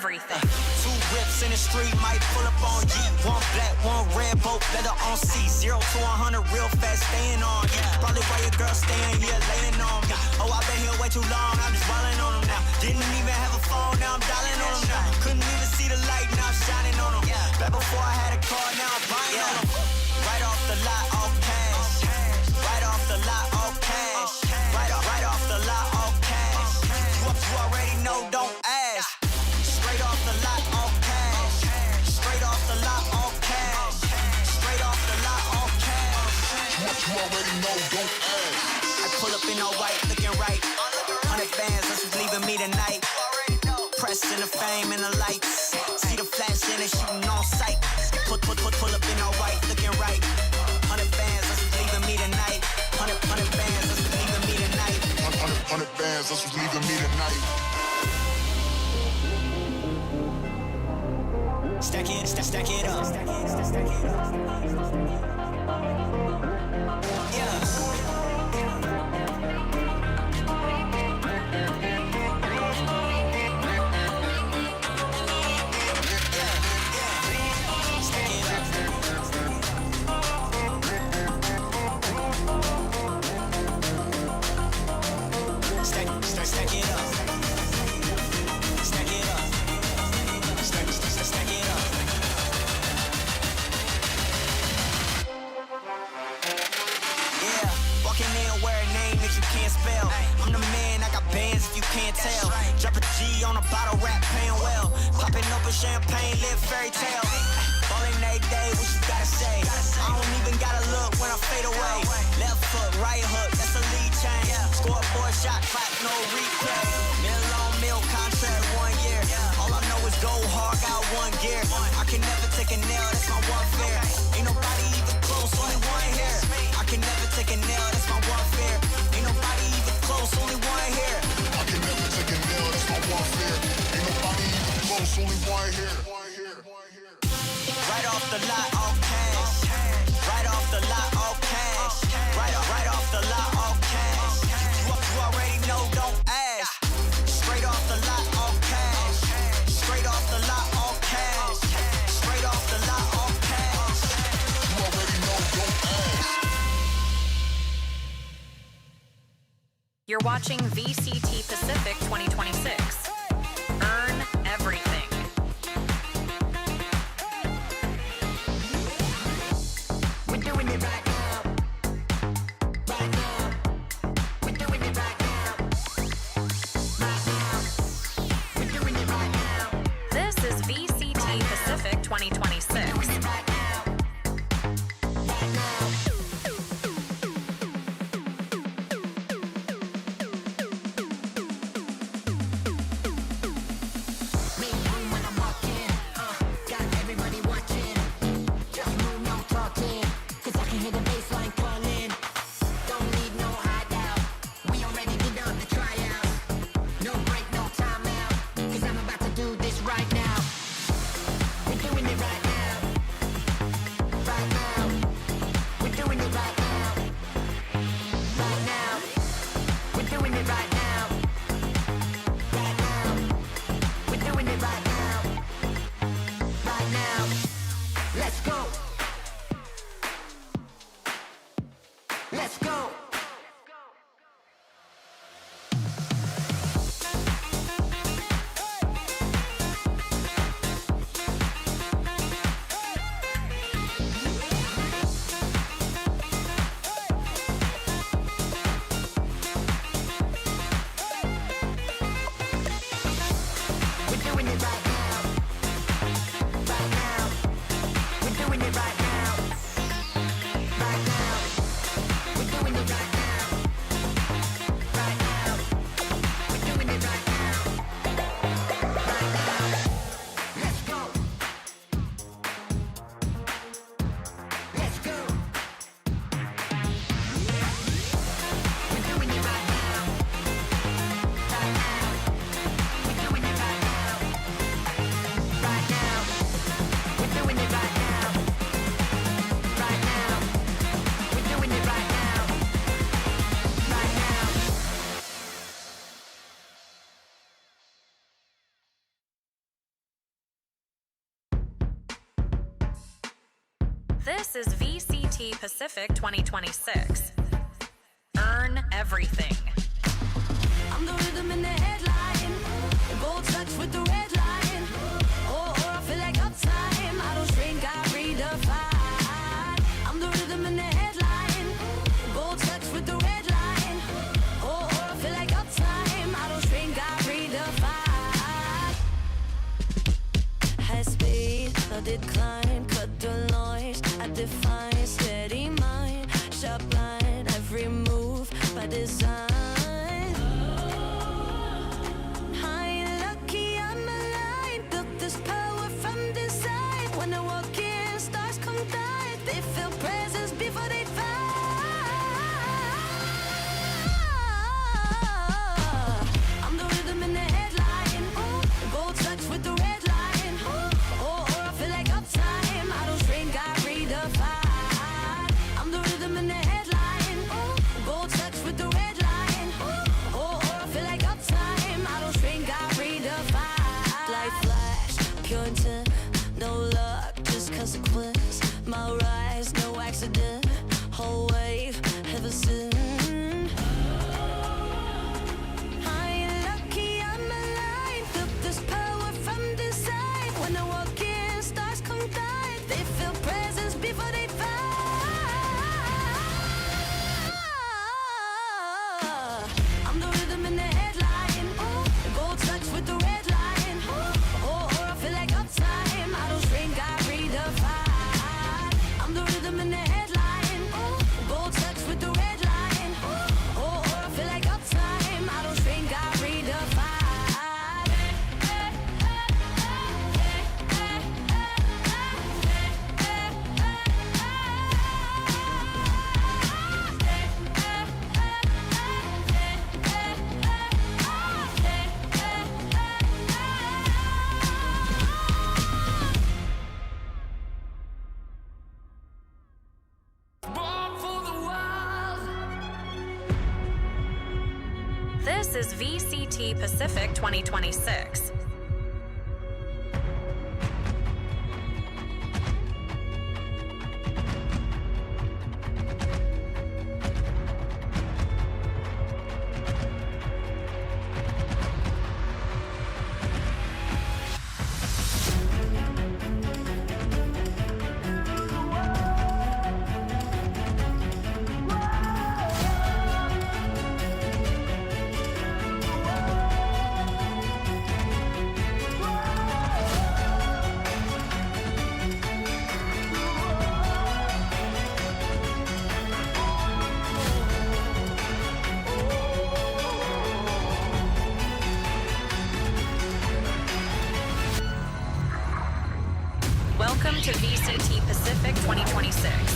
everything. Two whips in the street, might pull up on G. One black, one red, both leather on C. 0 to 100 real fast, staying on. Probably why your girl staying here, laying on me. Oh, I've been here way too long, I'm just wildin' on them now. Didn't even have a phone, now I'm dialing on them now. Couldn't even see the light, now I'm shining on them. Back before I had a car, now I'm buying on them. Right off the lot, all cash. Right off the lot, all cash. Right off the lot, all cash. You already know, don't ask. Straight off the lot, all cash. Straight off the lot, all cash. Straight off the lot, all cash. You already know, don't ask. I pull up in all white, looking right. 100 bands, this is leaving me tonight. Pressed in the fame and the lights. See the flash and it's shooting on sight. Pull up in all white, looking right. 100 bands, this is leaving me tonight. 100 bands, this is leaving me tonight. 100 bands, this was leaving me tonight. Stack it up. Yeah. I'm the man, I got bands if you can't tell. Drop a G on a bottle, rap paying well. Popping open champagne, live fairy tale. Ballin' every day, what you gotta say? I don't even gotta look when I fade away. Left foot, right hook, that's a lead change. Scoreboard shot clock, no replay. Mill on mill contract, 1 year. All I know is go hard, got 1 gear. I can never take a nail, that's my one fear. Ain't nobody even close, only one here. I can never take a nail, that's my one fear. Ain't nobody even close, only one here. I can never take a nail, that's my one fear. Ain't nobody even close, only one here. Right off the lot, all cash. Right off the lot, all cash. Right off the lot, all cash. You already know, don't ask. Straight off the lot, all cash. Straight off the lot, all cash. Straight off the lot, all cash. You already know, don't ask. You're watching VCT Pacific 2026. Earn everything. We're doing it right now. Right now. We're doing it right now. Right now. We're doing it right now. This is VCT Pacific 2026. Doing it right now. Right now. This is VCT Pacific 2026. Earn everything. I'm the rhythm in the headline. Gold touch with the red line. Oh, I feel like uptime. I don't shrink, I redefine. I'm the rhythm in the headline. Gold touch with the red line. Oh, I feel like uptime. I don't shrink, I redefine. High speed, no decline. Cut the noise, I define. Steady mind, sharp line. Every move by design. My rise, no accident. Whole wave, ever since. I ain't lucky, I'm alive. Felt this power from design. When I walk in, stars come dive. They feel presence before they fight. I'm the rhythm in the headline. Gold touch with the red line. Oh, I feel like uptime. I don't shrink, I redefine. I'm the rhythm in the headline. Gold touch with the red line. Oh, I feel like uptime. I don't shrink, I redefine. This is VCT Pacific 2026. Welcome to VCT Pacific 2026.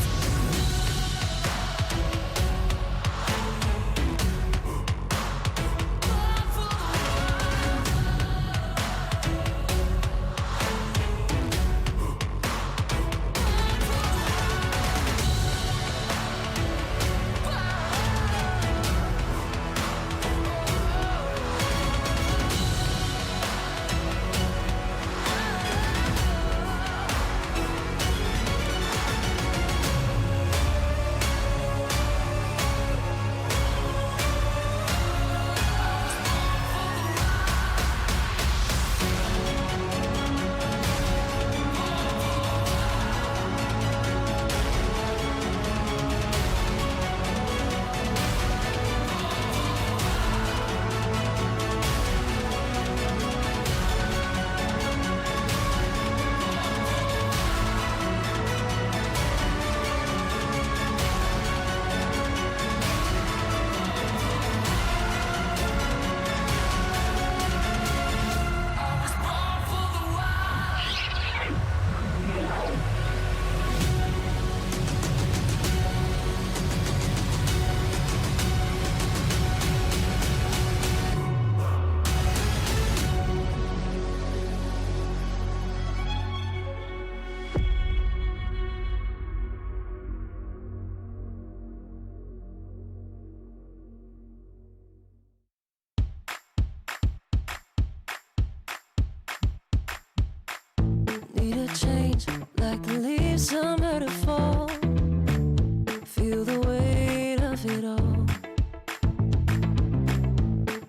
like the leaves summer to fall. Feel the weight of it all.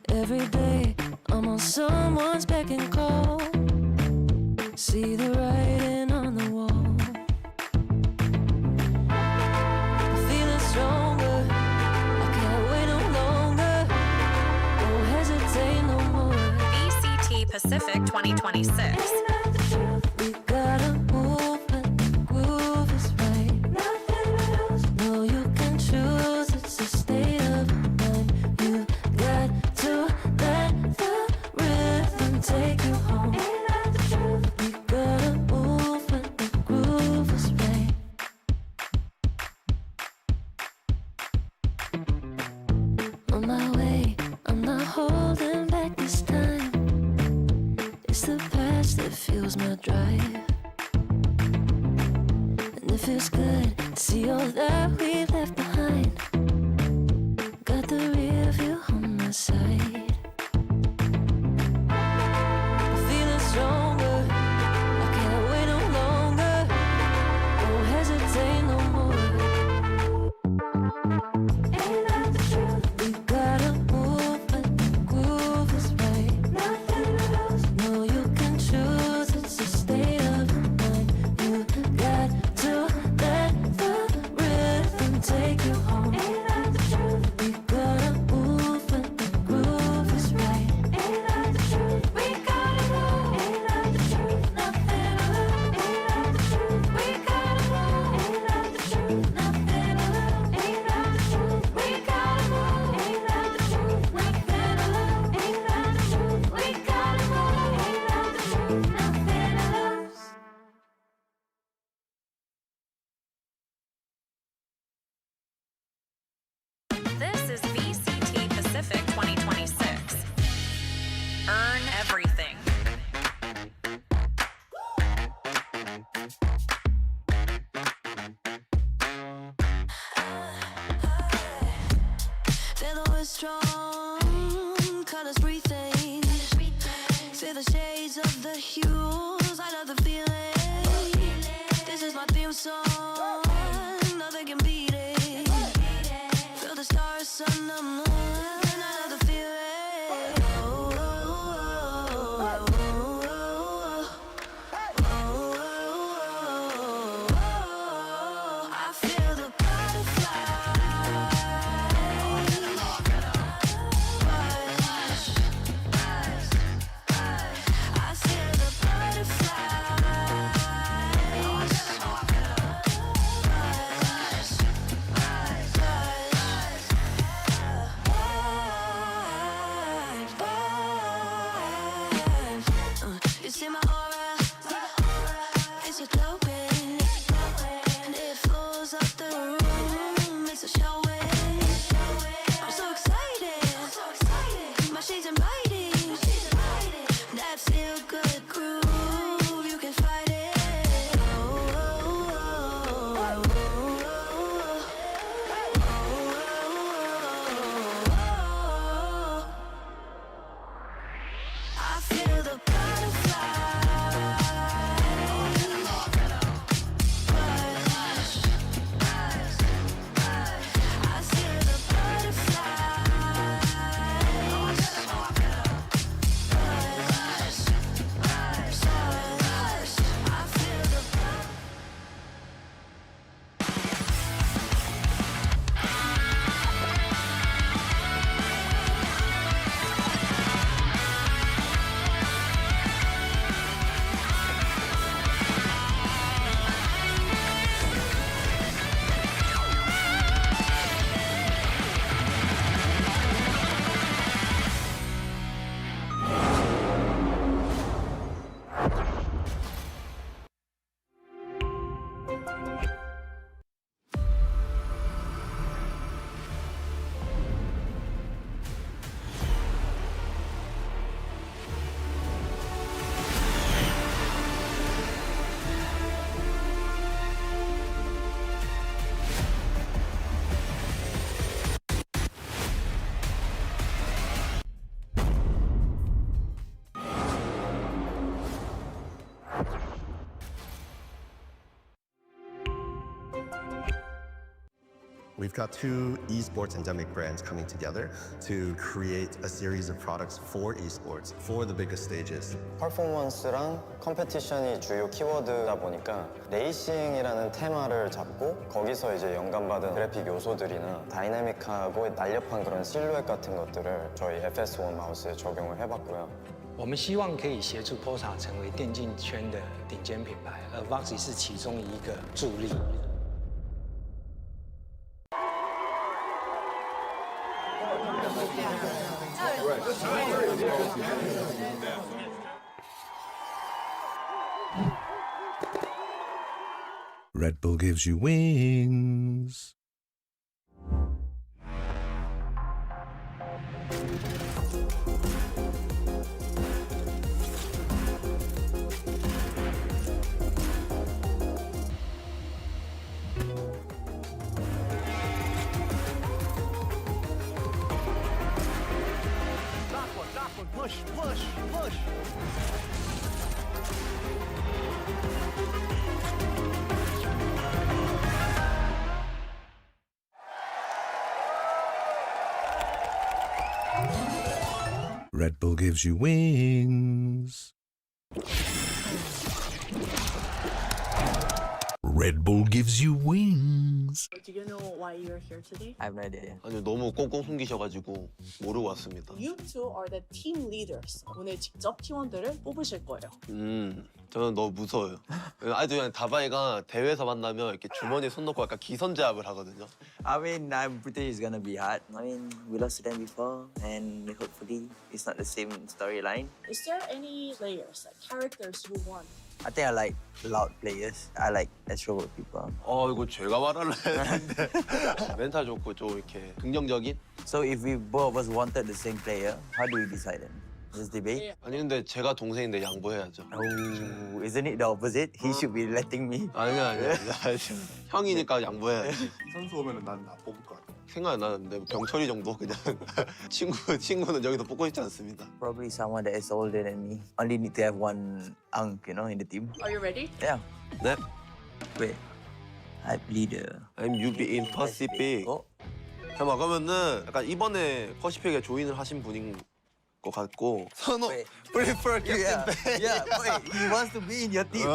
Every day I'm on someone's beck and call. See the writing on the wall. I'm feeling stronger. I can't wait no longer. Don't hesitate no more. VCT Pacific 2026. We gotta move when the groove is right. No, you can choose, it's a state of mind. You got to let the rhythm take you home. We gotta move when the groove is right. On my way, I'm not holding back this time. It's the past that fuels my drive. And it feels good to see all that we've left behind. Got the rear view on my side. I'm feeling stronger. I can't wait no longer. Don't hesitate no more. We gotta move when the groove is right. No, you can choose, it's a state of mind. You got to let the rhythm take you home. We gotta move when the groove is right. We gotta move. Nothing to lose. We gotta move. Nothing to lose. We gotta move. This is VCT Pacific 2026. Earn everything. Feeling we're strong, colors breathing. Feel the shades of the hues, I love the feeling. This is my theme song, nothing can beat it. Feel the stars, sun, the moon, I love the feeling. I feel the I feel the butterflies. We've got two esports endemic brands coming together to create a series of products for esports for the biggest stages. 퍼포먼스랑 컴페티션이 주요 키워드다 보니까 레이싱이라는 테마를 잡고 거기서 이제 영감받은 그래픽 요소들이나 다이내믹하고 날렵한 그런 실루엣 같은 것들을 저희 FS1 마우스에 적용을 해봤고요. 我们希望可以协助 POSA 成为电竞圈的顶尖品牌，而 VOXY 是其中一个助力。 Red Bull gives you wings. Push, push, push. Red Bull gives you wings. Red Bull gives you wings. Do you know why you're here today? I have no idea. 아니요, 너무 꽁꽁 숨기셔가지고 모르고 왔습니다. You two are the team leaders. 오늘 직접 팀원들을 뽑으실 거예요. 저는 너무 무서워요. 아직도 그냥 다바이가 대회에서 만나면 이렇게 주머니에 손 넣고 약간 기선제압을 하거든요. I mean, I'm pretty it's gonna be hard. I mean, we lost to them before, and hopefully it's not the same storyline. Is there any players, like characters you want? I think I like loud players. I like extrovert people. 이거 제가 말하려 했는데 멘탈 좋고 좀 이렇게 긍정적인? So if we both of us wanted the same player, how do we decide then? Just debate? 아니 근데 제가 동생인데 양보해야죠. Oh, isn't it the opposite? He should be letting me. 아니야. 형이니까 양보해야지. 선수 오면은 난 나 뽑을 것 같아. 생각 안 나는데 병철이 정도 그냥 친구는 여기서 뽑고 싶지 않습니다. Probably someone that is older than me. Only need to have one unk, you know, in the team. Are you ready? Yeah. 네. Wait. Hype leader. I'm UB in Pacific. 잠깐만 그러면은 약간 이번에 퍼시픽에 조인을 하신 분인 것 같고 선호 Wait. prefer Yeah, captain. yeah. Wait, he wants to be in your team.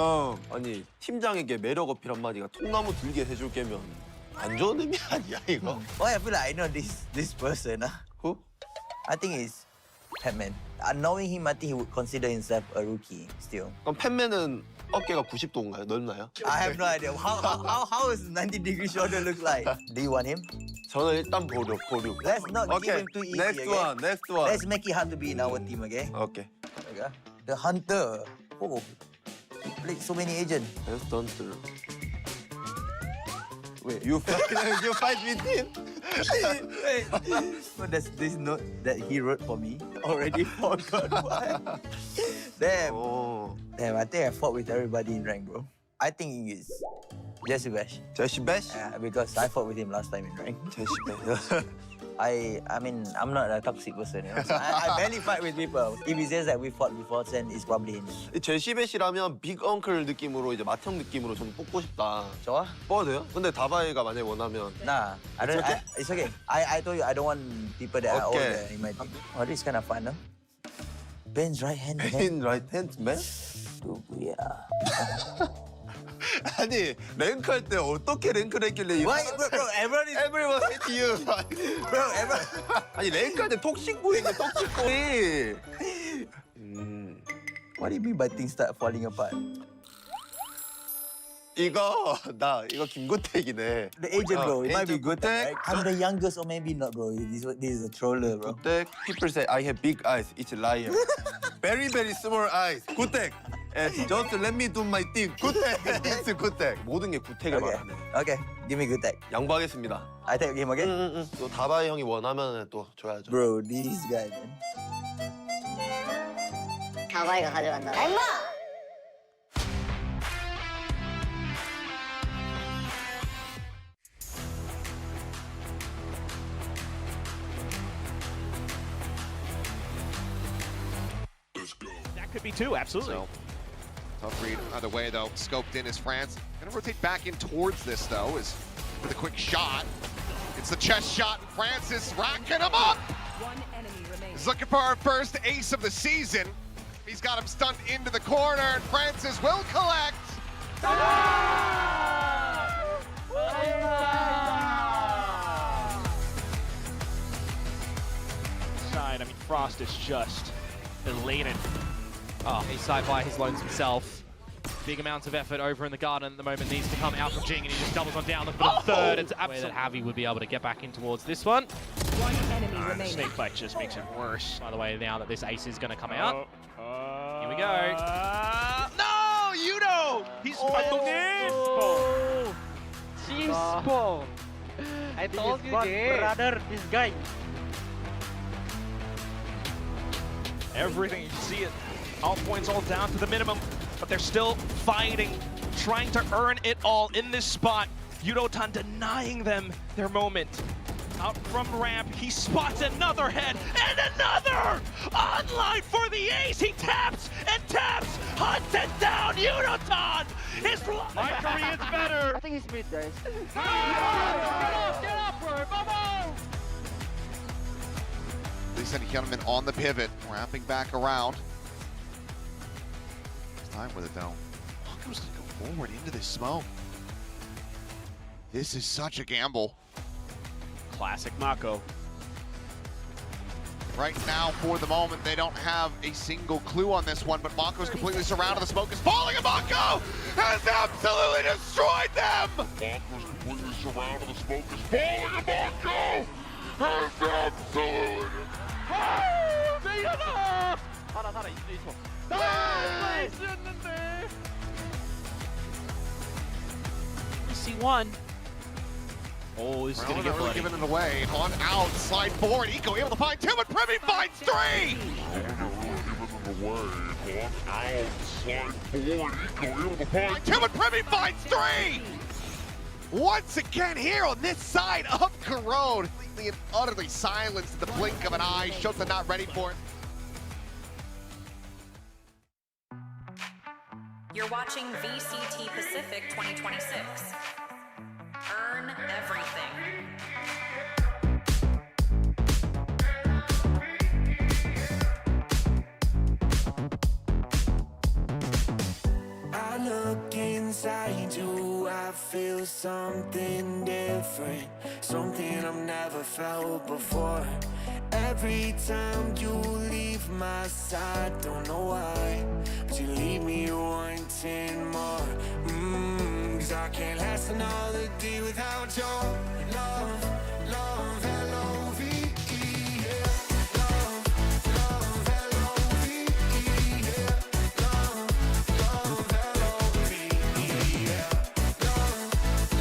아니 팀장에게 매력 어필 한마디가 통나무 들게 해줄 게면 안 좋은 의미 아니야 이거? Why I feel like I know this person. Who? I think it's Batman. Knowing him, I think he would consider himself a rookie still. 그럼 팬맨은 어깨가 90도인가요? 넓나요? I have no idea. How is 90 degree shoulder look like? Do you want him? 저는 일단 보류. Let's not give Okay, him too easy. next okay? one, next one. Let's make it hard to be in our team, okay? Okay. Okay. The Hunter. Oh, he played so many agents. Let's don't do. Wait, you fight with him? Wait. So there's this note that he wrote for me. Already forgot why. Damn. 오, Damn, I think I fought with everybody in rank, bro. I think it's Jesse Bash. 제시 배시? Because I fought with him last time in rank. 제시 배시. I mean, I'm not a toxic person, you know. So I barely fight with people. If he says that we fought before, then it's probably him. 제시 배시라면 빅 엉클 느낌으로 이제 맏형 느낌으로 저는 뽑고 싶다. 좋아? 뽑아도 돼요? 근데 다바이가 만약에 원하면 Nah, I don't. okay? It's okay. I told you I don't want people that are Okay. older in my team. Oh, this is kind of fun, no? Ben's right hand. in right hand man? Yeah. 아니 랭크 할 때 어떻게 랭크를 했길래 Why, bro? Everyone is. Everyone hate you. Bro, everyone. 아니 랭크 할 때 톡식보이네 톡식보이. What do you mean by things start falling apart? 이거 김구택이네. The agent, bro. It might be good. 구택. I'm the youngest, or maybe not, bro. This is a troller, bro. 구택. People say I have big eyes. It's a liar. Very very small eyes. 구택. And just let me do my thing. 구택. It's 구택. 모든 게 구택을 Okay. 말하네. Okay. Give me good tag. 양보하겠습니다. I take him, okay? 또 다바이 형이 원하면 또 줘야죠. Bro, this guy, man. 다바이가 가져간다. 임마! That could be two, absolutely. So, tough read either way, though. Scoped in is France. Gonna rotate back in towards this, though, is with a quick shot. It's the chest shot, and Francis racking him up. One enemy remaining. He's looking for our first ace of the season. He's got him stunned into the corner, and Francis will collect. Side, I mean, Frost is just elated. Oh, he's side by his loans himself. Big amounts of effort over in the garden at the moment needs to come out from Jing, and he just doubles on down, looking for the third. It's absolutely that Javi would be able to get back in towards this one. One enemy remaining. Snake Flex just makes it worse. By the way, now that this ace is going to come out. Here we go. No, you know. He's Chispo! I told you, brother, this guy. Everything, you see it. All points all down to the minimum, but they're still fighting, trying to earn it all in this spot. Yudotan denying them their moment. Out from ramp, he spots another head and another! Online for the ace, he taps and taps, hunts it down, Yudotan! My Korean's better! I think he's mid, guys. Get up, bro! Vamos! Lisa and Hjelman on the pivot, wrapping back around. It's time with it though. Mako's gonna go forward into this smoke. This is such a gamble. Classic Mako. Right now, for the moment, they don't have a single clue on this one, but Mako's completely surrounded. The smoke is falling, and Mako has absolutely destroyed them! Mako's completely surrounded. The smoke is falling, and Mako has absolutely... C1. Oh, this is going to get bloody. Giving it away. On out, slide forward. Eco able to find two, and Privy finds three! Two, and Privy finds three! Once again here on this side of Corone. Completely and utterly silenced in the blink of an eye. Shota not ready for it. You're watching VCT Pacific 2026. Earn everything. I look inside you, I feel something different, something I've never felt before. Every time you leave my side, don't know why, but you leave me wanting more. Cause I can't last another day without your love, love, L-O-V-E, yeah. Love, love, L-O-V-E, yeah. Love, love, L-O-V-E, yeah. Love,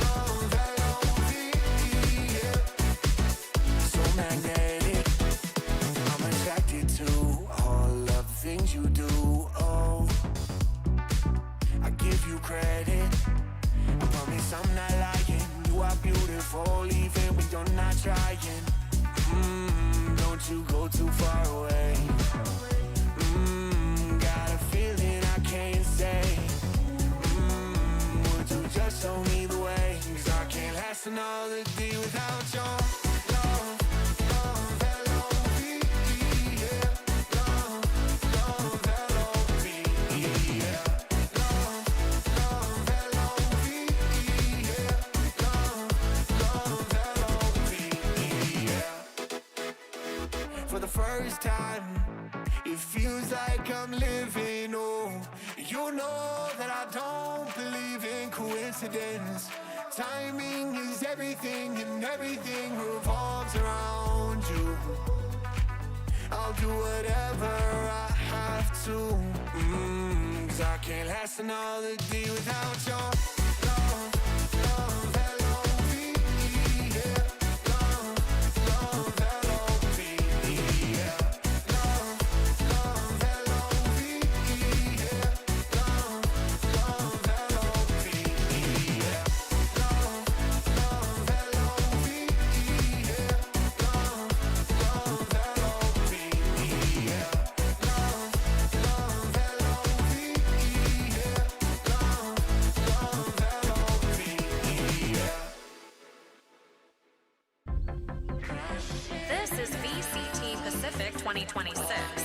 love, L-O-V-E, yeah. So magnetic, I'm attracted to all of the things you do, oh. I give you credit, I promise I'm not lying. You are beautiful even when you're not trying. Don't you go too far away. Got a feeling I can't say. Would you just show me the way? Cause I can't last another day without your love, love, L-O-V-E, yeah. Love, love, L-O-V-E, yeah. For the first time, it feels like I'm living, oh. You know that I don't believe in coincidence. Timing is everything and everything revolves around you. I'll do whatever I have to, cause I can't last another day without your love, love, L-O-V-E, yeah. Love, love, L-O-V-E, yeah. Love, love, L-O-V-E, yeah. Love, love, L-O-V-E, yeah. Love, love, L-O-V-E, yeah. Love, love, L-O-V-E, yeah. Love, love, L-O-V-E, yeah. Love, love, 2026.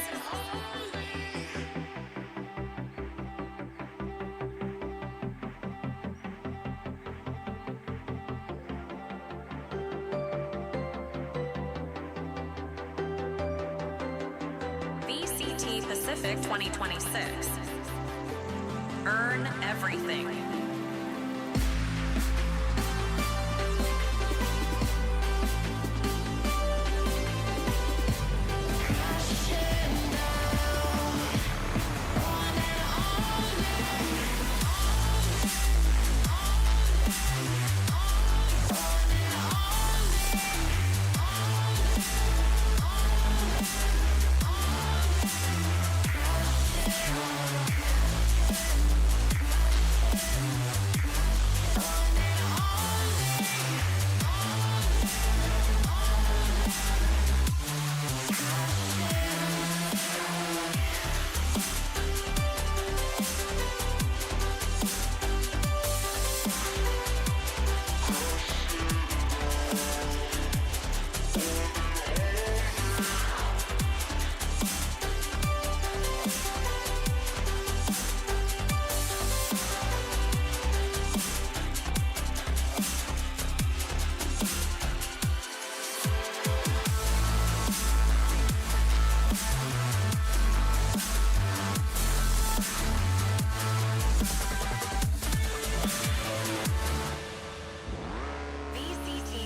VCT Pacific 2026. Earn everything.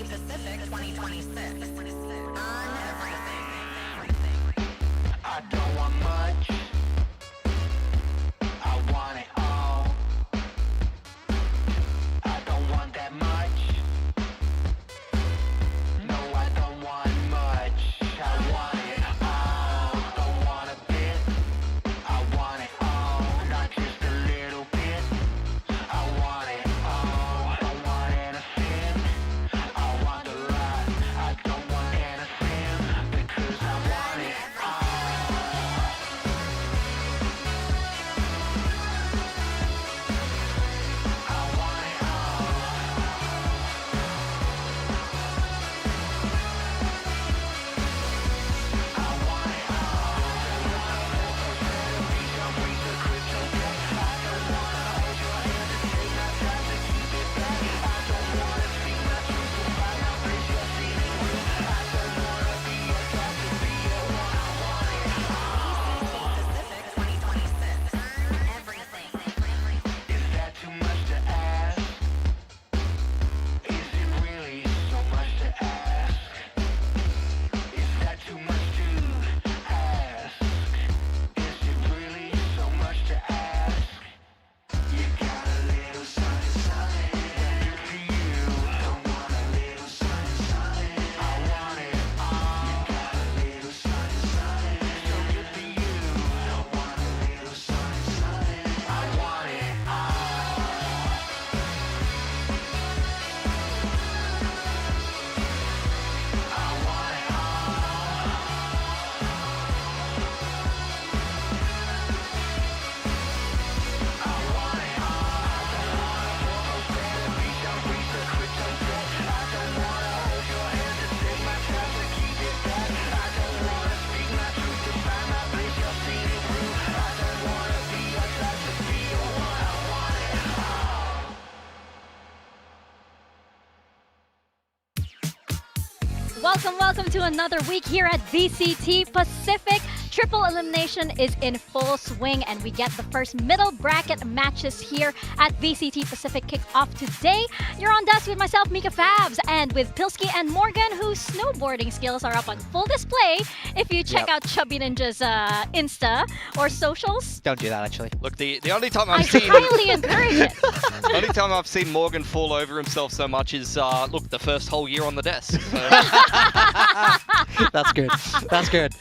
Pacific 2026. Earn everything. I don't want much. I want it all. I don't want that much. No, I don't want much. I want it all. Don't want a bit. I want it all, not just a little bit. I want it all. Don't want anything. I want a lot. I don't want anything because I want it all. Is that too much to ask? Is it really so much to ask? Is that too much to ask? Is it really so much to ask? You got a little something, something. Good for you. Don't want a little something, something. I want it all. You got a little something, something. So good for you. Don't want a little something, something. I want it all. Welcome to another week here at VCT Pacific. Triple elimination is in full swing, and we get the first middle bracket matches here at VCT Pacific Kickoff today. You're on desk with myself, Mika Fabs, and with Pilsky and Morgan, whose snowboarding skills are up on full display if you check out Chubby Ninja's Insta or socials. Don't do that, actually. Look, the only time I highly encourage it. The only time I've seen Morgan fall over himself so much is, look, the first whole year on the desk. So. That's good. That's good.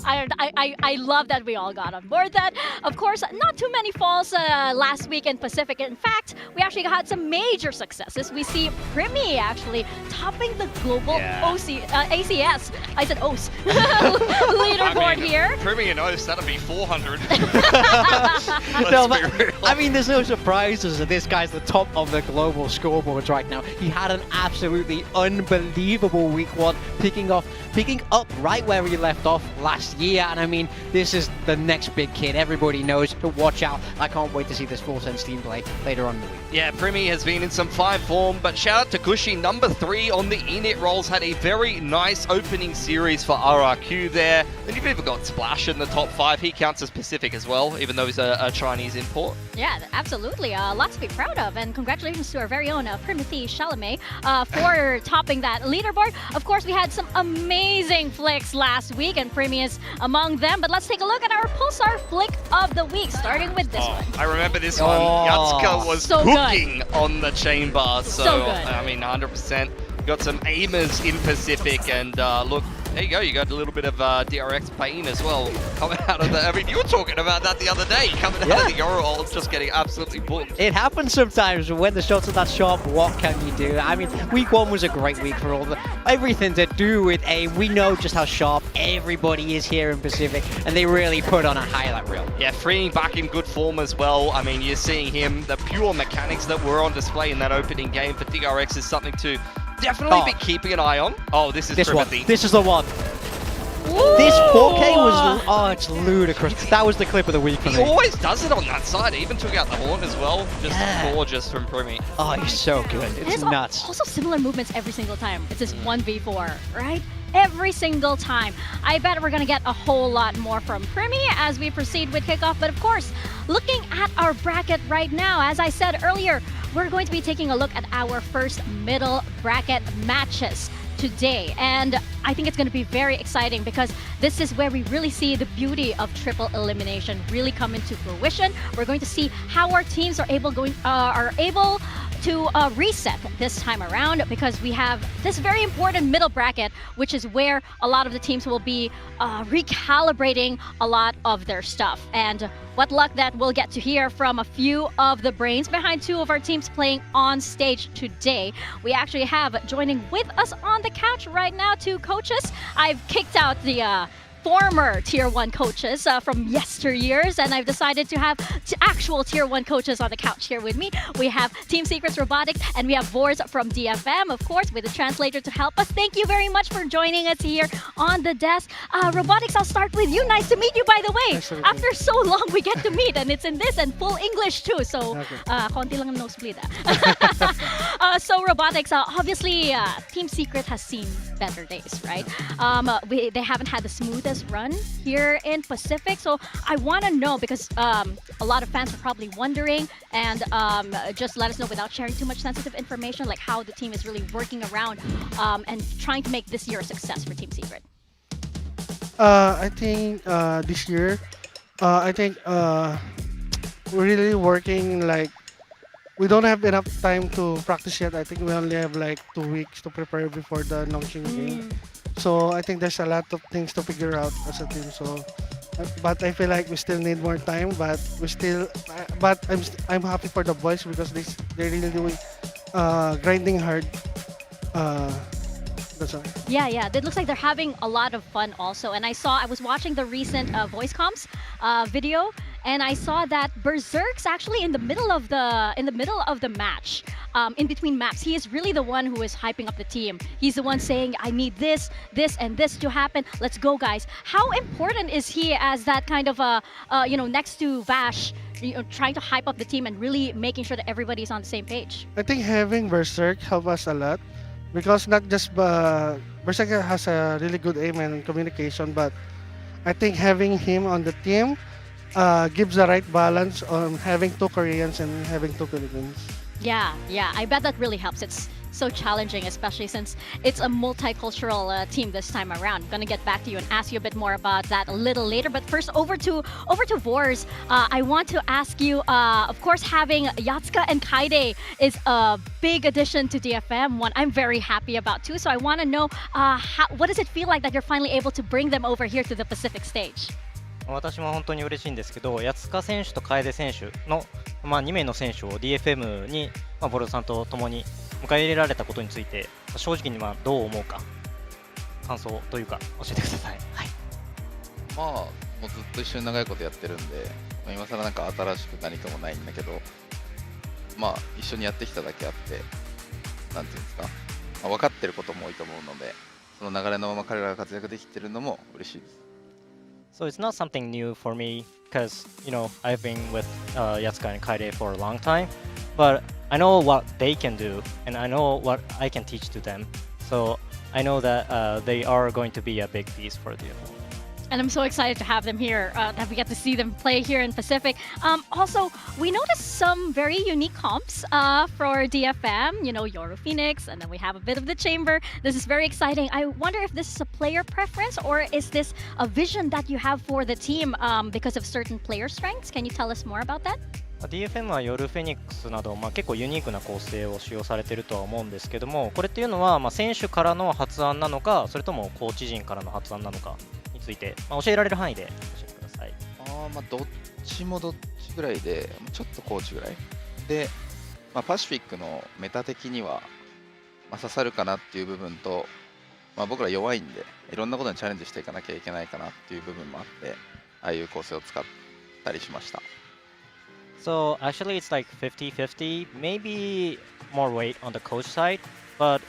I love that we all got on board that. Of course, not too many falls last week in Pacific. In fact, we actually had some major successes. We see Primi actually topping the global ACS. I said OS. Leaderboard here. Primi and OS, that'll be 400. I mean, there's no surprises. This guy's the top of the global scoreboards right now. He had an absolutely unbelievable week one, picking up right where he left off last year. And I mean, this is the next big kid. Everybody knows to watch out. I can't wait to see this Full Sense team play later on in the week. Yeah, Primi has been in some fine form, but shout out to Gushi, number 3 on the init rolls, had a very nice opening series for RRQ there. Then you've even got Splash in the top 5. He counts as Pacific as well, even though he's a Chinese import. Yeah, absolutely. Lots to be proud of, and congratulations to our very own Primithie Chalamet for topping that leaderboard. Of course, we had some amazing flicks last week, and Primi is among them, but let's take a look at our Pulsar flick of the week, starting with this one. I remember this one. Yatsuka was so cooking on the chamber, So good. I mean, 100%. Got some aimers in Pacific, and look, there you go. You got a little bit of DRX pain as well coming out of the. I mean, you were talking about that the other day, coming out of the Euro ult, just getting absolutely booked. It happens sometimes when the shots are that sharp. What can you do? I mean, week 1 was a great week for everything to do with aim. We know just how sharp everybody is here in Pacific, and they really put on a highlight reel. Yeah, freeing back in good form as well. I mean, you're seeing him. The pure mechanics that were on display in that opening game for DRX is something to definitely be keeping an eye on. Oh, this is Primithie. This is the one. Ooh. This 4K was, it's ludicrous. That was the clip of the week for me. He always does it on that side. He even took out the horn as well. Just gorgeous from Primi. Oh, he's so good. It's nuts. Also similar movements every single time. It's this 1v4, right? Every single time. I bet we're going to get a whole lot more from Primi as we proceed with Kickoff. But of course, looking at our bracket right now, as I said earlier, we're going to be taking a look at our first middle bracket matches today, and I think it's going to be very exciting because this is where we really see the beauty of triple elimination really come into fruition. We're going to see how our teams are able to reset this time around, because we have this very important middle bracket, which is where a lot of the teams will be recalibrating a lot of their stuff. And what luck that we'll get to hear from a few of the brains behind 2 of our teams playing on stage today. We actually have joining with us on the couch right now 2 coaches. I've kicked out the former Tier 1 coaches from yesteryears, and I've decided to have actual Tier 1 coaches on the couch here with me. We have Team Secrets Robotics, and we have Vors from DFM, of course, with a translator to help us. Thank you very much for joining us here on the desk. Robotics, I'll start with you. Nice to meet you, by the way. After so long, we get to meet, and it's in this and full English too, so konti lang ang nosebleed. So Robotics, obviously Team Secret has seen better days, right? They haven't had the smoothest run here in Pacific, so I want to know, because a lot of fans are probably wondering, and just let us know without sharing too much sensitive information, like how the team is really working around and trying to make this year a success for Team Secret. I think this year, I think we're really working, like, we don't have enough time to practice yet. I think we only have like 2 weeks to prepare before the Nongqing game. So I think there's a lot of things to figure out as a team. So, but I feel like we still need more time. But I'm happy for the boys because they're really doing grinding hard. That's all. Yeah. It looks like they're having a lot of fun also. And I was watching the recent voice comms video, and I saw that Berserk's actually in the middle of the match. In between maps, he is really the one who is hyping up the team. He's the one saying, I need this, and this to happen. Let's go, guys. How important is he as that kind of, next to Vash, trying to hype up the team and really making sure that everybody's on the same page? I think having Berserk helped us a lot, because not just Berserk has a really good aim and communication, but I think having him on the team gives the right balance on having 2 Koreans and having 2 Philippines. Yeah, I bet that really helps. It's so challenging, especially since it's a multicultural team this time around. I'm gonna get back to you and ask you a bit more about that a little later. But first, over to Vors. I want to ask you, of course, having Yatsuka and Kaide is a big addition to DFM. One I'm very happy about too. So I want to know, what does it feel like that you're finally able to bring them over here to the Pacific stage? 私も本当に嬉しいんですけど、八塚選手と楓選手の、2名の選手を DFM に、ボルさんと共に迎え入れられたことについて、正直にどう思うか、感想というか教えてください。はい。もうずっと一緒に長いことやってるんで、今更なんか新しく何ともないんだけど、一緒にやってきただけあって、なんていうんですか、分かってることも多いと思うので、その流れのまま彼らが活躍できてるのも嬉しいです。So it's not something new for me because, I've been with Yatsuka and Kaide for a long time, but I know what they can do and I know what I can teach to them. So I know that they are going to be a big piece for the DFM. And I'm so excited to have them here, that we get to see them play here in Pacific. Also, we noticed some very unique comps for DFM, Yoru Phoenix, and then we have a bit of the Chamber. This is very exciting. I wonder if this is a player preference or is this a vision that you have for the team because of certain player strengths? Can you tell us more about that? DFM は夜フェニックスなど、結構ユニークな構成を使用されているとは思うんですけども、これっていうのは、選手からの発案なのか、それともコーチ陣からの発案なのかについて、教えられる範囲で教えてください。どっちもどっちぐらいで、ちょっとコーチぐらいで、パシフィックのメタ的には、刺さるかなっていう部分と、僕ら弱いんでいろんなことにチャレンジしていかなきゃいけないかなっていう部分もあって、ああいう構成を使ったりしました。So actually it's like 50-50, maybe more weight on the coach side, but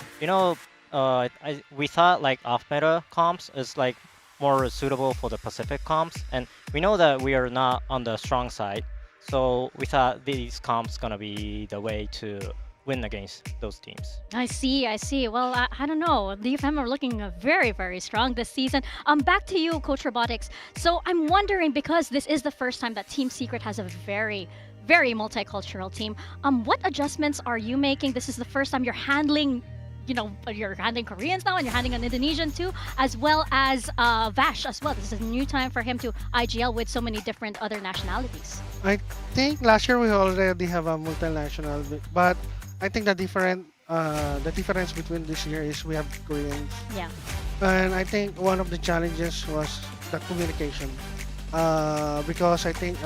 we thought like off-meta comps is like more suitable for the Pacific comps, and we know that we are not on the strong side, so we thought these comps gonna be the way to win against those teams. I see. Well, I don't know. The DFM are looking very, very strong this season. Back to you, Coach Robotics. So I'm wondering, because this is the first time that Team Secret has a very, very multicultural team, what adjustments are you making? This is the first time you're handling, you're handling Koreans now and you're handling an Indonesian too, as well as Vash as well. This is a new time for him to IGL with so many different other nationalities. I think last year we already have a multinational, but I think the difference between this year is we have Koreans. Yeah. And I think one of the challenges was the communication. Because I think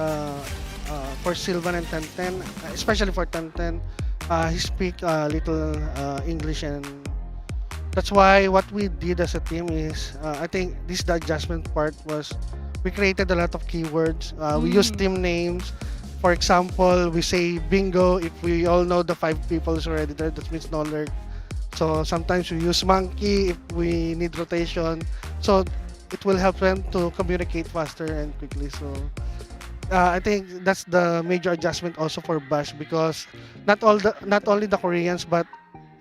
for Sylvan and Tenten, especially for Tenten, he speaks little English, and that's why what we did as a team is, I think the adjustment part was we created a lot of keywords. We used team names. For example, we say bingo if we all know the 5 people is already there, that means no lurk. So sometimes we use monkey if we need rotation. So it will help them to communicate faster and quickly. So I think that's the major adjustment also for Bash, because not only the Koreans, but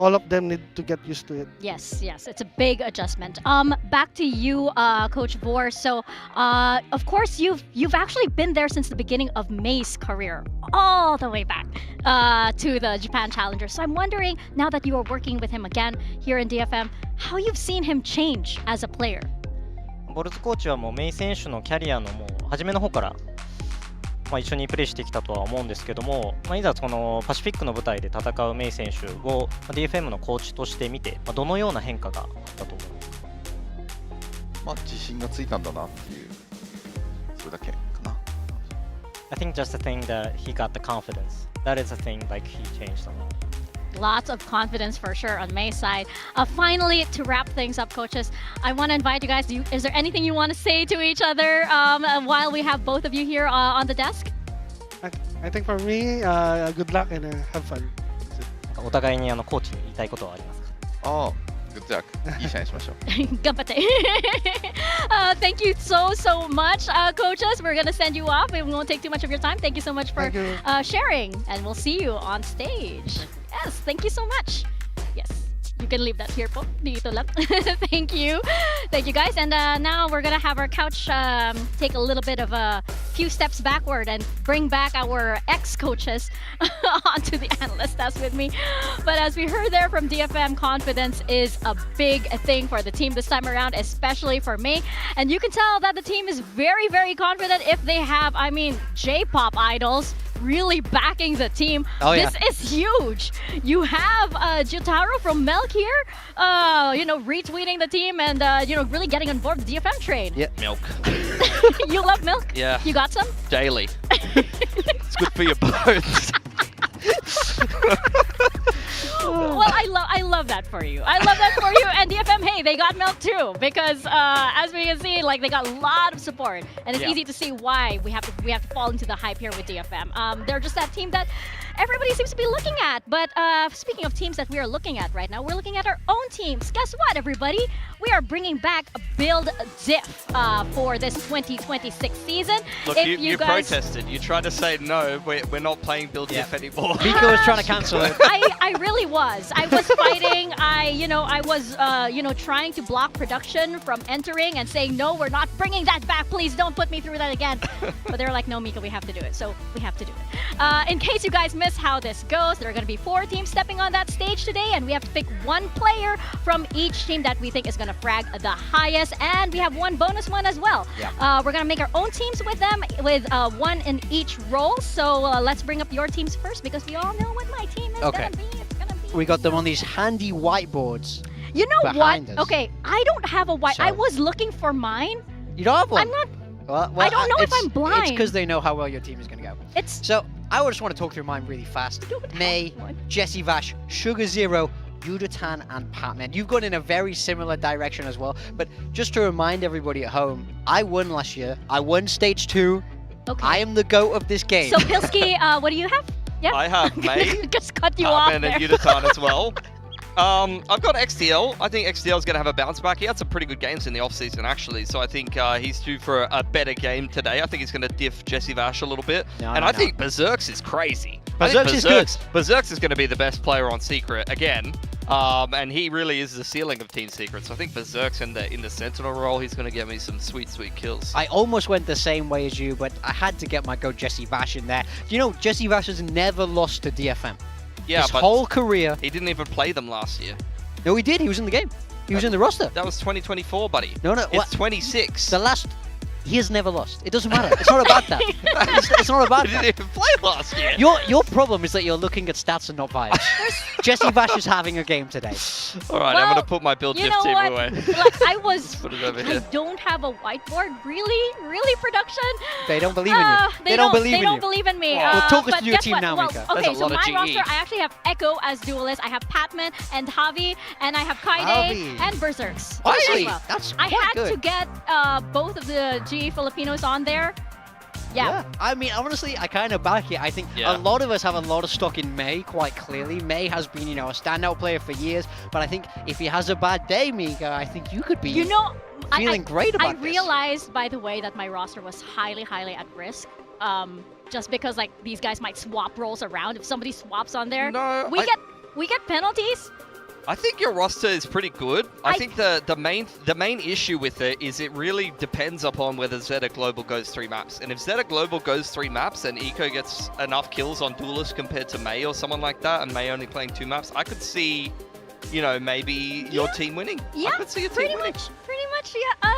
all of them need to get used to it. Yes, it's a big adjustment. Back to you, Coach Vor. So, of course, you've actually been there since the beginning of May's career, all the way back to the Japan Challenger. So I'm wondering, now that you are working with him again here in DFM, how you've seen him change as a player. ボルツコーチはもうメイ選手のキャリアのもう初めの方から一緒にプレーしてきたとは思うんですけども、いざこのパシフィックの舞台で戦うメイ選手を DFM のコーチとして見て、どのような変化があったと思いますか？自信がついたんだなっていう、それだけかな。I think just the thing that he got the confidence. That is the thing like he changed a lot. Lots of confidence for sure on May's side. Finally, to wrap things up, coaches, I want to invite you guys. Is there anything you want to say to each other while we have both of you here on the desk? I think for me, good luck and have fun. お互いにコーチに言いたいことはありますか？Good luck. いい試合しましょう。頑張って。Thank you so much, coaches. We're gonna send you off. We won't take too much of your time. Thank you so much for sharing, and we'll see you on stage. Yes, thank you so much. Yes, you can leave that here po. Dito lang. Thank you guys. And now we're gonna have our couch take a little bit of a few steps backward and bring back our ex-coaches onto the analyst desk with me. But as we heard there from DFM, confidence is a big thing for the team this time around, especially for me. And you can tell that the team is very, very confident if they have, J-pop idols really backing the team. Oh, yeah. This is huge. You have Jotaro from Milk here, retweeting the team and, really getting on board the DFM train. Yeah. Milk. You love milk? Yeah. You got some? Daily. It's good for your bones. Well, I love that for you. I love that for you. And DFM, hey, they got milk too, because as we can see, like they got a lot of support, and it's easy to see why we have to fall into the hype here with DFM. They're just that team that everybody seems to be looking at. But speaking of teams that we are looking at right now, we're looking at our own teams. Guess what, everybody? We are bringing back Build Diff for this 2026 season. Look, If you guys... protested. You tried to say no, we're not playing Build Diff anymore. Miko was trying to cancel it. I really was. I was fighting. I was trying to block production from entering and saying, no, we're not bringing that back. Please don't put me through that again. But they're like, no, Miko, we have to do it. So we have to do it. In case you guys miss how this goes, there are going to be 4 teams stepping on that stage today, and we have to pick 1 player from each team that we think is going to frag the highest, and we have 1 bonus one as well. Yeah. We're going to make our own teams with them, with 1 in each role. So let's bring up your teams first, because we all know what my team is Okay. going to be. It's going to be... We got them on these handy whiteboards. You know what? behind us. Okay, I don't have a white. So- I was looking for mine. You don't have one? I'm not. Well, I don't know if it's- I'm blind. It's because they know how well your team is going to go. It's So, I just want to talk through mine really fast. May, Jesse Vash, Sugar Zero, Yudatan, and Patman. You've gone in a very similar direction as well. But just to remind everybody at home, I won last year. I won stage 2. Okay. I am the GOAT of this game. So Pilsky, what do you have? Yeah. I have May, Just cut you off Patman, there. and Yudatan as well. I've got XTL. I think XTL is going to have a bounce back. He had some pretty good games in the off-season, actually. So I think he's due for a better game today. I think he's going to diff Jesse Vash a little bit. I think Berserks is crazy. Berserks is good. Berserks is going to be the best player on Secret again. And he really is the ceiling of Team Secret. So I think Berserk's in the Sentinel role. He's going to get me some sweet, sweet kills. I almost went the same way as you, but I had to get my GOAT Jesse Vash in there. You know, Jesse Vash has never lost to DFM. Yeah, His but whole career. He didn't even play them last year. No, he did. He was in the game. He was in the roster. That was 2024, buddy. No, It's 26. The last... He has never lost. It doesn't matter. It's not about that. It's not about He that. didn't even play last year. Your problem is that you're looking at stats and not vibes. Jesse Vash is having a game today. All right, I'm going to put my Build You Diff know team what? away. Like I was. Put it over I here. don't have a whiteboard. Really, production. They don't believe in you. They don't believe in They don't you. believe in me. Well, talk us but through your guess team what? now, Well, Mika. okay, There's a so lot of my GE. roster, I actually have Echo as duelist. I have Patman and Javi, and I have Kaide Javi. and Berserks. Actually, as well. that's I quite had good. to get both of the GE Filipinos on there. Yeah. I mean, honestly, I kind of back it. I think Yeah. a lot of us have a lot of stock in May, quite clearly. May has been, a standout player for years. But I think if he has a bad day, Mika, I think you could be feeling great about I this. realized, by the way, that my roster was highly at risk. Just because like these guys might swap roles around. If somebody swaps on there, No, we get penalties. I think your roster is pretty good. I think the main issue with it is it really depends upon whether ZETA Global goes 3 maps. And if ZETA Global goes 3 maps and Eco gets enough kills on Duelist compared to May or someone like that, and May only playing 2 maps, I could see, maybe your team winning. Yeah, I could see your team winning. Pretty much, yeah.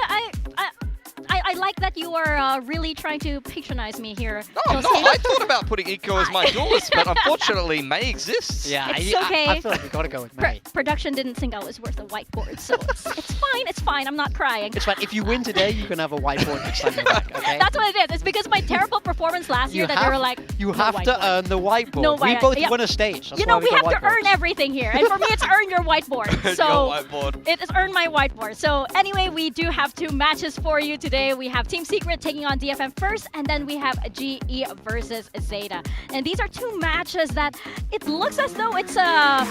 I like that you are really trying to patronize me here. No, I thought about putting Eco as my duelist, but unfortunately May exists. Yeah, It's okay. I feel like we got to go with May. Production didn't think I was worth a whiteboard, so it's fine. It's fine. I'm not crying. It's fine. If you win today, you can have a whiteboard next time you back, okay? That's what it is. It's because my terrible performance last year that they were like, You no have to whiteboard. earn the whiteboard. No We whiteboard. both Yeah. won a stage. That's You know, why we got have to whiteboards. earn everything here. And for me, it's earn your whiteboard. So Your whiteboard. it is earn my whiteboard. So anyway, we do have 2 matches for you today. We have Team Secret taking on DFM first, and then we have GE versus ZETA. And these are 2 matches that it looks as though it's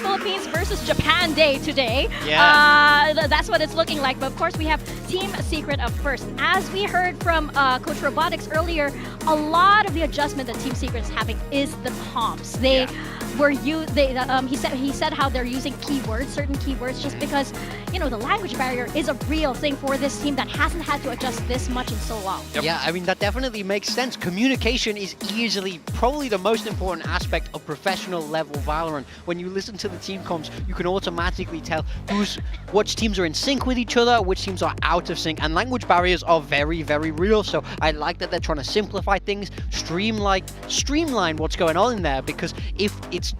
Philippines versus Japan day today. Yeah. That's what it's looking like. But of course, we have Team Secret up first. As we heard from Coach Robotics earlier, a lot of the adjustment that Team Secret is having is the comps. They were he said how they're using keywords, certain keywords, just because the language barrier is a real thing for this team that hasn't had to adjust this much in so long. Yeah, I mean, that definitely makes sense. Communication is easily probably the most important aspect of professional level Valorant. When you listen to the team comps, you can automatically tell which teams are in sync with each other, which teams are out of sync, and language barriers are very, very real. So I like that they're trying to simplify things, streamline what's going on in there, because if it's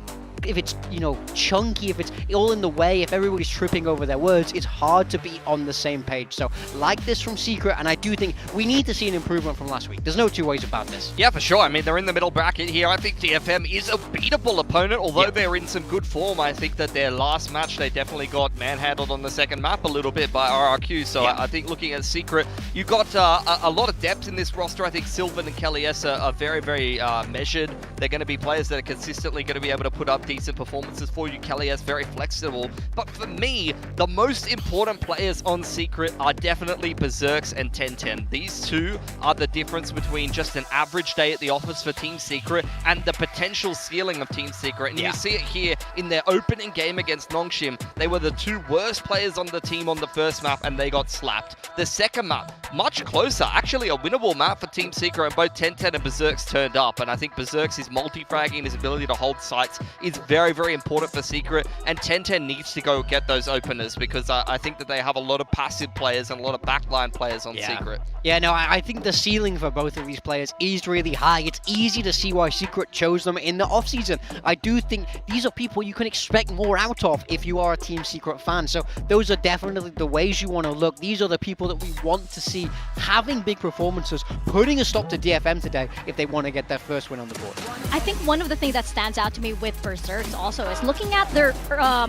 you know, chunky, if it's all in the way, if everybody's tripping over their words, it's hard to be on the same page. So like this from Secret, and I do think we need to see an improvement from last week. There's no two ways about this. Yeah, for sure. I mean, they're in the middle bracket here. I think DFM is a beatable opponent, although they're in some good form. I think that their last match, they definitely got manhandled on the second map a little bit by RRQ. So I think looking at Secret, you've got a lot of depth in this roster. I think Sylvan and Kellyes are very, very measured. They're going to be players that are consistently going to be able to put up decent performances for you. Kellyes very flexible. But for me, the most important players on Secret are definitely Berserks and 1010. These two are the difference between just an average day at the office for Team Secret and the potential ceiling of Team Secret. And you see it here in their opening game against Nongshim. They were the two worst players on the team on the first map and they got slapped. The second map, much closer, actually a winnable map for Team Secret, and both 1010 and Berserks turned up. And I think Berserks is multi-fragging, his ability to hold sites is very, very important for Secret, and 1010 needs to go get those openers because I think that they have a lot of passive players and a lot of backline players on Secret. Yeah, no, I think the ceiling for both of these players is really high. It's easy to see why Secret chose them in the offseason. I do think these are people you can expect more out of if you are a Team Secret fan. So those are definitely the ways you want to look. These are the people that we want to see having big performances, putting a stop to DFM today if they want to get their first win on the board. I think one of the things that stands out to me with Berserks also is looking at their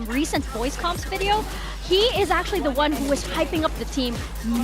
recent voice comps video. He is actually the one who was hyping up the team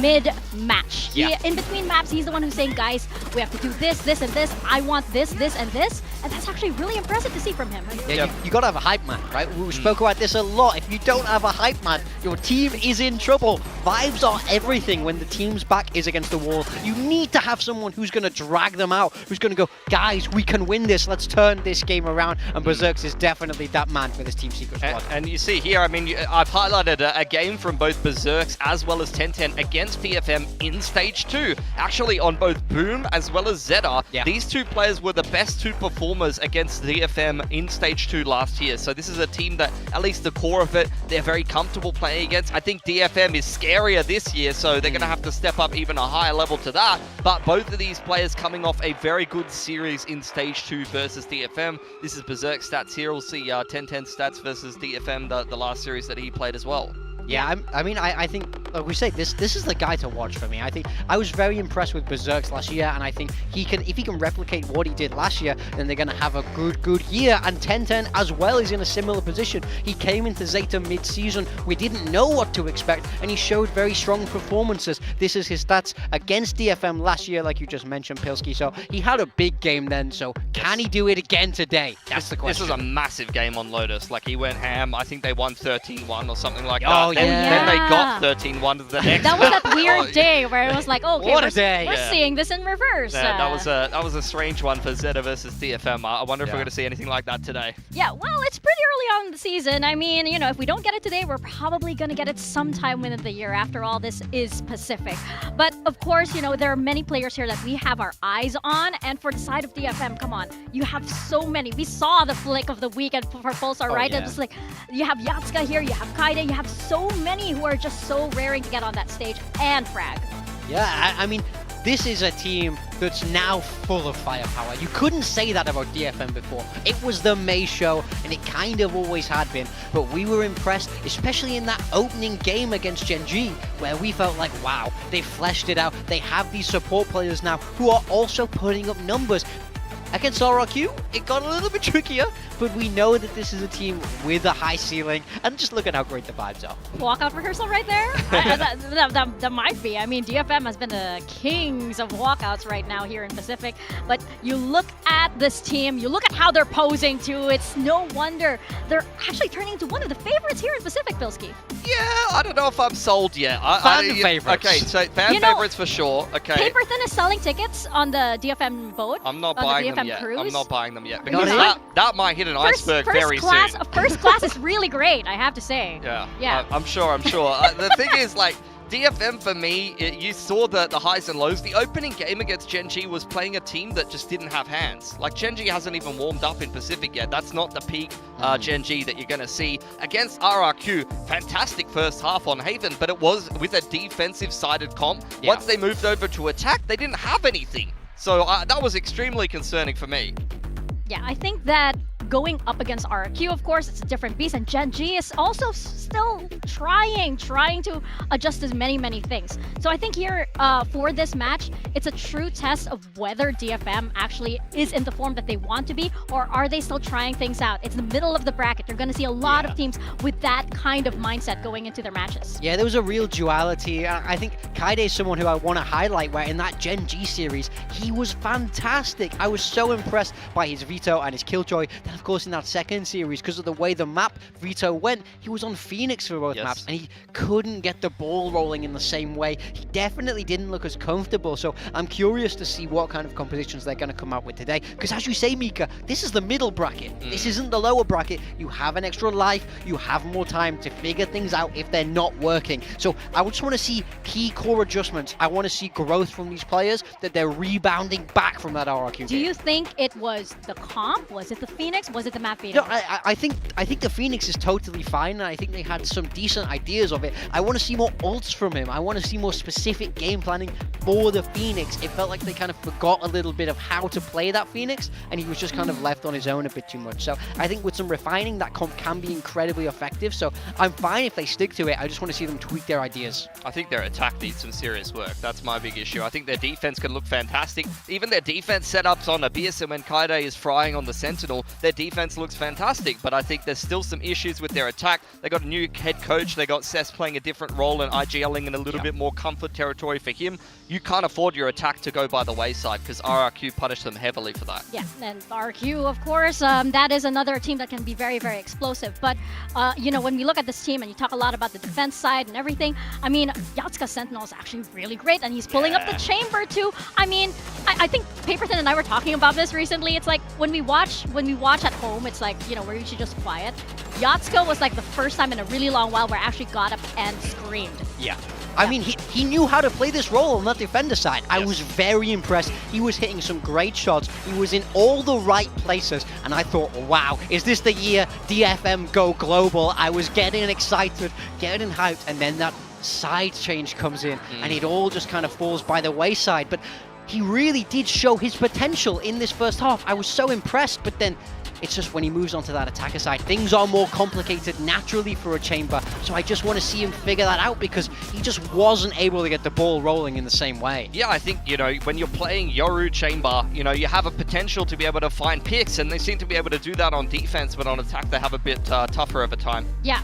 mid-match. In between maps, he's the one who's saying, guys, we have to do this, this, and this. I want this, this, and this. And that's actually really impressive to see from him. Yeah, you got to have a hype man, right? We spoke about this a lot. If you don't have a hype man, your team is in trouble. Vibes are everything when the team's back is against the wall. You need to have someone who's going to drag them out, who's going to go, guys, we can win this. Let's turn this game around. And Berserks is definitely that man for this Team Secret squad. And you see here, I mean, I've highlighted a game from both Berserks as well as 1010 against DFM in Stage 2. Actually, on both Boom as well as ZETA, these two players were the best two performers against DFM in Stage 2 last year. So this is a team that, at least the core of it, they're very comfortable playing against. I think DFM is scarier this year, so they're going to have to step up even a higher level to that. But both of these players coming off a very good series in Stage 2 versus DFM. This is Berserk stats here. We'll see 1010 stats versus DFM, the last series that he played as well. Yeah, I mean, I think, like we say, this is the guy to watch for me. I think I was very impressed with Berserks last year, and I think if he can replicate what he did last year, then they're going to have a good year. And 1010 as well is in a similar position. He came into Zeta mid-season. We didn't know what to expect, and he showed very strong performances. This is his stats against DFM last year, like you just mentioned, Pilski. So he had a big game then, so can he do it again today? That's the question. This was a massive game on Lotus. Like, he went ham. I think they won 13-1 or something like that. Oh, Then they got 13-1 the next. That was that weird day where it was like, okay, what a day. We're seeing this in reverse. Yeah, that was a strange one for ZETA versus DFM. I wonder if we're going to see anything like that today. Yeah, well, it's pretty early on in the season. I mean, you know, if we don't get it today, we're probably going to get it sometime within the year. After all, this is Pacific. But of course, you know, there are many players here that we have our eyes on. And for the side of DFM, come on, you have so many. We saw the flick of the weekend for Pulsar, right? Yeah. It was like, you have Yatsuka here, you have Kaide, you have so many who are just so raring to get on that stage and frag. Yeah, I mean, this is a team that's now full of firepower. You couldn't say that about DFM before. It was the May show, and it kind of always had been. But we were impressed, especially in that opening game against Gen G, where we felt like, wow, they fleshed it out. They have these support players now who are also putting up numbers. Against RRQ, it got a little bit trickier, but we know that this is a team with a high ceiling, and just look at how great the vibes are. Walkout rehearsal right there? that might be. I mean, DFM has been the kings of walkouts right now here in Pacific, but you look at this team, you look at how they're posing too, it's no wonder they're actually turning into one of the favorites here in Pacific, Pilski. Yeah, I don't know if I'm sold yet. Fan favorites. Okay, so fan favorites for sure. Okay. Paperthin is selling tickets on the DFM boat. I'm not buying them yet. Cruise. I'm not buying them yet because that might hit an iceberg very soon. First class is really great, I have to say. Yeah. I'm sure. The thing is, like, DFM for me, you saw the highs and lows. The opening game against Gen G was playing a team that just didn't have hands. Like, Gen G hasn't even warmed up in Pacific yet. That's not the peak Gen G that you're going to see. Against RRQ, fantastic first half on Haven, but it was with a defensive-sided comp. Yeah. Once they moved over to attack, they didn't have anything. So that was extremely concerning for me. Yeah, I think that going up against RRQ, of course, it's a different beast, and Gen G is also still trying to adjust to many things. So I think here for this match, it's a true test of whether DFM actually is in the form that they want to be, or are they still trying things out. It's the middle of the bracket. You're going to see a lot of teams with that kind of mindset going into their matches. Yeah, there was a real duality. I think Kaide is someone who I want to highlight, where in that Gen G series, he was fantastic. I was so impressed by his veto and his killjoy. Then, of course, in that second series, because of the way the map veto went, he was on Phoenix for both maps, and he couldn't get the ball rolling in the same way. He definitely didn't look as comfortable, so I'm curious to see what kind of compositions they're going to come out with today. Because as you say, Mika, this is the middle bracket. This isn't the lower bracket. You have an extra life. You have more time to figure things out if they're not working. So I just want to see key core adjustments. I want to see growth from these players, that they're rebounding back from that RRQ. Do you think it was the comp? Was it the Phoenix? Was it the map veto? No, I think the Phoenix is totally fine, and I think they had some decent ideas of it. I want to see more ults from him. I want to see more specific game planning for the Phoenix. It felt like they kind of forgot a little bit of how to play that Phoenix, and he was just kind of left on his own a bit too much. So I think with some refining, that comp can be incredibly effective. So I'm fine if they stick to it. I just want to see them tweak their ideas. I think their attack needs some serious work. That's my big issue. I think their defense can look fantastic. Even their defense setups on Abyss, and when Kaide is frying on the Sentinel, their defense looks fantastic. But I think there's still some issues with their attack. They got a new head coach. They got Cess playing a different role and IGLing in a little bit more comfort territory for him. You can't afford your attack to go by the wayside, because RRQ punished them heavily for that. Yeah, and RQ, of course, that is another team that can be very explosive. But, you know, when we look at this team and you talk a lot about the defense side and everything, I mean, Yatsuka Sentinel is actually really great, and he's pulling up the chamber too. I mean, I think Paperton and I were talking about this recently. It's like when we watch at home, it's like, you know, we're usually just quiet. Yatsuka was like the first time in a really long while where I actually got up and screamed. Yeah. I mean, he knew how to play this role on that defender side. I was very impressed. He was hitting some great shots. He was in all the right places. And I thought, wow, is this the year DFM go global? I was getting excited, getting hyped. And then that side change comes in and it all just kind of falls by the wayside. But he really did show his potential in this first half. I was so impressed, but then it's just when he moves onto that attacker side, things are more complicated naturally for a chamber. So I just want to see him figure that out, because he just wasn't able to get the ball rolling in the same way. Yeah, I think, you know, when you're playing Yoru chamber, you know, you have a potential to be able to find picks, and they seem to be able to do that on defense, but on attack they have a bit tougher of a time. Yeah,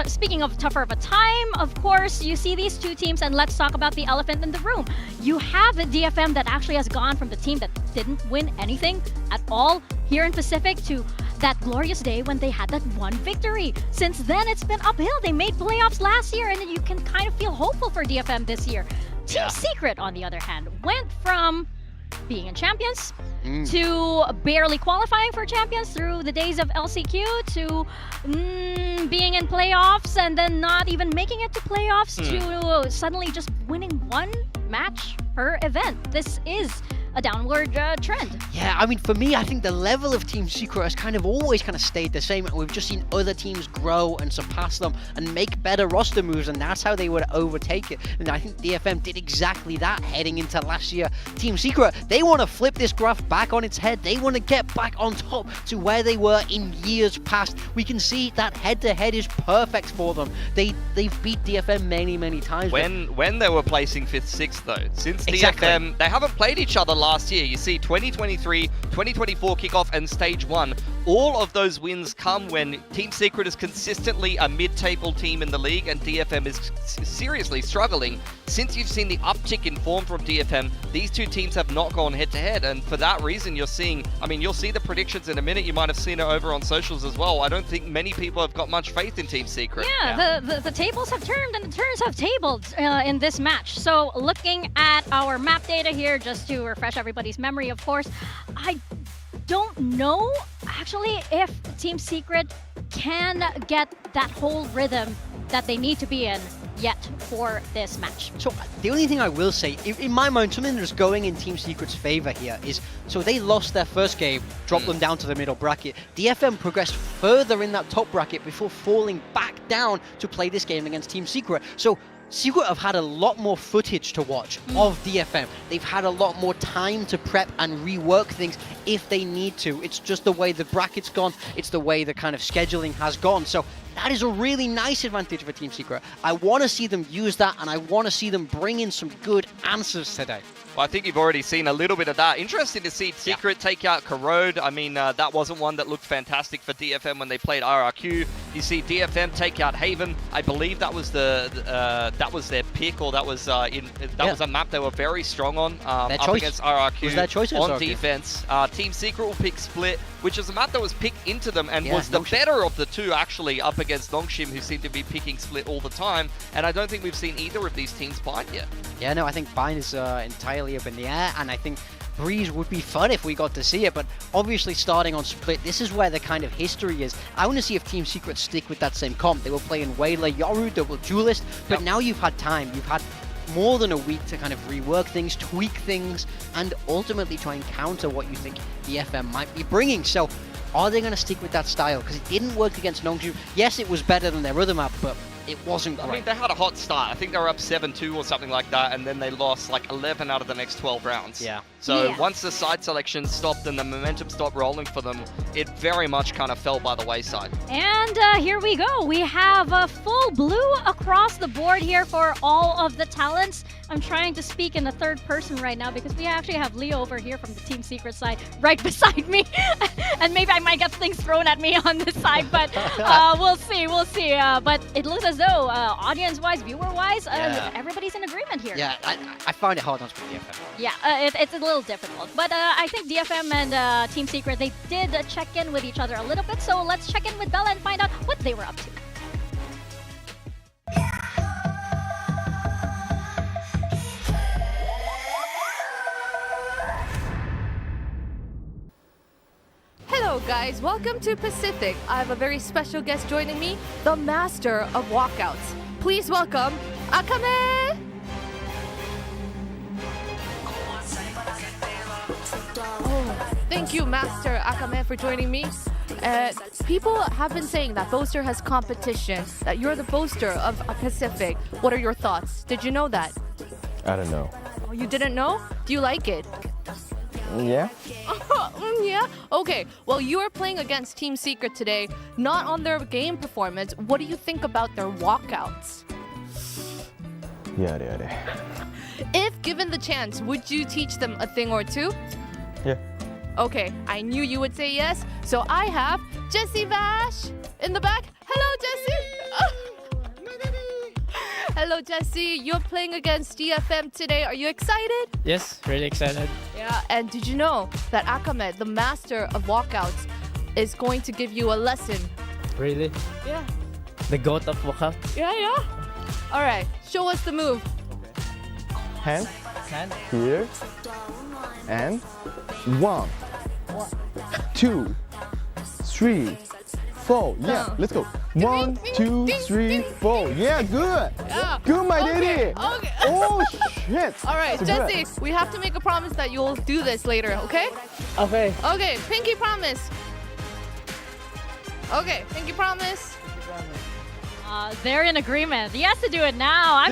speaking of tougher of a time, of course, you see these two teams, and let's talk about the elephant in the room. You have a DFM that actually has gone from the team that didn't win anything at all here in Pacific to that glorious day when they had that one victory. Since then, it's been uphill. They made playoffs last year, and you can kind of feel hopeful for DFM this year. Team Secret, on the other hand, went from being in champions to barely qualifying for champions through the days of LCQ to being in playoffs and then not even making it to playoffs to suddenly just winning one match per event. This is a downward trend. Yeah, I mean, for me, I think the level of Team Secret has kind of always stayed the same. We've just seen other teams grow and surpass them and make better roster moves, and that's how they would overtake it. And I think DFM did exactly that heading into last year. Team Secret, they want to flip this graph back on its head. They want to get back on top to where they were in years past. We can see that head-to-head is perfect for them. They've beat DFM many times. When they were placing 5th, 6th though, since DFM, they haven't played each other last year. You see 2023, 2024 Kickoff and Stage 1. All of those wins come when Team Secret is consistently a mid-table team in the league and DFM is seriously struggling. Since you've seen the uptick in form from DFM, these two teams have not gone head-to-head, and for that reason you're seeing, I mean, you'll see the predictions in a minute. You might have seen it over on socials as well. I don't think many people have got much faith in Team Secret. Yeah. The tables have turned and the turns have tabled in this match. So looking at our map data here, just to refresh everybody's memory, of course, I don't know actually if Team Secret can get that whole rhythm that they need to be in yet for this match. So the only thing I will say, in my mind, something that's going in Team Secret's favor here is, so they lost their first game, dropped them down to the middle bracket. DFM progressed further in that top bracket before falling back down to play this game against Team Secret. So Secret have had a lot more footage to watch of DFM. They've had a lot more time to prep and rework things if they need to. It's just the way the bracket's gone. It's the way the kind of scheduling has gone. So that is a really nice advantage for Team Secret. I want to see them use that, and I want to see them bring in some good answers today. Well, I think you've already seen a little bit of that. Interesting to see Secret take out Corrode. I mean, that wasn't one that looked fantastic for DFM when they played RRQ. You see DFM take out Haven. I believe that was that was their pick, or that was was a map they were very strong on up against RRQ was their choice on defense. Team Secret will pick Split, which is a map that was picked into them and was the better of the two actually up against Nongshim, who seem to be picking Split all the time. And I don't think we've seen either of these teams bind yet. Yeah, no, I think Bind is entirely up in the air, and I think Breeze would be fun if we got to see it, but obviously starting on Split, this is where the kind of history is. I want to see if Team Secret stick with that same comp. They were playing Wailer, Yoru, double duelist, but now you've had time. You've had more than a week to kind of rework things, tweak things, and ultimately try and counter what you think DFM might be bringing. So are they going to stick with that style? Because it didn't work against Nongju. Yes, it was better than their other map, but it wasn't great. I mean, they had a hot start. I think they were up 7-2 or something like that, and then they lost like 11 out of the next 12 rounds. Yeah. So once the side selection stopped and the momentum stopped rolling for them, it very much kind of fell by the wayside. And here we go. We have a full blue across the board here for all of the talents. I'm trying to speak in the third person right now because we actually have Leo over here from the Team Secret side right beside me. And maybe I might get things thrown at me on this side, but we'll see. But it looks as though audience-wise, viewer-wise, everybody's in agreement here. Yeah, I find it hard not to be DFM. Yeah, it's a little difficult. But I think DFM and Team Secret, they did check in with each other a little bit. So let's check in with Bella and find out what they were up to. Hello guys, welcome to Pacific. I have a very special guest joining me, the master of walkouts. Please welcome Akame! Oh, thank you, Master Akame, for joining me. People have been saying that Boaster has competition, that you're the Boaster of Pacific. What are your thoughts? Did you know that? I don't know. Oh, you didn't know? Do you like it? Yeah? Yeah? Okay, well, you are playing against Team Secret today, not on their game performance. What do you think about their walkouts? Yeah. If given the chance, would you teach them a thing or two? Yeah. Okay, I knew you would say yes. So I have Jessie Vash in the back. Hello, Jessie. Hello, Jessie. You're playing against DFM today. Are you excited? Yes, really excited. Yeah, and did you know that Akame, the master of walkouts, is going to give you a lesson? Really? Yeah. The goat of walkout? Yeah. All right, show us the move. Hand. Here. And 1, 2, 3, 4. Yeah, let's go. 1, 2, 3, 4. Yeah, good. Yeah. Good, my Okay, lady. okay. Oh, shit. All right, So Jessie, good. we have to make a promise that you'll do this later, okay? Okay. Okay, pinky promise. Okay, pinky promise. They're in agreement. He has to do it now.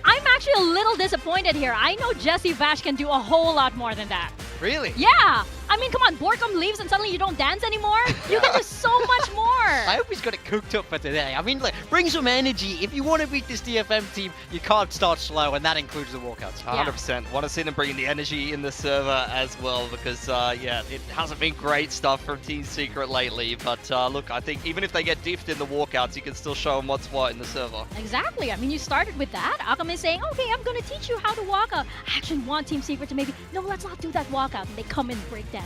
I'm actually a little disappointed here. I know Jessie Vash can do a whole lot more than that. Really? Yeah. I mean, come on, Borkum leaves and suddenly you don't dance anymore? You can do so much more. I hope he's got it cooked up for today. I mean, like, bring some energy. If you want to beat this DFM team, you can't start slow, and that includes the walkouts. 100%. Want to see them bringing the energy in the server as well, because it hasn't been great stuff from Team Secret lately. But look, I think even if they get diffed in the walkouts, you can still show them what's what in the server. Exactly. I mean, you started with that. Akame is saying, okay, I'm going to teach you how to walk out. I actually want Team Secret to maybe, no, let's not do that walkout. And they come in breakdancing.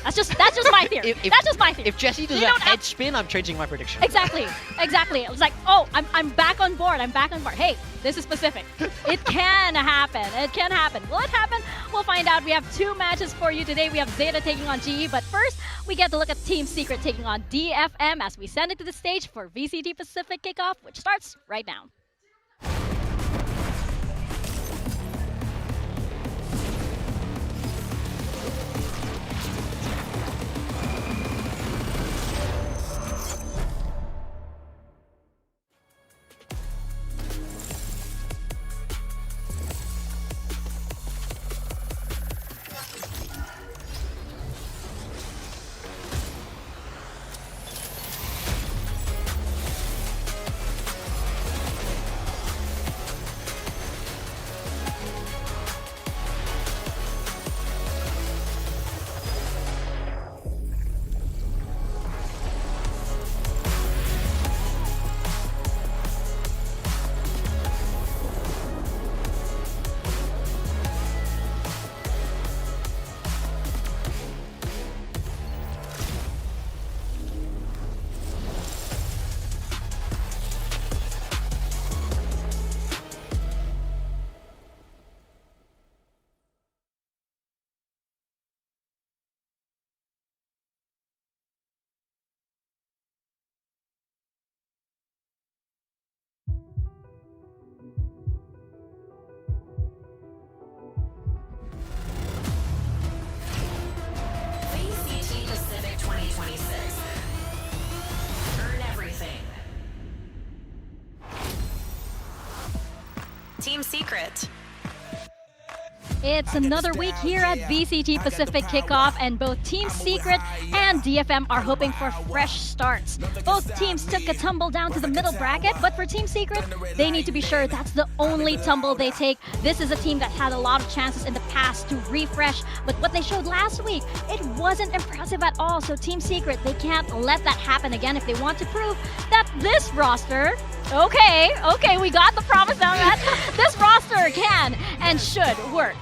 That's just my theory. That's just my theory. If Jessie does that head spin, I'm changing my prediction. Exactly. It's like, oh, I'm back on board. Hey, this is Pacific. It can happen. Will it happen? We'll find out. We have 2 matches for you today. We have ZETA taking on GE, but first, we get to look at Team Secret taking on DFM as we send it to the stage for VCT Pacific Kickoff, which starts right now. 2026. Earn everything. Team Secret. It's another week here at VCT Pacific Kickoff, and both Team Secret and DFM are hoping for fresh starts. Both teams took a tumble down to the middle bracket, but for Team Secret, they need to be sure that's the only tumble they take. This is a team that had a lot of chances in the past to refresh, but what they showed last week, it wasn't impressive at all. So Team Secret, they can't let that happen again if they want to prove that this roster, okay, we got the promise on that, this roster can and should work.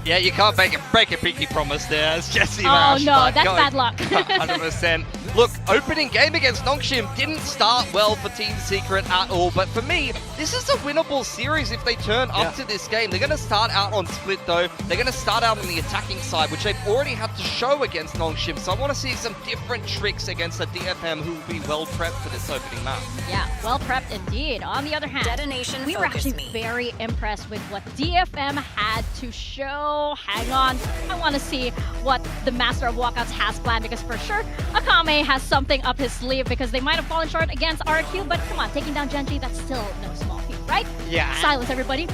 Yeah, you can't break a pinky promise there as Jesse Oh Vash. no, that's bad luck. 100%. Look, opening game against Nongshim didn't start well for Team Secret at all, but for me, this is a winnable series if they turn up to this game. They're going to start out on split though. They're going to start out on the attacking side, which they've already had to show against Nongshim, so I want to see some different tricks against the DFM who will be well prepped for this opening map. Yeah, well prepped indeed. On the other hand, Detonation we were actually very impressed with what DFM had to show. Hang on, I want to see what the Master of Walkouts has planned, because for sure, Akame has something up his sleeve, because they might have fallen short against RQ, but come on, taking down Genji, that's still no small feat, right? Yeah. Silence, everybody.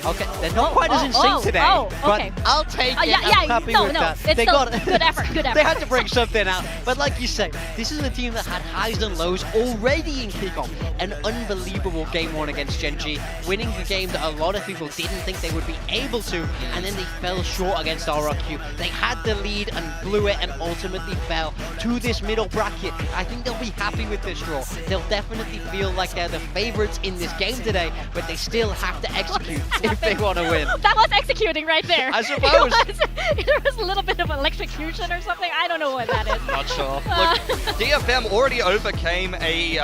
Okay, they're not quite as in sync today, okay. but I'll take it. Yeah, I'm happy with that. It's They still got good effort, good effort. They had to bring something out. But like you said, this is a team that had highs and lows already in Kickoff. An unbelievable game one against Genji, winning the game that a lot of people didn't think they would be able to, and then they fell short against RRQ. They had the lead and blew it and ultimately fell to this middle bracket. I think they'll be happy with this draw. They'll definitely feel like they're the favorites in this game today, but they still have to execute if they want to win. That was executing right there. I suppose. There was a little bit of electrocution or something. I don't know what that is. Not sure. Look, DFM already overcame a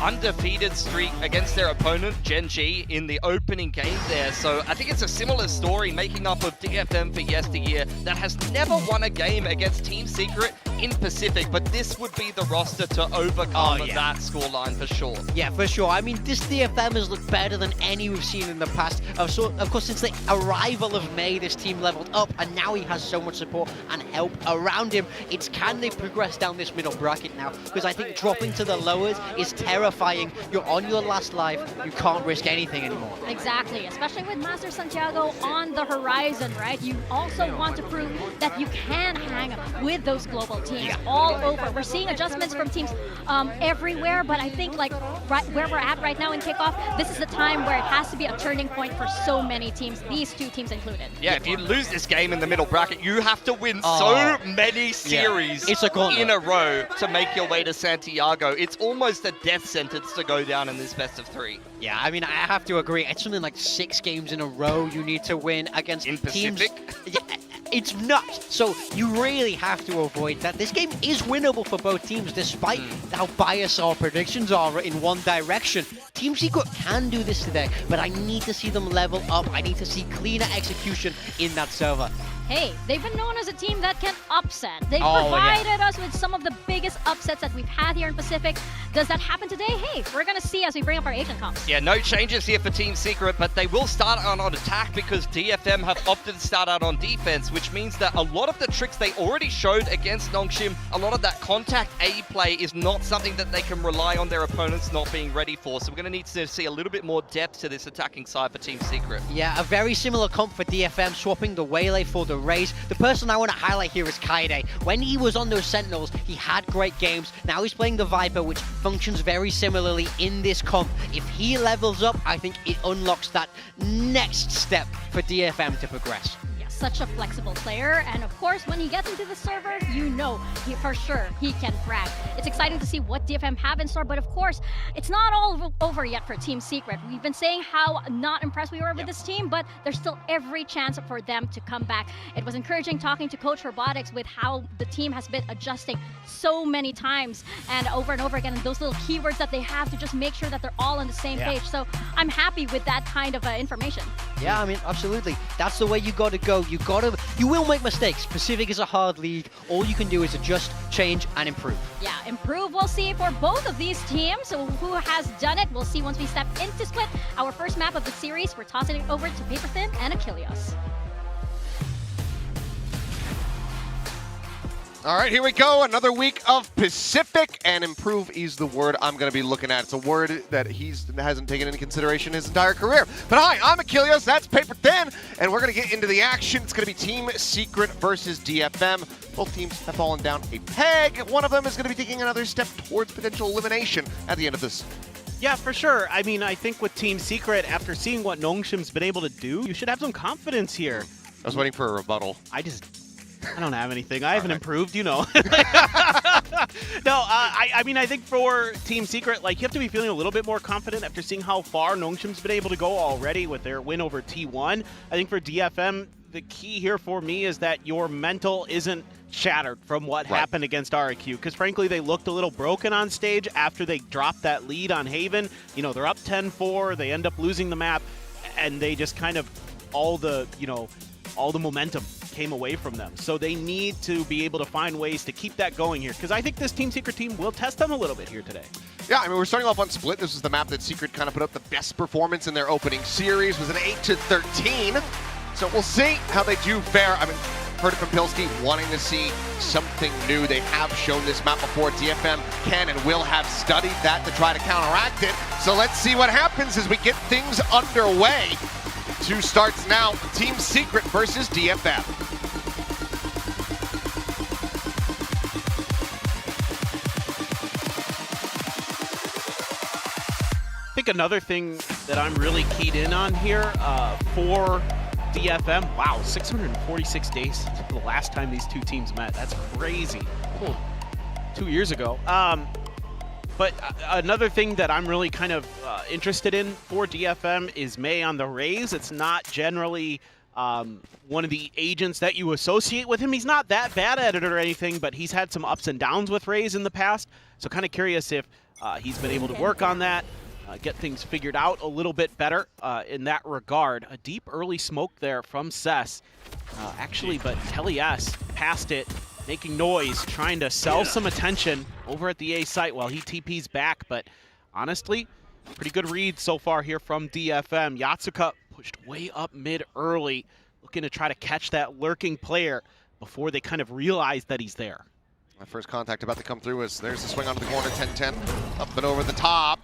undefeated streak against their opponent, Genji, in the opening game there. So I think it's a similar story making up of DFM for yesteryear that has never won a game against Team Secret in Pacific, but this would be the roster to overcome that scoreline for sure. Yeah, for sure. I mean, this DFM has looked better than any we've seen in the past. Of course, since the arrival of May, this team leveled up, and now he has so much support and help around him. It's can they progress down this middle bracket now? Because I think dropping to the lowers is terrifying. You're on your last life. You can't risk anything anymore. Exactly, especially with Master Santiago on the horizon, right? You also want to prove that you can hang with those global teams all over. We're seeing adjustments from teams everywhere, but I think like where we're at right now in Kickoff, this is the time where it has to be a turning point for so many teams, these two teams included. Yeah, if you lose this game in the middle bracket, you have to win so many series in a row to make your way to Santiago. It's almost a death sentence to go down in this best of 3. Yeah, I mean, I have to agree. It's something like 6 games in a row you need to win against in teams. Pacific? Yeah, it's nuts. So you really have to avoid that. This game is winnable for both teams, despite how biased our predictions are in one direction. Team Secret can do this today, but I need to see them level up. I need to see cleaner execution in that server. Hey, they've been known as a team that can upset. They've provided us with some of the biggest upsets that we've had here in Pacific. Does that happen today? Hey, we're going to see as we bring up our agent comps. Yeah, no changes here for Team Secret, but they will start out on attack because DFM have opted to start out on defense, which means that a lot of the tricks they already showed against Nongshim, a lot of that contact A play is not something that they can rely on their opponents not being ready for. So we're going to need to see a little bit more depth to this attacking side for Team Secret. Yeah, a very similar comp for DFM, swapping the Waylay for the Raze. The person I want to highlight here is Kaide. When he was on those Sentinels, he had great games. Now he's playing the Viper, which functions very similarly in this comp. If he levels up, I think it unlocks that next step for DFM to progress. Such a flexible player, and of course when he gets into the server, you know for sure he can frag. It's exciting to see what DFM have in store, but of course it's not all over yet for Team Secret. We've been saying how not impressed we were with this team, but there's still every chance for them to come back. It was encouraging talking to Coach Robotics with how the team has been adjusting so many times and over again, and those little keywords that they have to just make sure that they're all on the same page. So I'm happy with that kind of information. Yeah, I mean, absolutely. That's the way you got to go. You will make mistakes. Pacific is a hard league. All you can do is adjust, change, and improve. Yeah, improve we'll see for both of these teams. So who has done it, we'll see once we step into Split. Our first map of the series, we're tossing it over to Paper Thin and Achilles. All right, here we go. Another week of Pacific, and improve is the word I'm going to be looking at. It's a word that he hasn't taken into consideration his entire career. But hi, I'm Achilles, that's Paper Thin, and we're going to get into the action. It's going to be Team Secret versus DFM. Both teams have fallen down a peg. One of them is going to be taking another step towards potential elimination at the end of this. Yeah, for sure. I mean, I think with Team Secret, after seeing what Nongshim's been able to do, you should have some confidence here. I was waiting for a rebuttal. I don't have anything. I haven't improved, you know. No, I mean, I think for Team Secret, like, you have to be feeling a little bit more confident after seeing how far Nongshim's been able to go already with their win over T1. I think for DFM, the key here for me is that your mental isn't shattered from what happened against RIQ, because frankly, they looked a little broken on stage after they dropped that lead on Haven. You know, they're up 10-4, they end up losing the map, and they just kind of, all the momentum came away from them. So they need to be able to find ways to keep that going here, because I think this Team Secret team will test them a little bit here today. Yeah, I mean, we're starting off on Split. This is the map that Secret kind of put up the best performance in their opening series. It was an 8-13. So we'll see how they do fare. I mean, heard it from Pilski, wanting to see something new. They have shown this map before. DFM can and will have studied that to try to counteract it. So let's see what happens as we get things underway. 2 starts now. Team Secret versus DFM. I think another thing that I'm really keyed in on here for DFM, wow, 646 days since the last time these two teams met. That's crazy. 2 years ago. But another thing that I'm really kind of interested in for DFM is May on the Raze. It's not generally one of the agents that you associate with him. He's not that bad at it or anything, but he's had some ups and downs with Raze in the past. So kind of curious if he's been able to work on that. Get things figured out a little bit better in that regard. A deep early smoke there from Cess. Actually, but Kelly S passed it, making noise, trying to sell some attention over at the A site while he TPs back. But honestly, pretty good read so far here from DFM. Yatsuka pushed way up mid early, looking to try to catch that lurking player before they kind of realize that he's there. My first contact about to come through is there's the swing onto the corner, 10-10, up and over the top.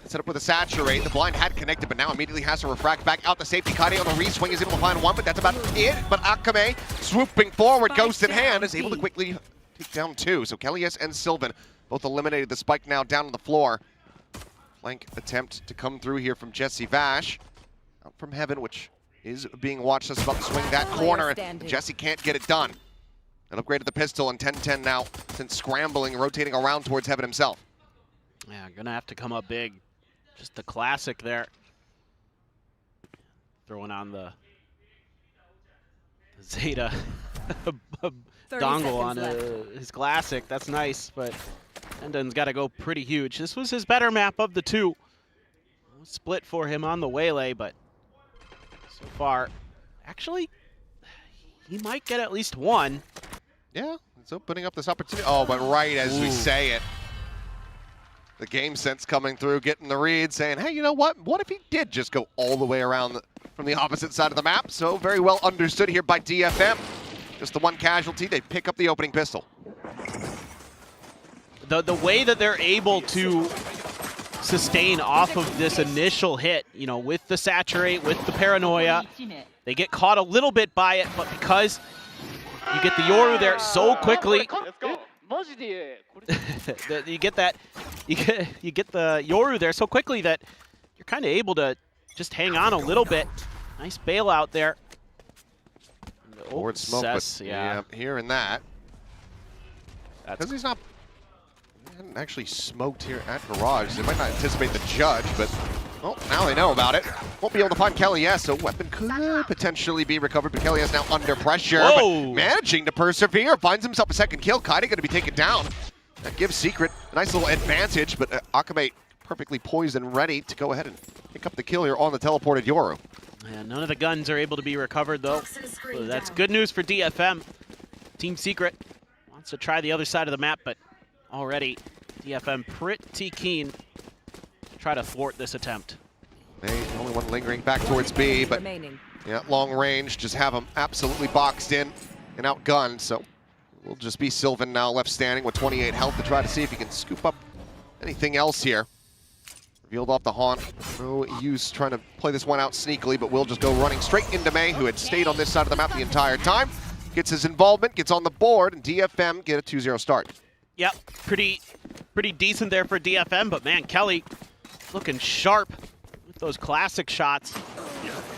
Set up with a saturate. The blind had connected, but now immediately has to refract back out the safety. Kade on the re-swing is able to find one, but that's about it. But Akame, swooping forward, ghost in hand, is able to quickly take down 2. So Kellyus and Sylvan both eliminated. The spike now down on the floor. Flank attempt to come through here from Jesse Vash. Out from Heaven, which is being watched. Just about to swing that corner, and Jesse can't get it done. And upgraded the pistol, and 10-10 now, since scrambling, rotating around towards Heaven himself. Yeah, gonna have to come up big. Just the classic there. Throwing on the ZETA dongle on his classic. That's nice, but Endon's got to go pretty huge. This was his better map of the 2. Split for him on the Waylay, but so far, actually, he might get at least 1. Yeah, it's opening up this opportunity. Oh, but right as we say it, the game sense coming through, getting the read, saying, hey, you know what? What if he did just go all the way around from the opposite side of the map? So very well understood here by DFM. Just the 1 casualty, they pick up the opening pistol. The way that they're able to sustain off of this initial hit, you know, with the saturate, with the paranoia, they get caught a little bit by it, but because you get the Yoru there so quickly, you get the Yoru there so quickly that you're kind of able to just hang on a little bit. Nice bailout there. Forward smoke, Cess, but yeah, hearing that. Because he hadn't actually smoked here at Garage. They might not anticipate the judge, but well, now they know about it. Won't be able to find Kelly S, so weapon could potentially be recovered, but Kelly S now under pressure, but managing to persevere, finds himself a second kill. Kade going to be taken down. That gives Secret a nice little advantage, but Akame perfectly poised and ready to go ahead and pick up the kill here on the teleported Yoru. Yeah, none of the guns are able to be recovered, though. So that's good news for DFM. Team Secret wants to try the other side of the map, but already DFM pretty keen to try to thwart this attempt. They only one lingering back towards B, but yeah, long range, just have them absolutely boxed in and outgunned. So Will just be Sylvan now left standing with 28 health to try to see if he can scoop up anything else here. Revealed off the haunt. No use trying to play this one out sneakily, but will just go running straight into May, who had stayed on this side of the map the entire time. Gets his involvement, gets on the board, and DFM get a 2-0 start. Yep, pretty decent there for DFM, but man, Kelly looking sharp with those classic shots.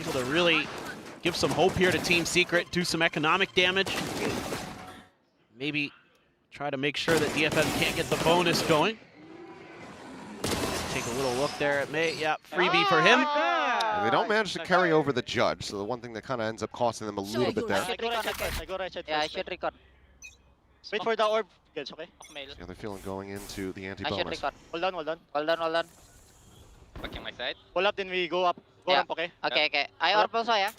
Able to really give some hope here to Team Secret, do some economic damage. Maybe try to make sure that DFM can't get the bonus going. Take a little look there at May. Yep, freebie for him. And they don't manage to carry over the judge, so the one thing that kind of ends up costing them a little bit there. Yeah, I should record. Wait for the orb. It's okay. The other feeling going into the I should anti-bonus. record. Hold on, hold on. Hold on, hold on. Backing my side. Pull up, then we go up. Go up, okay? Okay, okay. I orb also, yeah?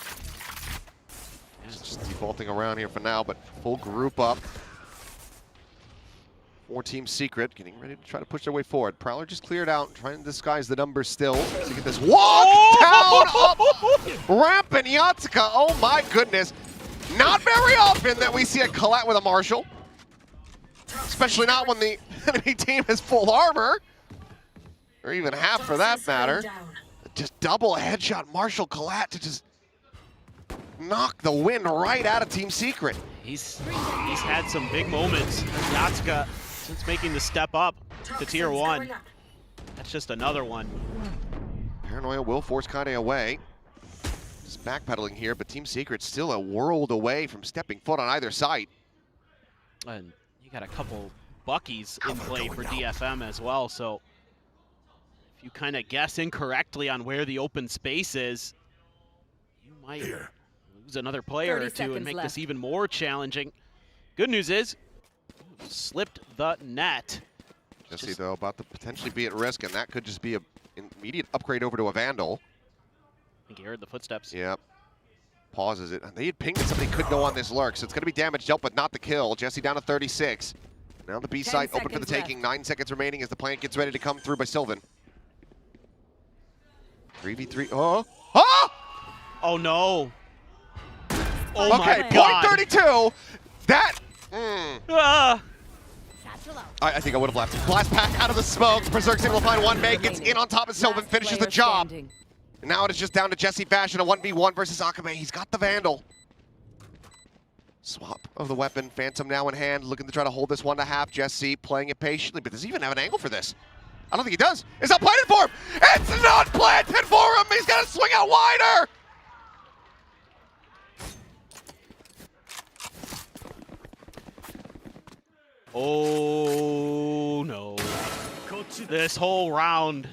Just defaulting around here for now, but full group up. For Team Secret, getting ready to try to push their way forward. Prowler just cleared out, trying to disguise the numbers still. To get this walk down up ramp and Yatsuka. Oh my goodness. Not very often that we see a collat with a Marshall. Especially not when the enemy team has full armor. Or even half for that matter. Just double headshot Marshall collat to just knock the wind right out of Team Secret. He's had some big moments. Yatsuka, since making the step up to Tier 1. That's just another one. Paranoia will force Kade away. Just backpedaling here, but Team Secret still a world away from stepping foot on either side. And you got a couple Buckies in play for DFM as well, so if you kind of guess incorrectly on where the open space is, you might lose another player or two and make this even more challenging. Good news is, slipped the net. Jesse, though, about to potentially be at risk, and that could just be an immediate upgrade over to a Vandal. I think he heard the footsteps. Yep. Pauses it. They had pinged that somebody could go on this lurk, so it's going to be damage dealt, but not the kill. Jesse down to 36. Now the B site open for the taking. 9 seconds remaining as the plant gets ready to come through by Sylvan. 3v3. Oh! Oh! Oh no! Oh okay, my God. point 32. That. I think I would have left. Blast pack out of the smoke. Berserk's able to find one. May gets in on top of Sylvan, finishes the job. And now it is just down to Jesse Fashion, a 1v1 versus Akame. He's got the Vandal. Swap of the weapon. Phantom now in hand, looking to try to hold this 1.5. Jesse playing it patiently, but does he even have an angle for this? I don't think he does. It's not planted for him. It's not planted for him. He's got to swing out wider. Oh no. This whole round.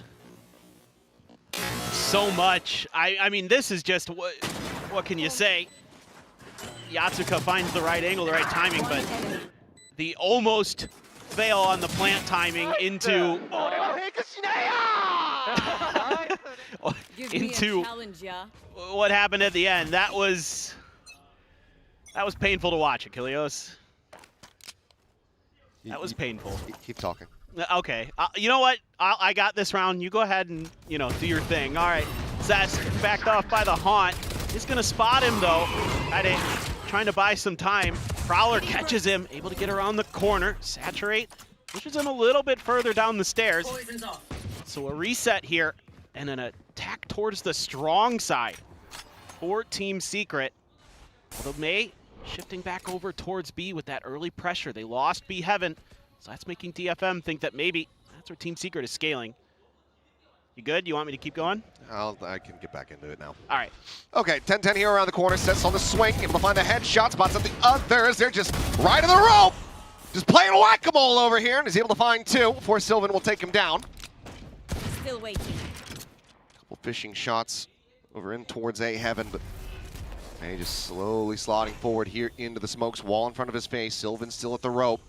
So much. I mean, this is just, what can you say? Yatsuka finds the right angle, the right timing, but the almost fail on the plant timing into what happened at the end. That was painful to watch, Achilleos. That was painful. Keep talking. Okay. You know what? I got this round. You go ahead and, do your thing. All right. Zest backed off by the Haunt. He's going to spot him, though. Trying to buy some time. Prowler catches him. Able to get around the corner. Saturate. Pushes him a little bit further down the stairs. So a reset here. And an attack towards the strong side for Team Secret. Although May shifting back over towards B with that early pressure. They lost B Heaven, so that's making DFM think that maybe that's where Team Secret is scaling. You good? You want me to keep going? I can get back into it now. All right. Okay, 10-10 here around the corner. Sets on the swing. Able to find a headshot. Spots up the others. They're just right of the rope. Just playing whack-a-mole over here, and is able to find two before Sylvan will take him down. Still waiting. Couple fishing shots over in towards A Heaven, but May just slowly sliding forward here into the smokes wall in front of his face. Sylvan still at the rope.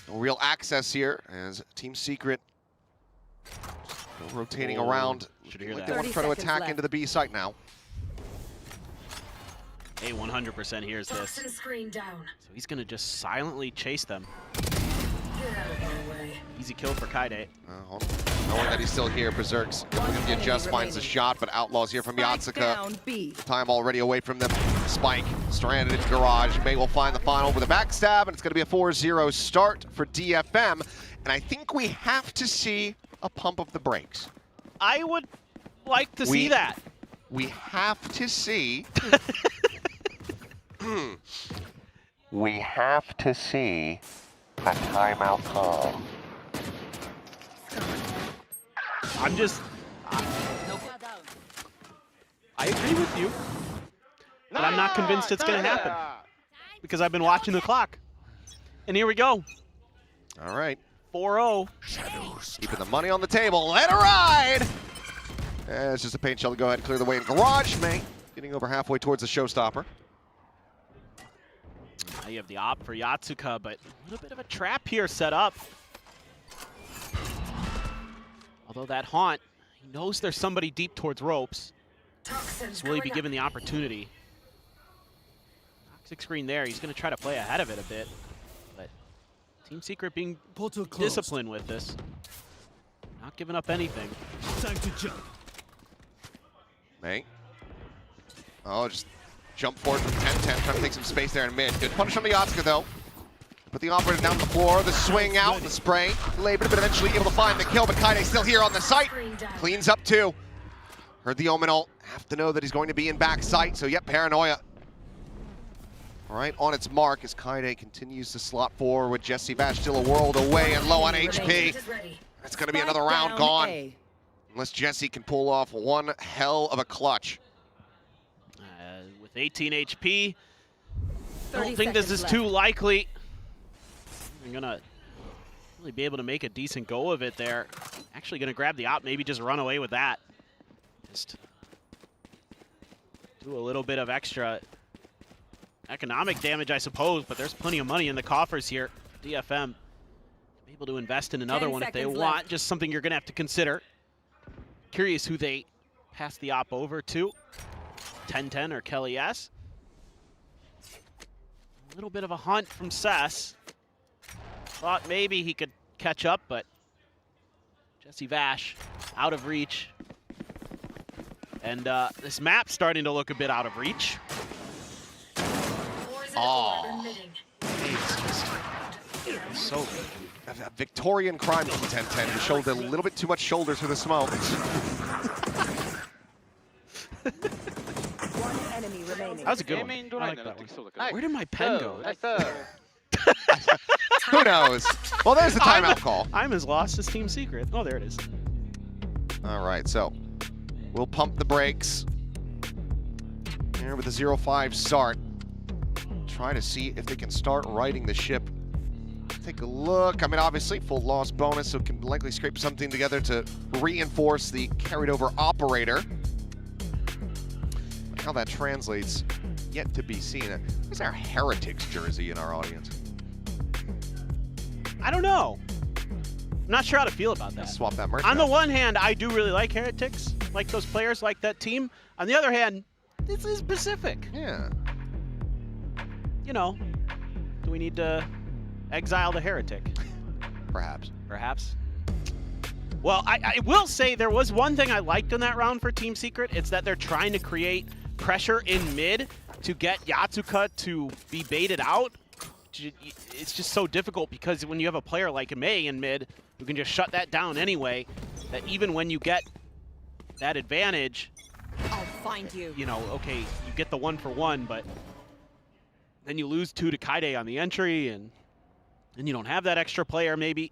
No real access here as Team Secret rotating around. They want to try to attack into the B site now. A 100% hears this. Screen down. So he's going to just silently chase them. Get out of my way. Easy kill for Kaide. Knowing that he's still here, Berserk's looking to adjust, finds the shot, but Outlaws here from Yatsuka. Time already away from them. Spike stranded in garage. May will find the final with a backstab, and it's going to be a 4-0 start for DFM. And I think we have to see a pump of the brakes. I would like to see that. We have to see. We have to see a timeout call. I agree with you, but I'm not convinced it's going to happen because I've been watching the clock. And here we go. All right. 4-0. Keeping the money on the table. Let it ride! It's just a paint shell to go ahead and clear the way in garage. May getting over halfway towards the showstopper. Now you have the op for Yatsuka, but a little bit of a trap here set up. Although that haunt, he knows there's somebody deep towards ropes. So will he be given the opportunity? Toxic screen there. He's going to try to play ahead of it a bit. But Team Secret being disciplined with this. Not giving up anything. Time to jump. May. Oh, just jump forward from 10-10, trying to take some space there in mid. Good punish from the Yatsuka, though. Put the operator down the floor, the swing out, the spray. Labored, but eventually able to find the kill, but Kaide still here on the site. Cleans up, too. Heard the Omen ult. Have to know that he's going to be in back sight, so yep, paranoia. All right, on its mark as Kaide continues to slot forward with Jesse Vash still a world away and low on HP. That's going to be another round gone. Unless Jesse can pull off one hell of a clutch. With 18 HP, I don't think this is too likely. I'm going to really be able to make a decent go of it there. Actually going to grab the op, maybe just run away with that. Just do a little bit of extra economic damage, I suppose, but there's plenty of money in the coffers here. DFM be able to invest in another one if they want. Just something you're going to have to consider. Curious who they pass the op over to. 10-10 or Kelly S. A little bit of a hunt from Cess. Thought maybe he could catch up, but Jesse Vash out of reach. And this map's starting to look a bit out of reach. Oh, it's just so a Victorian crime from 10-10 who showed a little bit too much shoulders for the smoke. That was a good one. I like that one. Where did my pen go? Who knows? Well, there's the timeout call. I'm as lost as Team Secret. Oh, there it is. All right, so we'll pump the brakes here with a 0-5 start. Try to see if they can start righting the ship. Take a look. I mean, obviously, full loss bonus, so can likely scrape something together to reinforce the carried over operator. How that translates, yet to be seen. Where's our Heretics jersey in our audience? I don't know. I'm not sure how to feel about that. Swap that merch. On the one hand, I do really like Heretics, like those players, like that team. On the other hand, this is Pacific. Yeah. You know, do we need to exile the Heretic? Perhaps. Perhaps. Well, I will say there was one thing I liked in that round for Team Secret. It's that they're trying to create pressure in mid to get Yatsuka to be baited out. It's just so difficult because when you have a player like May in mid who can just shut that down anyway, that even when you get that advantage, I'll find you. You know, okay, you get the 1-for-1, but then you lose 2 to Kaide on the entry, and then you don't have that extra player maybe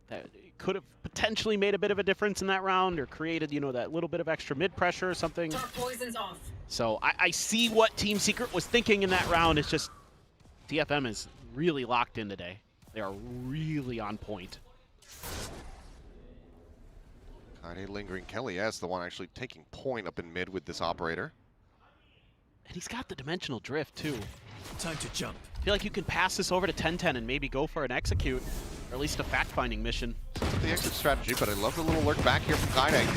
that could have potentially made a bit of a difference in that round or created, you know, that little bit of extra mid pressure or something. Poison's off. So I see what Team Secret was thinking in that round. It's just DFM is really locked in today. They are really on point. Kaide lingering. Kelly S, the one actually taking point up in mid with this operator. And he's got the dimensional drift too. Time to jump. I feel like you can pass this over to 10-10 and maybe go for an execute, or at least a fact-finding mission. The exit strategy, but I love the little lurk back here from Kaide.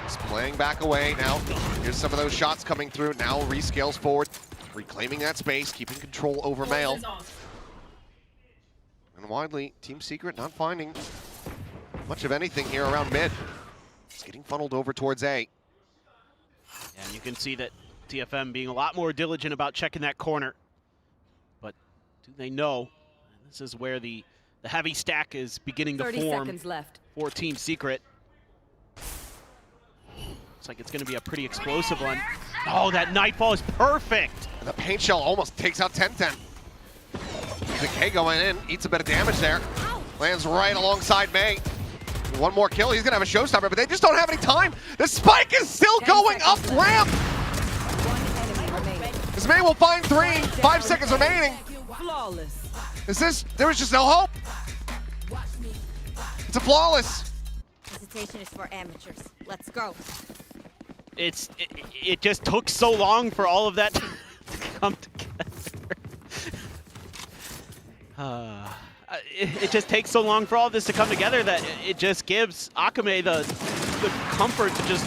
He's playing back away now. Here's some of those shots coming through. Now rescales forward, reclaiming that space, keeping control over Mail. And And widely, Team Secret not finding much of anything here around mid. It's getting funneled over towards A. And you can see that DFM being a lot more diligent about checking that corner. But do they know? This is where the heavy stack is beginning to 30 form seconds left. for Team Secret. Looks like it's going to be a pretty explosive one. Oh, that Nightfall is perfect! And the paint shell almost takes out 10-10. Decay going in, eats a bit of damage there. Lands right alongside May. One more kill, he's gonna have a showstopper, but they just don't have any time. The spike is still going up ramp. This May will find 3, 5 seconds remaining. Flawless. There was just no hope. It's a flawless. Hesitation is for amateurs. Let's go. It just took so long for all of that to come together. It just takes so long for all of this to come together that it just gives Akame the comfort to just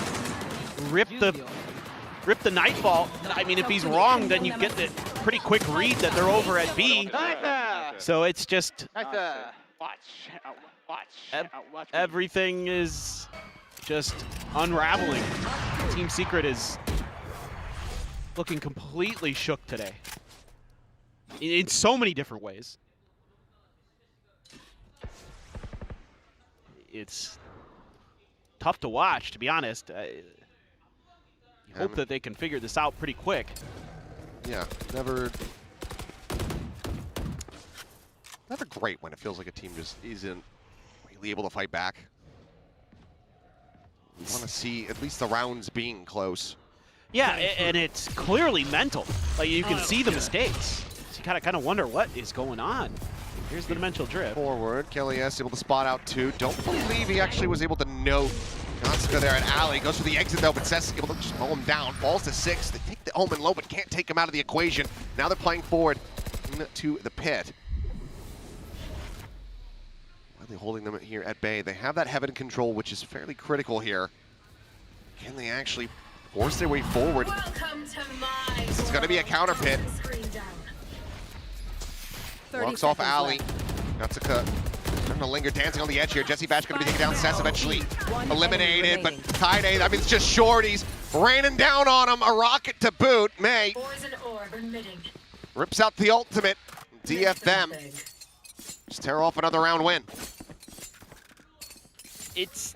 rip the Nightfall. I mean, if he's wrong, then you get the pretty quick read that they're over at B. So it's just everything is just unraveling. Team Secret is looking completely shook today in so many different ways. It's tough to watch, to be honest. I hope that they can figure this out pretty quick. Yeah, never great when it feels like a team just isn't really able to fight back. We want to see at least the rounds being close. Yeah, and it's clearly mental. Like, you can see the mistakes. So you kind of wonder what is going on. Here's the dimensional drift. Forward, Kelly S able to spot out 2. Don't believe he actually was able to note Natsuka there at Alley. Goes for the exit though, but Seth's able to just mow him down. Falls to 6. They take the Omen low, but can't take him out of the equation. Now they're playing forward into the pit. Finally holding them here at bay. They have that heaven control, which is fairly critical here. Can they actually force their way forward? This is going to be a counter pit. Walks off Alley. Natsuka trying to linger, dancing on the edge here. Jesse Bash going to be taking down Sess, eventually eliminated, but Kaide, I mean, it's just shorties raining down on him. A rocket to boot. May rips out the ultimate. DFM just tear off another round win. It's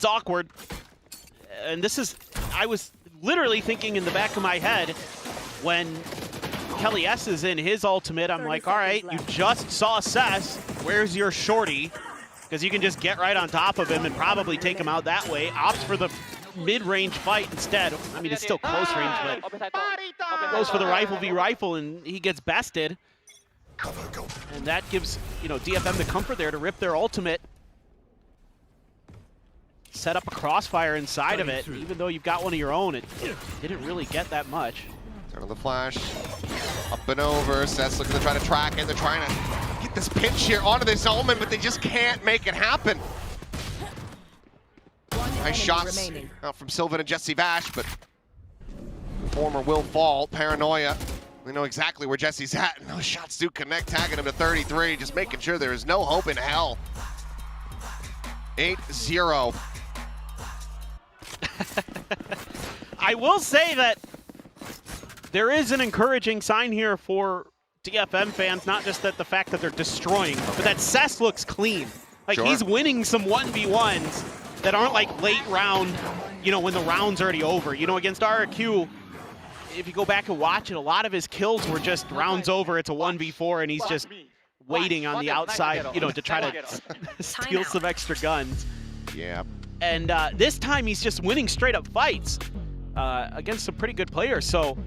awkward. And this is, I was literally thinking in the back of my head when Kelly S is in his ultimate, I'm like, all right, you just saw Sess. Where's your shorty? Because you can just get right on top of him and probably take him out that way. Opts for the mid-range fight instead. I mean, it's still close range, but goes for the rifle v rifle, and he gets bested. And that gives, DFM the comfort there to rip their ultimate. Set up a crossfire inside of it. Even though you've got one of your own, it didn't really get that much. Turn on the flash. Up and over. Seth's looking to try to track it. They're trying to get this pinch here onto this Omen, but they just can't make it happen. Nice shots out from Sylvan and Jesse Vash, but former will fall. Paranoia. We know exactly where Jesse's at, and those shots do connect, tagging him to 33, just making sure there is no hope in hell. 8-0. I will say that there is an encouraging sign here for DFM fans, not just that the fact that they're destroying, but that Sess looks clean. Like, he's winning some 1v1s that aren't like late round, when the round's already over. Against RQ, if you go back and watch it, a lot of his kills were just rounds over, it's a 1v4, and he's just waiting on the outside, to try to steal some extra guns. Yeah. And this time he's just winning straight up fights against some pretty good players. So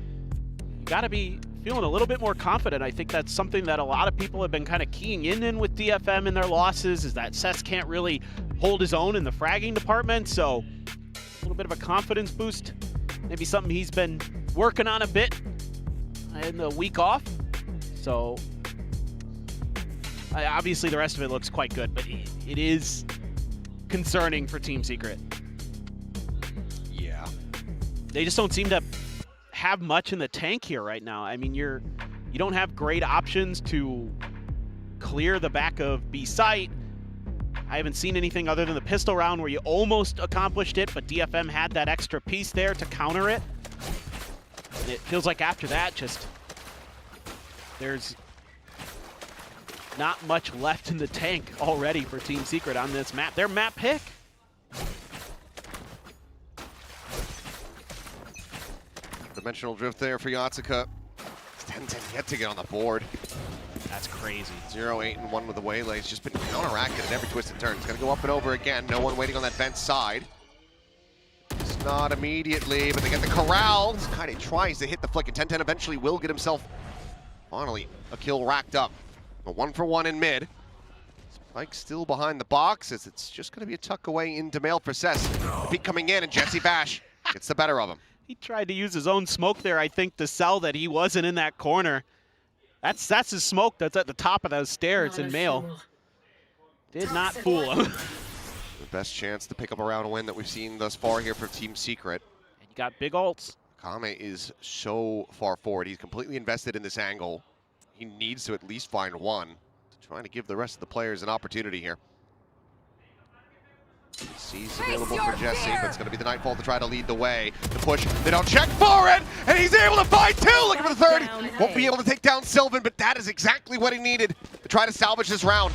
you got to be feeling a little bit more confident. I think that's something that a lot of people have been kind of keying in with DFM in their losses, is that Sess can't really hold his own in the fragging department. So a little bit of a confidence boost. Maybe something he's been working on a bit in the week off. So obviously the rest of it looks quite good, but it is concerning for Team Secret. Yeah. They just don't seem to have much in the tank here right now. I mean, you don't have great options to clear the back of B site. I haven't seen anything other than the pistol round where you almost accomplished it, but DFM had that extra piece there to counter it. And it feels like after that, just there's not much left in the tank already for Team Secret on this map. Their map pick. Dimensional drift there for Yatsuka. 10-10 yet to get on the board. That's crazy. 0-8-1 with the waylay. It's just been counteracted at every twist and turn. It's going to go up and over again. No one waiting on that vent side. It's not immediately, but they get the corral. Kaide tries to hit the flick, and 10-10 eventually will get himself finally a kill racked up. A 1-for-1 in mid. Spike still behind the box as it's just going to be a tuck away into Mail for Cess. The peek coming in, and Jesse Bash gets the better of him. He tried to use his own smoke there, I think, to sell that he wasn't in that corner. That's his smoke that's at the top of those stairs in Mail. Did not fool him. The best chance to pick up a round win that we've seen thus far here for Team Secret. And you got big ults. Akame is so far forward. He's completely invested in this angle. He needs to at least find one. Trying to give the rest of the players an opportunity here. He's available for Jesse, but it's going to be the Nightfall to try to lead the way. The push, they don't check for it, and he's able to find two! Looking for the third. Won't be able to take down Sylvan, but that is exactly what he needed to try to salvage this round.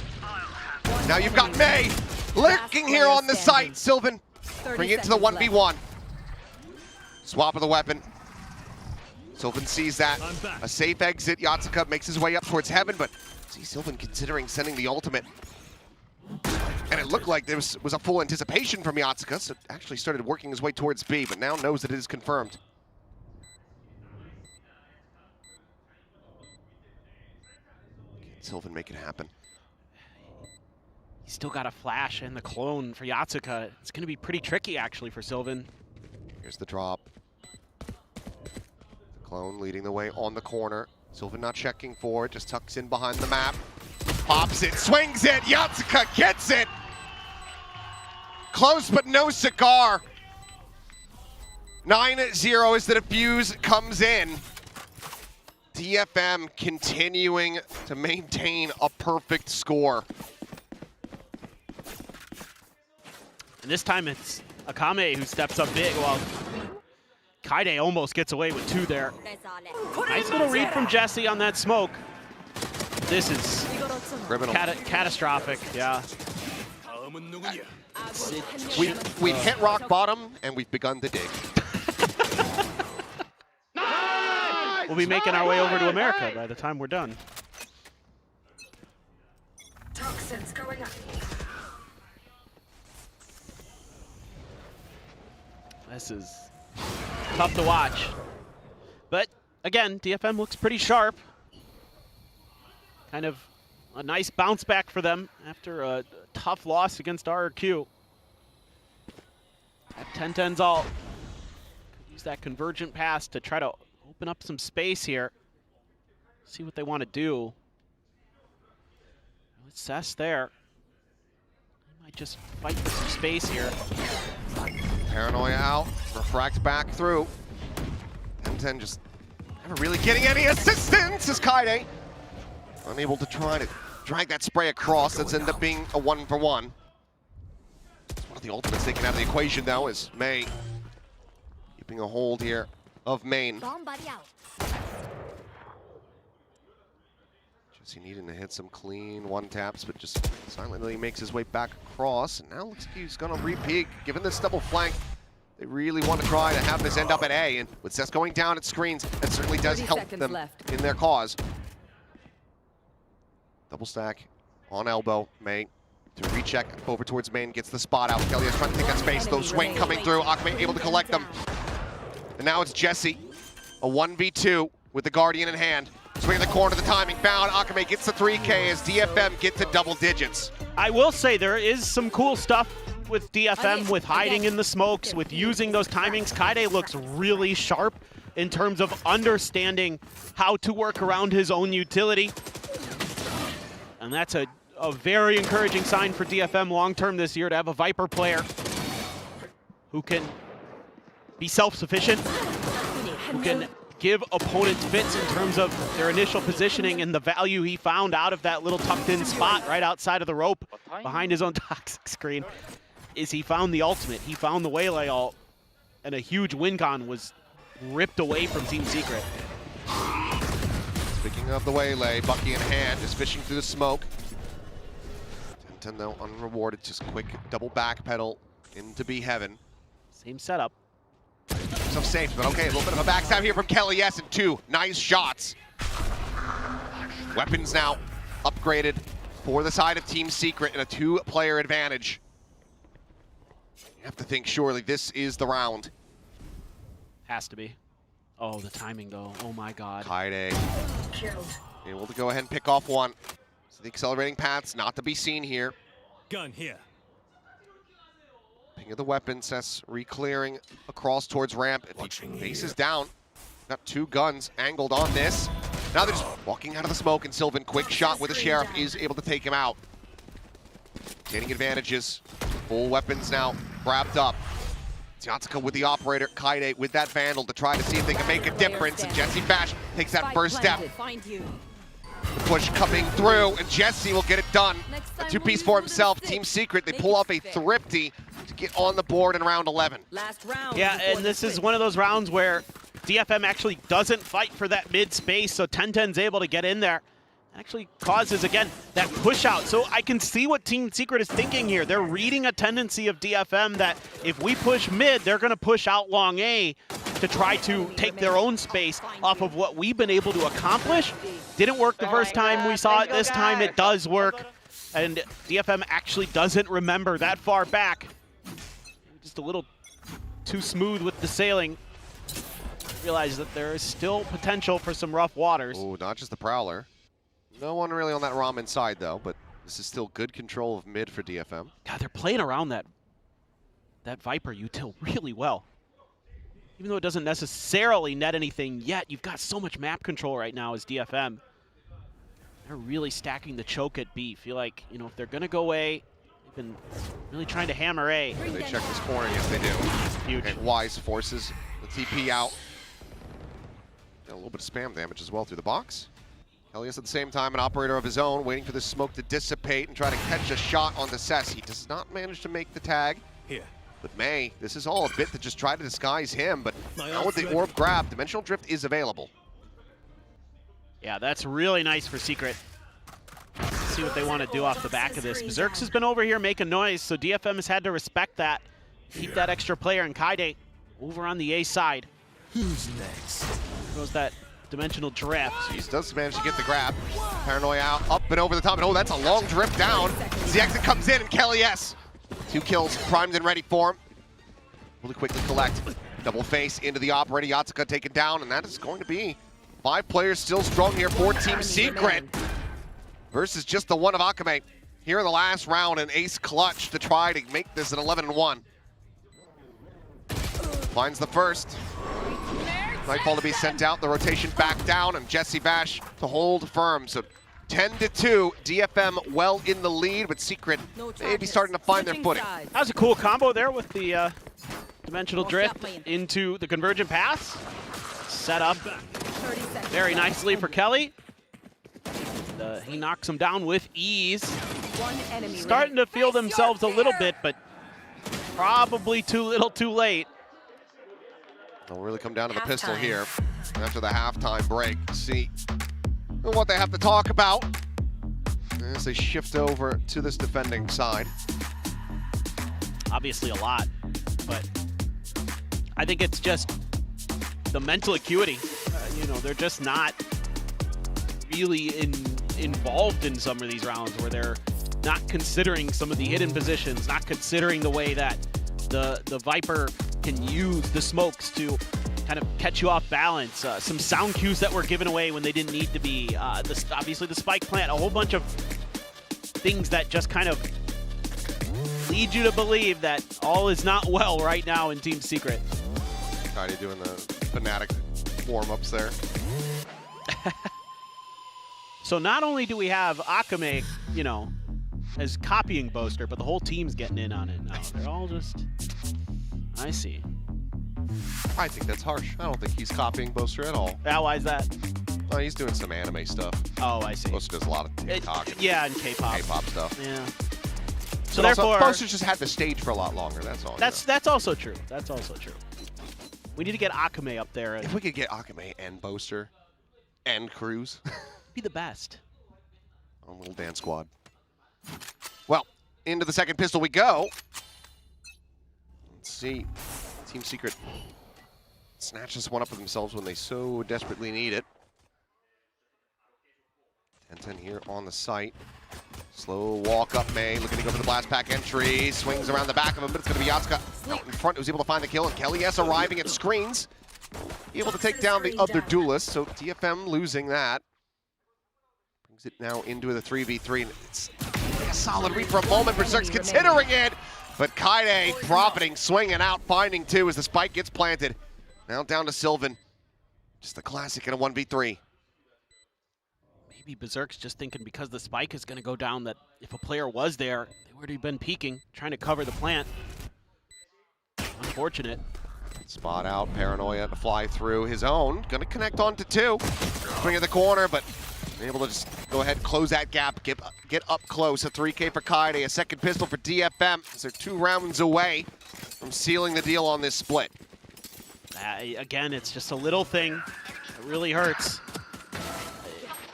Now you've got May lurking here on the site. Sylvan, bring it to the 1v1. Swap of the weapon. Sylvan sees that. A safe exit. Yatsuka makes his way up towards heaven, but see Sylvan considering sending the ultimate. And it looked like there was a full anticipation from Yatsuka, so actually started working his way towards B, but now knows that it is confirmed. Can Sylvan make it happen? He's still got a flash and the clone for Yatsuka. It's going to be pretty tricky, actually, for Sylvan. Here's the drop. The clone leading the way on the corner. Sylvan not checking for it, just tucks in behind the map. Pops it, swings it, Yatsuka gets it! Close but no cigar. 9-0 as the defuse comes in. DFM continuing to maintain a perfect score. And this time it's Akame who steps up big while Kaide almost gets away with two there. Nice little read from Jesse on that smoke. This is catastrophic, yeah. We've hit rock bottom and we've begun to dig. We'll be making our way over to America by the time we're done. Toxins going up. This is tough to watch. But again, DFM looks pretty sharp. Kind of a nice bounce back for them after a tough loss against RRQ. At 10-10's ult. Use that convergent pass to try to open up some space here. See what they want to do. With Cess there. They might just fight for some space here. Paranoia out, refract back through. 10-10 just never really getting any assistance as Kaide unable to try to drag that spray across. That's ended up being a 1-for-1. One of the ultimates taken out of the equation though is May keeping a hold here of main. Jesse needing to hit some clean one taps, but just silently makes his way back across. And now looks like he's gonna re-peek. Given this double flank, they really want to try to have this end up at A. And with Cess going down at screens, that certainly does help them in their cause. Double stack on elbow. May to recheck over towards main, gets the spot out. Kelly's trying to take that space. Those swing coming through. Akame able to collect them. And now it's Jesse, a 1v2 with the Guardian in hand. Swinging the corner, the timing found. Akame gets the 3K as DFM get to double digits. I will say there is some cool stuff with DFM, with hiding in the smokes, with using those timings. Kaide looks really sharp in terms of understanding how to work around his own utility. And that's a very encouraging sign for DFM long-term this year, to have a Viper player who can be self-sufficient, who can give opponents fits in terms of their initial positioning, and the value he found out of that little tucked in spot right outside of the rope behind his own toxic screen is he found the ultimate. He found the waylay ult, and a huge win con was ripped away from Team Secret. Speaking of the waylay, Bucky in hand, just fishing through the smoke. 10-10 though, unrewarded, just quick double back pedal into B heaven. Same setup. Some safe, but okay, a little bit of a backstab here from Kelly S, and 2 nice shots. Weapons now upgraded for the side of Team Secret in a 2-player advantage. You have to think surely this is the round. Has to be. Oh, the timing though. Oh my god. Kaide able to go ahead and pick off one. So the accelerating path's not to be seen here. Gun here. Ping of the weapon, Seth's re-clearing across towards ramp. If he faces down, got 2 guns angled on this. Now they're just walking out of the smoke, and Sylvan, quick shot with the Sheriff, is able to take him out. Gaining advantages. Full weapons now wrapped up. Yatsuka with the operator, Kaide with that Vandal to try to see if they can make a difference, and Jesse Bash takes that first step. The push coming through, and Jesse will get it done. A 2-piece for himself. Team Secret, they pull off a thrifty to get on the board in round 11. Yeah, and this is one of those rounds where DFM actually doesn't fight for that mid space, so 10-10's able to get in there. Actually causes, again, that push out. So I can see what Team Secret is thinking here. They're reading a tendency of DFM that if we push mid, they're going to push out long A to try to take their own space off of what we've been able to accomplish. Didn't work the first time we saw it. This time it does work. And DFM actually doesn't remember that far back. Just a little too smooth with the sailing. Realize that there is still potential for some rough waters. Oh, not just the Prowler. No one really on that Ramen side, though, but this is still good control of mid for DFM. God, they're playing around that Viper util really well. Even though it doesn't necessarily net anything yet, you've got so much map control right now as DFM. They're really stacking the choke at B. Feel like, you know, if they're going to go A, they've been really trying to hammer A. They check this corner. Yes, they do. Huge. And Wise forces the TP out. Got a little bit of spam damage as well through the box. Elias at the same time, an operator of his own, waiting for the smoke to dissipate and try to catch a shot on the Cess. He does not manage to make the tag. Here. But May, this is all a bit to just try to disguise him, but now with the orb grab, Dimensional Drift is available. Yeah, that's really nice for Secret. Let's see what they want to do off the back of this. Berserks has been over here making noise, so DFM has had to respect that. Keep that extra player, and Kaide over on the A side. Who's next? There goes that Dimensional Drift. He does manage to get the grab. Paranoia out, up and over the top, and oh, that's a long drift down. As the exit comes in, and Kelly S. 2 kills, primed and ready for him. Really quickly collect. Double face into the operator, Yatsuka taken down, and that is going to be 5 players still strong here for Team Secret versus just the one of Akame. Here in the last round, an ace clutch to try to make this an 11-1. Finds the first. Nightfall to be sent out, the rotation back down, and Jesse Bash to hold firm. So 10-2, DFM well in the lead, but Secret maybe starting to find their footing. That was a cool combo there with the Dimensional Drift into the Convergent Pass. Set up very nicely for Kelly. He knocks him down with ease. Starting to feel themselves a little bit, but probably too little too late. They'll really come down to the pistol here after the halftime break. See what they have to talk about as they shift over to this defending side. Obviously a lot, but I think it's just the mental acuity. You know, they're just not really involved in some of these rounds where they're not considering some of the hidden positions, not considering the way that the Viper can use the smokes to kind of catch you off balance. Some sound cues that were given away when they didn't need to be. Obviously the spike plant, a whole bunch of things that just kind of lead you to believe that all is not well right now in Team Secret. Kaide doing the Fnatic warm-ups there. So not only do we have Akame, you know, as copying Boaster, but the whole team's getting in on it now. They're all just... I see. I think that's harsh. I don't think he's copying Boaster at all. Yeah, why is that? Oh, he's doing some anime stuff. Oh, I see. Boaster does a lot of TikTok and Yeah, and K-pop. K-pop stuff. Yeah. So therefore, Boaster's just had the stage for a lot longer. That's all. That's also true. That's also true. We need to get Akame up there. And if we could get Akame and Boaster and Cruz, be the best. On little dance squad. Well, into the second pistol we go. Let's see. Team Secret snatch this one up for themselves when they so desperately need it. 10-10 here on the site. Slow walk up May, looking to go for the blast pack entry. Swings around the back of him, but it's going to be Yatsuka out in front who's able to find the kill. And Kelly S arriving at screens. Able to take down the other duelist, so DFM losing that. Brings it now into the 3v3. And it's a solid read for a moment. Berserk's considering it, but Kaide profiting, swinging out, finding two as the spike gets planted. Now down to Sylvan. Just a classic in a 1v3. Maybe Berserk's just thinking because the spike is going to go down that if a player was there, they would have been peeking, trying to cover the plant. Unfortunate. Spot out, Paranoia to fly through his own. Gonna connect on to two. Swing at the corner, but able to just go ahead and close that gap, get up close. A 3K for Kaide, a second pistol for DFM. As they're 2 rounds away from sealing the deal on this split. Again, it's just a little thing. It really hurts.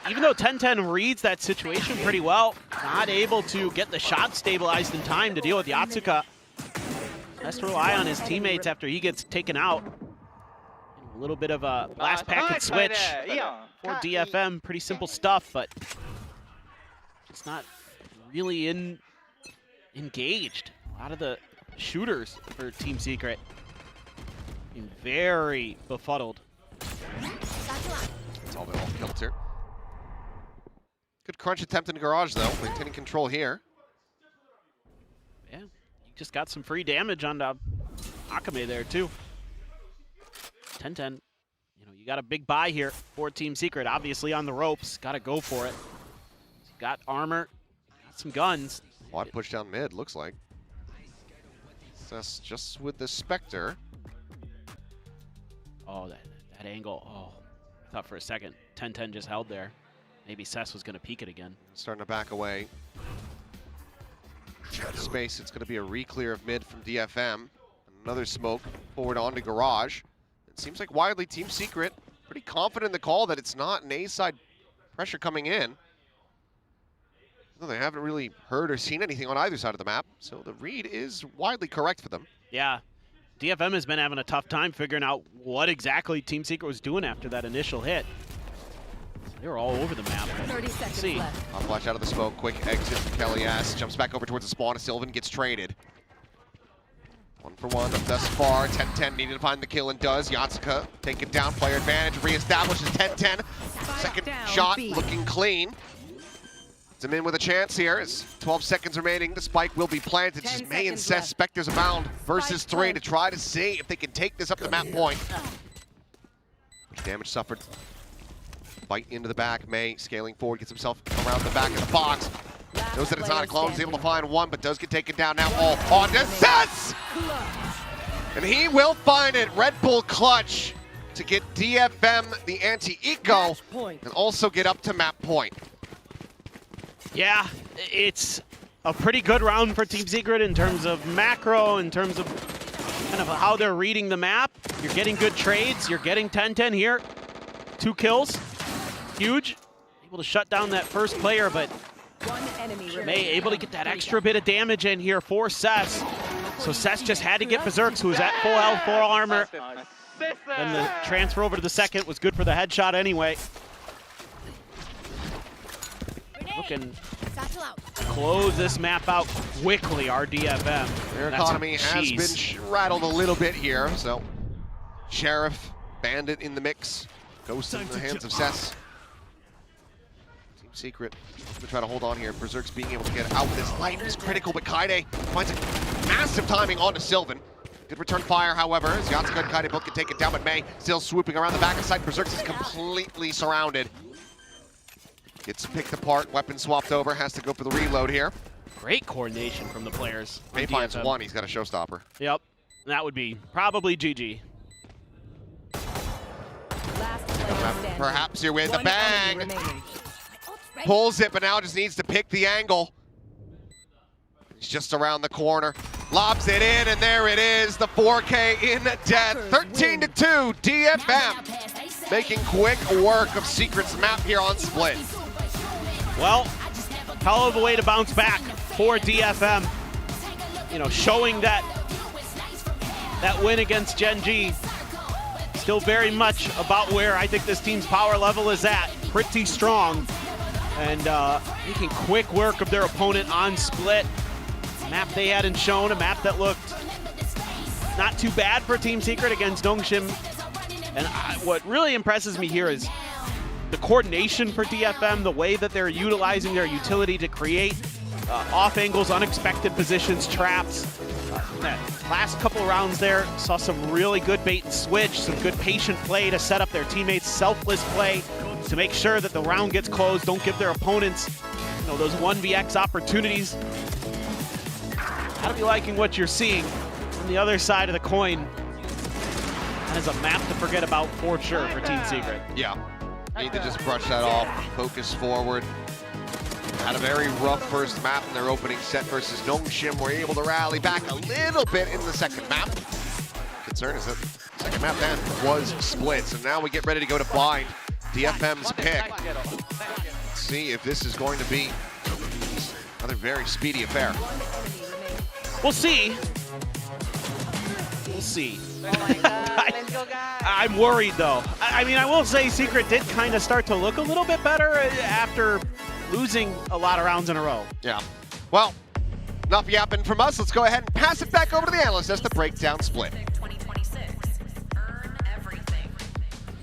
Even though 10-10 reads that situation pretty well, not able to get the shot stabilized in time to deal with Yatsuka. Has to rely on his teammates after he gets taken out. A little bit of a blast packet switch for DFM. Pretty simple stuff, but it's not really engaged. A lot of the shooters for Team Secret being very befuddled. That's all they all killed here. Good crunch attempt in the garage, though. Maintaining control here. Yeah, you just got some free damage on Akame there, too. 10-10. You know, you got a big buy here for Team Secret. Obviously on the ropes. Got to go for it. Got armor. Got some guns. Quad push down mid, looks like. That's just with the Spectre. Oh, that angle. Oh, I thought for a second 10-10 just held there. Maybe Cess was going to peek it again. Starting to back away. Space, it's going to be a re-clear of mid from DFM. Another smoke forward onto garage. It seems like widely Team Secret pretty confident in the call that it's not an A-side pressure coming in. No, they haven't really heard or seen anything on either side of the map, so the read is widely correct for them. Yeah, DFM has been having a tough time figuring out what exactly Team Secret was doing after that initial hit. They were all over the map. 30 seconds left. I'll flash out of the smoke. Quick exit from Kelly S. Jumps back over towards the spawn. Sylvan gets traded. 1 for 1 thus far. 10-10 needed to find the kill and does. Yatsuka take it down. Player advantage reestablishes 10-10. Second shot looking clean. It's him in with a chance here. As 12 seconds remaining. The spike will be planted. Just May and Seth Spectres abound versus 3 to try to see if they can take this up the map point. Damage suffered. Bite into the back. May scaling forward, gets himself around the back of the box. Knows that it's not a clone, is able to find one, but does get taken down now. All on to Sets! And he will find it. Red Bull clutch to get DFM the anti-eco and also get up to map point. Yeah, it's a pretty good round for Team Secret in terms of macro, in terms of kind of how they're reading the map. You're getting good trades. You're getting 10-10 here. 2 kills. Huge. Able to shut down that first player, but May able to get that extra bit of damage in here for Cess. So Cess just had to get Berserks, who was at full health, full armor. Then the transfer over to the second was good for the headshot anyway. Looking to close this map out quickly, our DFM. Their economy has been rattled a little bit here, so Sheriff, Bandit in the mix. Ghost in the hands of Cess. Team Secret to try to hold on here. Berserk's being able to get out. This life is critical, but Kaide finds it. Massive timing onto Sylvan. Good return fire, however, as Yatsuka and Kaide both can take it down, but May still swooping around the back of the site. Berserk is completely surrounded. Gets picked apart, weapon swapped over, has to go for the reload here. Great coordination from the players. May finds one, he's got a showstopper. Yep, that would be probably GG. perhaps here with a bang. Pulls it, but now just needs to pick the angle. He's just around the corner. Lobs it in, and there it is. The 4K in death. 13-2, DFM. Making quick work of Secret's map here on Split. Well, hell of a way to bounce back for DFM. You know, showing that win against Gen G. Still very much about where I think this team's power level is at. Pretty strong. And making quick work of their opponent on Split. A map they hadn't shown, a map that looked not too bad for Team Secret against Dongshim. And what really impresses me here is the coordination for DFM, the way that they're utilizing their utility to create off angles, unexpected positions, traps. That last couple rounds there, saw some really good bait and switch, some good patient play to set up their teammates, selfless play to make sure that the round gets closed, don't give their opponents, you know, those 1vx opportunities. Gotta be liking what you're seeing on the other side of the coin. That is a map to forget about for sure for Team Secret. Yeah, need to just brush that off, focus forward. Had a very rough first map in their opening set versus Dongshim. Were able to rally back a little bit in the second map. Concern is that the second map then was Split. So now we get ready to go to blind. DFM's pick. Let's see if this is going to be another very speedy affair. We'll see. We'll see. I'm worried though. I mean, I will say Secret did kind of start to look a little bit better after losing a lot of rounds in a row. Yeah. Well, enough yapping from us. Let's go ahead and pass it back over to the analyst as the breakdown Split.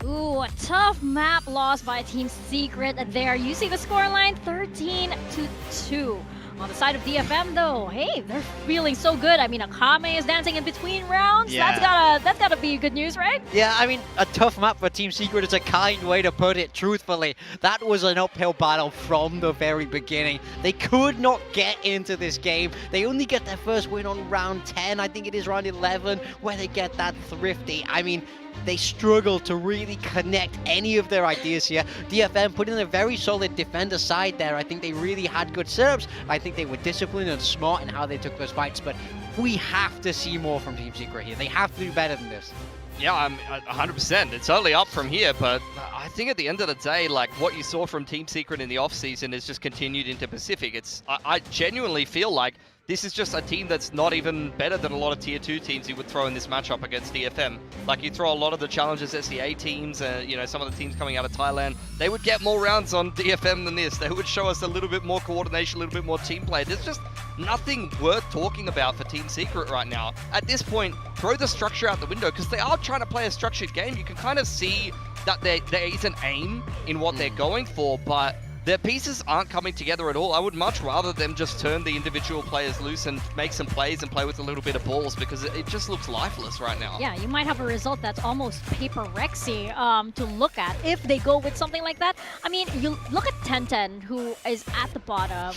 Ooh, a tough map loss by Team Secret there. You see the scoreline, 13-2. On the side of DFM though, hey, they're feeling so good. I mean, Akame is dancing in between rounds. Yeah. That's gotta be good news, right? Yeah, I mean, a tough map for Team Secret is a kind way to put it, truthfully. That was an uphill battle from the very beginning. They could not get into this game. They only get their first win on round 10, I think it is round 11, where they get that thrifty. I mean, they struggle to really connect any of their ideas here. DFM put in a very solid defender side there. I think they really had good setups. I think they were disciplined and smart in how they took those fights, but we have to see more from Team Secret here. They have to do better than this. Yeah, I'm 100%. It's only up from here, but I think at the end of the day, like what you saw from Team Secret in the offseason has just continued into Pacific. I genuinely feel like this is just a team that's not even better than a lot of Tier 2 teams you would throw in this matchup against DFM. Like, you throw a lot of the challenges SEA teams, you know, some of the teams coming out of Thailand, they would get more rounds on DFM than this. They would show us a little bit more coordination, a little bit more team play. There's just nothing worth talking about for Team Secret right now. At this point, throw the structure out the window, because they are trying to play a structured game. You can kind of see that there is an aim in what they're going for, but their pieces aren't coming together at all. I would much rather them just turn the individual players loose and make some plays and play with a little bit of balls, because it just looks lifeless right now. Yeah, you might have a result that's almost paper-rexy to look at if they go with something like that. I mean, you look at Tenten, who is at the bottom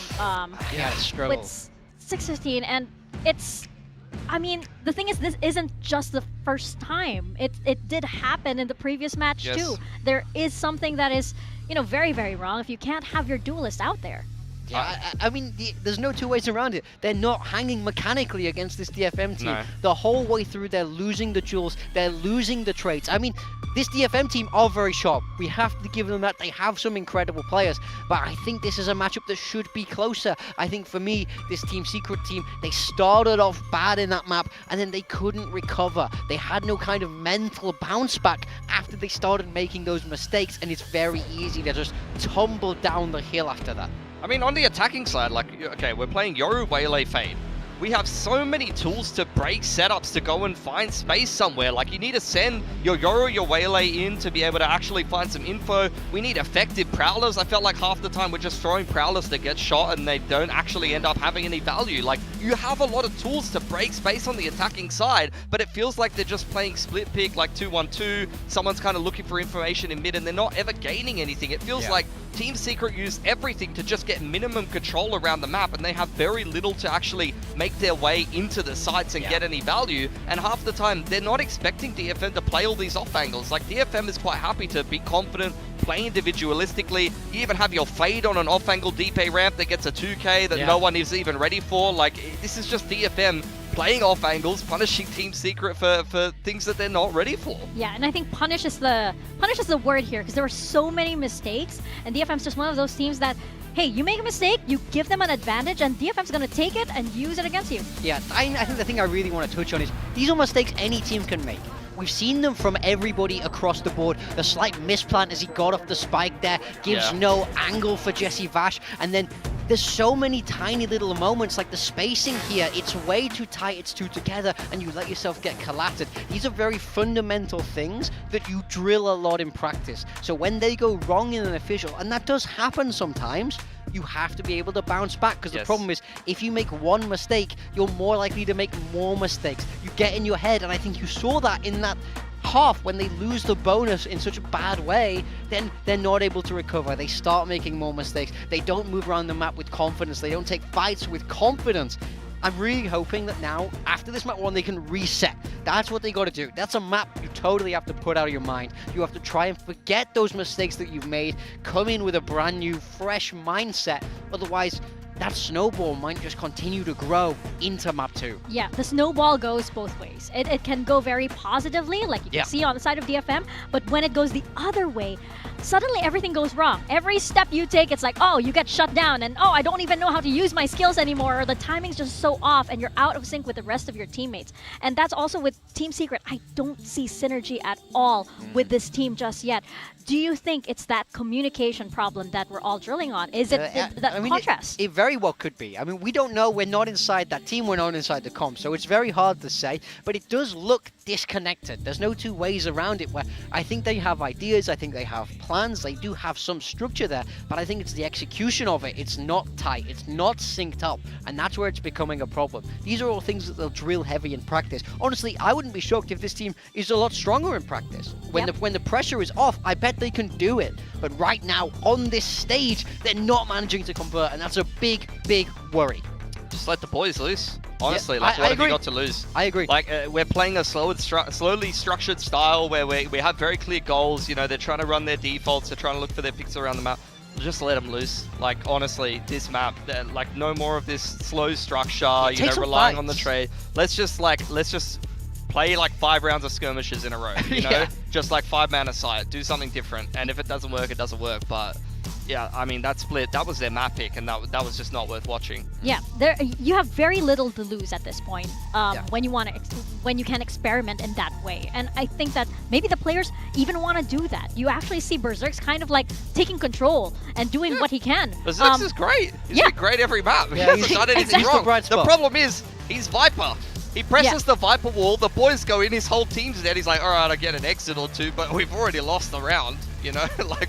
struggle with 615, and it's... I mean, the thing is, this isn't just the first time. It did happen in the previous match too. There is something that is, you know, very, very wrong if you can't have your duelist out there. Yeah, I mean, there's no two ways around it. They're not hanging mechanically against this DFM team. No. The whole way through, they're losing the duels, they're losing the traits. I mean, this DFM team are very sharp. We have to give them that. They have some incredible players, but I think this is a matchup that should be closer. I think for me, this Team Secret team, they started off bad in that map, and then they couldn't recover. They had no kind of mental bounce back after they started making those mistakes, and it's very easy to just tumble down the hill after that. I mean, on the attacking side, like, okay, we're playing Yoru, Waylay, Fade. We have so many tools to break setups to go and find space somewhere. Like, you need to send your Yoru, your Waylay in to be able to actually find some info. We need effective Prowlers. I felt like half the time we're just throwing Prowlers that get shot and they don't actually end up having any value. Like, you have a lot of tools to break space on the attacking side, but it feels like they're just playing split pick, like 2-1-2. Someone's kind of looking for information in mid, and they're not ever gaining anything. It feels like Team Secret use everything to just get minimum control around the map, and they have very little to actually make their way into the sites and get any value. And half the time, they're not expecting DFM to play all these off angles. Like, DFM is quite happy to be confident, play individualistically. You even have your fade on an off-angle DP ramp that gets a 2K that no one is even ready for. Like, this is just DFM playing off angles, punishing Team Secret for things that they're not ready for. Yeah, and I think punish is the word here, because there were so many mistakes, and DFM's just one of those teams that, hey, you make a mistake, you give them an advantage, and DFM's going to take it and use it against you. Yeah, I think the thing I really want to touch on is these are mistakes any team can make. We've seen them from everybody across the board. The slight misplant as he got off the spike there gives no angle for Jesse Vash, and then there's so many tiny little moments, like the spacing here, it's way too tight, it's too together, and you let yourself get collapsed. These are very fundamental things that you drill a lot in practice. So when they go wrong in an official, and that does happen sometimes, you have to be able to bounce back, because the problem is, if you make one mistake, you're more likely to make more mistakes. You get in your head, and I think you saw that in that half when they lose the bonus in such a bad way, then they're not able to recover. They start making more mistakes. They don't move around the map with confidence. They don't take fights with confidence. I'm really hoping that now, after this map 1, they can reset. That's what they got to do. That's a map you totally have to put out of your mind. You have to try and forget those mistakes that you've made, come in with a brand new, fresh mindset. Otherwise, that snowball might just continue to grow into map 2. Yeah, the snowball goes both ways. It can go very positively, like you can see on the side of DFM, but when it goes the other way, suddenly everything goes wrong. Every step you take, it's like, oh, you get shut down, and oh, I don't even know how to use my skills anymore, or the timing's just so off, and you're out of sync with the rest of your teammates. And that's also with Team Secret. I don't see synergy at all with this team just yet. Do you think it's that communication problem that we're all drilling on? Is it that contrast? It very well could be. I mean, we don't know. We're not inside that team. We're not inside the comp, so it's very hard to say. But it does look disconnected. There's no two ways around it. Where I think they have ideas. I think they have plans. They do have some structure there. But I think it's the execution of it. It's not tight. It's not synced up. And that's where it's becoming a problem. These are all things that they'll drill heavy in practice. Honestly, I wouldn't be shocked if this team is a lot stronger in practice. When the pressure is off, I bet they can do it. But right now, on this stage, they're not managing to convert, and that's a big, big worry. Just let the boys loose. Honestly, Yeah, like, what have you got to lose? I agree. Like, we're playing a slowly structured style where we have very clear goals. You know, they're trying to run their defaults. They're trying to look for their picks around the map. Just let them loose. Like, honestly, this map, like, no more of this slow structure, you know, relying on the trade. Let's just play like 5 rounds of skirmishes in a row, you know? Just like 5-man aside, do something different. And if it doesn't work, it doesn't work. But yeah, I mean, that split, that was their map pick, and that was just not worth watching. Yeah, you have very little to lose at this point when you can experiment in that way. And I think that maybe the players even want to do that. You actually see Berserk's kind of like taking control and doing what he can. Berserk's is great. He's been great every map. He hasn't done anything wrong. The problem is, he's Viper. He presses the Viper wall, the boys go in, his whole team's dead. He's like, all right, I get an exit or two, but we've already lost the round, you know? Like,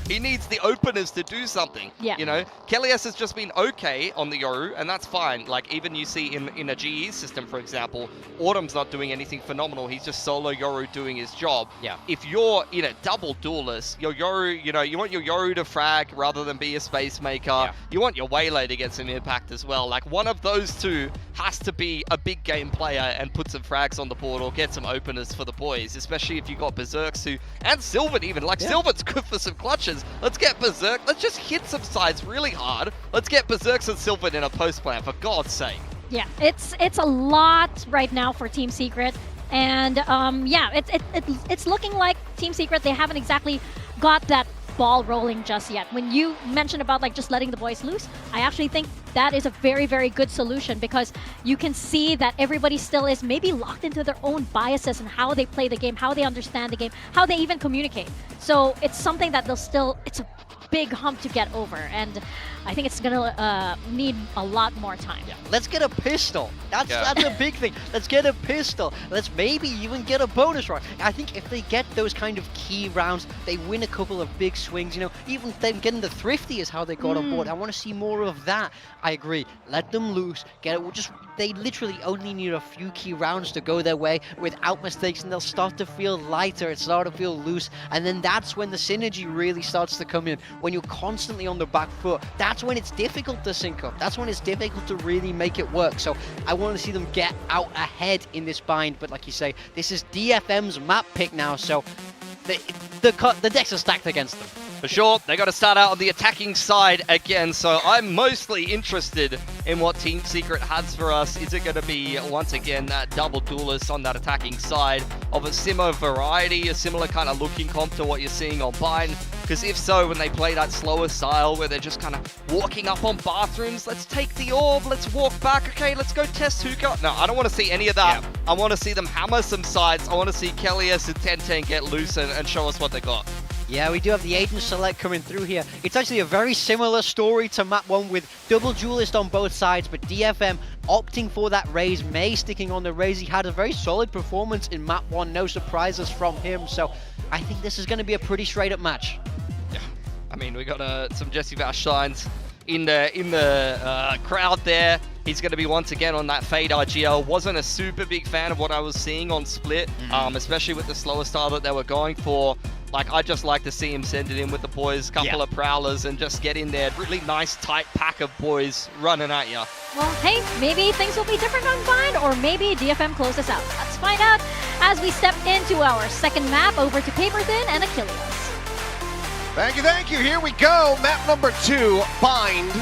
he needs the openers to do something, you know? Kelly's has just been okay on the Yoru, and that's fine. Like, even you see in a GE system, for example, Autumn's not doing anything phenomenal. He's just solo Yoru doing his job. If you're in a double duelist, your Yoru, you know, you want your Yoru to frag rather than be a space maker. You want your Waylay to get some impact as well. Like, one of those two has to be a big game player and put some frags on the board or get some openers for the boys, especially if you got Berserks and Sylvan even. Like, Sylvan's good for some clutches. Let's get Berserk. Let's just hit some sides really hard. Let's get Berserks and Sylvan in a post plan, for God's sake. Yeah, it's a lot right now for Team Secret. And yeah, it's looking like Team Secret, they haven't exactly got that ball rolling just yet. When you mentioned about like just letting the boys loose, I actually think that is a very, very good solution, because you can see that everybody still is maybe locked into their own biases and how they play the game, how they understand the game, how they even communicate. So it's something that they'll still, it's a big hump to get over, and I think it's gonna need a lot more time. Let's get a pistol. That's a big thing. Let's get a pistol. Let's maybe even get a bonus round. I think if they get those kind of key rounds, they win a couple of big swings. You know, even them getting the thrifty is how they got on board. I want to see more of that. I agree. Let them loose. Get it. They literally only need a few key rounds to go their way without mistakes, and they'll start to feel lighter. It start to feel loose, and then that's when the synergy really starts to come in. When you're constantly on the back foot, that's when it's difficult to sync up. That's when it's difficult to really make it work. So I want to see them get out ahead in this bind. But like you say, this is DFM's map pick now, so the decks are stacked against them. For sure, they got to start out on the attacking side again, so I'm mostly interested in what Team Secret has for us. Is it going to be, once again, that double duelist on that attacking side of a similar variety, a similar kind of looking comp to what you're seeing on Bind? Because if so, when they play that slower style where they're just kind of walking up on bathrooms, let's take the orb, let's walk back, okay, let's go test hookah. No, I don't want to see any of that. I want to see them hammer some sides. I want to see Kelly's and 1010 get loose and show us what they got. Yeah, we do have the agent select coming through here. It's actually a very similar story to map 1 with double duelist on both sides, but DFM opting for that raise, May sticking on the raise. He had a very solid performance in map 1, no surprises from him, so I think this is going to be a pretty straight up match. Yeah, I mean, we got some Jesse Vash signs in the crowd there. He's going to be once again on that Fade RGL. Wasn't a super big fan of what I was seeing on Split, especially with the slower style that they were going for. Like, I just like to see him send it in with the boys, couple of prowlers, and just get in there. Really nice, tight pack of boys running at you. Well, hey, maybe things will be different on Bind, or maybe DFM closes out. Let's find out as we step into our second map. Over to Paper Thin and Achilles. Thank you. Here we go. Map number 2, Bind.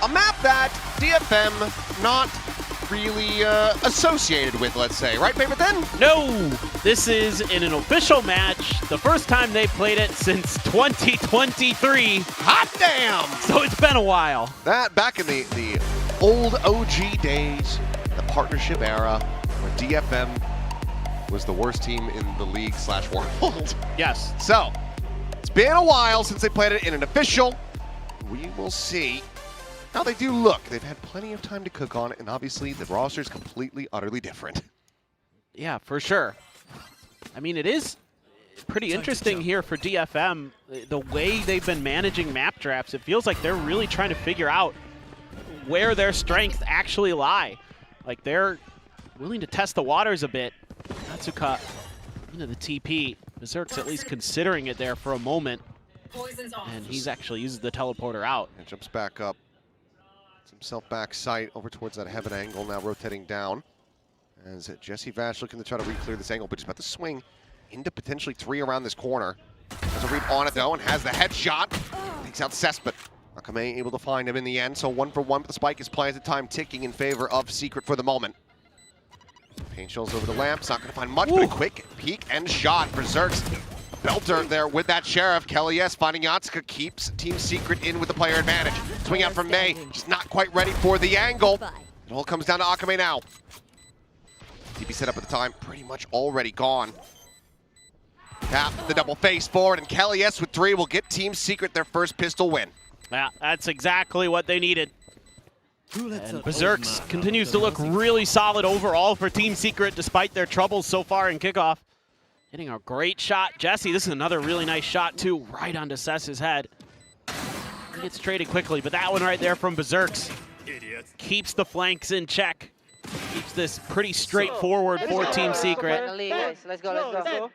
A map that DFM not really associated with, let's say. Right, Paper Thin? No! This is in an official match. The first time they played it since 2023. Hot damn! So it's been a while. That back in the old OG days, the partnership era, where DFM was the worst team in the league / world. Yes. So, it's been a while since they played it in an official. We will see how they do look. They've had plenty of time to cook on it, and obviously the roster is completely, utterly different. Yeah, for sure. I mean, it is pretty interesting here for DFM, the way they've been managing map drafts. It feels like they're really trying to figure out where their strengths actually lie. Like, they're willing to test the waters a bit. Natsuka into the TP. Berserk's at least considering it there for a moment. And he's actually uses the teleporter out. And jumps back up. Himself back sight over towards that heaven angle, now rotating down. As Jesse Vash looking to try to re-clear this angle, but he's about to swing into potentially 3 around this corner. Has a read on it though, and has the headshot. Takes out Cess, but Akame able to find him in the end, so 1 for 1, but the spike is planted, time ticking in favor of Secret for the moment. Paint shells over the lamps, not gonna find much, but a quick peek and shot. Berserk's belter there with that Sheriff. Kelly S finding Yatsuka, keeps Team Secret in with the player advantage. Swing out from May, just not quite ready for the angle. It all comes down to Akame now. TP set up at the time, pretty much already gone. Tap the double face forward, and Kelly S with 3 will get Team Secret their first pistol win. Yeah, that's exactly what they needed. And Berserks continues to look really solid overall for Team Secret despite their troubles so far in kickoff. Hitting a great shot. Jesse, this is another really nice shot too, right onto Cess's head. He gets traded quickly, but that one right there from Berserks keeps the flanks in check. Keeps this pretty straightforward for Team Secret. Let's go.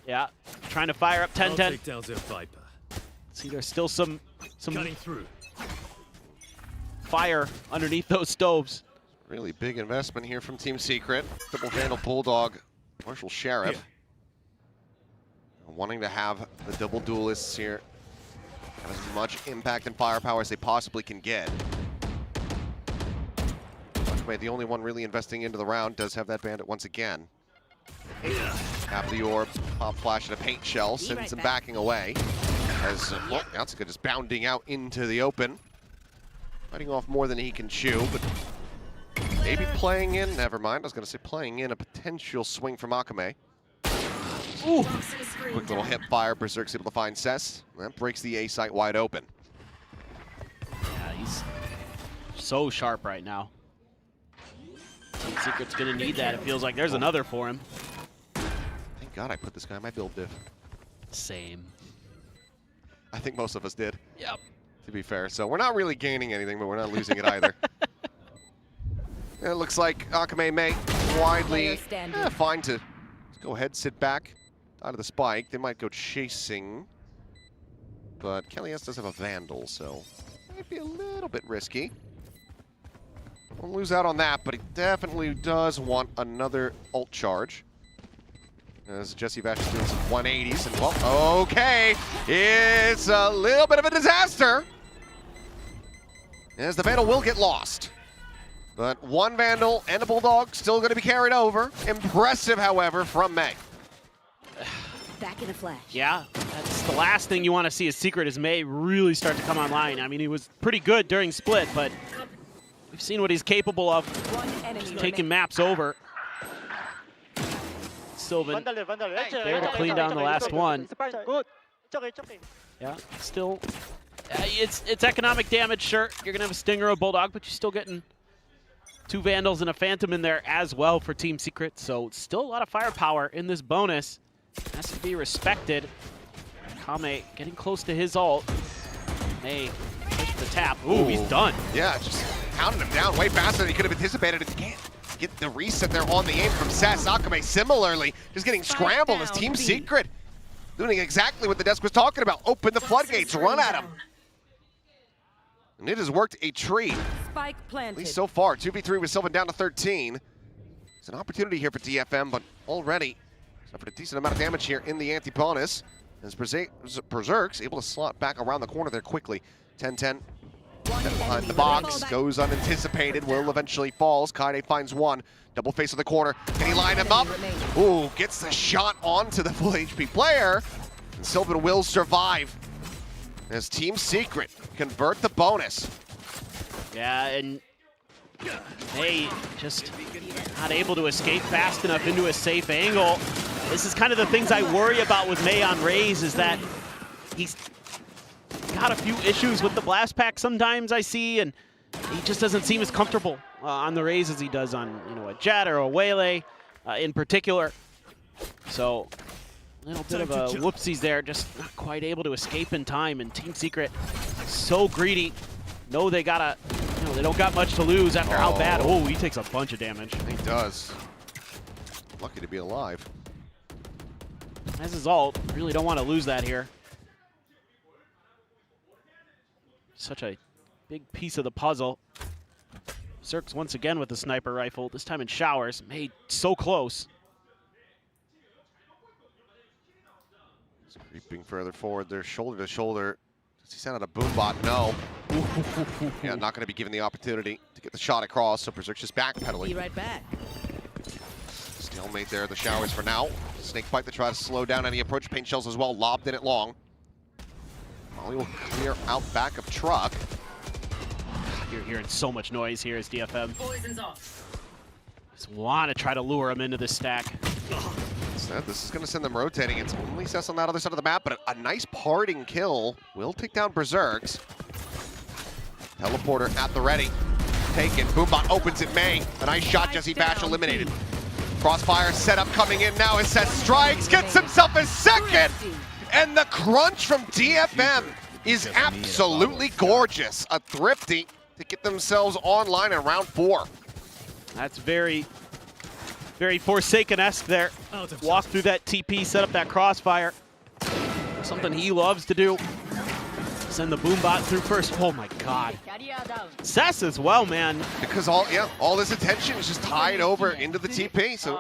Yeah, trying to fire up 1010. See, there's still some fire underneath those stoves. Really big investment here from Team Secret. Double Vandal Bulldog, Marshall Sheriff. Wanting to have the double duelists here have as much impact and firepower as they possibly can get. The only one really investing into the round does have that bandit once again. Tap the orb, pop flash and a paint shell, sends him backing away. As Yatsuka just bounding out into the open. Fighting off more than he can chew, but maybe playing in, never mind, I was going to say playing in a potential swing from Akame. Ooh. Quick little hip fire. Berserk's able to find Cess. That breaks the A site wide open. Yeah, he's so sharp right now. Team Secret's gonna need that. It feels like there's another for him. Thank God I put this guy in my build diff. Same. I think most of us did. Yep. To be fair. So we're not really gaining anything, but we're not losing it either. And it looks like Akame may widely fine to go ahead, sit back out of the spike. They might go chasing. But Kelly's does have a Vandal, so might be a little bit risky. Won't lose out on that, but he definitely does want another ult charge. As Jesse Vash is doing some 180s, and well, okay, it's a little bit of a disaster. As the Vandal will get lost. But one Vandal and a Bulldog still going to be carried over. Impressive, however, from May. Back in a flash. Yeah, that's the last thing you want to see as Secret as May really start to come online. I mean, he was pretty good during Split, but we've seen what he's capable of. Just taking maps over. Sylvan there to clean down the last one. Yeah, still, it's economic damage, sure. You're going to have a Stinger or a Bulldog, but you're still getting 2 Vandals and a Phantom in there as well for Team Secret. So still a lot of firepower in this bonus. Has to be respected. Kame getting close to his ult. May push the tap. Ooh, he's done. Yeah, just pounding him down way faster than he could have anticipated. It can't get the reset there on the aim from Sass. Akame similarly just getting scrambled as Team Secret doing exactly what the desk was talking about. Open the floodgates, run at him. And it has worked a treat. Spike planted. At least so far. 2v3 with Sylvan down to 13. It's an opportunity here for DFM, but already suffered a decent amount of damage here in the anti-bonus. As Berserk's able to slot back around the corner there quickly. 10-10. Behind the box, goes unanticipated, will eventually falls. Kaide finds one. Double face of the corner. Can he line him up? Ooh, gets the shot onto the full HP player. And Sylvan will survive as Team Secret convert the bonus. Yeah, and May just not able to escape fast enough into a safe angle. This is kind of the things I worry about with May on Raze, is that he's got a few issues with the blast pack sometimes I see, and he just doesn't seem as comfortable on the Raze as he does on, you know, a Jet or a Waylay in particular. So a little bit of a whoopsies there, just not quite able to escape in time. And Team Secret so greedy. Know they gotta, you know, they don't got much to lose after how bad. Oh, he takes a bunch of damage. He does. Lucky to be alive. Has his ult. Really don't want to lose that here. Such a big piece of the puzzle. Zerks once again with the sniper rifle, this time in showers. Made so close. Creeping further forward, they're shoulder to shoulder. Does he send out a boombot? No. Yeah, not going to be given the opportunity to get the shot across, so Berserk's just backpedaling. Be right back. Stalemate there, the showers for now. Snake fight to try to slow down any approach. Paint shells as well, lobbed in it long. Molly will clear out back of truck. You're hearing so much noise here as DFM. Poison's off. Just want to try to lure him into the stack. Instead, this is going to send them rotating. It's only Cess on that other side of the map, but a nice parting kill will take down Berserks. Teleporter at the ready. Taken. Boombot opens it. May. A nice shot. Jesse Bash eliminated. Crossfire setup coming in now as Cess strikes. Gets himself a second. And the crunch from DFM is absolutely gorgeous. A thrifty to get themselves online in round 4. That's very Forsaken-esque there. Walk through that TP, set up that crossfire. Something he loves to do. Send the boombot through first. Oh my god. Cess as well, man. Because all this attention is just tied over into the TP. So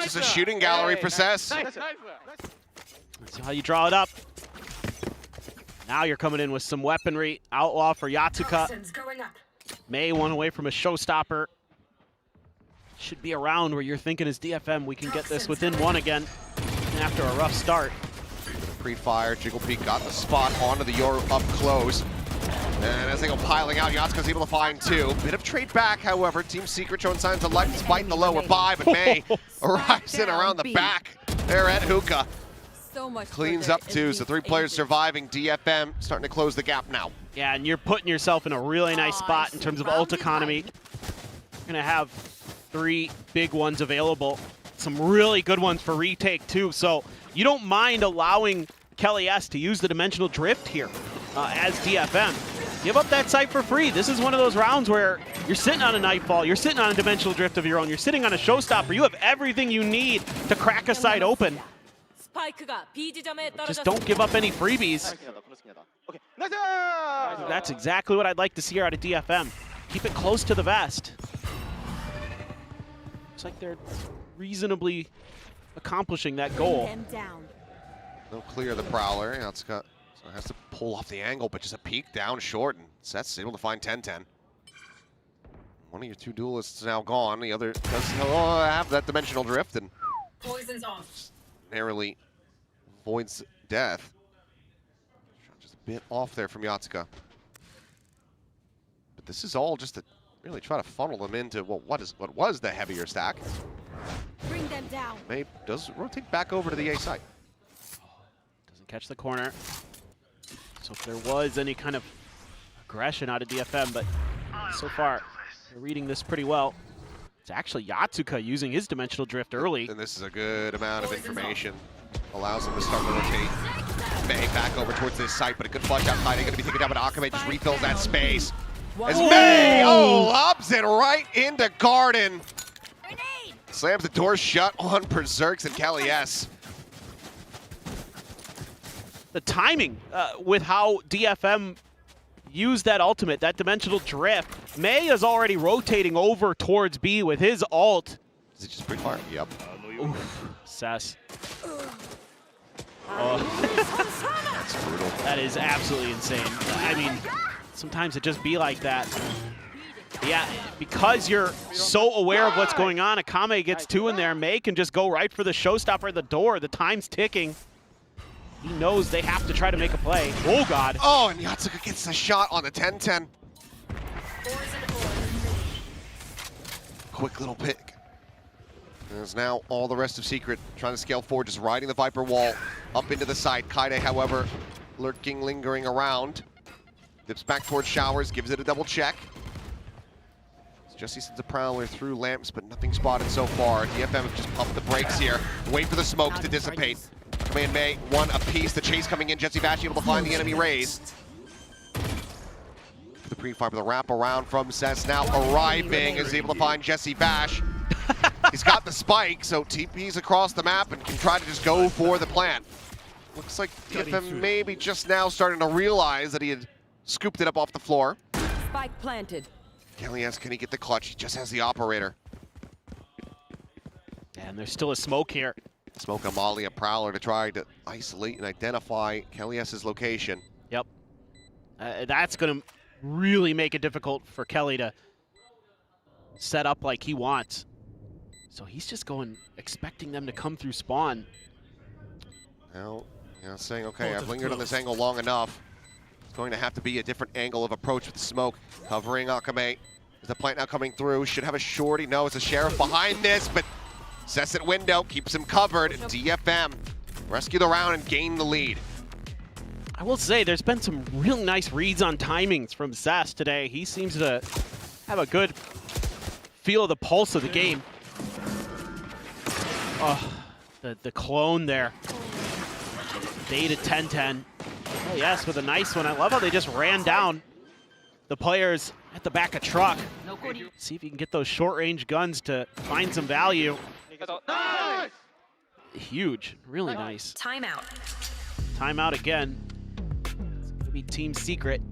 just a shooting gallery for Cess. That's how you draw it up. Now you're coming in with some weaponry. Outlaw for Yatsuka. May one away from a showstopper. Should be around where you're thinking as DFM, we can get this within 1 again after a rough start. Pre-fire, Jiggle Peak got the spot onto the Yoru up close. And as they go piling out, Yatsuka's able to find 2. Bit of trade back, however. Team Secret showing signs of life despite the lower buy, but May arrives in around the back. They're at hookah. So much Cleans up too, so 3 players surviving. DFM starting to close the gap now. Yeah, and you're putting yourself in a really nice spot in terms of ult economy. You're going to have 3 big ones available. Some really good ones for retake too, so you don't mind allowing Kelly S to use the dimensional drift here as DFM. Give up that site for free. This is one of those rounds where you're sitting on a Nightfall, you're sitting on a dimensional drift of your own, you're sitting on a showstopper. You have everything you need to crack a site open. Just don't give up any freebies. That's exactly what I'd like to see here out of DFM. Keep it close to the vest. Looks like they're reasonably accomplishing that goal. They'll clear the Prowler. Yatsuka has to pull off the angle, but just a peek down short, and Seth's able to find 10-10. One of your 2 duelists is now gone. The other does have that dimensional drift and Poison's off. narrowly avoids death. Just a bit off there from Yatsuka. But this is all just to really try to funnel them into what was the heavier stack. Bring them down. May does rotate back over to the A site. Doesn't catch the corner. So if there was any kind of aggression out of DFM, but so far they're reading this pretty well. It's actually Yatsuka using his dimensional drift early. And this is a good amount of information. Allows him to start to rotate May back over towards this site, but a good flush out hiding. Going to be taken down, but Akame just refills that space. As May, lobs it right into Garden. Slams the door shut on Berserks and Kelly S. The timing with how DFM used that ultimate, that dimensional drift. May is already rotating over towards B with his ult. Is it just pre-fire? Yep. Oof, Sess. Oh. That's brutal. That is absolutely insane. I mean, sometimes it just be like that. Yeah, because you're so aware of what's going on, Akame gets 2 in there. May can just go right for the showstopper at the door. The time's ticking. He knows they have to try to make a play. Oh, God. Oh, and Yatsuka gets a shot on the 10-10. Quick little pick. There's now all the rest of Secret trying to scale forward, just riding the Viper wall up into the side. Kaide, however, lingering around. Dips back towards Showers, gives it a double check. Jesse sends a Prowler through lamps, but nothing spotted so far. DFM have just pumped the brakes here. Wait for the smokes to dissipate. Akame and May, 1 apiece. The chase coming in. Jesse Vash able to find the enemy raise. The pre-fire, the wrap around from Cess now arriving is able to find Jesse Vash. He's got the spike, so TP's across the map and can try to just go for the plant. Looks like DFM maybe just now starting to realize that he had scooped it up off the floor. Spike planted. Kelly S, can he get the clutch? He just has the operator. And there's still a smoke here. Smoke a Molly, a Prowler to try to isolate and identify Kelly S's location. Yep. That's going to really make it difficult for Kelly to set up like he wants. So he's just going, expecting them to come through spawn. Now, saying, okay, I've lingered on this angle long enough. It's going to have to be a different angle of approach with the smoke. Covering Akame. Is the plant now coming through? Should have a shorty. No, it's a Sheriff behind this, but Cess at window, keeps him covered. DFM rescue the round and gain the lead. I will say there's been some real nice reads on timings from Zest today. He seems to have a good feel of the pulse of the game. Oh, the clone there. Dated 10-10. Oh yes, with a nice one. I love how they just ran down the players at the back of truck. See if you can get those short-range guns to find some value. Nice. Huge, really nice. Timeout. Timeout again. It's gonna be Team Secret.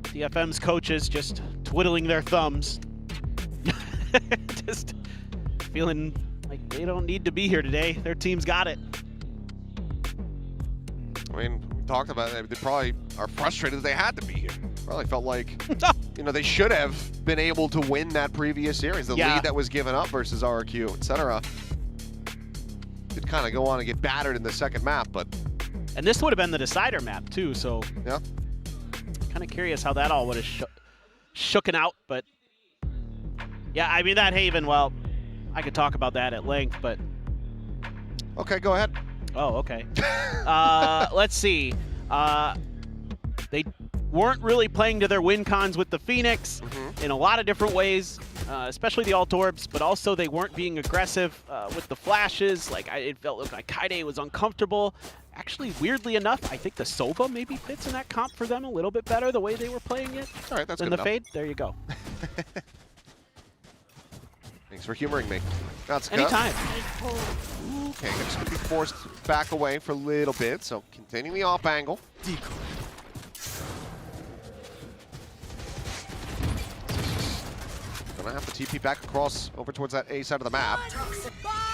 DFM's coaches just twiddling their thumbs. Just feeling like they don't need to be here today. Their team's got it. I mean, we talked about it. They probably are frustrated that they had to be here. Probably felt like, they should have been able to win that previous series. The lead that was given up versus RQ, etc. Did kind of go on and get battered in the second map, but... And this would have been the decider map, too, so... Yeah. Kind of curious how that all would have shooken out, but... Yeah, I mean, that Haven, well, I could talk about that at length, but Okay, go ahead. Oh, okay. Let's see. They weren't really playing to their win cons with the Phoenix in a lot of different ways, especially the alt orbs, but also they weren't being aggressive with the flashes. Like it felt like Kaide was uncomfortable. Actually, weirdly enough, I think the Sova maybe fits in that comp for them a little bit better, the way they were playing it. All right, that's than good the enough. Fade. There you go. Thanks for humoring me. That's Anytime. Okay, just gonna be forced back away for a little bit, so continuing the off angle. Gonna have to TP back across over towards that A side of the map.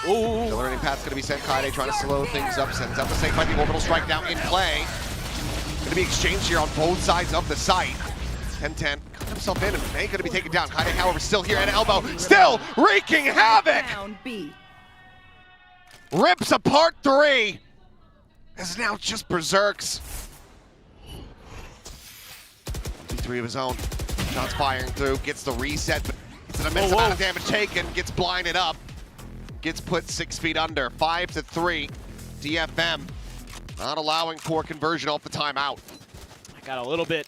Ooh. The learning path's gonna be sent. Kaide trying to slow things up, sends out the same fight. The orbital strike now in play. Gonna be exchanged here on both sides of the site. 10-10, cut himself in and ain't gonna be taken down. Kaide, however, still here at elbow, still wreaking havoc! Rips apart 3. Is now just Berserks. 3 of his own. Shots firing through, gets the reset, but it's an immense amount of damage taken, gets blinded up, gets put 6 feet under. 5-3. DFM not allowing poor conversion off the timeout. I got a little bit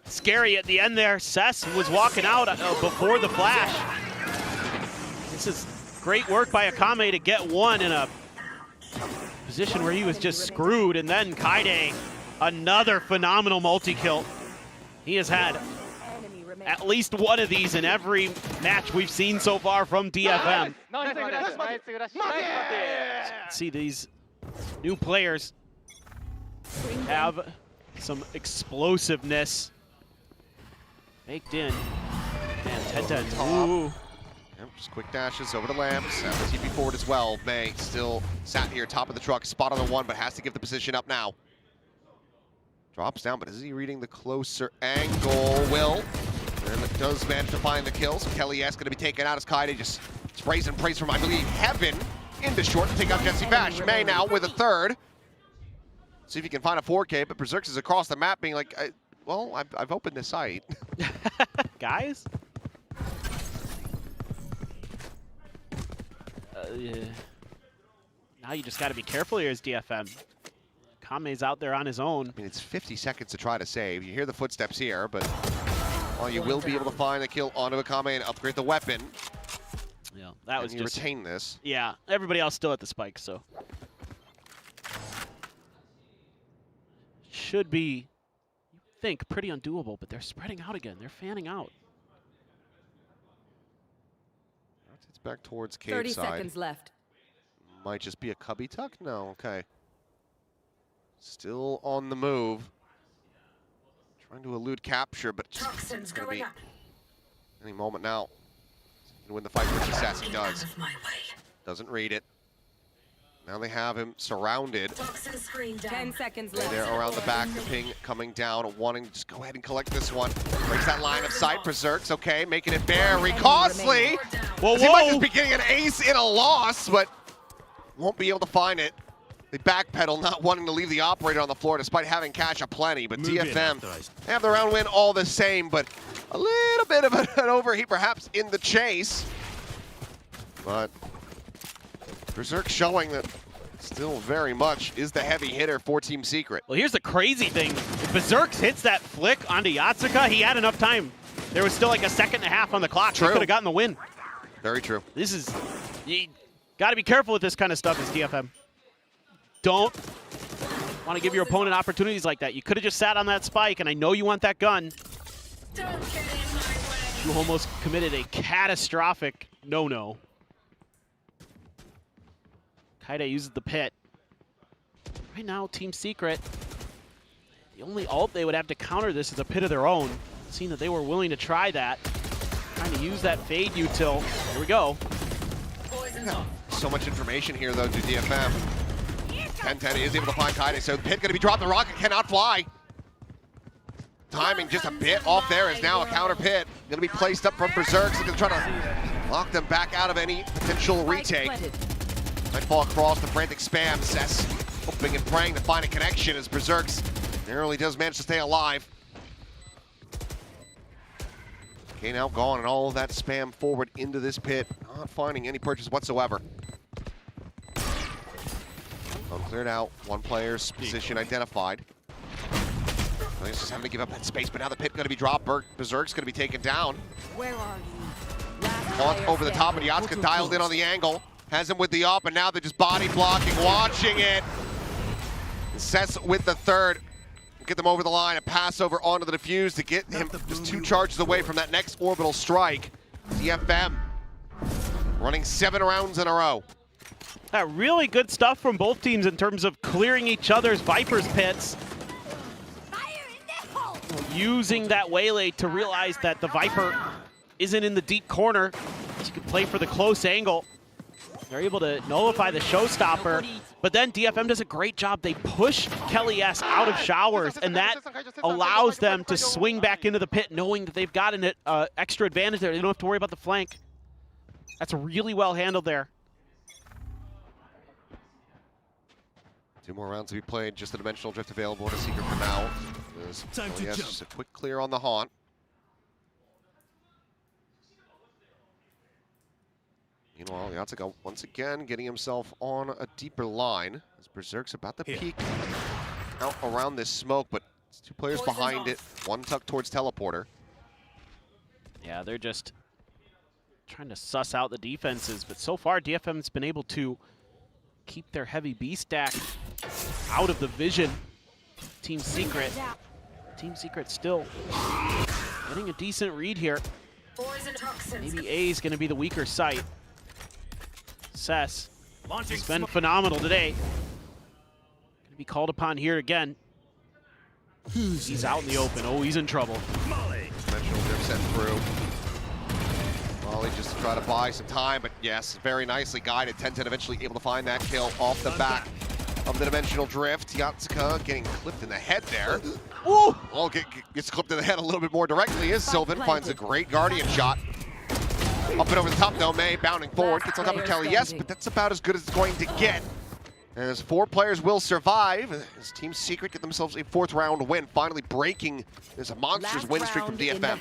scary at the end there. Cess was walking out before the flash. This is great work by Akame to get one in a position where he was just screwed, and then Kaide, another phenomenal multi-kill. He has had at least one of these in every match we've seen so far from DFM. See, these new players have some explosiveness baked in. Man, 10-10. Ooh. Yep, just quick dashes over to Lamps. TP forward as well. May still sat here, top of the truck, spot on the 1, but has to give the position up now. Drops down, but is he reading the closer angle? Will. And does manage to find the kill. So Kelly S going to be taken out as Kaide just sprays and prays from, I believe, heaven into short to take out Jesse Bash. May now with a 3rd. See if he can find a 4K, but Berserks is across the map being like, well, I've opened the site. Guys? Yeah. Now you just got to be careful here as DFM. Kame's out there on his own. I mean, it's 50 seconds to try to save. You hear the footsteps here, but well, you will be able to find a kill onto Akame and upgrade the weapon. Yeah, that was you just retain this. Yeah, everybody else still at the spike, so should be, you think, pretty undoable. But they're spreading out again. They're fanning out. It's back towards cave 30 side. seconds left. Might just be a cubby tuck. No, okay. Still on the move. Trying to elude capture, but it's going to be any moment now. He can win the fight for success. He does. Doesn't read it. Now they have him surrounded. 10 seconds They're left. there around the back. The ping coming down, wanting to just go ahead and collect this one. Breaks that line of sight. Berserks, okay, making it very costly. Whoa, He might just be getting an ace in a loss, but won't be able to find it. They backpedal, not wanting to leave the operator on the floor despite having cash aplenty. But DFM have the round win all the same, but a little bit of an overheat perhaps in the chase. But Berserk showing that still very much is the heavy hitter for Team Secret. Well, here's the crazy thing. If Berserks hits that flick onto Yatsuka, he had enough time. There was still like a second and a half on the clock. True. He could have gotten the win. Very true. This is, you got to be careful with this kind of stuff as DFM. Don't want to give your opponent opportunities like that. You could have just sat on that spike, and I know you want that gun. You almost committed a catastrophic no-no. Kaide uses the pit. Right now, Team Secret, the only ult they would have to counter this is a pit of their own. Seeing that they were willing to try that. Trying to use that fade util. Here we go. So much information here, though, to DFM. 10-10 is able to find Kaide, so pit going to be dropped. The rocket cannot fly. Timing just a bit off there is now a counter pit. Going to be placed up from Berserks. They're going to try to lock them back out of any potential retake. Might fall across the frantic spam. Cess hoping and praying to find a connection as Berserks narrowly does manage to stay alive. Okay, now gone, and all of that spam forward into this pit. Not finding any purchase whatsoever. Zone cleared out. One player's position identified. He's just having to give up that space, but now the pit going to be dropped. Berserk's going to be taken down. Where are you? On over the top, and Yatsuka dialed in on the angle. Has him with the up, and now they're just body blocking, watching it. Sess with the third. Get them over the line, a pass over onto the defuse to get him just 2 charges away from that next orbital strike. DFM running 7 rounds in a row. Really good stuff from both teams in terms of clearing each other's Viper's pits. Using that waylay to realize that the Viper isn't in the deep corner. You can play for the close angle. They're able to nullify the showstopper, but then DFM does a great job. They push Kelly S out of showers, and that allows them to swing back into the pit, knowing that they've got an extra advantage there. They don't have to worry about the flank. That's really well handled there. 2 more rounds to be played. Just the dimensional drift available to Secret for now. Yes, just a quick clear on the haunt. Meanwhile, Yatsuka once again getting himself on a deeper line as Berserk's about to peek out around this smoke, but it's 2 players behind it, 1 tucked towards teleporter. Yeah, they're just trying to suss out the defenses, but so far DFM's been able to keep their heavy B stack out of the vision. Team Secret still getting a decent read here. Maybe A is going to be the weaker site. Sess has been phenomenal today. Going to be called upon here again. He's out in the open. Oh, he's in trouble. Dimensional drift set through. Molly just to try to buy some time, but yes, very nicely guided. 10-10 eventually able to find that kill off the back of the dimensional drift. Yatsuka getting clipped in the head there. Ooh! Well, gets clipped in the head a little bit more directly as Sylvan finds a great Guardian shot. Up and over the top though, May bounding forward, gets on top of Kelly, yes, but that's about as good as it's going to get. As 4 players will survive, as Team Secret get themselves a 4th round win, finally breaking this monstrous win streak from DFM.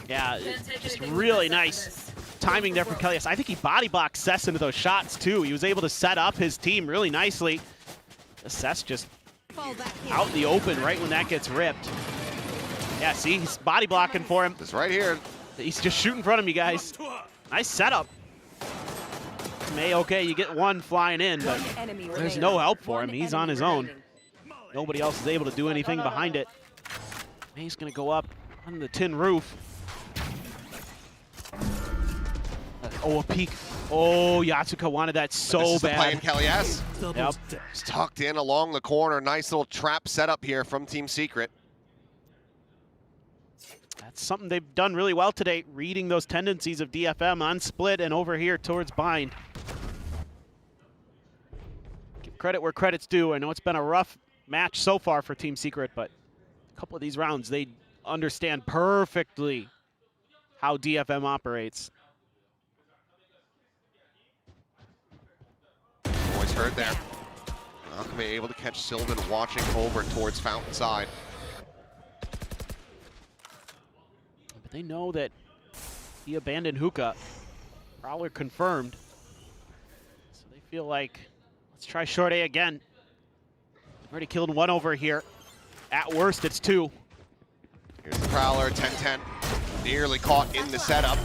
Yeah, just really nice timing there from Kelly. I think he body blocked Sess into those shots too. He was able to set up his team really nicely. Sess just out in the open right when that gets ripped. Yeah, see, he's body blocking for him. This right here. He's just shooting in front of you guys. Nice setup. May, okay, you get 1 flying in, but there's no help for him. He's on his own. Nobody else is able to do anything behind it. May's gonna go up on the tin roof. Oh, a peek. Oh, Yatsuka wanted that so this is bad. The play in Kelly S. Yep. It's tucked in along the corner. Nice little trap setup here from Team Secret. That's something they've done really well today, reading those tendencies of DFM on split and over here towards bind. Give credit where credit's due. I know it's been a rough match so far for Team Secret, but a couple of these rounds, they understand perfectly how DFM operates. Always heard there. Alchemy able to catch Sylvan watching over towards Fountain side. But they know that he abandoned Hookah. Prowler confirmed. So they feel like, let's try short A again. Already killed 1 over here. At worst, it's 2. Here's the Prowler, 10-10. Nearly caught in the setup.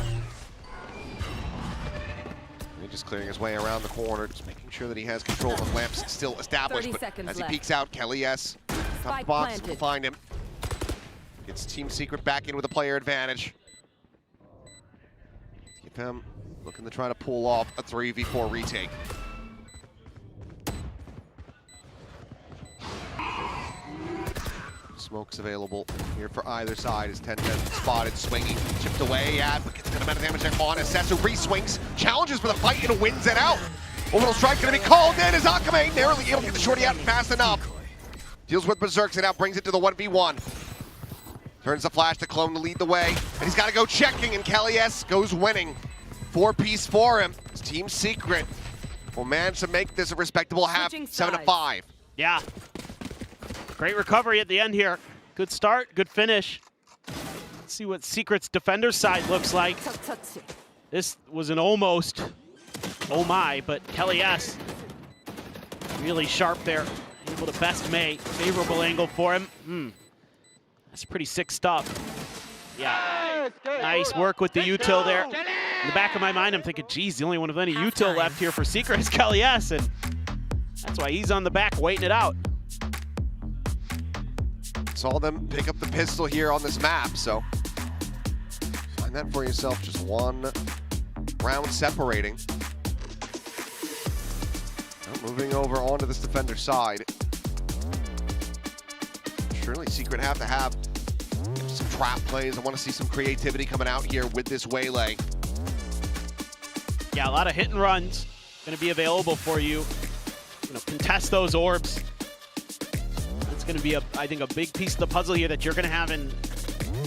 He's just clearing his way around the corner, just making sure that he has control of the lamps still established. But as he peeks out, Kelly S. Top box will find him. Gets Team Secret back in with a player advantage. DFM looking to try to pull off a 3v4 retake. Smoke's available here for either side as 10-10 spotted, swinging, chipped away at, but gets a good amount of damage there on Assess, who re-swings, challenges for the fight and wins it out. Orbital strike gonna be called in as Akame narrowly able to get the shorty out fast enough. Deals with Berserks and now brings it to the 1v1. Turns the flash to Clone to lead the way, and he's gotta go checking, and Kelly S goes winning. 4-piece for him. His Team Secret will manage to make this a respectable half, 7-5. Yeah. Great recovery at the end here. Good start, good finish. Let's see what Secret's defender side looks like. This was an almost, oh my, but Kelly S Really sharp there. Able to best May. Favorable angle for him. That's pretty sick stuff. Yeah. Nice work with the util there. In the back of my mind, I'm thinking, geez, the only one of any util left here for Secret is Kelly's, and that's why he's on the back waiting it out. Saw them pick up the pistol here on this map, so find that for yourself. Just one round separating. Now moving over onto this defender side. Surely Secret have to have some trap plays. I want to see some creativity coming out here with this Waylay. Yeah, a lot of hit and runs going to be available for you. Contest those orbs. It's going to be, I think, a big piece of the puzzle here that you're going to have an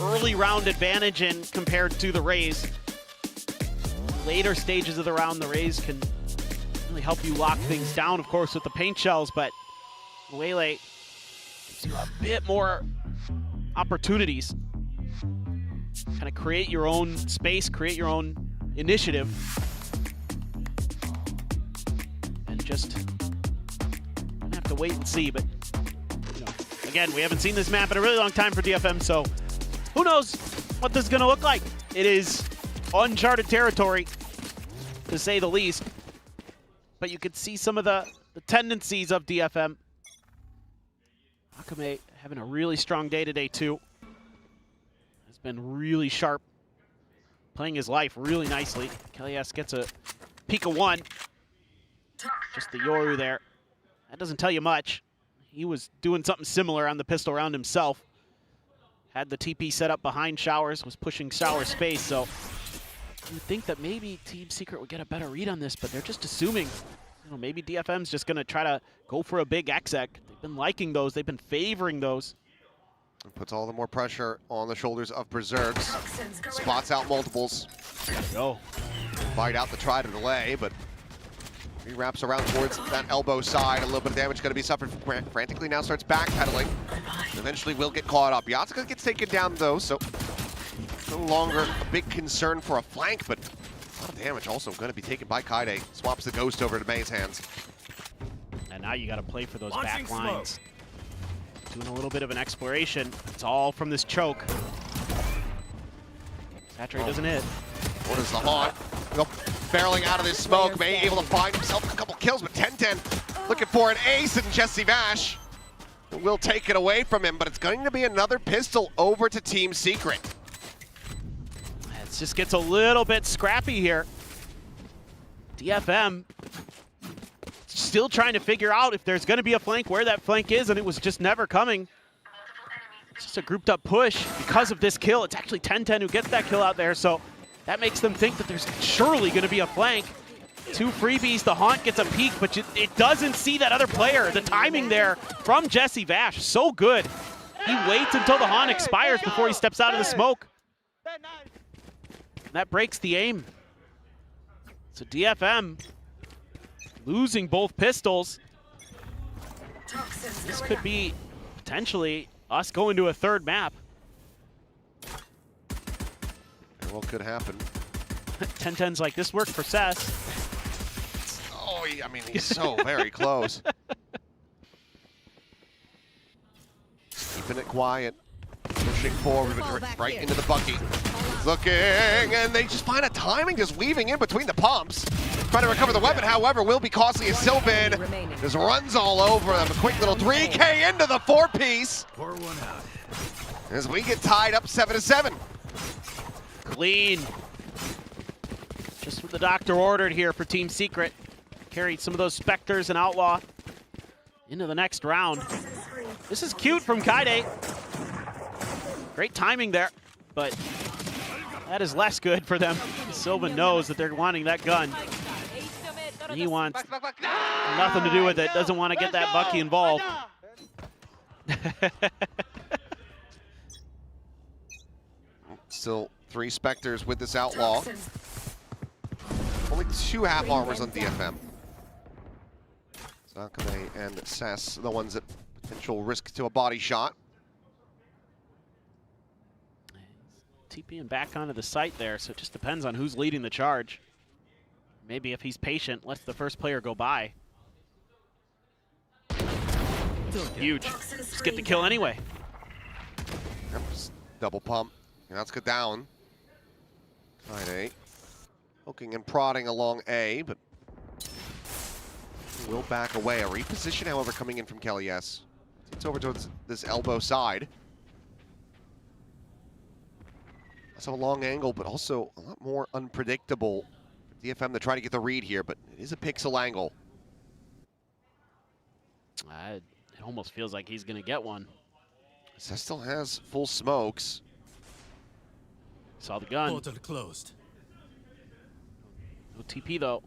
early round advantage in compared to the Rays. Later stages of the round, the Rays can really help you lock things down, of course, with the paint shells, but Waylay gives you a bit more opportunities. Kind of create your own space, create your own initiative. And just gonna have to wait and see, but again, we haven't seen this map in a really long time for DFM, so who knows what this is gonna look like. It is uncharted territory, to say the least, but you could see some of the tendencies of DFM. Akame having a really strong day today too. Has been really sharp, playing his life really nicely. Kelly's gets a peek of one. Just the Yoru there. That doesn't tell you much. He was doing something similar on the pistol round himself. Had the TP set up behind Showers, was pushing Showers' space, so you would think that maybe Team Secret would get a better read on this, but they're just assuming, maybe DFM's just gonna try to go for a big exec. They've been liking those, they've been favoring those. It puts all the more pressure on the shoulders of Berserks. Spots out multiples. Go. Fight out the try to delay, but he wraps around towards that elbow side. A little bit of damage going to be suffered from Grant. Frantically now starts backpedaling. Eventually will get caught up. Yatsuka gets taken down though, so no longer a big concern for a flank, but a lot of damage also going to be taken by Kaide. Swaps the Ghost over to May's hands. And now you got to play for those back lines. Doing a little bit of an exploration. It's all from this choke. Saturate doesn't hit. What is the haunt? Barreling out of this smoke. May able to find himself a couple kills, but 10-10 looking for an ace, and Jesse Vash will take it away from him, but it's going to be another pistol over to Team Secret. It just gets a little bit scrappy here. DFM still trying to figure out if there's going to be a flank, where that flank is, and it was just never coming. It's just a grouped up push because of this kill. It's actually 10-10 who gets that kill out there, so that makes them think that there's surely going to be a flank. Two freebies, the Haunt gets a peek, but it doesn't see that other player. The timing there from Jesse Vash, so good. He waits until the Haunt expires before he steps out of the smoke. And that breaks the aim. So DFM losing both pistols. This could be potentially us going to a third map. What could happen? 10-10's like, this worked for Cess. Oh, I mean, he's so very close. Keeping it quiet. Pushing forward, but right into the bucket. Looking, and they just find a timing, just weaving in between the pumps. Trying to recover the weapon, however, will be costly as Sylvan just runs all over them. A quick little 3K into the four-piece. Pour one out. As we get tied up 7-7. Clean. Just what the doctor ordered here for Team Secret. Carried some of those Spectres and Outlaw into the next round. This is cute from Kaide. Great timing there, but that is less good for them. Sylvan knows that they're wanting that gun. And he wants nothing to do with it. Doesn't want to get that Bucky involved. Still 3 Spectres with this Outlaw. Only 2 half armors on DFM. Zakame and Cess, the ones that potential risk to a body shot. TPing back onto the site there, so it just depends on who's leading the charge. Maybe if he's patient, lets the first player go by. Huge. Just get the kill anyway. Yep, just double pump. Yatsuka down. 9-8. Poking and prodding along A, but will back away. A reposition, however, coming in from Kelly S. It's over towards this elbow side. Also a long angle, but also a lot more unpredictable. DFM to try to get the read here, but it is a pixel angle. It almost feels like he's going to get one. Cess still has full smokes. Saw the gun. Portal closed. No TP though.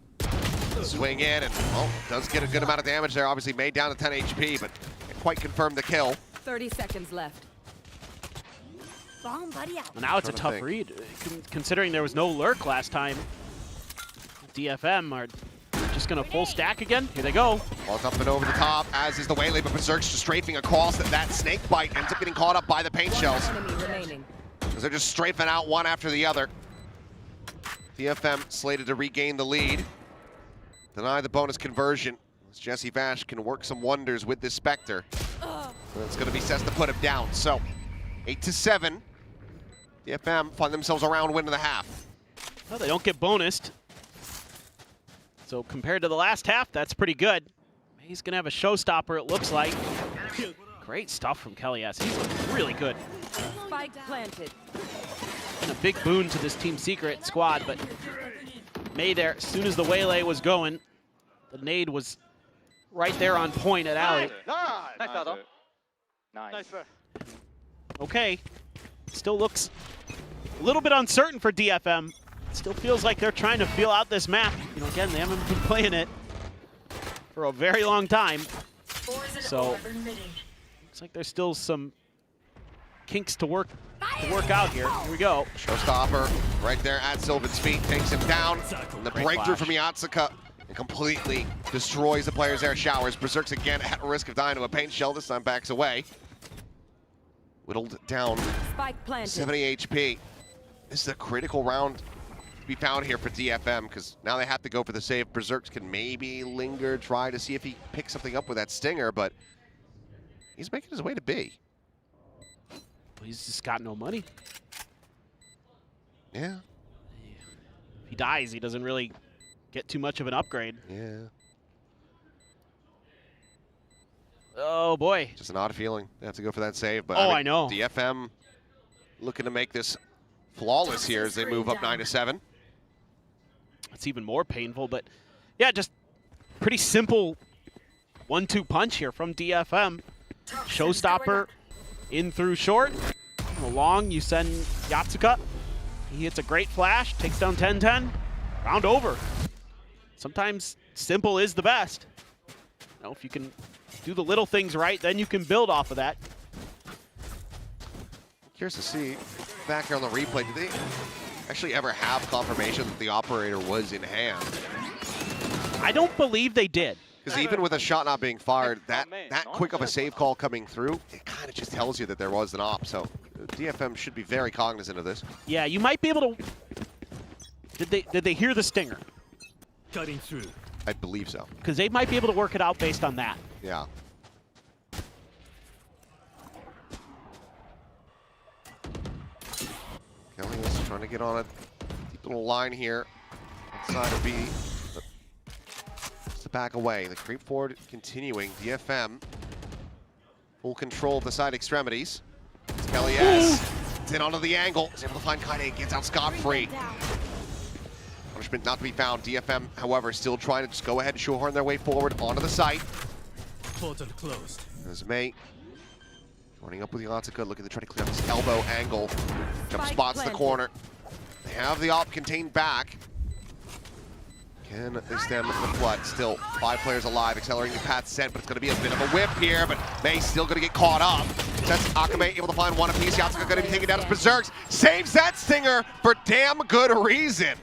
Swing in and, well, does get a good amount of damage there. Obviously made down to 10 HP, but can't quite confirm the kill. 30 seconds left. Bomb buddy out. Well, now it's a tough read, considering there was no lurk last time. DFM are just going to full stack again. Here they go. Ball's up and over the top, as is the Waylay, but Berserk's just strafing across. That snake bite ends up getting caught up by the paint shells. As they're just strafing out one after the other. DFM slated to regain the lead. Deny the bonus conversion. As Jesse Vash can work some wonders with this Spectre. It's going to be Cess to put him down. So, 8-7. DFM find themselves around win of the half. Well, they don't get bonused. So compared to the last half, that's pretty good. He's going to have a showstopper, it looks like. Great stuff from Kelly S. He's really good. Spike planted. And a big boon to this Team Secret squad, but May there, as soon as the Waylay was going, the nade was right there on point at Alley. Nice. Okay, still looks a little bit uncertain for DFM. Still feels like they're trying to feel out this map. You know, again, they haven't been playing it for a very long time. So, looks like there's still some kinks to work out here. Here we go. Showstopper right there at Sylvan's feet, takes him down. And the breakthrough from Yatsuka and completely destroys the players there. Showers. Berserk's again at risk of dying to a paint shell. This time backs away. Whittled down. Spike planted. 70 HP. This is a critical round to be found here for DFM, because now they have to go for the save. Berserk can maybe linger, try to see if he picks something up with that stinger, but he's making his way to B. He's just got no money. Yeah. If he dies, he doesn't really get too much of an upgrade. Yeah. Oh boy. Just an odd feeling. They have to go for that save, but I know. DFM looking to make this flawless here as they move up 9-7. It's even more painful, but yeah, just pretty simple 1-2 punch here from DFM. Showstopper in through short. Long, you send Yatsuka. He hits a great flash, takes down 10-10. Round over. Sometimes simple is the best. You know, if you can do the little things right, then you can build off of that. Curious to see back here on the replay, did they actually ever have confirmation that the operator was in hand? I don't believe they did. Because even with a shot not being fired, that quick of a save call coming through, it kind of just tells you that there was an op. So DFM should be very cognizant of this. Yeah, you might be able to. Did they hear the stinger? Cutting through. I believe so. Because they might be able to work it out based on that. Yeah. Kelly is trying to get on a deep little line here outside of B. Just to back away. The creep forward continuing. DFM full control of the side extremities. It's Kelly S. It's in onto the angle. Is able to find Kaide. Gets out scot-free. Punishment not to be found. DFM, however, still trying to just go ahead and shoehorn their way forward onto the site. Portal closed. There's May joining up with Yatsuka, looking to try to clear up this elbow angle. Jump spots the corner. They have the op contained back. Can they stem the flood? Still 5 players alive, accelerating the path set, but it's going to be a bit of a whip here, but May's still going to get caught up. That's Akame able to find one apiece. Yatsuka going to be taken down as Berserks. Saves that stinger for damn good reason.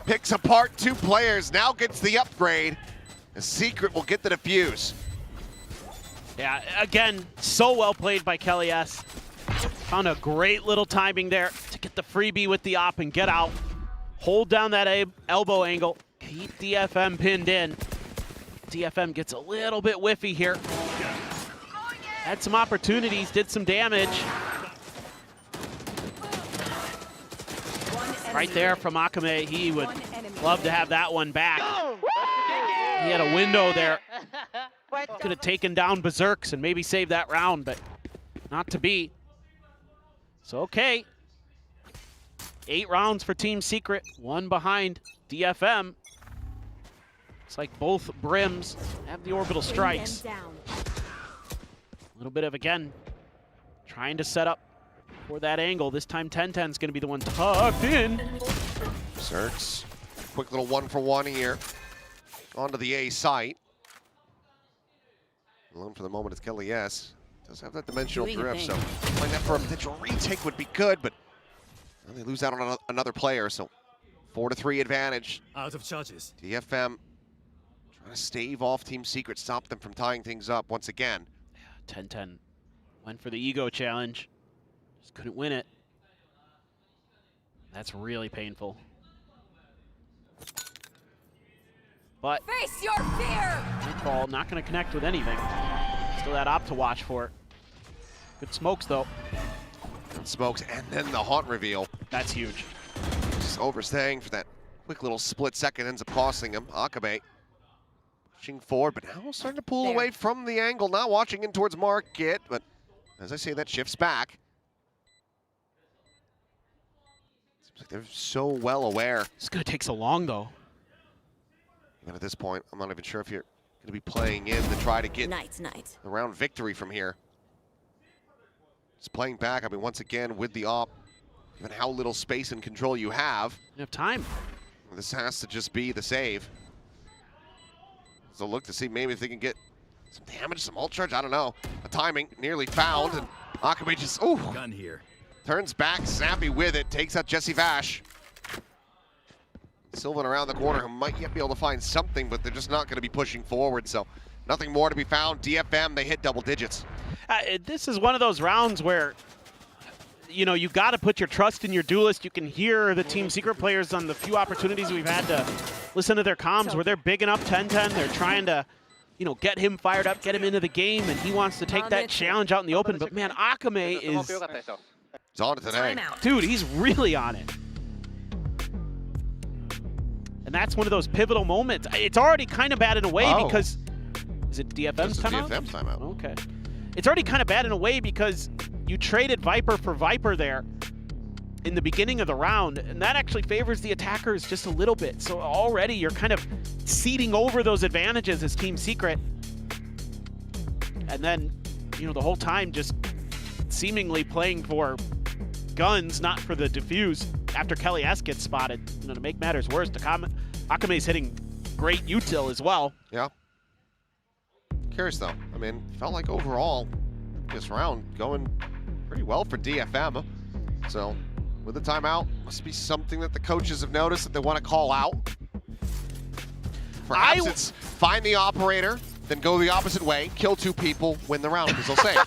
Picks apart 2 players, now gets the upgrade. The Secret will get the defuse. Yeah, again, so well played by Kelly S. Found a great little timing there to get the freebie with the op and get out. Hold down that elbow angle. Keep DFM pinned in. DFM gets a little bit whiffy here. Had some opportunities, did some damage. Right there from Akame, he would love to have that one back. He had a window there. Could have taken down Berserks and maybe saved that round, but not to be. So, okay. 8 rounds for Team Secret, 1 behind DFM. Looks like both Brims have the orbital strikes. A little bit of, again, trying to set up for that angle. This time 10-10 is going to be the one tucked in. Berserks, quick little 1-for-1 here. Onto the A site. Alone for the moment is Kelly S. Does have that dimensional drift, so playing that for a potential retake would be good, but well, they lose out on another player, so 4-3 advantage. Out of charges. DFM trying to stave off Team Secret, stop them from tying things up once again. 10-10 went for the ego challenge, just couldn't win it. That's really painful. But face your fear. Nightfall not going to connect with anything. Still that op to watch for. Good smokes though. Good smokes, and then the haunt reveal. That's huge. Just overstaying for that quick little split second, ends up costing him. Akame pushing forward, but now starting to pull away from the angle, not watching in towards Market, but as I say, that shifts back. Seems like they're so well aware. It's going to take so long though. Even at this point, I'm not even sure if you're going to be playing in to try to get the round victory from here. Just playing back, I mean, once again, with the op, and how little space and control you have. You have time. This has to just be the save. So look to see maybe if they can get some damage, some ult charge, I don't know. A timing nearly found, and Akame just, Gun here. turns back, snappy with it, takes out Jesse Vash. Sylvan around the corner, who might yet be able to find something, but they're just not going to be pushing forward, so nothing more to be found. DFM, they hit double digits. This is one of those rounds where, you know, you got to put your trust in your duelist. You can hear the Team Secret players on the few opportunities we've had to listen to their comms where they're bigging up 10-10. They're trying to, you know, get him fired up, get him into the game, and he wants to take that challenge out in the open. But man, Akame is... He's on it today. Dude, he's really on it. And that's one of those pivotal moments. It's already kind of bad in a way because... Is it DFM's timeout? DFM's timeout. Okay. It's already kind of bad in a way because you traded Viper for Viper there in the beginning of the round, and that actually favors the attackers just a little bit. So already you're kind of ceding over those advantages as Team Secret. And then, you know, the whole time just seemingly playing for guns, not for the defuse. After Kelly S gets spotted, you know, to make matters worse, Akame's hitting great util as well. Yeah. Curious though. I mean, felt like overall this round going pretty well for DFM. So with the timeout, must be something that the coaches have noticed that they want to call out. Perhaps it's find the operator, then go the opposite way, kill 2 people, win the round because they'll save.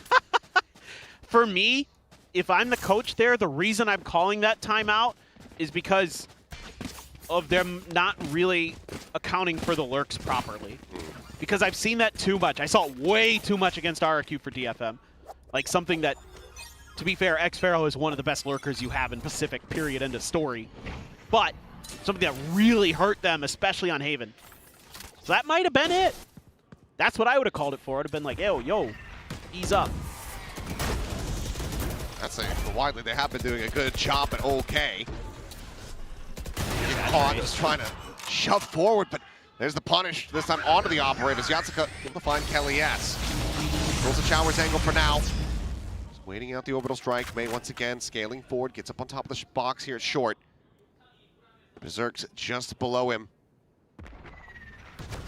For me, if I'm the coach there, the reason I'm calling that timeout is because of them not really accounting for the lurks properly. Because I've seen that too much. I saw it way too much against RRQ for DFM. Like something that, to be fair, X-Pharaoh is one of the best lurkers you have in Pacific, period, end of story. But something that really hurt them, especially on Haven. So that might have been it. That's what I would have called it for. It would have been like, yo, ease up. That's widely, they have been doing a good job at OK. Caught just trying to shove forward, but there's the punish, this time onto the operators. Yatsuka able to find Kelly S. Pulls the Showers angle for now. Just waiting out the orbital strike. May once again scaling forward, gets up on top of the box here at short. Berserk's just below him.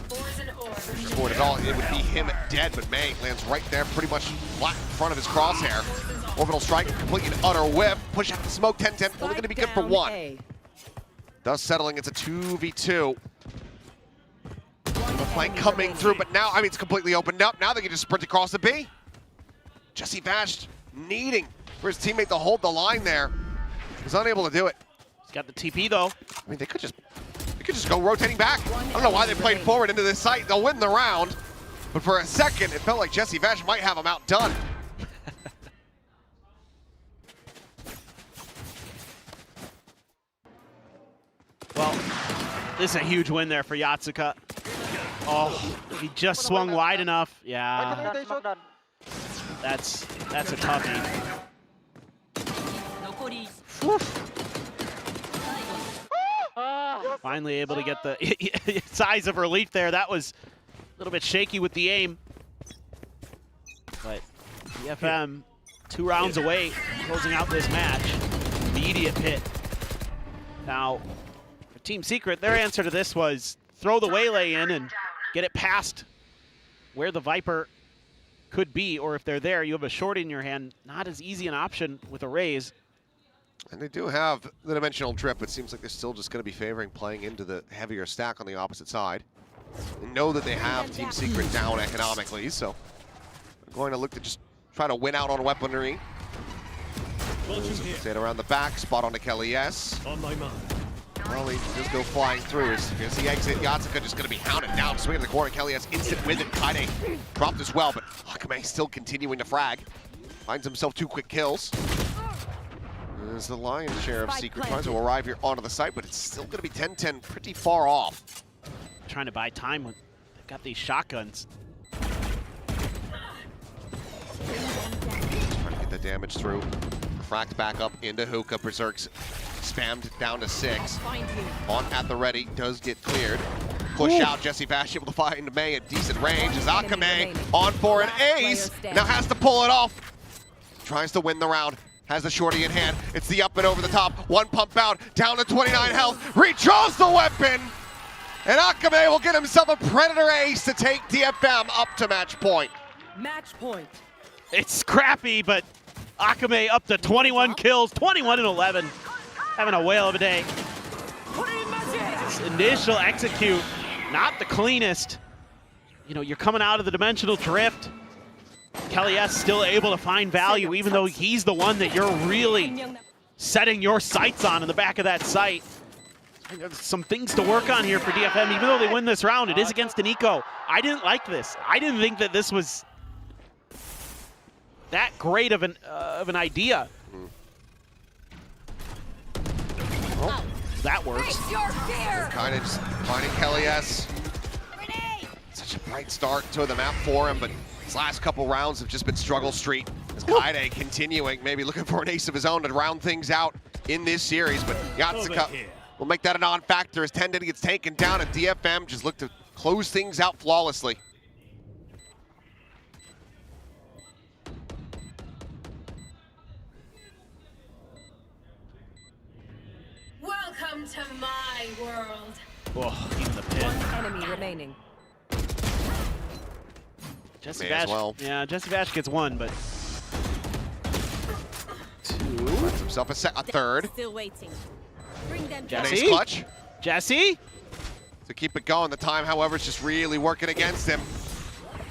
Forward at all, it would be him dead, but May lands right there, pretty much flat in front of his crosshair. Orbital strike, complete and utter whip. Push out the smoke, 10-10, only going to be good for 1. Thus settling, it's a 2v2. The flank coming through, but now, I mean, it's completely opened up. Now they can just sprint across the B. Jesse Vash needing for his teammate to hold the line there. He's unable to do it. He's got the TP, though. I mean, they could just You could just go rotating back. I don't know why they played forward into this site. They'll win the round. But for a second, it felt like Jesse Vash might have him outdone. Well, this is a huge win there for Yatsuka. Oh, he just swung wide enough. Yeah. That's a toughie. Finally able to get the size of relief there. That was a little bit shaky with the aim. But DFM 2 rounds away, closing out this match. Immediate pit. Now, for Team Secret, their answer to this was throw the waylay in and get it past where the Viper could be, or if they're there, you have a short in your hand. Not as easy an option with a raise. And they do have the dimensional drip. It seems like they're still just going to be favoring playing into the heavier stack on the opposite side. They know that they have Team Secret down economically, so they're going to look to just try to win out on weaponry. Stayed around the back, spot on to Kelly S. On my mind. Well, he just go flying through. As the exit, Yatsuka just going to be hounded down. Swing in the corner, Kelly S instant with it. Kaide dropped as well, but Akame still continuing to frag. Finds himself 2 quick kills. As the lion's share of Secret tries to arrive here onto the site, but it's still going to be 10-10, pretty far off. Trying to buy time when they've got these shotguns. Trying to get the damage through. Fracked back up into Hookah. Berserk's spammed down to 6. On at the ready, does get cleared. Push out, Jesse Vash able to find May at decent range. As Akame on for an ace. Now has to pull it off. Tries to win the round. Has the shorty in hand. It's the up and over the top. 1 pump out, down to 29 health. Redraws the weapon. And Akame will get himself a Predator ace to take DFM up to match point. Match point. It's scrappy, but Akame up to 21 kills, 21 and 11. Having a whale of a day. This initial execute, not the cleanest. You know, you're coming out of the dimensional drift. Kelly S still able to find value, even though he's the one that you're really setting your sights on in the back of that site. There's some things to work on here for DFM. Even though they win this round, it is against an eco. I didn't like this. I didn't think that this was that great of an idea. Oh, that works. Kind of just finding Kelly S. Such a bright start to the map for him, but his last couple rounds have just been struggle street. As Kaide continuing, maybe looking for an ace of his own to round things out in this series, but Yatsuka will make that a non-factor as 10 gets taken down, and DFM just look to close things out flawlessly. Welcome to my world. Oh, even the pin. One enemy remaining. Jesse May Vash, as well. yeah, Jesse Vash gets 1, but 2. Finds himself a third. Still waiting. Bring them Jesse? Nice clutch. Jesse? To keep it going, the time, however, is just really working against him.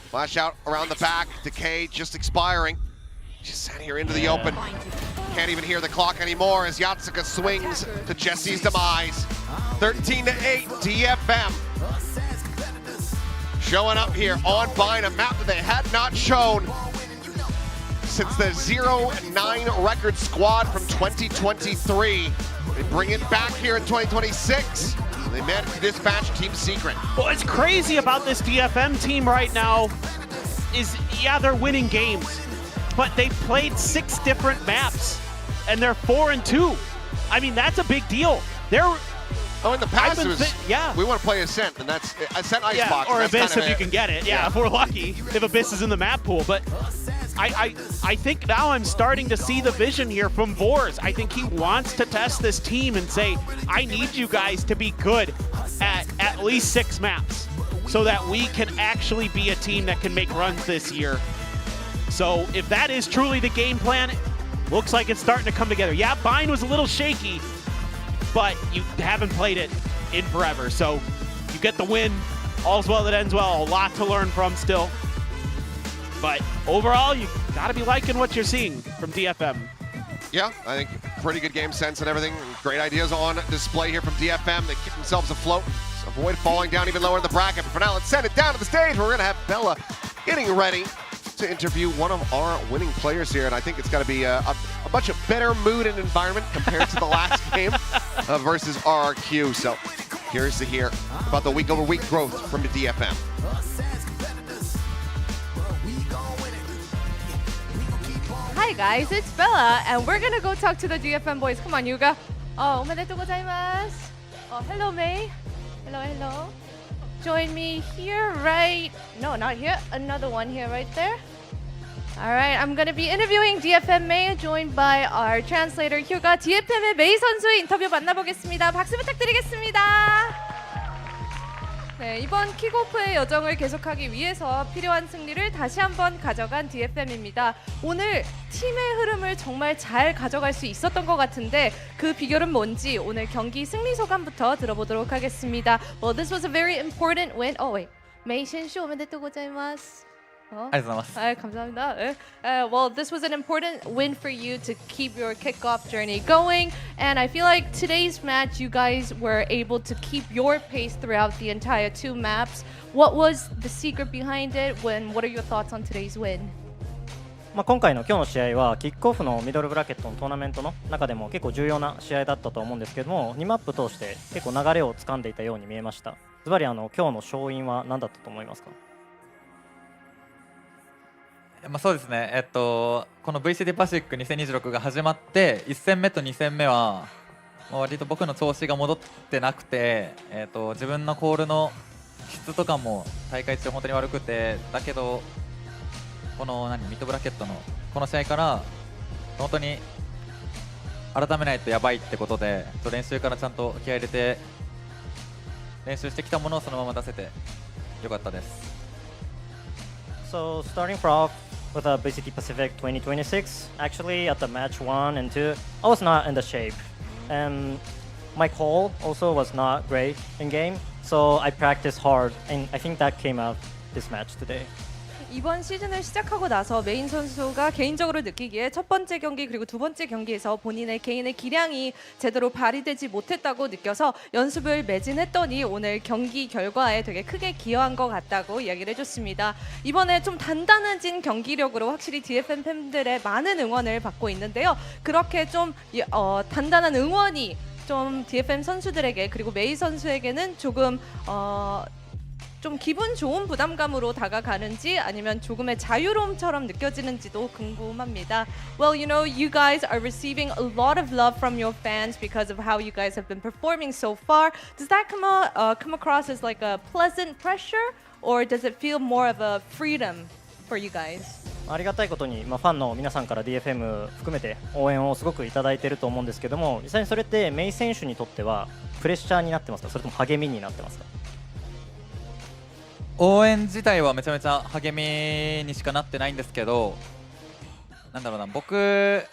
Flash out around the back. Decay just expiring. Just sat here into the open. Can't even hear the clock anymore as Yatsuka swings to Jesse's demise. 13-8, DFM. Showing up here on Vine, a map that they had not shown since the 0-9 record squad from 2023. They bring it back here in 2026. They managed to dispatch Team Secret. What's crazy about this DFM team right now is, yeah, they're winning games, but they've played 6 different maps, and they're 4-2. I mean, that's a big deal. They're in the past it was, yeah. We want to play Ascent, and that's Ascent Icebox. Or that's Abyss kind of if you can get it. Yeah, if we're lucky, if Abyss is in the map pool. But I think now I'm starting to see the vision here from Vors. I think he wants to test this team and say, I need you guys to be good at least 6 maps so that we can actually be a team that can make runs this year. So if that is truly the game plan, looks like it's starting to come together. Yeah, Vine was a little shaky, but you haven't played it in forever. So you get the win. All's well that ends well. A lot to learn from still. But overall, you got to be liking what you're seeing from DFM. Yeah, I think pretty good game sense and everything. Great ideas on display here from DFM. They keep themselves afloat, avoid falling down even lower in the bracket. But for now, let's send it down to the stage. We're going to have Bella getting ready to interview one of our winning players here. And I think it's got to be a much better mood and environment compared to the last game versus RRQ. So curious to hear about the week-over-week growth from the DFM. Hi guys, it's Bella, and we're gonna go talk to the DFM boys. Come on, Yuga. Oh, omedetou gozaimasu. Oh, hello, May. Hello, hello. Join me here, right? No, not here. Another one here, right there. All right, I'm gonna be interviewing DFM May, joined by our translator Hyuga. DFM의 메이 선수의 인터뷰 만나보겠습니다. 박수 부탁드리겠습니다. 네, 이번 킥오프의 여정을 계속하기 위해서 필요한 승리를 다시 한번 가져간 DFM입니다. 오늘 팀의 흐름을 정말 잘 가져갈 수 있었던 것 같은데 그 비결은 뭔지 오늘 경기 승리 소감부터 들어보도록 하겠습니다. Well, this was a very important win. Oh wait, 메이 선수 오메데tou gozaimasu. 감사합니다. Well, this was an important win for you to keep your kickoff journey going, and I feel like today's match, you guys were able to keep your pace throughout the entire 2 maps. What was the secret behind it? What are your thoughts on today's win? 今回の今日の試合はキックオフのミドルブラケットのトーナメントの中でも結構重要な試合だったと思うんですけども、2マップ通して結構流れを掴んでいたように見えました。ズバリ今日の勝因は何だったと思いますか？そうですね、この VCT パシフィック2026が始まって1戦目と2戦目は割と僕の調子が戻ってなくて、自分のコールの質とかも大会中本当に悪くて、だけどこのミッドブラケットのこの試合から本当に改めないとやばいってことで、練習からちゃんと気合い入れて練習してきたものをそのまま出せてよかったです。So starting off with VCT Pacific 2026, actually at the match 1 and 2, I was not in the shape, and my call also was not great in game. So I practiced hard, and I think that came out this match today. 이번 시즌을 시작하고 나서 메인 선수가 개인적으로 느끼기에 첫 번째 경기 그리고 두 번째 경기에서 본인의 개인의 기량이 제대로 발휘되지 못했다고 느껴서 연습을 매진했더니 오늘 경기 결과에 되게 크게 기여한 것 같다고 이야기를 해줬습니다. 이번에 좀 단단해진 경기력으로 확실히 DFM 팬들의 많은 응원을 받고 있는데요. 그렇게 좀 단단한 응원이 좀 DFM 선수들에게 그리고 메이 선수에게는 조금 좀 기분 좋은 부담감으로 다가가는지 아니면 조금의 자유로움처럼 느껴지는지도 궁금합니다. Well, you know, you guys are receiving a lot of love from your fans because of how you guys have been performing so far. Does that come across as like a pleasant pressure, or does it feel more of a freedom for you guys? ありがたいことに、ファンの皆さんから DFM 含めて応援をすごくいただいていると思うんですけども、実際にそれってメイ選手にとってはプレッシャーになってますか、それとも励みになってますか？応援自体はめちゃめちゃ励みにしかなってないんですけど、僕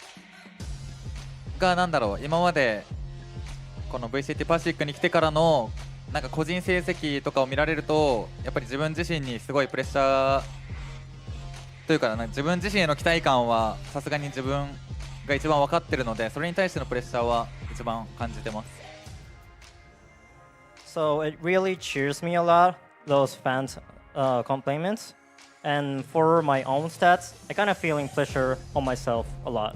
が今までこの VCT パシフィックに来てからの個人成績とかを見られると、やっぱり自分自身にすごいプレッシャーというか自分自身への期待感はさすがに自分が一番分かってるので、それに対してのプレッシャーは一番感じてます。So it really cheers me a lot, those fans compliments, and for my own stats, I kind of feeling pressure on myself a lot.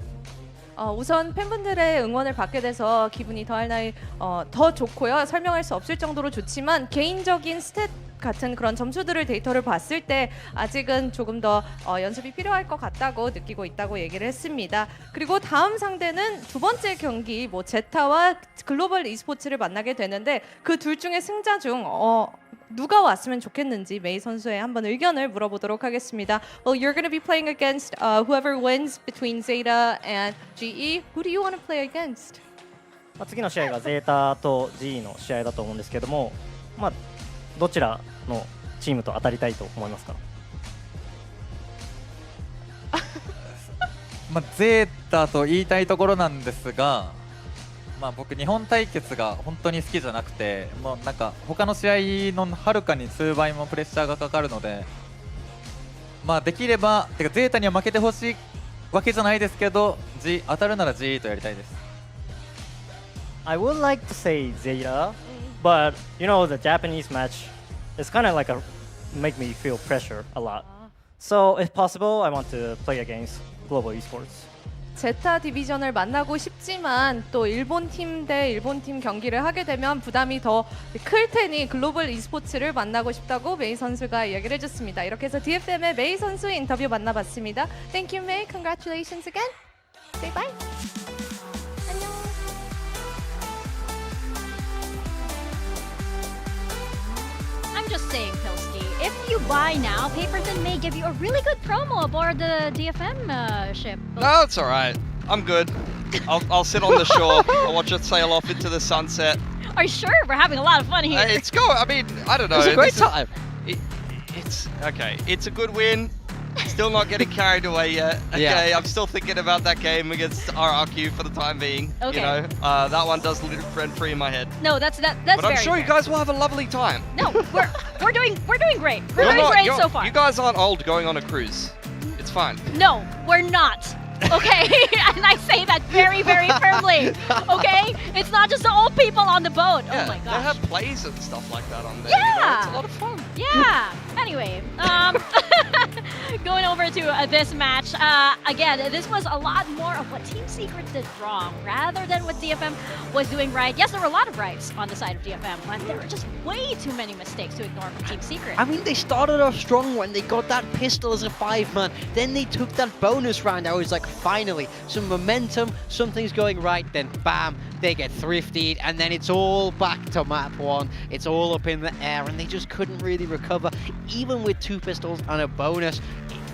우선 팬분들의 응원을 받게 돼서 기분이 더 좋고요. 설명할 수 없을 정도로 좋지만 개인적인 스탯 같은 그런 점수들을 데이터를 봤을 때 아직은 조금 더 연습이 필요할 것 같다고 느끼고 있다고 얘기를 했습니다. 그리고 다음 상대는 두 번째 경기 ZETA와 글로벌 e스포츠를 만나게 되는데 그 둘 중에 승자 중 누가 왔으면 좋겠는지 메이 선수의 한번 의견을 물어보도록 하겠습니다. Well, you're going to be playing against whoever wins between ZETA and GE. Who do you want to play against? 次の試合がZETAと GE の試合だと思うんですけども、どちらのチームと当たりたいと思いますか？ZETAと言いたいところなんですが、僕日本対決が本当に好きじゃなくて、他の試合のはるかに数倍もプレッシャーがかかるので、できればZETAには負けてほしいわけじゃないですけど、当たるなら G とやりたいです。I would like to say ZETA, but you know the Japanese match is kind of like make me feel pressure a lot. So if possible, I want to play against global esports. 제타 디비전을 만나고 싶지만 또 일본 팀 대 일본 팀 경기를 하게 되면 부담이 더 클 테니 글로벌 e스포츠를 만나고 싶다고 메이 선수가 이야기를 해줬습니다. 이렇게 해서 DFM의 메이 선수 인터뷰 만나봤습니다. Thank you, May. Congratulations again. Say bye. 안녕. I'm just saying, Pilski, if you buy now, Paperton may give you a really good promo aboard the DFM ship. No, it's all right. I'm good. I'll sit on the shore. I'll watch it sail off into the sunset. Are you sure? We're having a lot of fun here. It's go. I mean, I don't know. It's a great time. It's okay. It's a good win. Still not getting carried away yet. Okay, Yeah. I'm still thinking about that game against RRQ for the time being. Okay. You know, that one does live rent-free in my head. No, that's But I'm very sure you fair. guys will have a lovely time. No, we're doing great. We're You're doing not- great you're- so far. You guys aren't old going on a cruise. It's fine. No, we're not. Okay, and I say that very, very firmly. Okay, it's not just the old people on the boat. Yeah, Oh my they gosh. have plays and stuff like that on there. You know, Yeah. it's a lot of fun. Yeah. Anyway, going over to this match. Again, this was a lot more of what Team Secret did wrong rather than what DFM was doing right. Yes, there were a lot of rights on the side of DFM, but there were just way too many mistakes to ignore from Team Secret. I mean, they started off strong when they got that pistol as a 5-man. Then they took that bonus round. I was like, finally, some momentum, something's going right. Then bam, they get thriftied, and then it's all back to map 1. It's all up in the air, and they just couldn't really recover, even with 2 pistols and a bonus.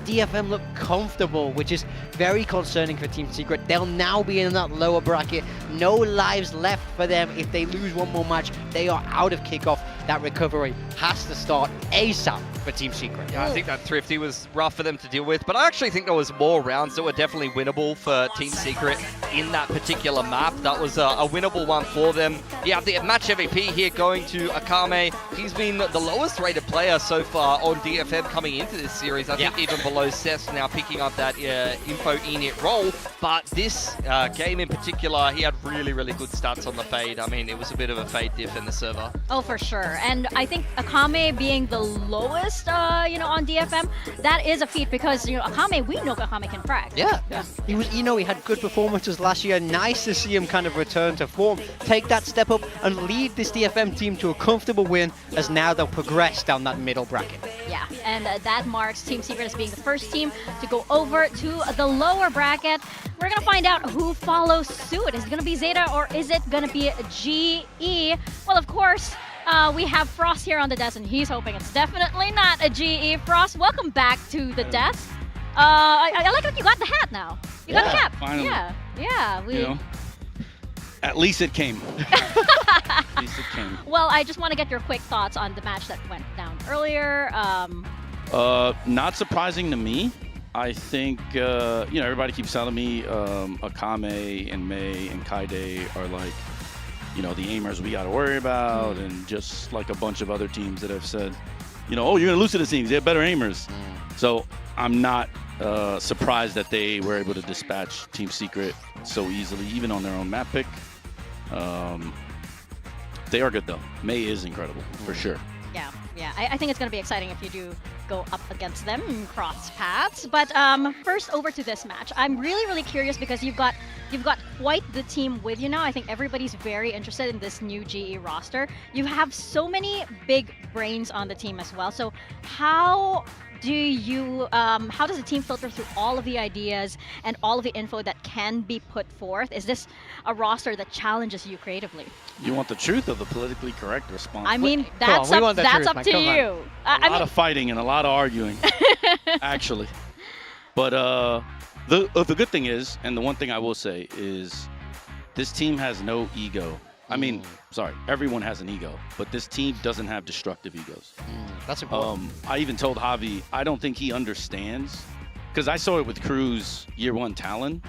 DFM look comfortable, which is very concerning for Team Secret. They'll now be in that lower bracket. No lives left for them. If they lose one more match, they are out of Kickoff. That recovery has to start ASAP for Team Secret. Yeah, I think that thrifty was rough for them to deal with, but I actually think there was more rounds that were definitely winnable for Team Secret in that particular map. That was a winnable one for them. Yeah, the match MVP here going to Akame. He's been the lowest rated player so far on DFM coming into this series. I think even below Seth now picking up that info init role. But this game in particular, he had really, really good stats on the fade. I mean, it was a bit of a fade diff in the server. Oh, for sure. And I think Akame being the lowest, on DFM, that is a feat because, Akame, we know Akame can frag. Yeah. He was, he had good performances last year. Nice to see him kind of return to form, take that step up and lead this DFM team to a comfortable win as now they'll progress down that middle bracket. Yeah, and that marks Team Secret as being the first team to go over to the lower bracket. We're going to find out who follows suit. Is it going to be ZETA or is it going to be GE? Well, of course, we have Frost here on the desk, and he's hoping it's definitely not a GE. Frost, welcome back to the desk. I like that you got the hat now. You got the cap. Finally. Yeah. At least it came. At least it came. Well, I just want to get your quick thoughts on the match that went down earlier. Not surprising to me. I think, everybody keeps telling me Akame and May and Kaide are like, the aimers we got to worry about, and just like a bunch of other teams that have said, oh, you're going to lose to the teams. They have better aimers. So I'm not surprised that they were able to dispatch Team Secret so easily, even on their own map pick. They are good, though. May is incredible, for sure. Yeah. I think it's going to be exciting if you do go up against them and cross paths. But first, over to this match. I'm really, really curious because you've got quite the team with you now. I think everybody's very interested in this new GE roster. You have so many big brains on the team as well. So how does the team filter through all of the ideas and all of the info that can be put forth? Is this a roster that challenges you creatively? You want the truth or the politically correct response? I mean, that's up to you. A lot of fighting and a lot of arguing, actually. But the good thing is, and the one thing I will say is, this team has no ego. I mean, sorry, everyone has an ego, but this team doesn't have destructive egos. That's important. I even told Javi, I don't think he understands, because I saw it with Cruz year 1 Talon,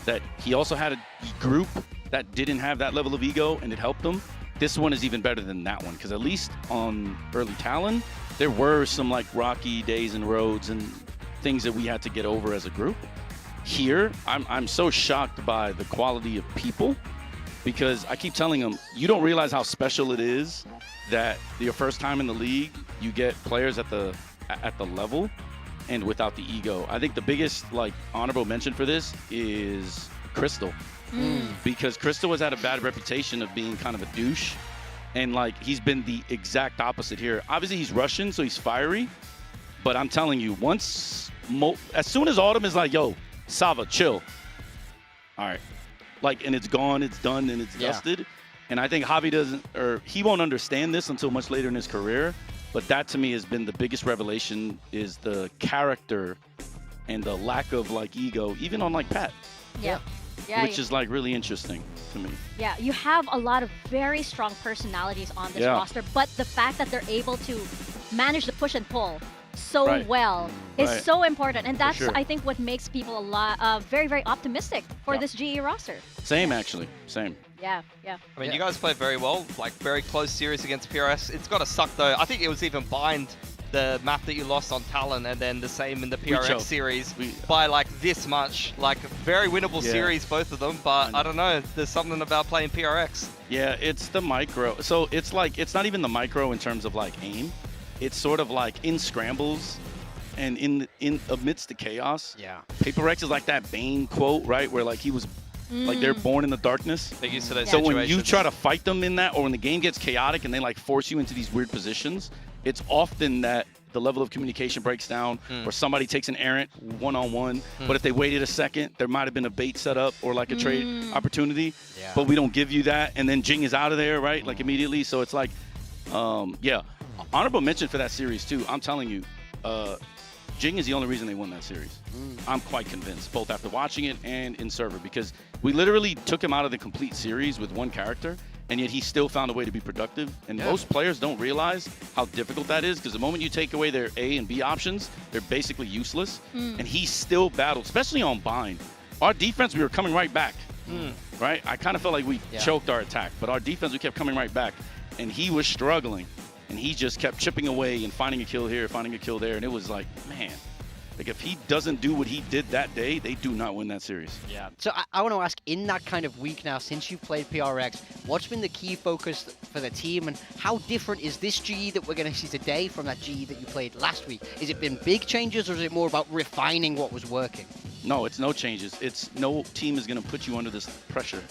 that he also had a group that didn't have that level of ego, and it helped them. This one is even better than that one, because at least on early Talon, there were some like rocky days and roads and things that we had to get over as a group. Here, I'm so shocked by the quality of people because I keep telling them, you don't realize how special it is that your first time in the league, you get players at the level and without the ego. I think the biggest like honorable mention for this is Crystal. Because Crystal has had a bad reputation of being kind of a douche, and like he's been the exact opposite here. Obviously he's Russian, so he's fiery, but I'm telling you, as soon as Autumn is like, yo, Sava, chill, all right, like, and it's gone, it's done, and it's dusted. And I think Javi he won't understand this until much later in his career, but that to me has been the biggest revelation, is the character and the lack of like ego, even on like Pat. Which is like really interesting to me. Yeah, you have a lot of very strong personalities on this roster, but the fact that they're able to manage the push and pull so well is so important, and that's I think what makes people a lot very, very optimistic for this GE roster. Same, actually, same. Yeah. I mean, you guys played very well, like very close series against PRS. It's got to suck though. I think it was even behind the map that you lost on Talon, and then the same in the PRX series by like this much. Like very winnable series, both of them, but I don't know, there's something about playing PRX. Yeah, it's the micro. So it's like, it's not even the micro in terms of like aim. It's sort of like in scrambles and in amidst the chaos. Paper Rex is like that Bane quote, right? Where like he was like they're born in the darkness. They're used to those So situations. when you try to fight them in that, or when the game gets chaotic and they like force you into these weird positions, it's often that the level of communication breaks down, or somebody takes an errant one-on-one, but if they waited a second, there might have been a bait set up or like a trade opportunity, but we don't give you that, and then Jing is out of there, right? Like immediately. So it's like, honorable mention for that series too. I'm telling you, Jing is the only reason they won that series. I'm quite convinced, both after watching it and in server, because we literally took him out of the complete series with one character, and yet he still found a way to be productive. And most players don't realize how difficult that is, because the moment you take away their A and B options, they're basically useless. And he still battled, especially on Bind. Our defense, we were coming right back, right? I kind of felt like we choked our attack, but our defense, we kept coming right back. And he was struggling, and he just kept chipping away and finding a kill here, finding a kill there. And it was like, man, like if he doesn't do what he did that day, they do not win that series. So I want to ask, in that kind of week now, since you've played PRX, what's been the key focus for the team, and how different is this GE that we're going to see today from that GE that you played last week? Has it been big changes, or is it more about refining what was working? No, it's no changes. It's no team is going to put you under this pressure.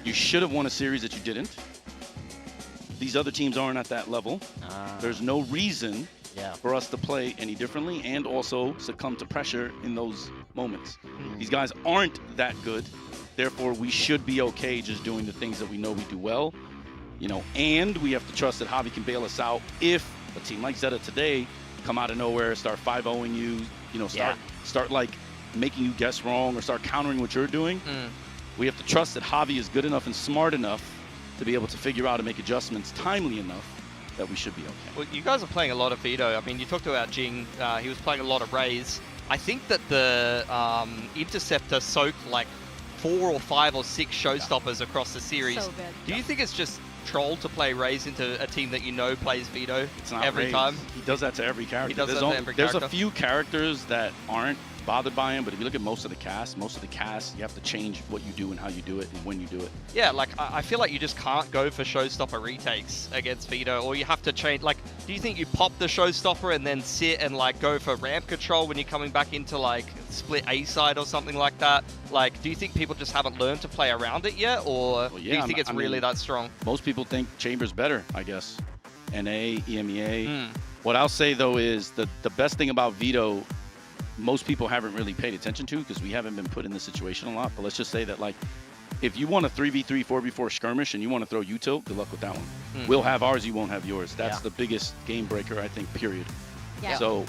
You should have won a series that you didn't. These other teams aren't at that level. There's no reason for us to play any differently and also succumb to pressure in those moments. These guys aren't that good. Therefore, we should be okay just doing the things that we know we do well, you know, and we have to trust that Javi can bail us out if a team like ZETA today come out of nowhere, start 5-0ing you, you know, start like making you guess wrong or start countering what you're doing. We have to trust that Javi is good enough and smart enough to be able to figure out and make adjustments timely enough that we should be okay. Well, you guys are playing a lot of Vito. I mean, you talked about Jing. He was playing a lot of Raze. I think that the Interceptor soaked like 4 or 5 or 6 showstoppers across the series. So good. Do you think it's just troll to play Raze into a team that you know plays Vito every Raze. time? He does that to every character. He does that to every character. There's a few characters that aren't bothered by him, but if you look at most of the cast, you have to change what you do and how you do it and when you do it. Yeah, like I feel like you just can't go for showstopper retakes against Vito, or you have to change. Like, do you think you pop the showstopper and then sit and like go for ramp control when you're coming back into like split A side or something like that? Like, do you think people just haven't learned to play around it yet, or do you think it's really that strong? Most people think Chamber's better, I guess. NA, EMEA. What I'll say though is the best thing about Vito, most people haven't really paid attention to because we haven't been put in this situation a lot. But let's just say that, like, if you want a 3v3, 4v4 skirmish and you want to throw util, good luck with that one. We'll have ours, you won't have yours. That's the biggest game breaker, I think, period. So,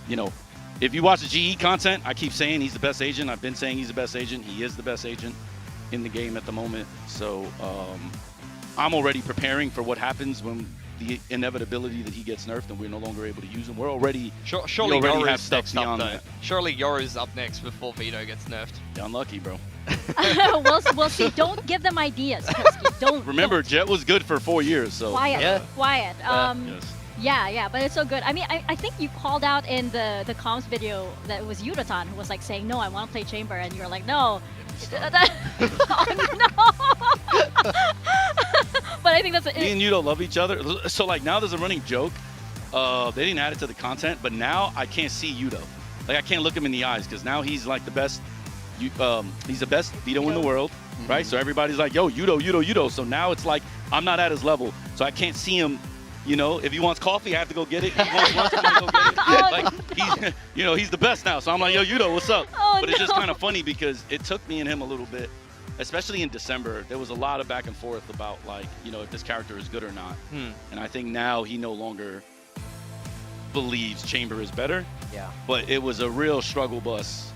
you know, if you watch the GE content, I keep saying he's the best agent. I've been saying he's the best agent. He is the best agent in the game at the moment. So I'm already preparing for what happens when the inevitability that he gets nerfed and we're no longer able to use him. We're already surely already have Yoru's stuff next up beyond though. that. Surely Yoru's up next before Vito gets nerfed. Yeah, unlucky, bro. We'll see. Don't give them ideas. Don't. Remember, Jet was good for 4 years, so Quiet. Yes. Yeah, but it's so good. I mean, I think you called out in the comms video that it was Yudotan who was like saying, no, I want to play Chamber, and you're like, no. Oh, no. But I think that's Me and Yudo love each other. So like now there's a running joke. They didn't add it to the content, but now I can't see Yudo. Like I can't look him in the eyes because now he's like the best. He's the best Vito in the world, right? So everybody's like, yo, Yudo, Yudo, Yudo. So now it's like I'm not at his level, so I can't see him. You know, if he wants coffee, I have to go get it. If he wants lunch, I have to go get it. Like he's the best now. So I'm like, yo, Yudo, what's up? But it's just kind of funny because it took me and him a little bit, especially in December. There was a lot of back and forth about like, if this character is good or not. And I think now he no longer believes Chamber is better. Yeah. But it was a real struggle bus.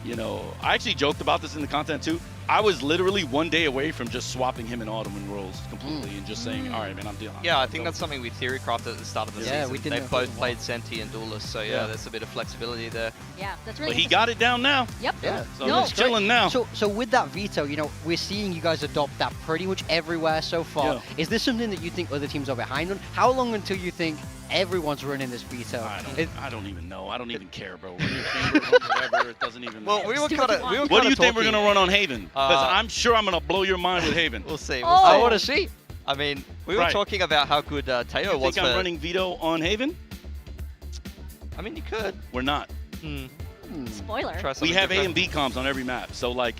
I actually joked about this in the content too. I was literally one day away from just swapping him and Autumn in roles completely and just saying, all right, man, I'm dealing. Yeah, I think that's something we theorycrafted at the start of the season. we didn't They know both who played Senti and Duelist, so yeah, there's a bit of flexibility there. Yeah, that's really But he got it down now. Yep. Yeah. So he's chilling now. So with that veto, we're seeing you guys adopt that pretty much everywhere so far. Yeah. Is this something that you think other teams are behind on? How long until you think everyone's running this veto? I don't even know. I don't even care, bro. Whatever, it doesn't even matter. Well, we were kind of. What do you think we're gonna run on Haven? Because I'm sure I'm gonna blow your mind with Haven. We'll see. I want to see. I mean, we were talking about how good Teo You was. think I'm running Vito on Haven? I mean, you could. We're not. Spoiler. We have A and B comms on every map, so like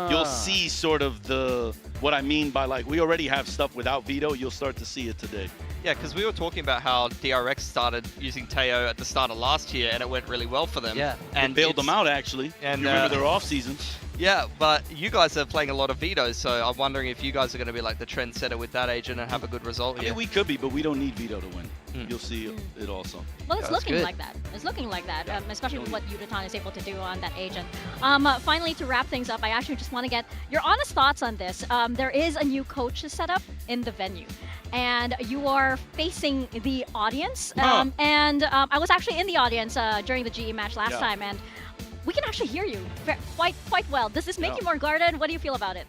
you'll see sort of what I mean by like we already have stuff without Vito. You'll start to see it today. Yeah, because we were talking about how DRX started using Teo at the start of last year, and it went really well for them. Yeah, and bailed them out actually. And you remember their off season. Yeah, but you guys are playing a lot of Vitos, so I'm wondering if you guys are going to be like the trendsetter with that agent and have a good result here. I mean, we could be, but we don't need Vito to win. You'll see it also. Well, it's looking like that. It's looking like that, especially with what Yudotan is able to do on that agent. Finally, to wrap things up, I actually just want to get your honest thoughts on this. There is a new coach set up in the venue, and you are facing the audience. And I was actually in the audience during the GE match last time, and we can actually hear you quite well. Does this make you more guarded? What do you feel about it?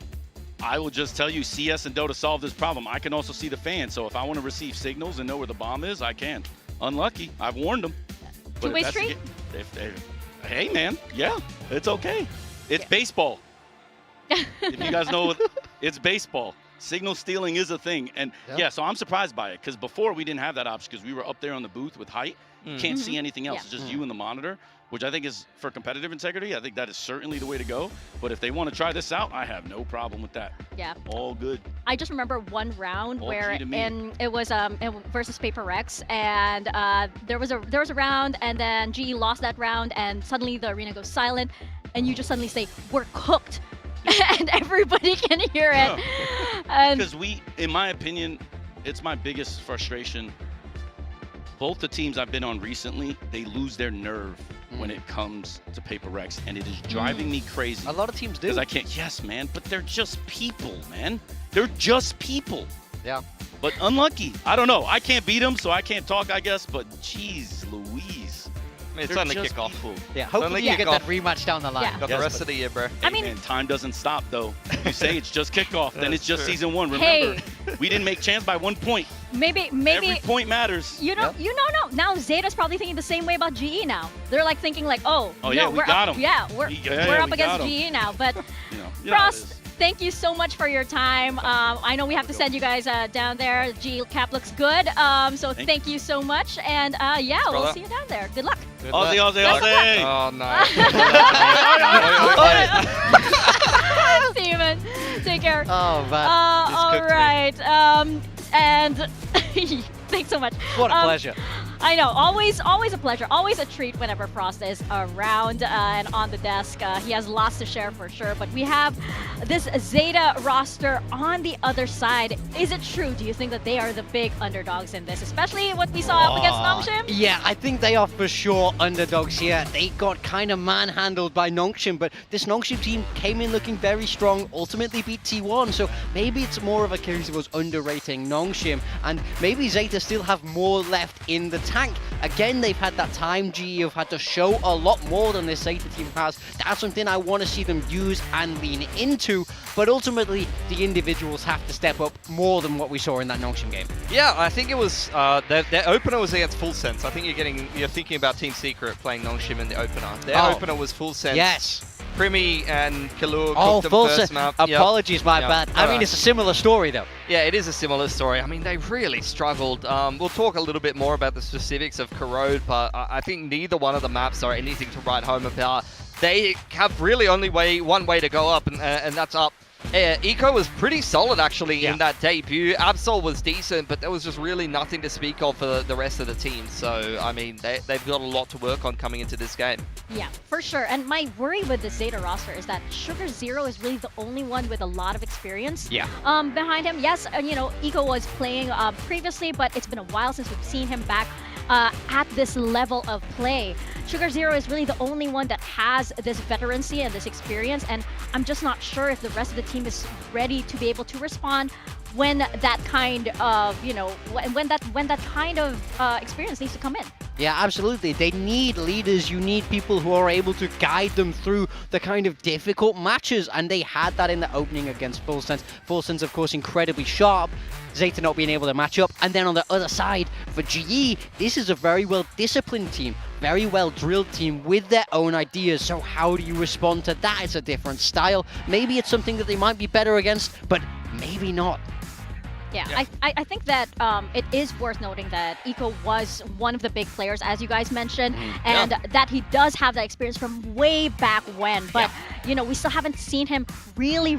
I will just tell you, CS and Dota solve this problem. I can also see the fans, so if I want to receive signals and know where the bomb is, I can. Unlucky, I've warned them. Two-way street? Hey, man, yeah, it's okay. It's baseball. If you guys know, it's baseball. Signal stealing is a thing. And yeah, so I'm surprised by it, because before we didn't have that option, because we were up there on the booth with height. Can't see anything else. It's just you and the monitor, which I think is for competitive integrity. I think that is certainly the way to go. But if they want to try this out, I have no problem with that. Yeah. All good. I just remember one round All where key to me. it was versus Paper Rex, and there was a round, and then GE lost that round, and suddenly the arena goes silent, and you just suddenly say, "We're cooked," and everybody can hear it. Because in my opinion, it's my biggest frustration. Both the teams I've been on recently, they lose their nerve when it comes to Paper Rex, and it is driving me crazy. A lot of teams do. Because I can't, yes, man, but they're just people, man. They're just people. Yeah. But unlucky. I don't know. I can't beat them, so I can't talk, I guess, but geez Louise. I mean, it's They're only just Kickoff. people. Yeah, hopefully you get that rematch down the line. Yeah. Got the rest of the year, bro. I mean, Man, time doesn't stop, though. You say it's just Kickoff, then it's just true. season 1. Hey. Remember, we didn't make chance by 1 point. Maybe Every point matters. you know now Zeta's probably thinking the same way about GE now. They're like thinking like, oh Oh, no, yeah, we we're got up, 'em. yeah, we're Yeah, up we against got 'em. GE now. But You know how it Frost, is. thank you so much for your time. I know we have to send you guys down there. GE cap looks good. So thank you so much, and yeah, we'll brother. see you down there. Good luck. Aussie, Aussie, Best of Aussie. Oh, no. Steven, take care. Oh, man. All cooked me. right. And thanks so much. What a pleasure. I know, always a pleasure, always a treat whenever Frost is around and on the desk. He has lots to share for sure, but we have this Zeta roster on the other side. Is it true? Do you think that they are the big underdogs in this, especially what we saw up against Nongshim? Yeah, I think they are for sure underdogs here. They got kind of manhandled by Nongshim, but this Nongshim team came in looking very strong, ultimately beat T1, so maybe it's more of a case of us underrating Nongshim, and maybe Zeta still have more left in the tank. Again, they've had that time. GE have had to show a lot more than this Zeta team has. That's something I want to see them use and lean into, but ultimately the individuals have to step up more than what we saw in that Nongshim game. Yeah, I think it was their opener was against Full Sense. I think you're thinking about Team Secret playing Nongshim in the opener. Their opener was Full Sense. Yes. Primi and Kalua Oh, cooked them full first set. map. Apologies, my Yep. bad. I mean, it's a similar story, though. Yeah, it is a similar story. I mean, they really struggled. We'll talk a little bit more about the specifics of Corrode, but I think neither one of the maps are anything to write home about. They have really only one way to go up, and that's up. Eco was pretty solid, actually, in that debut. Absol was decent, but there was just really nothing to speak of for the rest of the team. So, I mean, they've got a lot to work on coming into this game. Yeah, for sure. And my worry with the ZETA roster is that Sugar Zero is really the only one with a lot of experience behind him. Yes, you know, Eco was playing previously, but it's been a while since we've seen him back at this level of play. Sugar Zero is really the only one that has this veterancy and this experience, and I'm just not sure if the rest of the team is ready to be able to respond when that kind of, you know, when that kind of experience needs to come in. Yeah, absolutely. They need leaders. You need people who are able to guide them through the kind of difficult matches, and they had that in the opening against Full Sense. Full Sense, of course, incredibly sharp. ZETA not being able to match up. And then on the other side, for GE, this is a very well-disciplined team, very well-drilled team with their own ideas. So how do you respond to that? It's a different style. Maybe it's something that they might be better against, but maybe not. Yeah, I think that it is worth noting that Eco was one of the big players, as you guys mentioned, and that he does have that experience from way back when. But, you know, we still haven't seen him really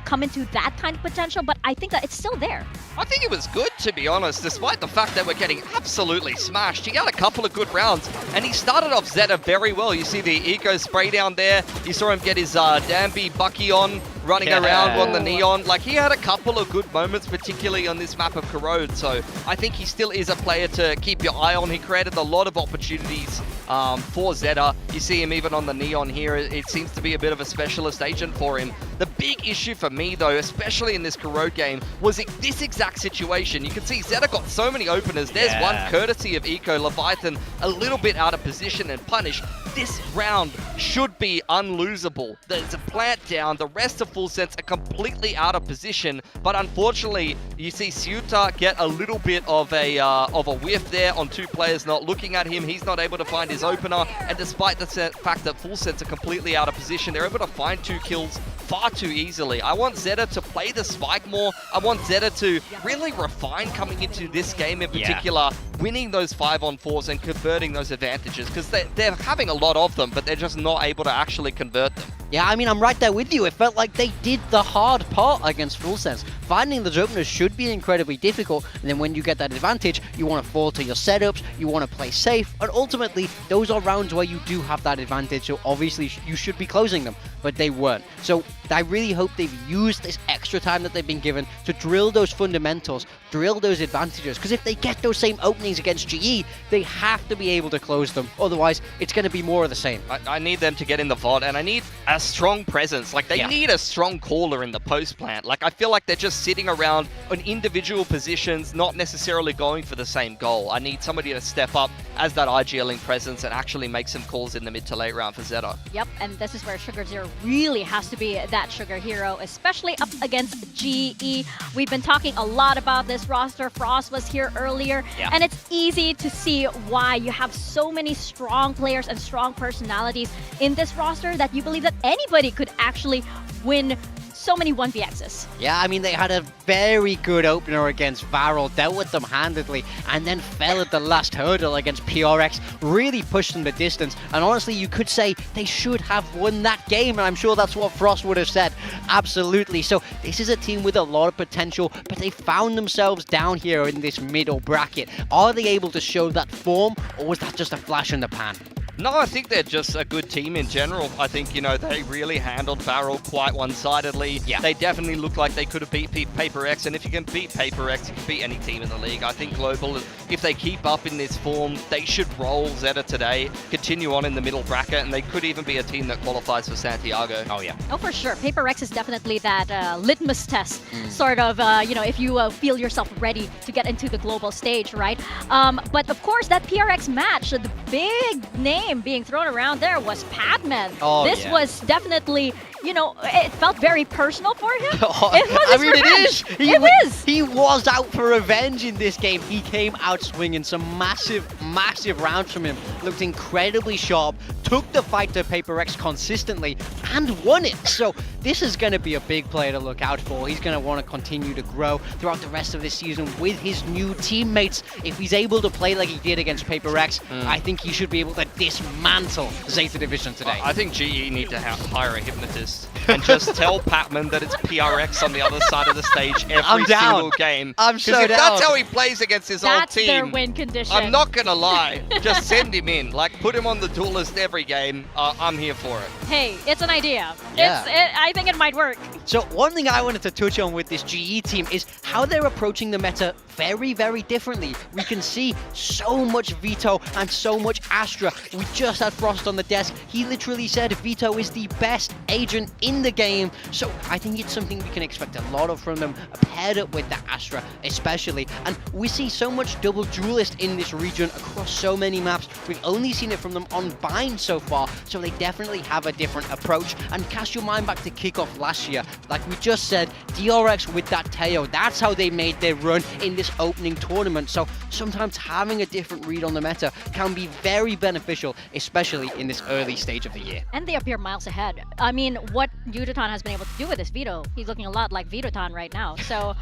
come into that kind of potential, but I think that it's still there. I think it was good, to be honest, despite the fact that we're getting absolutely smashed. He had a couple of good rounds, and he started off ZETA very well. You see the Eco spray down there. You saw him get his Danby Bucky on, running around on the Neon. Like, he had a couple of good moments, particularly on this map of Corrode. So I think he still is a player to keep your eye on. He created a lot of opportunities for ZETA. You see him even on the Neon here. It seems to be a bit of a specialist agent for him. The big issue for me, though, especially in this Corrode game, was this exact situation. You can see ZETA got so many openers. There's one courtesy of Eco. Leviathan a little bit out of position and punish. This round should be unlosable. There's a plant down. The rest of Full Sense are completely out of position, but unfortunately, you see Ceuta get a little bit of a whiff there on two players not looking at him. He's not able to find his opener, and despite the fact that Full Sense are completely out of position, they're able to find 2 kills far too easily. I want ZETA to play the spike more. I want ZETA to really refine coming into this game in particular, winning those 5-on-4s and converting those advantages, because they're having a lot of them, but they're just not able to actually convert them. Yeah, I mean, I'm right there with you. It felt like they did the hard part against Full Sense. Finding those openers should be incredibly difficult, and then when you get that advantage, you want to fall to your setups, you want to play safe, and ultimately, those are rounds where you do have that advantage, so obviously you should be closing them, but they weren't. So I really hope they've used this extra time that they've been given to drill those fundamentals, drill those advantages, because if they get those same openings against GE, they have to be able to close them. Otherwise, it's going to be more of the same. I need them to get in the VOD, and I need a strong presence. Like, they need a strong caller in the post plant. Like, I feel like they're just sitting around on individual positions, not necessarily going for the same goal. I need somebody to step up as that IGLing presence and actually make some calls in the mid to late round for ZETA. Yep, and this is where Sugar Zero really has to be that Sugar hero, especially up against GE. We've been talking a lot about this roster. Frost was here earlier, and it's easy to see why you have so many strong players and strong personalities in this roster that you believe that anybody could actually win so many 1vx's. Yeah, I mean, they had a very good opener against Varol, dealt with them handedly, and then fell at the last hurdle against PRX, really pushed them the distance, and honestly, you could say they should have won that game, and I'm sure that's what Frost would have said. Absolutely. So this is a team with a lot of potential, but they found themselves down here in this middle bracket. Are they able to show that form, or was that just a flash in the pan? No, I think they're just a good team in general. I think, you know, they really handled Varol quite one-sidedly. They definitely look like they could have beat Paper X, and if you can beat Paper X, you can beat any team in the league. I think Global, if they keep up in this form, they should roll ZETA today, continue on in the middle bracket, and they could even be a team that qualifies for Santiago. Oh, yeah. Oh, for sure. Paper X is definitely that litmus test, sort of, you know, if you feel yourself ready to get into the global stage, right? But of course, that PRX match, the big name name being thrown around there was Padman. Oh, this yeah. was definitely, you know, it felt very personal for him. It was I mean, revenge. it is. He was out for revenge in this game. He came out swinging some massive rounds from him. Looked incredibly sharp. Took the fight to Paper X consistently and won it. So this is going to be a big player to look out for. He's going to want to continue to grow throughout the rest of this season with his new teammates. If he's able to play like he did against Paper X, I think he should be able to dismantle ZETA Division today. I think GE need to hire a hypnotist and just tell Patman that it's PRX on the other side of the stage every single game. I'm so Because if down. that's how he plays against his That's old team, their win condition. I'm not gonna lie. Just send him in. Like, put him on the duel list every game. I'm here for it. Hey, it's an idea. Yeah. I think it might work. So one thing I wanted to touch on with this GE team is how they're approaching the meta very, very differently. We can see so much Vito and so much Astra. We just had Frost on the desk. He literally said Vito is the best agent in the game. So I think it's something we can expect a lot of from them, paired up with the Astra especially. And we see so much double duelist in this region across so many maps. We've only seen it from them on Bind so far, so they definitely have a different approach. And cast your mind back to Kickoff last year. Like we just said, DRX with that Teo, that's how they made their run in this opening tournament. So sometimes having a different read on the meta can be very beneficial, especially in this early stage of the year. And they appear miles ahead. I mean, what Yudotan has been able to do with this Vito, he's looking a lot like Vitotan right now. So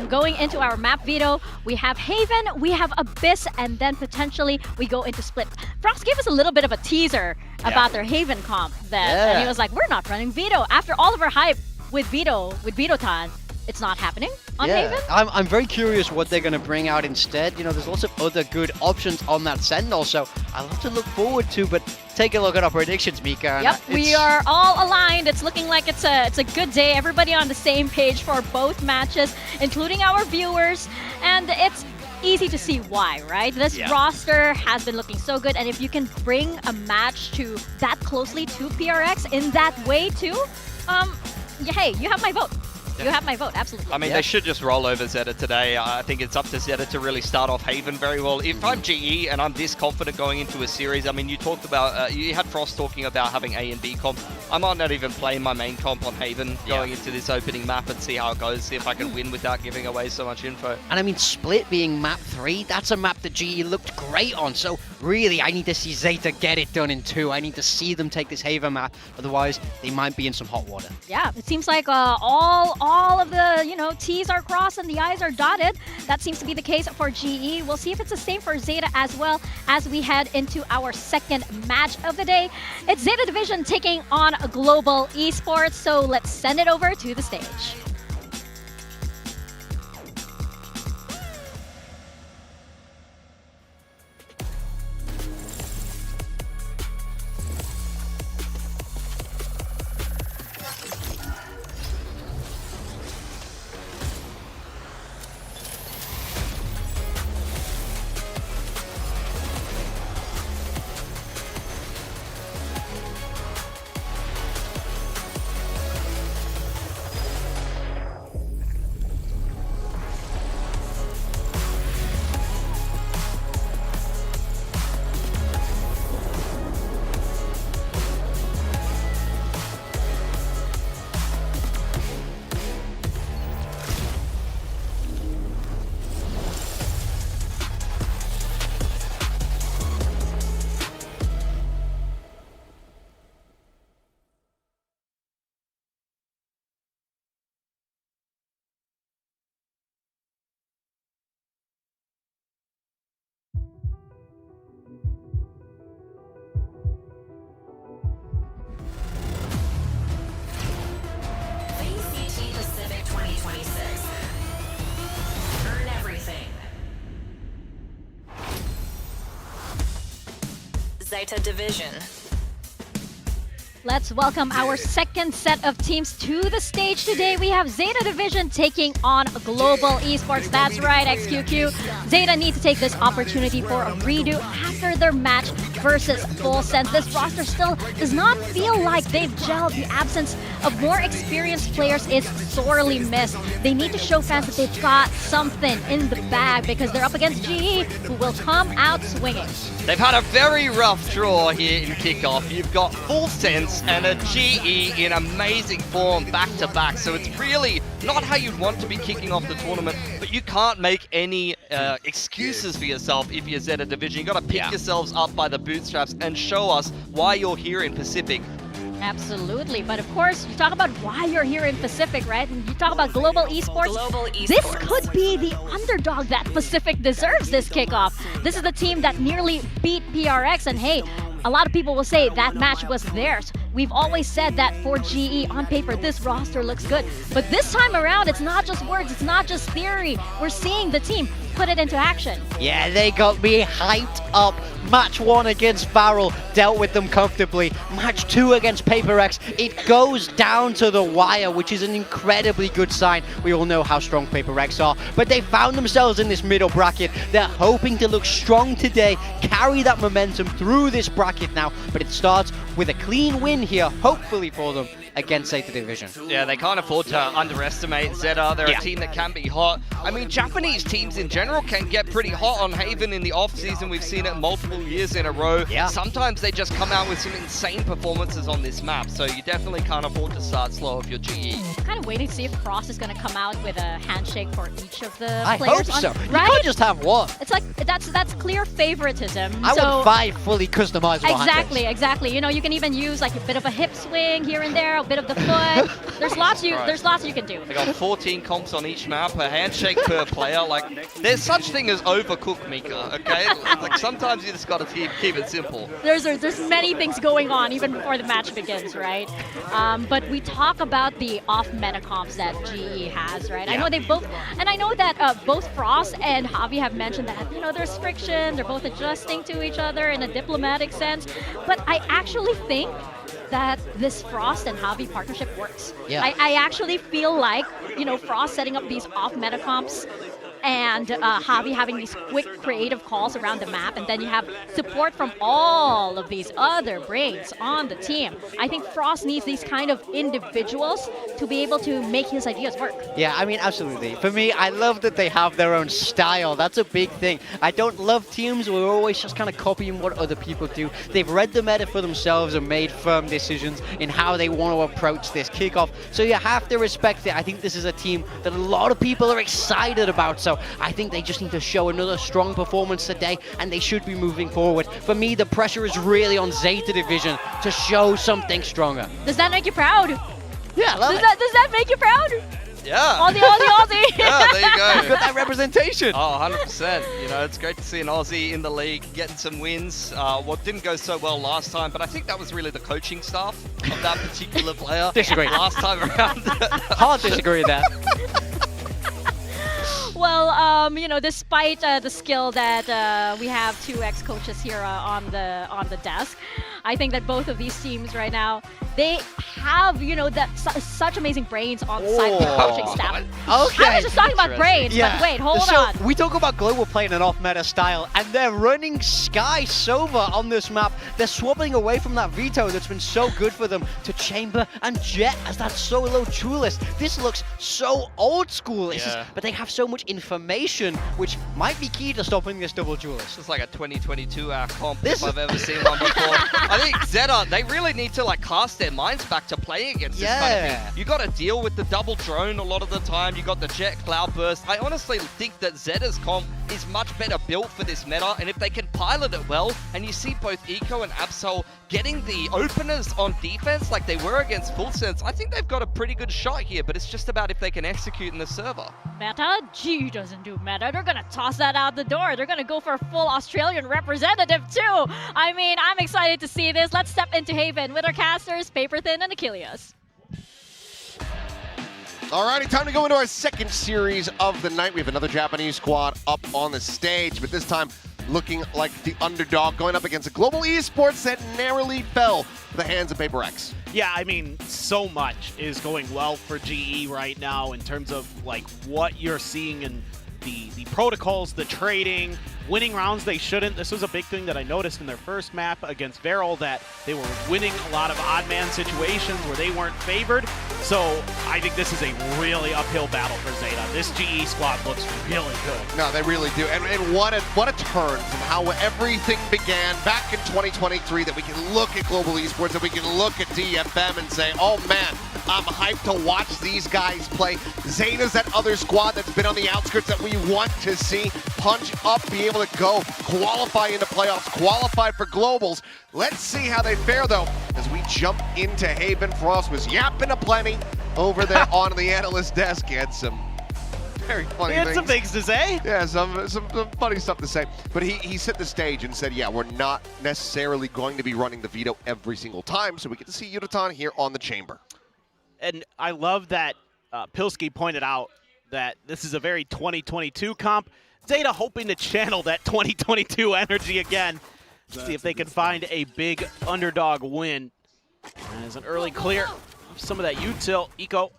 going into our map Vito, we have Haven, we have Abyss, and then potentially we go into Split. Frost gave us a little bit of a teaser about their Haven comp then. And he was like, we're not running Vito. After all of our hype with Vitotan, it's not happening on Haven. I'm very curious what they're going to bring out instead. You know, there's lots of other good options on that Sentinel, so I'll have to look forward to, but take a look at our predictions, Mika. Yep, we are all aligned. It's looking like it's a good day. Everybody on the same page for both matches, including our viewers, and it's easy to see why, right? This roster has been looking so good, and if you can bring a match to that closely to PRX in that way too, hey, you have my vote. You have my vote, absolutely. I mean, they should just roll over ZETA today. I think it's up to ZETA to really start off Haven very well. If I'm GE and I'm this confident going into a series, I mean, you talked about, you had Frost talking about having A and B comp. I might not even play my main comp on Haven going into this opening map and see how it goes, see if I can win without giving away so much info. And I mean, Split being map 3, that's a map that GE looked great on. So really, I need to see ZETA get it done in 2. I need to see them take this Haven map. Otherwise, they might be in some hot water. Yeah, it seems like all of the, you know, T's are crossed and the I's are dotted. That seems to be the case for GE. We'll see if it's the same for ZETA as well as we head into our second match of the day. It's ZETA Division taking on Global Esports, so let's send it over to the stage. VCT Pacific 2026. Earn everything. ZETA Division. Let's welcome our second set of teams to the stage today. We have ZETA Division taking on Global Esports. That's right, XQQ. ZETA need to take this opportunity for a redo after their match versus Full Sense. This roster still does not feel like they've gelled. The absence of more experienced players is sorely missed. They need to show fans that they've got something in the bag because they're up against GE, who will come out swinging. They've had a very rough draw here in Kickoff. You've got Full Sense and a GE in amazing form back-to-back. So it's really not how you'd want to be kicking off the tournament, but you can't make any excuses for yourself if you're ZETA Division. You've got to pick yourselves up by the bootstraps and show us why you're here in Pacific. Absolutely, but of course, you talk about why you're here in Pacific, right? And you talk about Global Esports. This could be the underdog that Pacific deserves this kickoff. This is the team that nearly beat PRX, and hey, a lot of people will say that match was theirs. We've always said that for GE, on paper, this roster looks good. But this time around, it's not just words, it's not just theory. We're seeing the team put it into action. Yeah, they got me hyped up. Match 1 against Barrel, dealt with them comfortably. Match 2 against Paper X, it goes down to the wire, which is an incredibly good sign. We all know how strong Paper X are, but they found themselves in this middle bracket. They're hoping to look strong today, carry that momentum through this bracket now, but it starts with a clean win here, hopefully for them, against ZETA Division. Yeah, they can't afford to underestimate ZETA. They're a team that can be hot. I mean, Japanese teams in general can get pretty hot on Haven in the off-season. We've seen it multiple years in a row. Sometimes they just come out with some insane performances on this map, so you definitely can't afford to start slow if you're GE. I'm kind of waiting to see if Frost is going to come out with a handshake for each of the I players. hope so. Right? You can't just have one. It's like, that's clear favoritism. I so, want 5 fully customizable handshakes. Exactly. You know, you can even use like a bit of a hip swing here and there, a bit of the foot. There's lots you can do. They got 14 comps on each map, a handshake per player. Like, there's such thing as overcooked, Mika, okay? Like, sometimes you just got to keep it simple. There's many things going on even before the match begins, right? But we talk about the off-meta comps that GE has, right? I know they both, and I know that both Frost and Javi have mentioned that, you know, there's friction, they're both adjusting to each other in a diplomatic sense, but I actually think that this Frost and Javi partnership works. Yeah. I actually feel like, you know, Frost setting up these off-meta comps and Javi having these quick creative calls around the map, and then you have support from all of these other brains on the team. I think Frost needs these kind of individuals to be able to make his ideas work. Yeah, I mean, absolutely. For me, I love that they have their own style. That's a big thing. I don't love teams where we're always just kind of copying what other people do. They've read the meta for themselves and made firm decisions in how they want to approach this kickoff. So you have to respect it. I think this is a team that a lot of people are excited about. So I think they just need to show another strong performance today, and they should be moving forward. For me, the pressure is really on ZETA Division to show something stronger. Does that make you proud? Yeah, I love it. Does that make you proud? Yeah. Aussie, Aussie, Aussie. Yeah, there you go. You've got that representation. Oh, 100%. You know, it's great to see an Aussie in the league getting some wins. What didn't go so well last time, but I think that was really the coaching staff of that particular player. Disagree. Last time around. Hard disagree with that. Well, you know, despite the skill that we have 2 ex-coaches here on the desk, I think that both of these teams right now, they have, you know, that such amazing brains on the side of the coaching staff. Okay. I was just talking about brains, but wait, hold on. We talk about Global playing an off-meta style, and they're running Sky Sova on this map. They're swapping away from that Veto that's been so good for them to Chamber and Jet as that solo duelist. This looks so old school, but they have so much information, which might be key to stopping this double duelist. It's like a 2022 comp if I've ever seen one before. I think ZETA, they really need to like cast their minds back to playing against this kind of thing. You got to deal with the double drone a lot of the time. You got the Jet Cloud Burst. I honestly think that ZETA's comp is much better built for this meta, and if they can pilot it well, and you see both Eco and Absol getting the openers on defense like they were against Full Sense, I think they've got a pretty good shot here, but it's just about if they can execute in the server. Meta? G doesn't do meta. They're going to toss that out the door. They're going to go for a full Australian representative too. I mean, I'm excited to see this. Let's step into Haven with our casters, Paperthin and Achilles. Alrighty, time to go into our second series of the night. We have another Japanese squad up on the stage, but this time looking like the underdog, going up against a Global Esports that narrowly fell to the hands of Paper X. Yeah, I mean, so much is going well for GE right now in terms of like what you're seeing in the protocols, the trading, winning rounds they shouldn't. This was a big thing that I noticed in their first map against VALORANT, that they were winning a lot of odd man situations where they weren't favored. So I think this is a really uphill battle for ZETA. This GE squad looks really good. No, they really do. And what a turn from how everything began back in 2023, that we can look at global esports, that we can look at DFM and say, oh man, I'm hyped to watch these guys play. ZETA's that other squad that's been on the outskirts that we want to see punch up, be able to go, qualify into playoffs, qualify for globals. Let's see how they fare though, as we jump into Haven. Frost was yapping aplenty over there on the analyst desk. He had some very funny He had some things to say. Yeah, some funny stuff to say. But he set the stage and said, yeah, we're not necessarily going to be running the veto every single time, so we get to see Yudotan here on the chamber. And I love that Pilsky pointed out that this is a very 2022 comp. ZETA hoping to channel that 2022 energy again. See if they can find a big underdog win. As an early clear of some of that util. Eco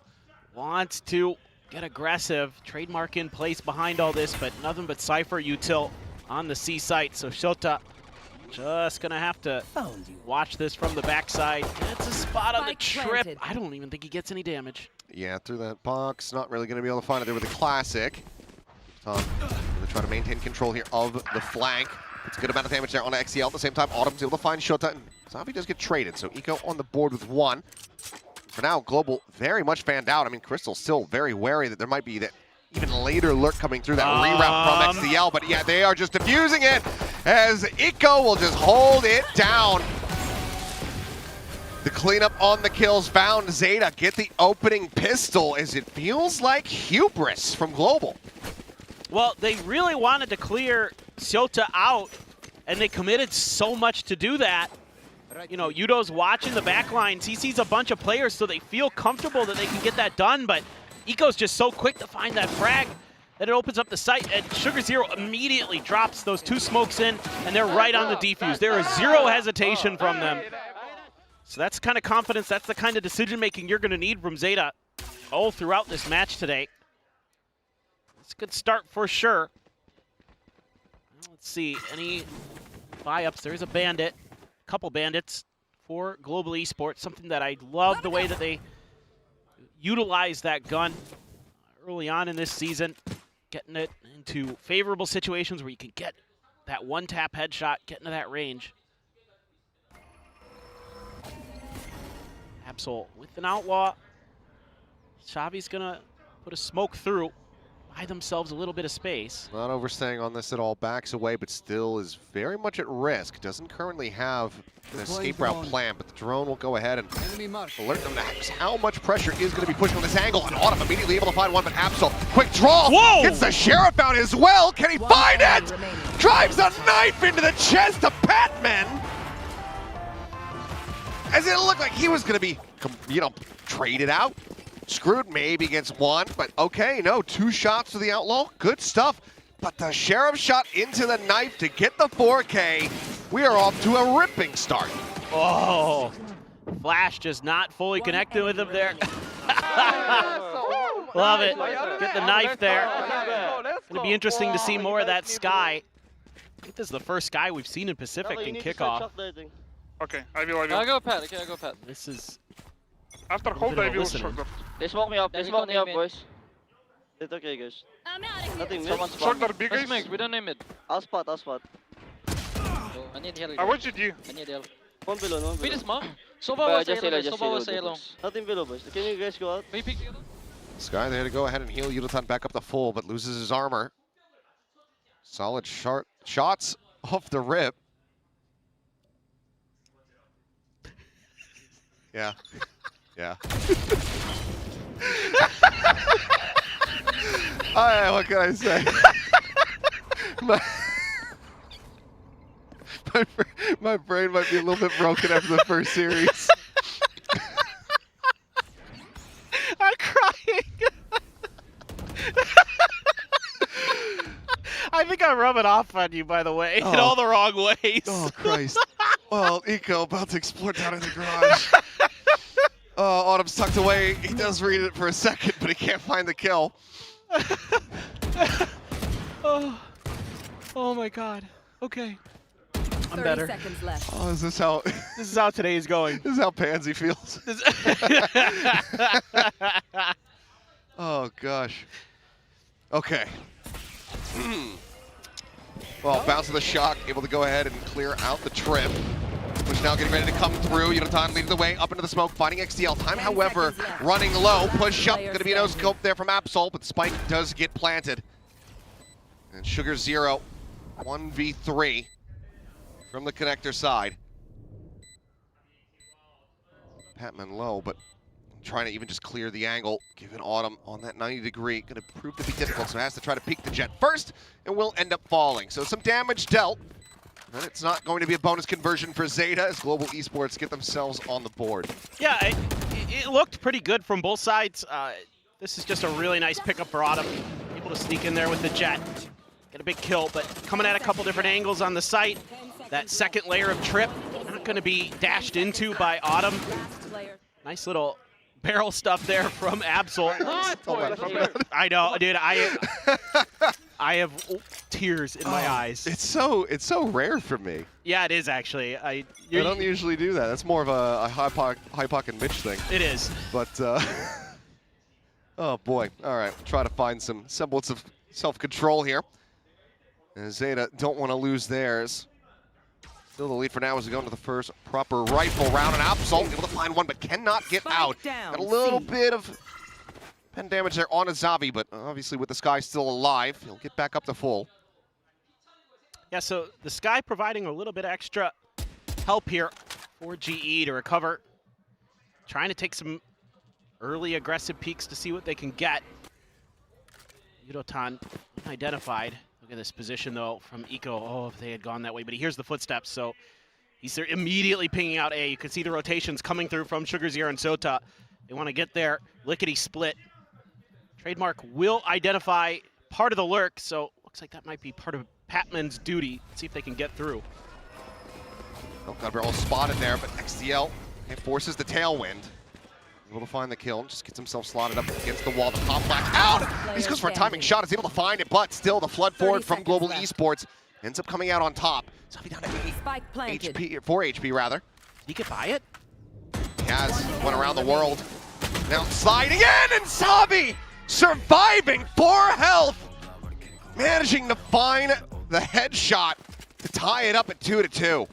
wants to get aggressive. Trademark in place behind all this, but nothing but Cypher util on the C site. So Shota just gonna have to watch this from the backside. Gets a spot on the trip. I don't even think he gets any damage. Yeah, through that box. Not really going to be able to find it there with the classic. Tom going to try to maintain control here of the flank. It's a good amount of damage there on XCL. At the same time, Autumn's able to find Shota. And Zavi does get traded, so Eco on the board with one. For now, Global very much fanned out. I mean, Crystal's still very wary that there might be that even later lurk coming through that reroute from XCL. But yeah, they are just diffusing it as Eco will just hold it down. The cleanup on the kills found ZETA get the opening pistol, as it feels like hubris from Global. Well, they really wanted to clear Shota out, and they committed so much to do that. You know, Yudo's watching the back lines. He sees a bunch of players, so they feel comfortable that they can get that done, but Eco's just so quick to find that frag that it opens up the site, and Sugar Zero immediately drops those two smokes in, and they're right on the defuse. There is zero hesitation from them. So that's the kind of confidence, that's the kind of decision-making you're going to need from ZETA all throughout this match today. It's a good start for sure. Let's see, any buy-ups? There's a bandit, a couple bandits for Global Esports, something that I love the way that they utilize that gun early on in this season, getting it into favorable situations where you can get that one-tap headshot, get into that range. Absol with an outlaw. Xavi's gonna put a smoke through, buy themselves a little bit of space. Not overstaying on this at all, backs away, but still is very much at risk. Doesn't currently have an escape route plan, but the drone will go ahead and alert them to how much pressure is going to be pushed on this angle. And Autumn immediately able to find one, but Absol, quick draw, whoa! Gets the Sheriff out as well. Can he find it? Drives a knife into the chest of Patman. As it looked like he was going to be, you know, traded out. Screwed, maybe gets one, but okay, no, two shots to the Outlaw, good stuff. But the Sheriff shot into the knife to get the 4K. We are off to a ripping start. Oh, Flash just not fully connected with him there. Love it, get the knife there. It'll be interesting to see more of that Sky. I think this is the first Sky we've seen in Pacific in Kickoff. Okay, I will. I'll go pet, okay, I'll go pet. This is... After hold, I will shoulder. They smoke me up, boys. It's okay, guys. I'm out of Nothing here. mid. Shoulder big Let's guys. make, we don't name it. I'll spot. I need heal. I watched you. I need heal. One below. Feed is small. Soba was A long. Nothing below, boys. Can you guys go out? We pick you. Sky there to go ahead and heal Yudotan back up to full, but loses his armor. Solid shots off the rip. Yeah. Yeah. What can I say? my brain might be a little bit broken after the first series. I'm crying. I think I'm rubbing off on you, by the way, in all the wrong ways. Oh, Christ. Well, Eco about to explode down in the garage. Autumn's tucked away. He does read it for a second, but he can't find the kill. Oh my god. Okay. I'm better. 30 seconds left. Oh, is this how This is how today is going. this is how Pansy feels? Oh gosh. Okay. Well, bounce of the shock, able to go ahead and clear out the trip. Which now getting ready to come through. Yunotan leading the way up into the smoke, finding XDL. Time, however, running low. Push up, gonna be no scope there from Absol, but Spike does get planted. And Sugar Zero, 1v3 from the connector side. Patman low, but trying to even just clear the angle, given Autumn on that 90 degree. Gonna prove to be difficult, so has to try to peek the jet first, and will end up falling. So some damage dealt, and it's not going to be a bonus conversion for ZETA as Global Esports get themselves on the board. Yeah, it looked pretty good from both sides. This is just a really nice pickup for Autumn. Able to sneak in there with the jet. Get a big kill, but coming at a couple different angles on the site. That second layer of trip, not going to be dashed into by Autumn. Nice little barrel stuff there from Absol. I know, dude. I have tears in my eyes. It's so rare for me. Yeah, it is actually. I don't usually do that. That's more of a high pocket Mitch thing. It is. But oh boy. All right, try to find some semblance of self-control here. And ZETA don't want to lose theirs. Still the lead for now as we go into the first proper rifle round. And Absol able to find one, but cannot get out. Got a little bit of pen damage there on Azavi, but obviously with the Sky still alive, he'll get back up to full. Yeah, so the Sky providing a little bit extra help here for GE to recover. Trying to take some early aggressive peeks to see what they can get. Yunotan identified. Look at this position, though, from Eco. Oh, if they had gone that way. But he hears the footsteps, so he's there immediately pinging out A. You can see the rotations coming through from Sugar Zero and ZETA. They want to get there. Lickety split. Trademark will identify part of the lurk, so looks like that might be part of Patman's duty. Let's see if they can get through. Oh, got all spotted there, but XDL forces the tailwind. Able to find the kill, just gets himself slotted up against the wall. The pop flash out! He goes for a timing shot, is able to find it, but still the flood forward from Global Esports ends up coming out on top. Zavi down to 8 HP, 4 HP rather. He could buy it? He has, went around the world. Now sliding in, and Zavi surviving 4 health! Managing to find the headshot to tie it up at 2-2.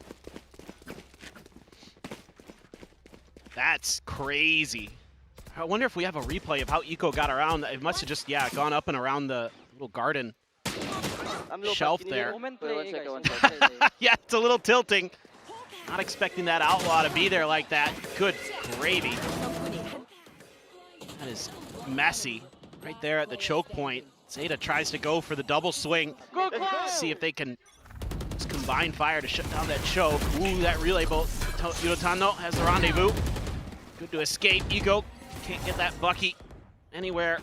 That's crazy. I wonder if we have a replay of how Eco got around. It must have just, yeah, gone up and around the little garden shelf there. Yeah, it's a little tilting. Not expecting that outlaw to be there like that. Good gravy. That is messy. Right there at the choke point. ZETA tries to go for the double swing. See if they can just combine fire to shut down that choke. Ooh, that relay bolt. Yunotan, though, has the rendezvous. Good to escape. Eco can't get that Bucky anywhere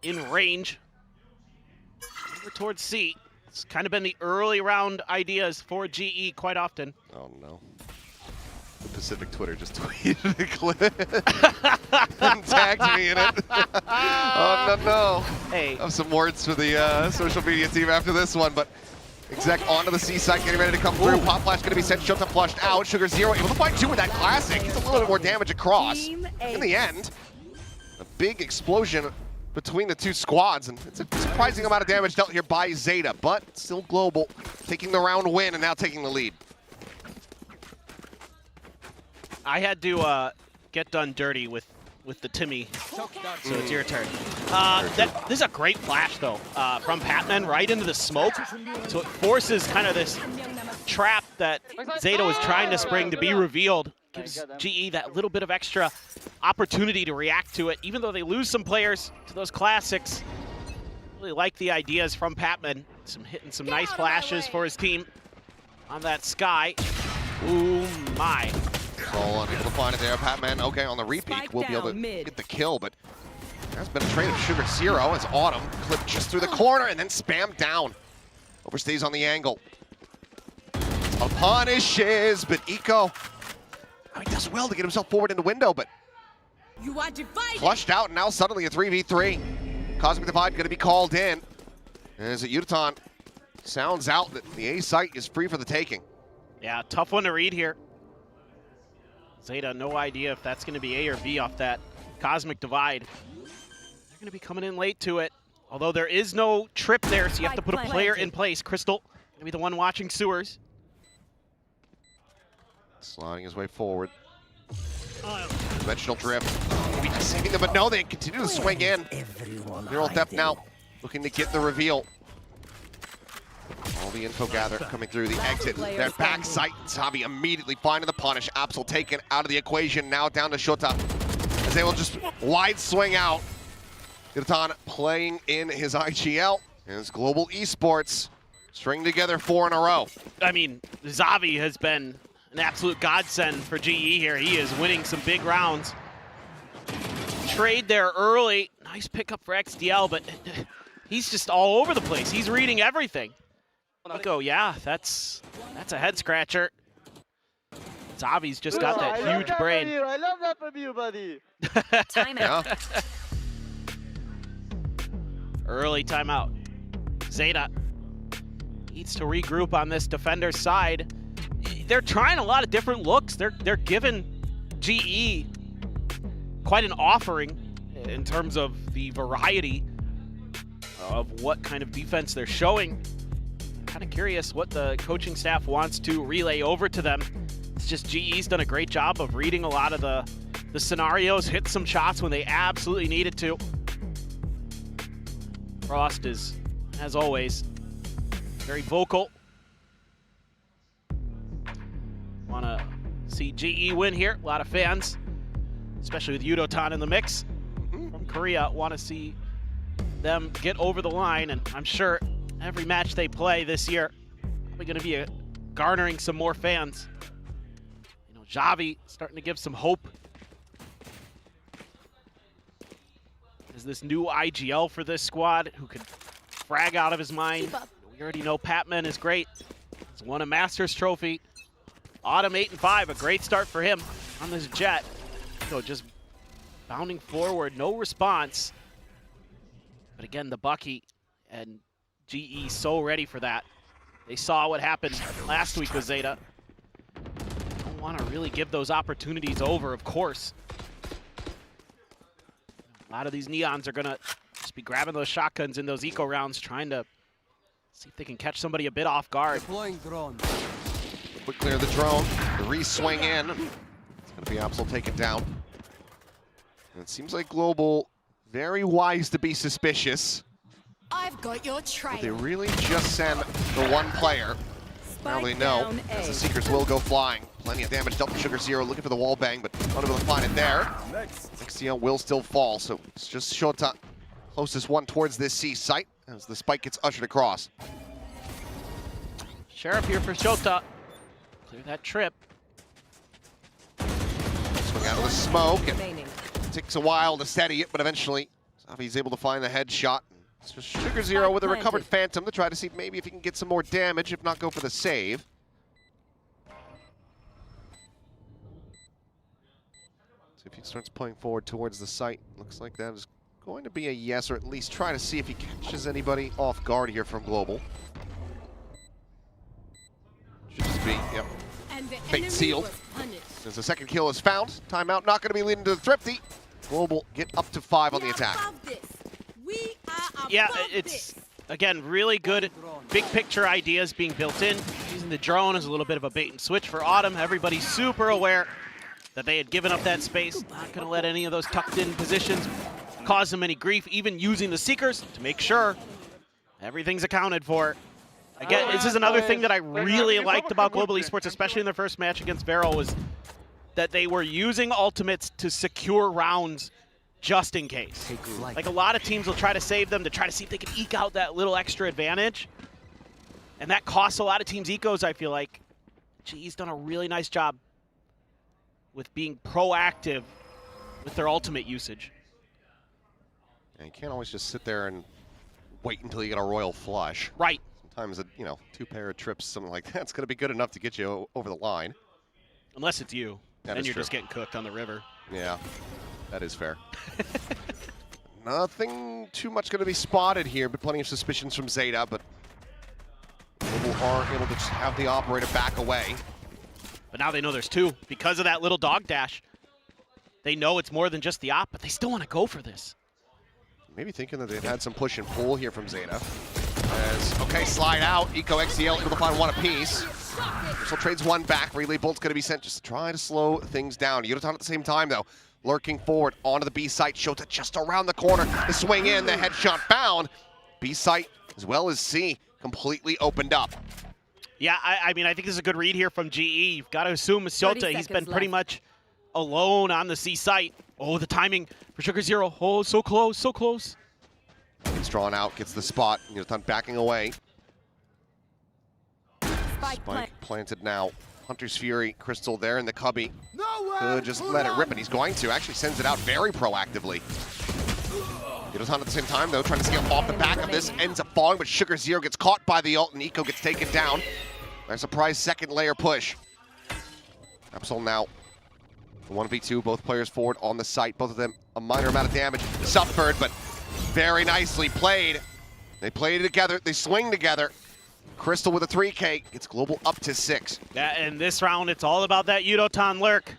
in range. Over towards C. It's kind of been the early round ideas for GE quite often. Oh no. The Pacific Twitter just tweeted a clip and tagged me in it. Oh no. Hey. I have some words for the social media team after this one, but Exec onto the C side, getting ready to come through. Pop Flash going to be sent, Shota flushed out. Sugar Zero able to find 2 with that classic. Gets a little bit more damage across. In the end, a big explosion between the 2 squads, and it's a surprising amount of damage dealt here by ZETA, but still Global taking the round win and now taking the lead. I had to get done dirty with the Timmy, so it's your turn. This is a great flash, though, from Patman right into the smoke. So it forces kind of this trap that ZETA was trying to spring to be revealed. Gives GE that little bit of extra opportunity to react to it, even though they lose some players to those classics. Really like the ideas from Patman. Hitting some nice flashes for his team on that Sky. Ooh, my. All unable to find it there. Patman, okay, on the repeat, will be able to get the kill, but there's been a trade of Sugar Zero as Autumn clipped just through the corner and then spammed down. Overstays on the angle. Punishes, but Eco, he does well to get himself forward in the window, but You are divided. Flushed out, and now suddenly a 3v3. Cosmic Divide going to be called in. As Yudotan sounds out that the A site is free for the taking. Yeah, tough one to read here. ZETA, no idea if that's going to be A or B off that Cosmic Divide. They're going to be coming in late to it. Although there is no trip there, so you have to put a player in place. Crystal going to be the one watching sewers. Sliding his way forward. Conventional drift. Maybe deceiving them, but no, they continue to swing in. Neural Depth now looking to get the reveal. All the info gathered coming through the exit. Their back sight. Zavi immediately finding the punish. Absol taken out of the equation. Now down to Shota. As they will just wide swing out. Yudotan playing in his IGL. And his Global Esports string together 4 in a row. I mean, Zavi has been an absolute godsend for GE here. He is winning some big rounds. Trade there early. Nice pickup for XDL, but he's just all over the place. He's reading everything. Nico, yeah, that's a head scratcher. Zavi's just got that huge brain. I love that from you, buddy. Timeout. Early timeout. ZETA needs to regroup on this defender side. They're trying a lot of different looks. They're giving GE quite an offering in terms of the variety of what kind of defense they're showing. Kind of curious what the coaching staff wants to relay over to them. It's just GE's done a great job of reading a lot of the scenarios, hit some shots when they absolutely needed to. Frost is, as always, very vocal. Want to see GE win here. A lot of fans, especially with Yudotan in the mix from Korea, want to see them get over the line. And I'm sure every match they play this year probably going to be garnering some more fans. You know, Xavi starting to give some hope as this new IGL for this squad who could frag out of his mind. We already know Patman is great. He's won a Masters trophy. Autumn 8-5, a great start for him on this jet. So just bounding forward, no response. But again, the Bucky and GE so ready for that. They saw what happened last week with ZETA. Don't want to really give those opportunities over, of course. A lot of these Neons are going to just be grabbing those shotguns in those eco rounds, trying to see if they can catch somebody a bit off guard. Quick clear of the drone. The re-swing in. It's going to be Absol take it down. And it seems like Global very wise to be suspicious. I've got your trail. But they really just send the one player. Now they know, as the Seekers will go flying. Plenty of damage dealt to Sugar Zero, looking for the wall bang, but not able to find it there. XCL will still fall, so it's just Shota, closest one towards this C site, as the spike gets ushered across. Sheriff here for Shota. Clear that trip. Swing out of the smoke, and it takes a while to steady it, but eventually Zavi's able to find the headshot. It's just Sugar Zero with a recovered Phantom to try to see maybe if he can get some more damage, if not go for the save. So if he starts playing forward towards the site, looks like that is going to be a yes, or at least try to see if he catches anybody off guard here from Global. Should just be, yep, fate sealed. As the second kill is found, timeout not going to be leading to the Thrifty. Global get up to 5 on the attack. Yeah, it's, again, really good big picture ideas being built in. Using the drone as a little bit of a bait and switch for Autumn. Everybody's super aware that they had given up that space. Not going to let any of those tucked in positions cause them any grief. Even using the Seekers to make sure everything's accounted for. Again, this is another thing that I really liked about Global Esports, especially in their first match against Vero, was that they were using ultimates to secure rounds just in case. Like, a lot of teams will try to save them to try to see if they can eke out that little extra advantage. And that costs a lot of teams ecos, I feel like. GE's done a really nice job with being proactive with their ultimate usage. And you can't always just sit there and wait until you get a royal flush. Right. Sometimes, you know, 2 pair of trips, something like that's going to be good enough to get you over the line. Unless it's you. That then is you're true. just getting cooked on the river. Yeah. That is fair. Nothing too much going to be spotted here, but plenty of suspicions from ZETA, but Global are able to just have the operator back away. But now they know there's two. Because of that little dog dash, they know it's more than just the op, but they still want to go for this. Maybe thinking that they've had some push and pull here from ZETA. As, okay, slide out. Eco XDL able to find one apiece. Crystal trades one back. Relay Bolt's going to be sent just to try to slow things down. Yudotan at the same time, though, lurking forward onto the B site. Shota just around the corner. The swing in, the headshot found. B site as well as C completely opened up. Yeah, I mean, I think this is a good read here from GE. You've got to assume Shota, he's been pretty much alone on the C site. Oh, the timing for Sugar Zero. Oh, so close, so close. Gets drawn out, gets the spot. Yudotan backing away. Spike planted now. Hunter's Fury, Crystal there in the cubby. Could just let it rip, and he's going to. Actually sends it out very proactively. Yudotan at the same time, though, trying to scale off the back of this. Ends up falling, but Sugar Zero gets caught by the ult, and Eco gets taken down. There's a surprise second layer push. Absol now 1v2, both players forward on the site. Both of them a minor amount of damage suffered, but very nicely played. They played together, they swing together. Crystal with a 3K, gets Global up to 6. Yeah, and this round, it's all about that Yudotan lurk.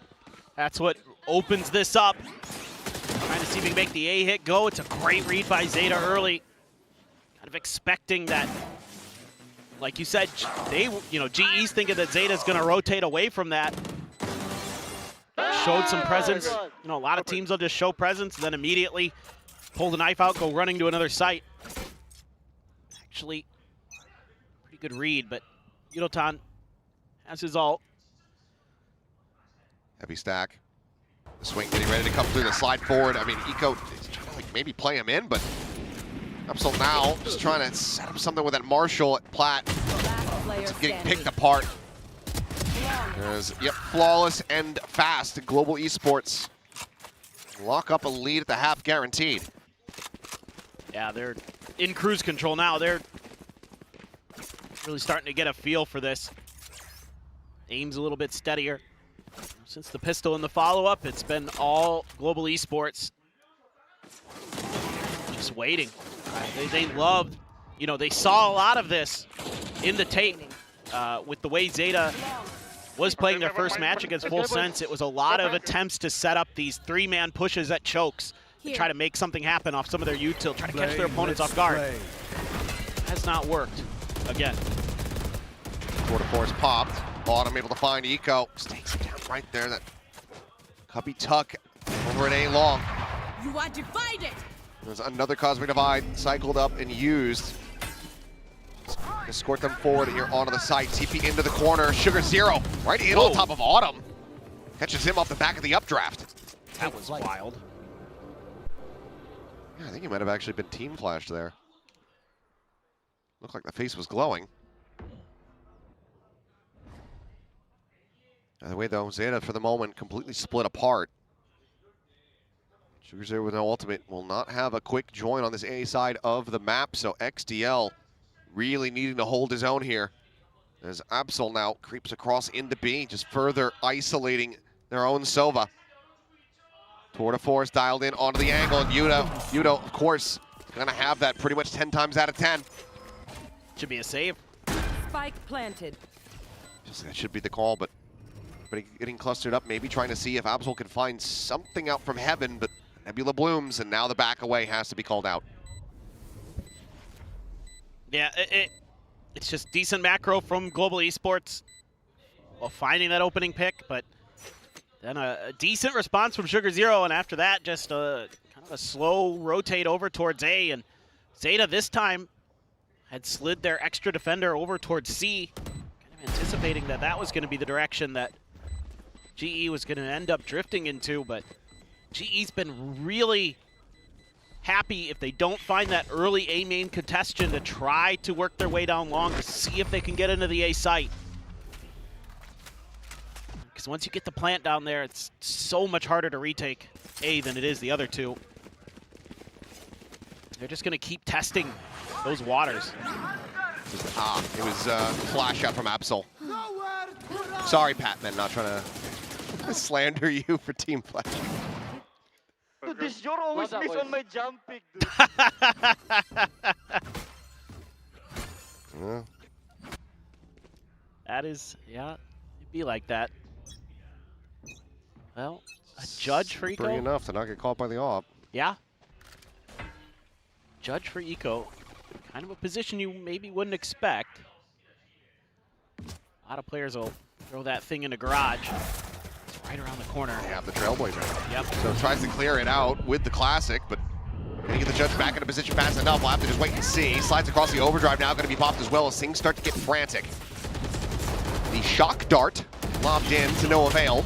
That's what opens this up. Trying to see if we can make the A hit go. It's a great read by ZETA early. Kind of expecting that, like you said, GE's thinking that ZETA's gonna rotate away from that. Showed some presence. A lot of teams will just show presence and then immediately pull the knife out, go running to another site. Actually, pretty good read, but Yudotan has his ult. Heavy stack. The swing getting ready to come through the slide forward. I mean, Eco is trying to maybe play him in, but Absol now just trying to set up something with that Marshall at Platt. It's getting picked apart. There's, yep, flawless and fast. Global Esports lock up a lead at the half guaranteed. Yeah, they're in cruise control now. They're really starting to get a feel for this. Aim's a little bit steadier. Since the pistol in the follow-up, it's been all Global Esports. Just waiting. They loved, they saw a lot of this in the tape with the way ZETA was playing their first match against Full Sense. It was a lot of attempts to set up these three-man pushes at chokes to try to make something happen off some of their util, try to catch their opponents off guard. Has not worked again. Tour de Force popped. Autumn able to find Eco. Just takes him down right there. That Cubby Tuck over an A long. You are divided. There's another Cosmic Divide cycled up and used. Escort them forward here onto the site. TP into the corner. Sugar Zero right in on top of Autumn. Catches him off the back of the updraft. That was wild. Yeah, I think he might have actually been team flashed there. Looked like the face was glowing. Either way, though, ZETA for the moment completely split apart. Sugar Zero with no ultimate will not have a quick join on this A side of the map, so XDL really needing to hold his own here. As Absol now creeps across into B, just further isolating their own Sova. Tour de Force dialed in onto the angle, and Yudo, of course, gonna have that pretty much 10 times out of 10. Should be a save. Spike planted. Just that should be the call, but getting clustered up, maybe trying to see if Absol can find something out from heaven, but Nebula blooms, and now the back away has to be called out. Yeah, it's just decent macro from Global Esports. Well, finding that opening pick, but then a decent response from Sugar Zero, and after that, just kind of a slow rotate over towards A, and ZETA this time had slid their extra defender over towards C, kind of anticipating that that was going to be the direction that GE was going to end up drifting into, but GE's been really happy if they don't find that early A main contestation to try to work their way down long to see if they can get into the A site. Because once you get the plant down there, it's so much harder to retake A than it is the other two. They're just going to keep testing those waters. It was a flash out from Absol. Sorry, Patman, not trying to slander you for team flash. You're always miss on my jump pick, dude. Yeah. That is, yeah, it'd be like that. Well, a judge for Slippery Eco. enough to not get caught by the op. Yeah. Judge for Eco. Kind of a position you maybe wouldn't expect. A lot of players will throw that thing in the garage. It's right around the corner. They have the Trailblazer. Yep. So tries to clear it out with the Classic, but gonna get the judge back into position fast enough. We'll have to just wait and see. Slides across the overdrive now, gonna be popped as well as things start to get frantic. The shock dart lobbed in to no avail.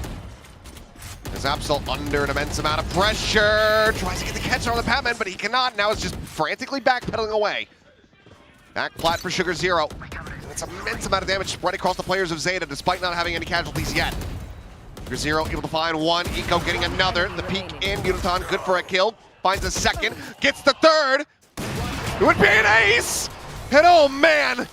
As Absol under an immense amount of pressure. Tries to get the catch on the Patman, but he cannot. Now it's just frantically backpedaling away. Back plat for Sugar Zero. That's an immense amount of damage spread across the players of ZETA despite not having any casualties yet. Sugar Zero able to find one. Eco getting another. The peek in. Unaton good for a kill. Finds a second. Gets the third. It would be an ace. And oh man.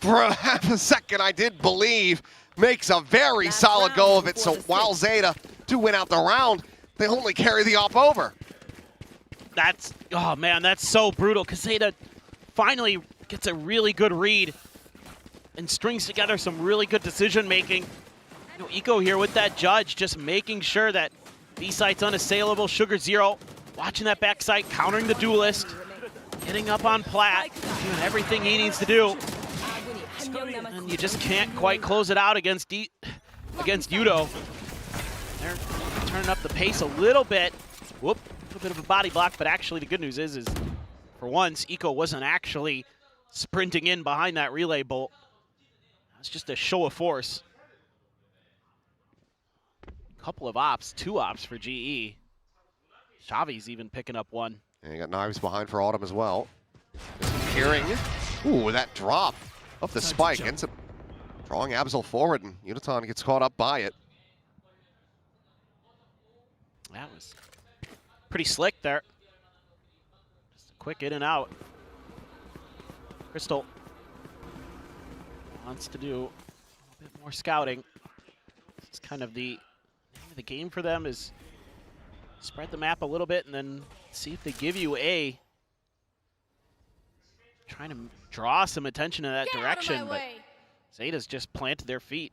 For a half a second I did believe. Makes a very solid go of it. So while ZETA do win out the round, they only carry the op over. That's, oh man, that's so brutal because ZETA finally gets a really good read and strings together some really good decision making. You know, Eco here with that judge just making sure that B site's unassailable. Sugar Zero watching that backside, countering the duelist, getting up on plat, doing everything he needs to do. And you just can't quite close it out against Yudo. They're turning up the pace a little bit. Whoop, a little bit of a body block, but actually the good news is for once, Eco wasn't actually sprinting in behind that relay bolt. That's just a show of force. Couple of ops, 2 ops for GE. Xavi's even picking up one. And you got knives behind for Autumn as well. Hearing, ooh, that drop of the spike ends up drawing Absol forward, and Unaton gets caught up by it. That was pretty slick there. Just a quick in and out. Crystal wants to do a little bit more scouting. It's kind of the name of the game for them is spread the map a little bit and then see if they give you a trying to draw some attention in that direction, but ZETA's just planted their feet.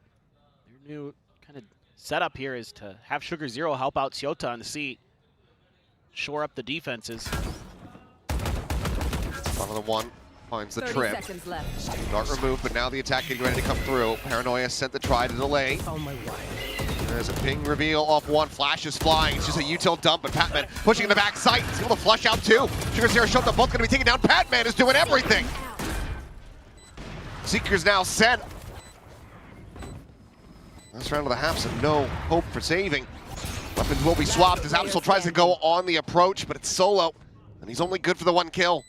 Their new kind of setup here is to have Sugar Zero help out Siota on the seat, shore up the defenses. Front of the one finds the trip. Dart removed, but now the attack getting ready to come through. Paranoia sent the try to delay. Oh my God. There's a ping reveal off one. Flash is flying. It's just a util dump, but Patman pushing in the back sight. He's able to flush out too. Sugar Zero showed them both going to be taken down. Patman is doing everything. Seeker's now set. Last round of the half, so no hope for saving. Weapons will be swapped as Absol tries to go on the approach, but it's solo, and he's only good for the 1 kill.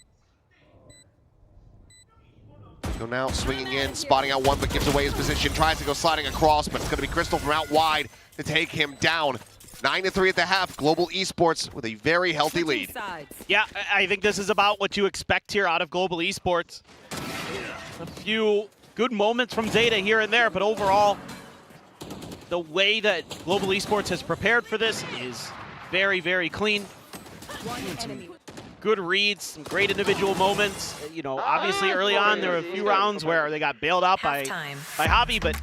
So now swinging in, spotting out one, but gives away his position. Tries to go sliding across, but it's going to be Crystal from out wide to take him down. 9-3 at the half. Global Esports with a very healthy lead. Yeah, I think this is about what you expect here out of Global Esports. A few good moments from ZETA here and there, but overall, the way that Global Esports has prepared for this is very, very clean. Some good reads, some great individual moments. You know, obviously early on there were a few rounds where they got bailed out by Hobby, but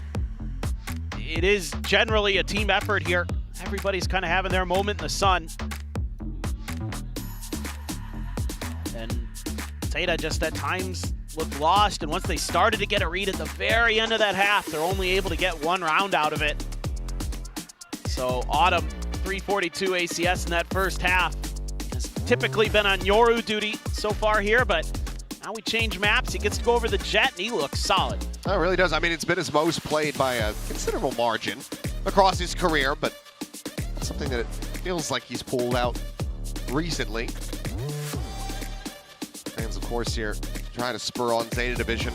it is generally a team effort here. Everybody's kind of having their moment in the sun. And ZETA just at times looked lost, and once they started to get a read at the very end of that half, they're only able to get 1 round out of it. So Autumn, 342 ACS in that first half. Has typically been on Yoru duty so far here, but now we change maps. He gets to go over the Jet, and he looks solid. Oh, it really does. I mean, it's been his most played by a considerable margin across his career, but something that it feels like he's pulled out recently. Fans, of course, here trying to spur on ZETA Division.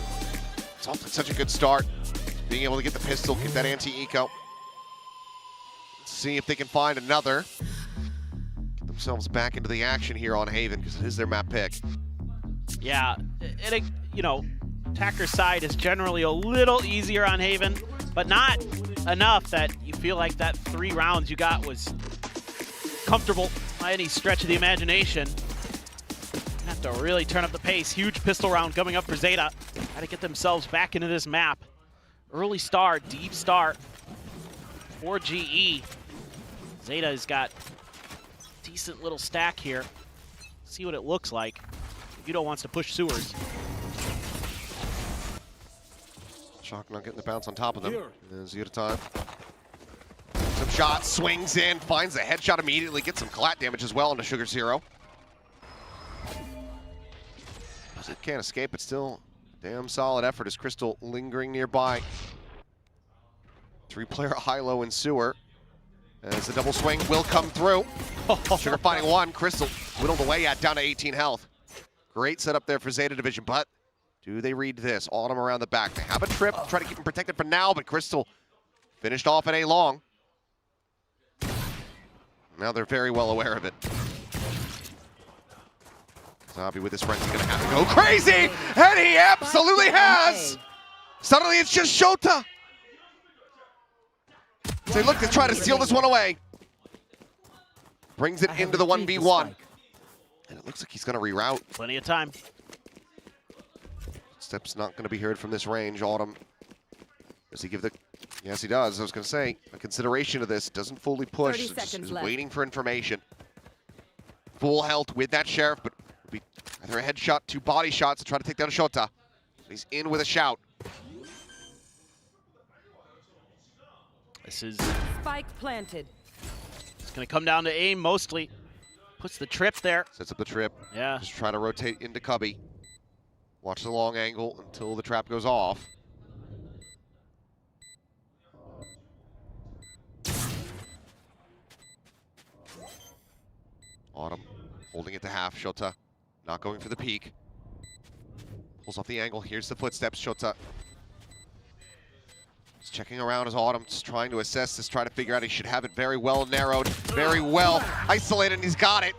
It's off to such a good start. Being able to get the pistol, get that anti-eco. See if they can find another. Get themselves back into the action here on Haven, because it is their map pick. Yeah, you know, attacker's side is generally a little easier on Haven, but not enough that you feel like that 3 rounds you got was comfortable. by any stretch of the imagination. Have to really turn up the pace. Huge pistol round coming up for ZETA. Got to get themselves back into this map. Early start, deep start for GE. ZETA's got a decent little stack here. See what it looks like. Yudo wants to push sewers. Shock not getting the bounce on top of them. There's ZETA time. Some shots, swings in, finds a headshot immediately, gets some collat damage as well into Sugar Zero. It can't escape, but still damn solid effort as Crystal lingering nearby. 3-player high-low in sewer. As the double swing will come through. Sugar finding one, Crystal whittled away at down to 18 health. Great setup there for ZETA Division, but do they read this? Autumn around the back. They have a trip, try to keep him protected for now, but Crystal finished off at A long. Now they're very well aware of it. Zabi with his friends is gonna have to go crazy, and he absolutely has! Suddenly it's just Shota. They look to try to steal this one away. Brings it into the 1v1. And it looks like he's gonna reroute. Plenty of time. Step's not gonna be heard from this range. Autumn, does he give the, yes he does, I was gonna say, a consideration of this, doesn't fully push, just waiting for information. Full health with that Sheriff, but be either a headshot, 2 body shots to try to take down Shota. He's in with a shout. This is spike planted. It's gonna come down to aim mostly. Puts the trip there. Sets up the trip. Yeah. Just trying to rotate into Cubby. Watch the long angle until the trap goes off. Autumn holding it to half. Shota not going for the peak. Pulls off the angle. Here's the footsteps. Shota just checking around as Autumn, just trying to assess this, trying to figure out he should have it very well narrowed, very well isolated, and he's got it.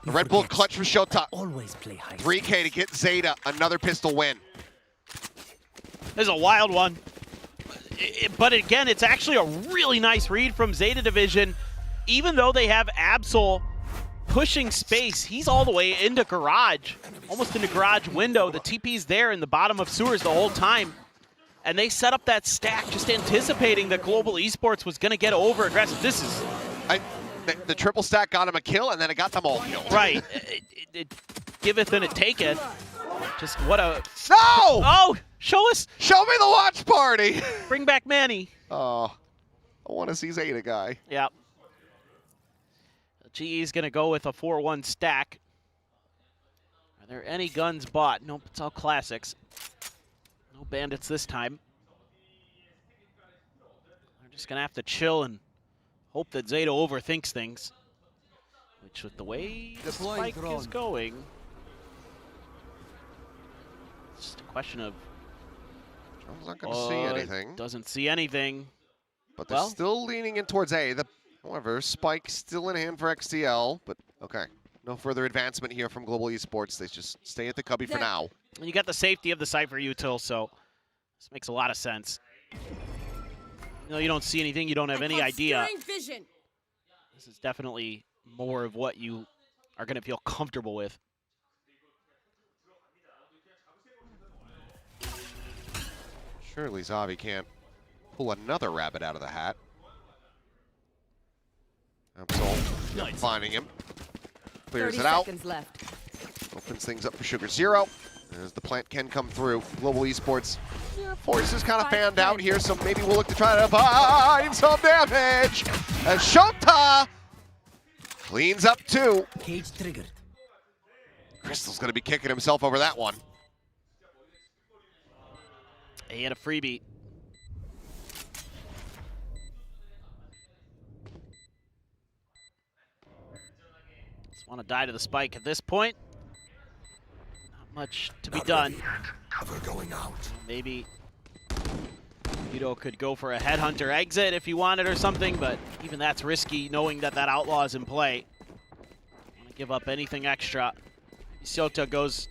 The Red Bull clutch for Shota. Always play high. 3K to get ZETA another pistol win. This is a wild one. But again, it's actually a really nice read from ZETA Division. Even though they have Absol pushing space, he's all the way into garage, almost in the garage window. The TP's there in the bottom of sewers the whole time. And they set up that stack just anticipating that Global Esports was going to get over aggressive. This is... The triple stack got him a kill, and then it got them all killed. Right. It giveth and it taketh. Just what a... No! Oh! Show us! Show me the watch party! Bring back Manny. Oh, I want to see ZETA guy. Yep. GE's going to go with a 4-1 stack. Are there any guns bought? Nope, it's all classics. No bandits this time. They're just going to have to chill and hope that ZETA overthinks things. Which, with the way the spike is going, it's just a question of... Jones not going to see anything. Doesn't see anything. But they're still leaning in towards A. However, spike still in hand for XTL, but okay. No further advancement here from Global Esports. They just stay at the Cubby for now. And you got the safety of the Cypher util, so this makes a lot of sense. You know, you don't see anything, you don't have any idea. Vision. This is definitely more of what you are going to feel comfortable with. Surely Zavi can't pull another rabbit out of the hat. Absol finding him. Clears it out. Left. Opens things up for Sugar Zero. As the plant can come through. Global Esports forces kind of fanned out here, so maybe we'll look to try to find some damage. As Shota cleans up 2. Cage triggered. Crystal's going to be kicking himself over that one. He had a freebie. Just want to die to the spike at this point. Not much to be done. Going out. Maybe Yudo could go for a headhunter exit if he wanted or something, but even that's risky knowing that that outlaw is in play. Want to give up anything extra. Shota goes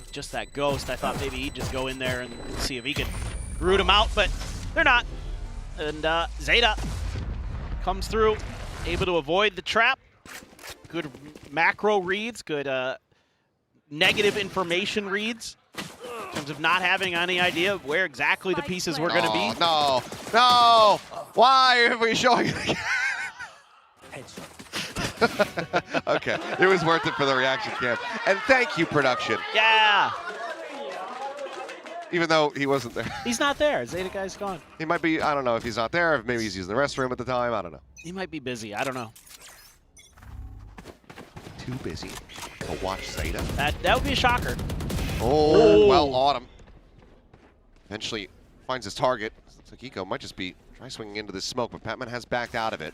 with just that ghost. I thought maybe he'd just go in there and see if he could root him out, but they're not. And ZETA comes through, able to avoid the trap. good macro reads, good negative information reads, in terms of not having any idea of where exactly the pieces were going to be. No, no! Why are we showing it again? Okay, it was worth it for the reaction cam. And thank you, production. Yeah! Even though he wasn't there. He's not there. ZETA guy's gone. He might be, I don't know if he's not there, if maybe he's using the restroom at the time, I don't know. He might be busy. I don't know. Too busy to watch ZETA. That would be a shocker. Oh, well, Autumn eventually finds his target. Looks like Eco might just be try swinging into this smoke, but Patman has backed out of it.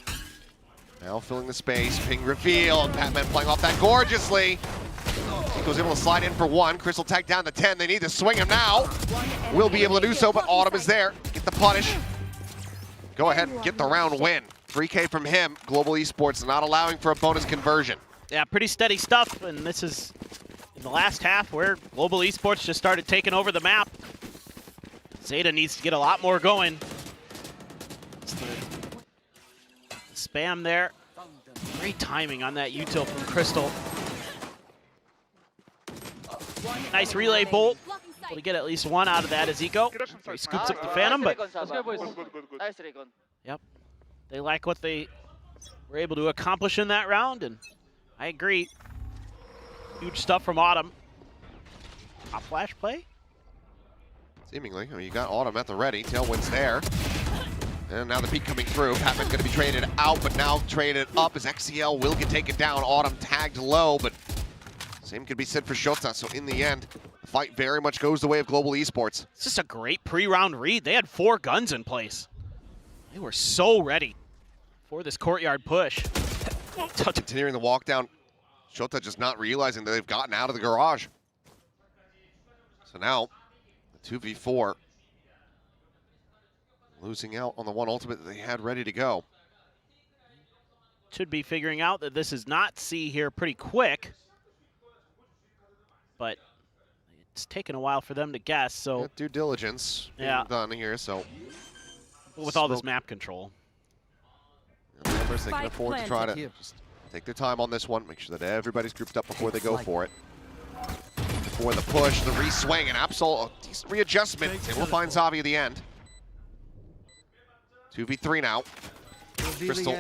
Now filling the space, ping reveal, and Patman playing off that gorgeously. Eco's able to slide in for one. Crystal tagged down the 10. They need to swing him now. Will be able to do so, but Autumn is there. Get the punish. Go ahead and get the round win. 3K from him. Global Esports not allowing for a bonus conversion. Yeah, pretty steady stuff, and this is in the last half where Global Esports just started taking over the map. ZETA needs to get a lot more going. It's the spam there. Great timing on that util from Crystal. Nice relay bolt. Able to get at least one out of that as Eco. He scoops up the Phantom, but yep, they like what they were able to accomplish in that round, and I agree. Huge stuff from Autumn. Top flash play? Seemingly. I mean, you got Autumn at the ready. Tailwind's there. And now the peak coming through. Patman going to be traded out, but now traded up as XCL will get taken down. Autumn tagged low, but same could be said for Shota. So in the end, the fight very much goes the way of Global Esports. It's just a great pre-round read. They had 4 guns in place. They were so ready for this courtyard push. Continuing the walk down. Shota just not realizing that they've gotten out of the garage. So now, the 2v4. Losing out on the one ultimate that they had ready to go. Should be figuring out that this is not C here pretty quick. But it's taken a while for them to guess, so... Yeah, due diligence being done here, so... With all this map control. The members, they can afford to try to just take their time on this one, make sure that everybody's grouped up before they go for it. Before the push, the re-swing, and Absol, a decent readjustment. They will find Zavi at the end. 2v3 now. Crystal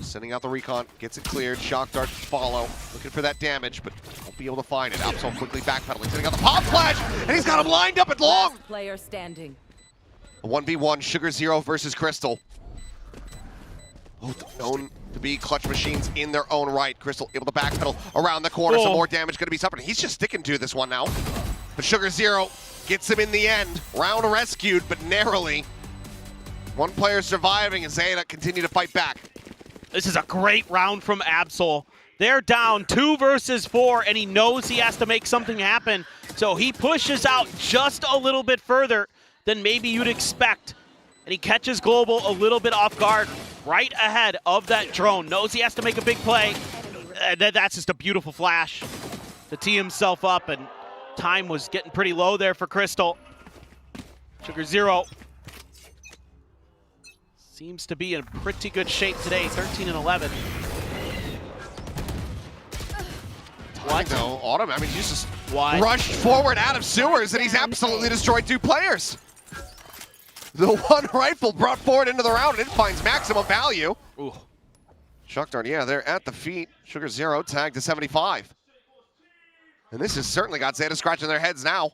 sending out the recon, gets it cleared. Shock dart follow, looking for that damage, but won't be able to find it. Absol quickly backpedaling, sending out the pop flash, and he's got him lined up at long. Player standing. A 1v1, Sugar Zero versus Crystal. Both known to be clutch machines in their own right. Crystal able to backpedal around the corner. Some more damage going to be suffered. He's just sticking to this one now. But Sugar Zero gets him in the end. Round rescued, but narrowly. One player surviving, and ZETA continue to fight back. This is a great round from Absol. They're down 2 versus 4, and he knows he has to make something happen. So he pushes out just a little bit further than maybe you'd expect. And he catches Global a little bit off guard right ahead of that drone. Knows he has to make a big play. And that's just a beautiful flash to tee himself up, and time was getting pretty low there for Crystal. Sugar Zero seems to be in pretty good shape today, 13 and 11. What? No, Autumn, I mean, he's just rushed forward out of sewers, and he's absolutely destroyed 2 players. The one rifle brought forward into the round, and it finds maximum value. Ooh. Shock dart, yeah, they're at the feet. Sugar Zero tagged to 75. And this has certainly got ZETA scratching their heads now.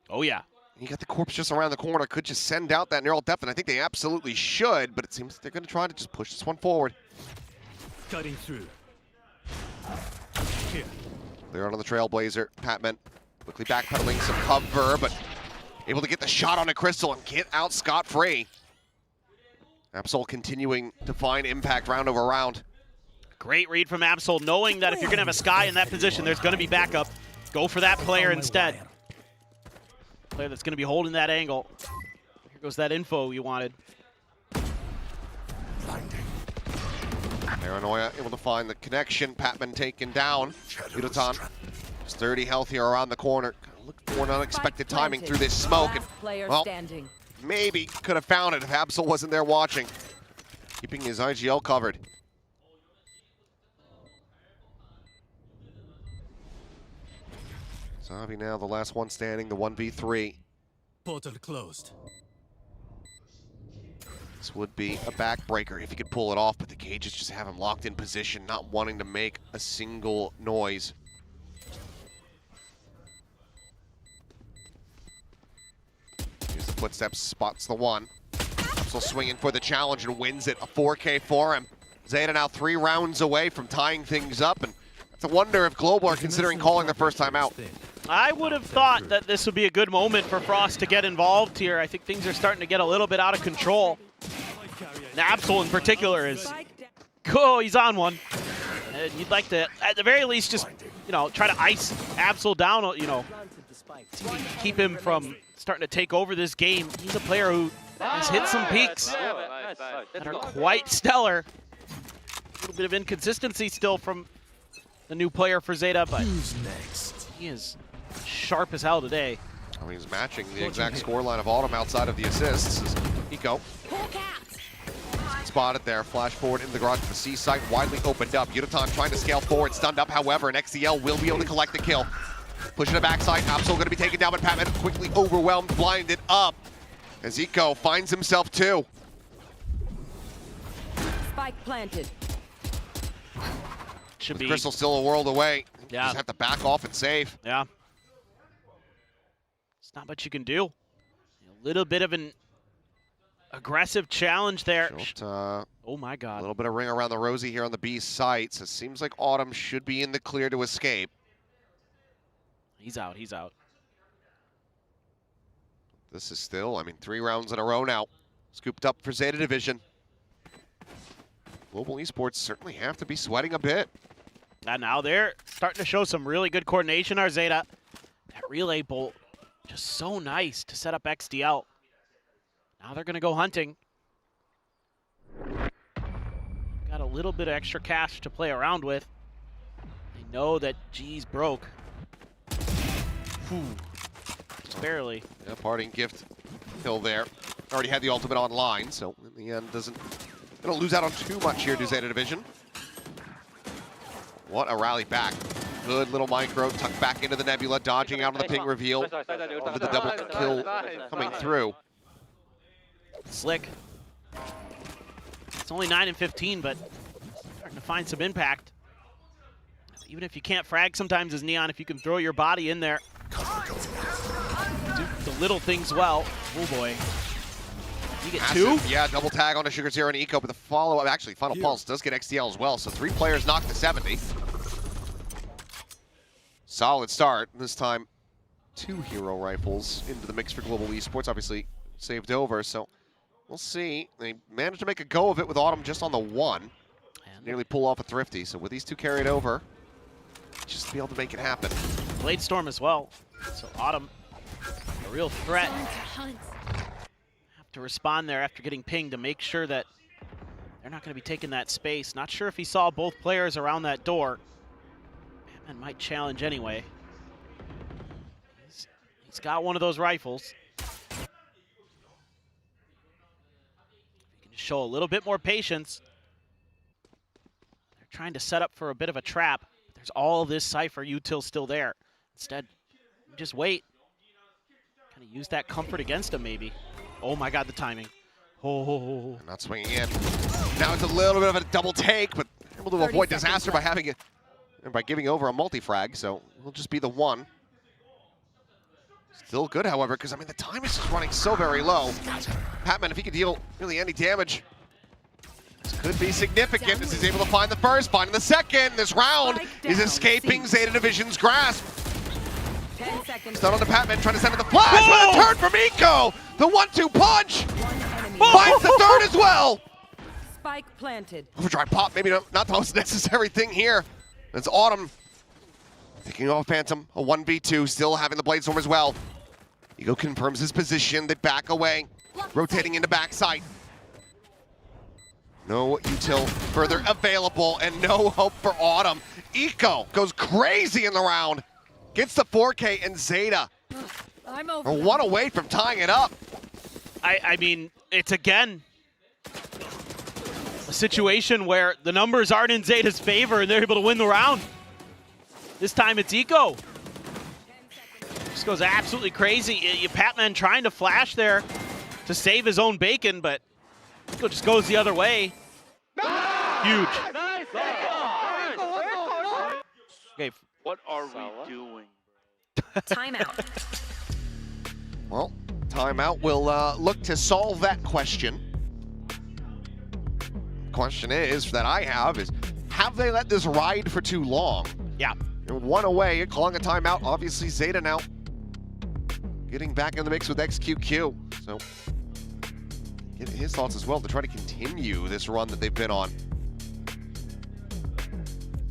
Oh, yeah. You got the corpse just around the corner, could just send out that neural depth, and I think they absolutely should, but it seems they're going to try to just push this one forward. Cutting through. Here. Clear onto the Trailblazer. Patman quickly backpedaling some cover, but able to get the shot on a Crystal and get out scot-free. Absol continuing to find impact round over round. Great read from Absol, knowing that if you're going to have a Sky in that position, there's going to be backup. Go for that player instead. Player that's going to be holding that angle. Here goes that info you wanted. Paranoia able to find the connection. Patman taken down. Yudotan just 30 health here around the corner. Look for an unexpected timing through this smoke. And, well, maybe could have found it if Absol wasn't there watching. Keeping his IGL covered. Zavi now the last one standing, the 1v3. Portal closed. This would be a backbreaker if he could pull it off, but the Cages just have him locked in position, not wanting to make a single noise. Here's the footsteps, spots the one. Still swinging for the challenge and wins it, a 4K for him. ZETA now 3 rounds away from tying things up, and it's a wonder if Global are considering calling their first time out. I would have thought that this would be a good moment for Frost to get involved here. I think things are starting to get a little bit out of control. And Absol in particular is, oh, he's on one. And you'd like to, at the very least, just, you know, try to ice Absol down, you know, keep him from starting to take over this game. He's a player who has hit some peaks that are quite stellar. A little bit of inconsistency still from the new player for ZETA, but he is sharp as hell today. I mean, he's matching the exact scoreline of Autumn outside of the assists. As Eco spotted there, flash forward into the garage to the C site, widely opened up. Yudotan trying to scale forward, stunned up, however, and XCL will be able to collect the kill. Pushing the backside, Absol going to be taken down, but Patman quickly overwhelmed, blinded up. As Eco finds himself 2. Spike planted. Should With be. Crystal still a world away. Yeah. Just have to back off and save. Yeah. It's not much you can do. A little bit of an aggressive challenge there. Oh my God. A little bit of ring around the rosy here on the B site. So it seems like Autumn should be in the clear to escape. He's out, he's out. This is still, I mean, 3 rounds in a row now. Scooped up for ZETA Division. Global Esports certainly have to be sweating a bit. And now they're starting to show some really good coordination, our ZETA. That relay bolt, just so nice to set up XDL. Now they're gonna go hunting. Got a little bit of extra cash to play around with. They know that G's broke. Whew. Just barely. Yeah, parting gift kill there. Already had the ultimate online, so in the end doesn't gonna lose out on too much here to ZETA Division. What a rally back. Good little micro, tucked back into the Nebula, dodging out of the ping reveal. Onto the double kill coming through. Slick. It's only 9 and 15, but starting to find some impact. Even if you can't frag sometimes as Neon, if you can throw your body in there. Do the little things well. Oh boy. You get Massive, 2? Yeah, double tag onto Sugar Zero and Eco, but the follow-up, actually, Final Pulse does get XDL as well, so 3 players knocked to 70. Solid start. This time, 2 hero rifles into the mix for Global Esports, obviously saved over, so we'll see. They managed to make a go of it with Autumn just on the 1. Nearly pull off a Thrifty, so with these 2 carried over, just be able to make it happen. Blade Storm as well. So Autumn, a real threat. Have to respond there after getting pinged to make sure that they're not going to be taking that space. Not sure if he saw both players around that door. Batman might challenge anyway. He's got one of those rifles. He can just show a little bit more patience. They're trying to set up for a bit of a trap. But there's all this Cypher util still there. Instead, just wait. Kind of use that comfort against him, maybe. Oh my God, the timing. Oh. Not swinging in. Now it's a little bit of a double take, but able to avoid disaster by having it, and by giving over a multi-frag, so it'll just be the 1. Still good, however, because I mean the time is just running so very low. Patman, if he could deal really any damage, this could be significant as he's able to find the first, finding the second. This round is escaping ZETA Division's grasp. 10 seconds. Stun on the Patman, trying to send it the flash, but a turn from Eco! The 1-2 punch! Finds the third as well! Spike planted. Overdrive pop, maybe not the most necessary thing here. It's Autumn picking off Phantom, a 1v2, still having the Blade Storm as well. Eco confirms his position, they back away, rotating into backside. No util further available, and no hope for Autumn. Eco goes crazy in the round. Gets the 4K, and ZETA I'm are 1 away from tying it up. I mean, it's again a situation where the numbers aren't in ZETA's favor and they're able to win the round. This time it's Eco. goes absolutely crazy. Patman trying to flash there to save his own bacon, but Eco just goes the other way. Huge. Okay. What are we doing? Timeout. Well, timeout will look to solve that question. Question is that I have is, have they let this ride for too long? Yeah. One away, calling a timeout. Obviously, ZETA now getting back in the mix with XQQ. So, get his thoughts as well to try to continue this run that they've been on.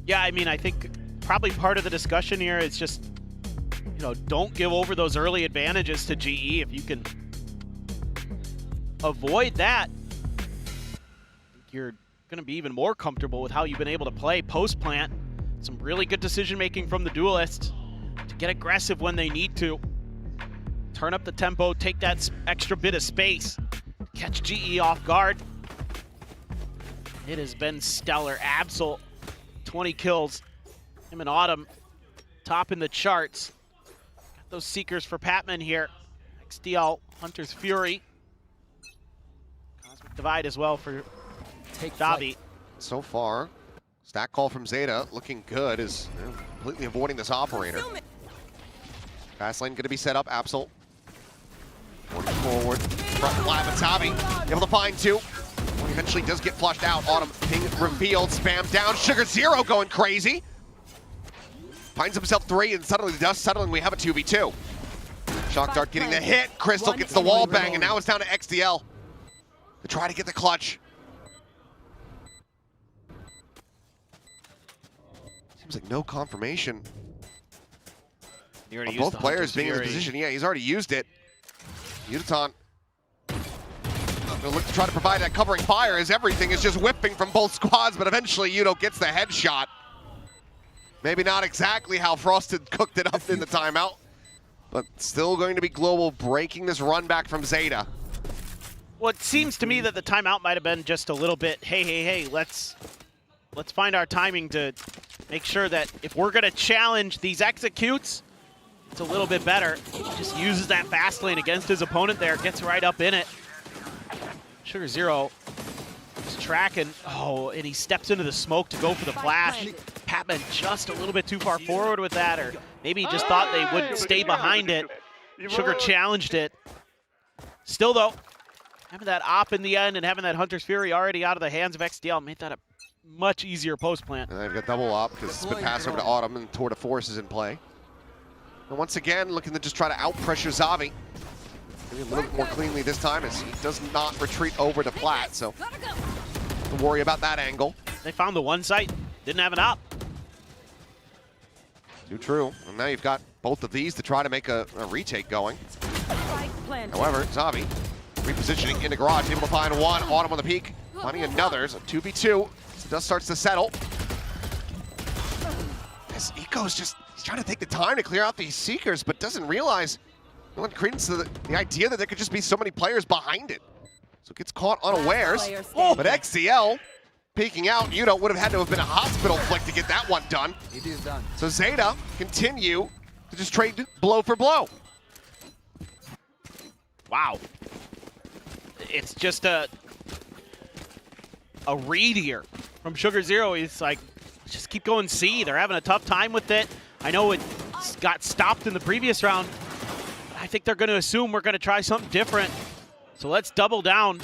Yeah, I mean, I think probably part of the discussion here is just, you know, don't give over those early advantages to GE. If you can avoid that, you're going to be even more comfortable with how you've been able to play post-plant. Some really good decision-making from the duelists to get aggressive when they need to. Turn up the tempo, take that extra bit of space, catch GE off guard. It has been stellar. Absol, 20 kills. Him and Autumn topping the charts. Got those Seekers for Patman here. XDL, Hunter's Fury. Cosmic Divide as well for Davi. So far, stack call from ZETA looking good, is completely avoiding this operator. Fast lane going to be set up. Absol working forward. Front line, Tavi able to find two. He eventually does get flushed out. Autumn ping revealed, spam down. Sugar Zero going crazy. Finds himself 3 and suddenly the dust settling. We have a 2v2. Shock Dart getting the hit. Crystal gets the wall bang, and now it's down to XDL to try to get the clutch. Seems like no confirmation of both players being in the position. Yeah, he's already used it. Yuton gonna look to try to provide that covering fire as everything is just whipping from both squads, but eventually Yuto gets the headshot. Maybe not exactly how Frosted cooked it up in the timeout, but still going to be Global breaking this run back from ZETA. Well, it seems to me that the timeout might have been just a little bit, hey, let's find our timing to make sure that if we're gonna challenge these executes, it's a little bit better. He just uses that fast lane against his opponent there, gets right up in it. Sugar Zero is tracking. Oh, and he steps into the smoke to go for the flash. Patman just a little bit too far forward with that, or maybe he just thought they would stay behind it. Sugar challenged it. Still though, having that op in the end and having that Hunter's Fury already out of the hands of XDL made that a much easier post plant. And they've got double op because it's been passed over to Autumn and Tour de Force is in play. And once again, looking to just try to out-pressure Xavi. Maybe a little bit more cleanly this time as he does not retreat over to Plat, so don't worry about that angle. They found the one site, didn't have an op. Too true. And now you've got both of these to try to make a retake going. However, Xavi repositioning into garage, able to find one. Autumn on the peak, finding another. So 2v2. So dust starts to settle. As Eco's just trying to take the time to clear out these Seekers, but doesn't realize, no one credence to the idea that there could just be so many players behind it. So it gets caught unawares. But XCL peeking out. Yuto would have had to have been a hospital flick to get that one done. It is done. So ZETA continue to just trade blow for blow. Wow. It's just a read here from Sugar Zero. He's like, just keep going C. They're having a tough time with it. I know it got stopped in the previous round. But I think they're going to assume we're going to try something different. So let's double down.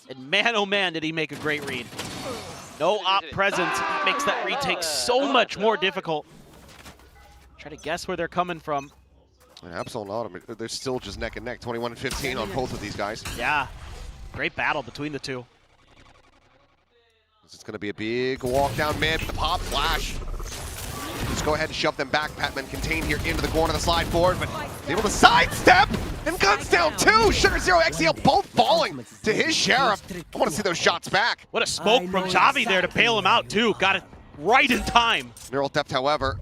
And man, oh man, did he make a great read. No op presence makes that retake so much more difficult. Try to guess where they're coming from. Absol and Autumn, they're still just neck and neck, 21-15 on both of these guys. Yeah, great battle between the two. This is going to be a big walk down mid, the pop flash. Just go ahead and shove them back. Patman contained here into the corner of the slide forward, but able to sidestep and guns down too. Sugar Zero, XCL both falling to his sheriff. I want to see those shots back. What a smoke from Xavi there to bail him out too. Got it right in time. Neural Theft, however,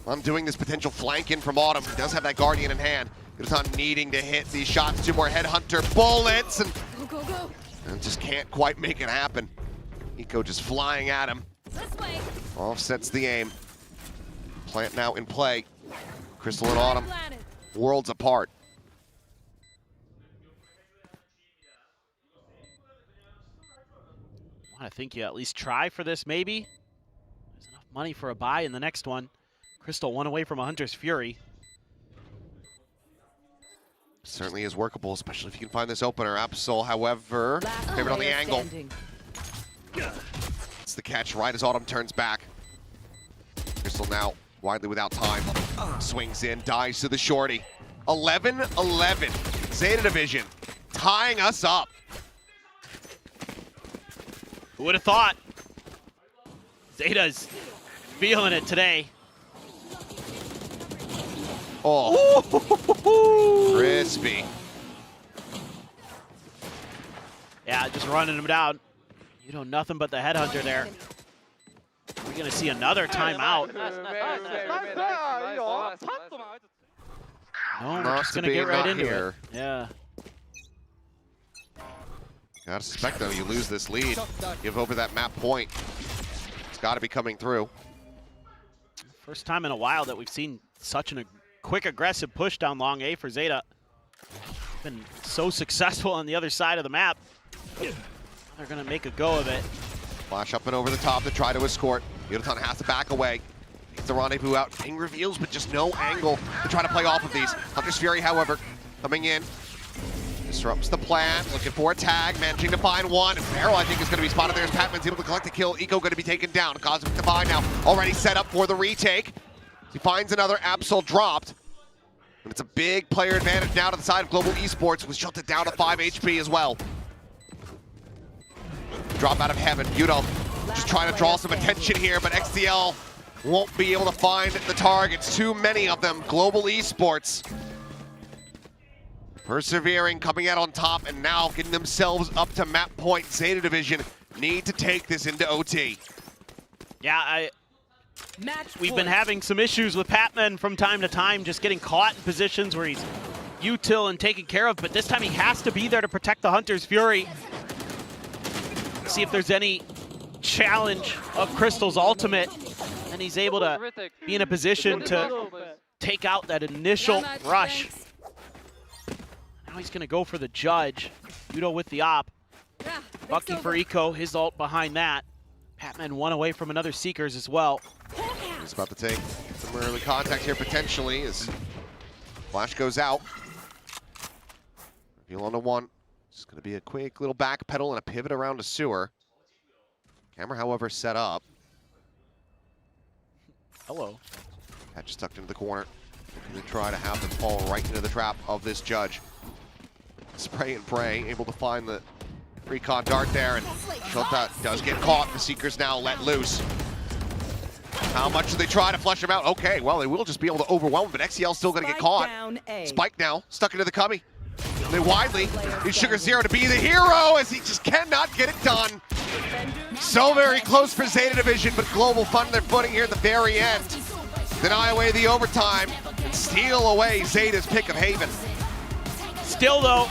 undoing this potential flank in from Autumn. He does have that Guardian in hand. Yuton needing to hit these shots. Two more Headhunter bullets and just can't quite make it happen. Eco just flying at him. Offsets the aim. Plant now in play. Crystal and Autumn worlds apart. I think you at least try for this, maybe. There's enough money for a buy in the next one. Crystal one away from a Hunter's Fury. Certainly is workable, especially if you can find this opener. Absol, however, favored on the angle. It's the catch right as Autumn turns back. Crystal now widely without time. Swings in, dies to the shorty. 11-11. Zeta Division tying us up. Who would have thought? Zeta's feeling it today. Oh, crispy. Yeah, just running him down. You know, nothing but the headhunter there. We're going to see another timeout. No, we're just going to get right into it. Yeah. Gotta suspect, though, you lose this lead. Give over that map point. It's got to be coming through. First time in a while that we've seen such a quick, aggressive push down long A for Zeta. Been so successful on the other side of the map. They're going to make a go of it. Flash up and over the top to try to escort. Yodotan has to back away. Gets the rendezvous out. Ping reveals, but just no angle to try to play off of these. Hunter's Fury, however, coming in. Disrupts the plan, looking for a tag, managing to find one. And Farrell, I think, is going to be spotted there as Patman's able to collect the kill. Eco going to be taken down. Cosmic Divine now already set up for the retake. He finds another Absol dropped. And it's a big player advantage now to the side of Global Esports, was shot down to 5 HP as well. Drop out of heaven. Yudo just trying to draw some attention here, but XDL won't be able to find the targets. Too many of them. Global Esports persevering, coming out on top, and now getting themselves up to map point. Zeta Division need to take this into OT. Yeah, we've been having some issues with Patman from time to time, just getting caught in positions where he's util and taken care of, but this time he has to be there to protect the Hunter's Fury. See if there's any challenge of Crystal's ultimate, and he's able to be in a position to take out that initial rush. Now he's going to go for the judge. Yudo with the op. Bucky for Eco, his ult behind that. Patman one away from another Seekers as well. He's about to take some early contact here potentially as Flash goes out. Reveal onto one. It's going to be a quick little back pedal and a pivot around a sewer. Camera, however, set up. Hello. Catch tucked into the corner. Looking to try to have them fall right into the trap of this judge. Spray and pray, able to find the recon dart there, and Shota does get caught. The Seekers now let loose. How much do they try to flush him out? Okay, well, they will just be able to overwhelm him, but XCL's still going to get caught. Spike now, stuck into the cubby. They widely need Sugar Zero to be the hero as he just cannot get it done. So very close for Zeta Division, but Global fund their footing here at the very end. Deny away the overtime and steal away Zeta's pick of Haven. Still, though,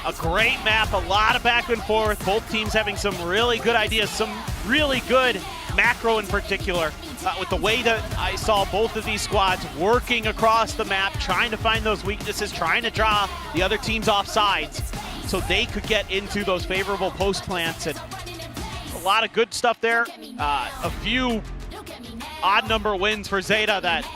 a great map, a lot of back and forth. Both teams having some really good ideas, some really good macro in particular. With the way that I saw both of these squads working across the map, trying to find those weaknesses, trying to draw the other teams off sides so they could get into those favorable post plants. And a lot of good stuff there. A few odd number wins for Zeta that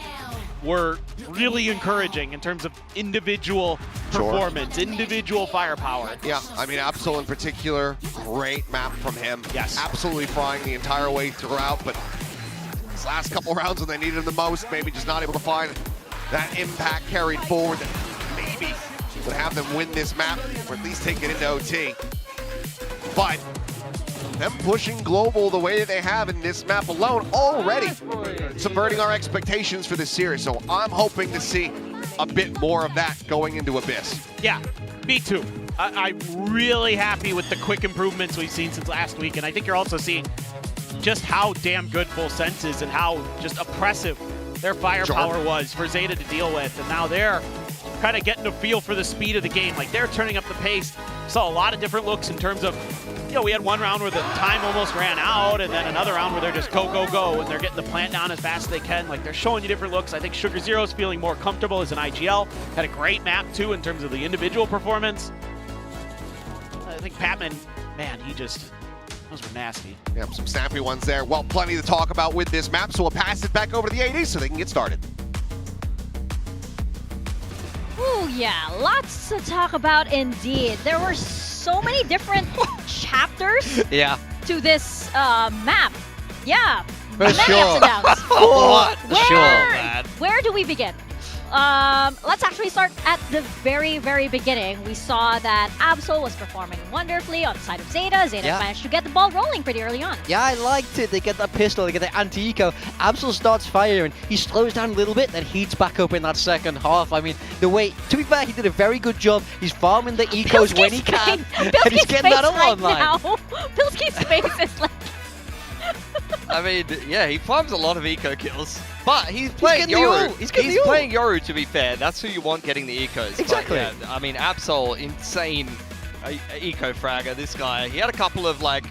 were really encouraging in terms of individual performance, individual firepower. Yeah, I mean, Absol in particular, great map from him. Yes. Absolutely frying the entire way throughout, but these last couple rounds when they needed him the most, maybe just not able to find that impact carried forward that maybe would have them win this map, or at least take it into OT. But them pushing Global the way that they have in this map alone already subverting our expectations for this series. So I'm hoping to see a bit more of that going into Abyss. Yeah, me too. I'm really happy with the quick improvements we've seen since last week, and I think you're also seeing just how damn good Full Sense is and how just oppressive their firepower was for Zeta to deal with. And now they're kind of getting a feel for the speed of the game. Like, they're turning up the pace. Saw a lot of different looks in terms of you know, we had one round where the time almost ran out, and then another round where they're just go, go, go, and they're getting the plant down as fast as they can. Like, they're showing you different looks. I think Sugar Zero's feeling more comfortable as an IGL. Had a great map, too, in terms of the individual performance. I think Patman, man, those were nasty. Yep, some snappy ones there. Well, plenty to talk about with this map, so we'll pass it back over to the AD so they can get started. Ooh, yeah, lots to talk about indeed. There were so many different chapters to this map. Yeah, many ups and downs. Where do we begin? Let's actually start at the very, very beginning. We saw that Absol was performing wonderfully on the side of ZETA. ZETA managed to get the ball rolling pretty early on. Yeah, I liked it. They get that pistol, they get the anti-eco. Absol starts firing. He slows down a little bit, then heats back up in that second half. I mean, to be fair, he did a very good job. He's farming the ecos when he can. And he's getting that all online. Pilsky's face is like... I mean, yeah, he farms a lot of eco kills, but he's playing Yoru. He's playing Yoru, to be fair. That's who you want getting the ecos. Exactly. But, yeah, I mean, Absol, insane eco fragger, this guy. He had a couple of, like,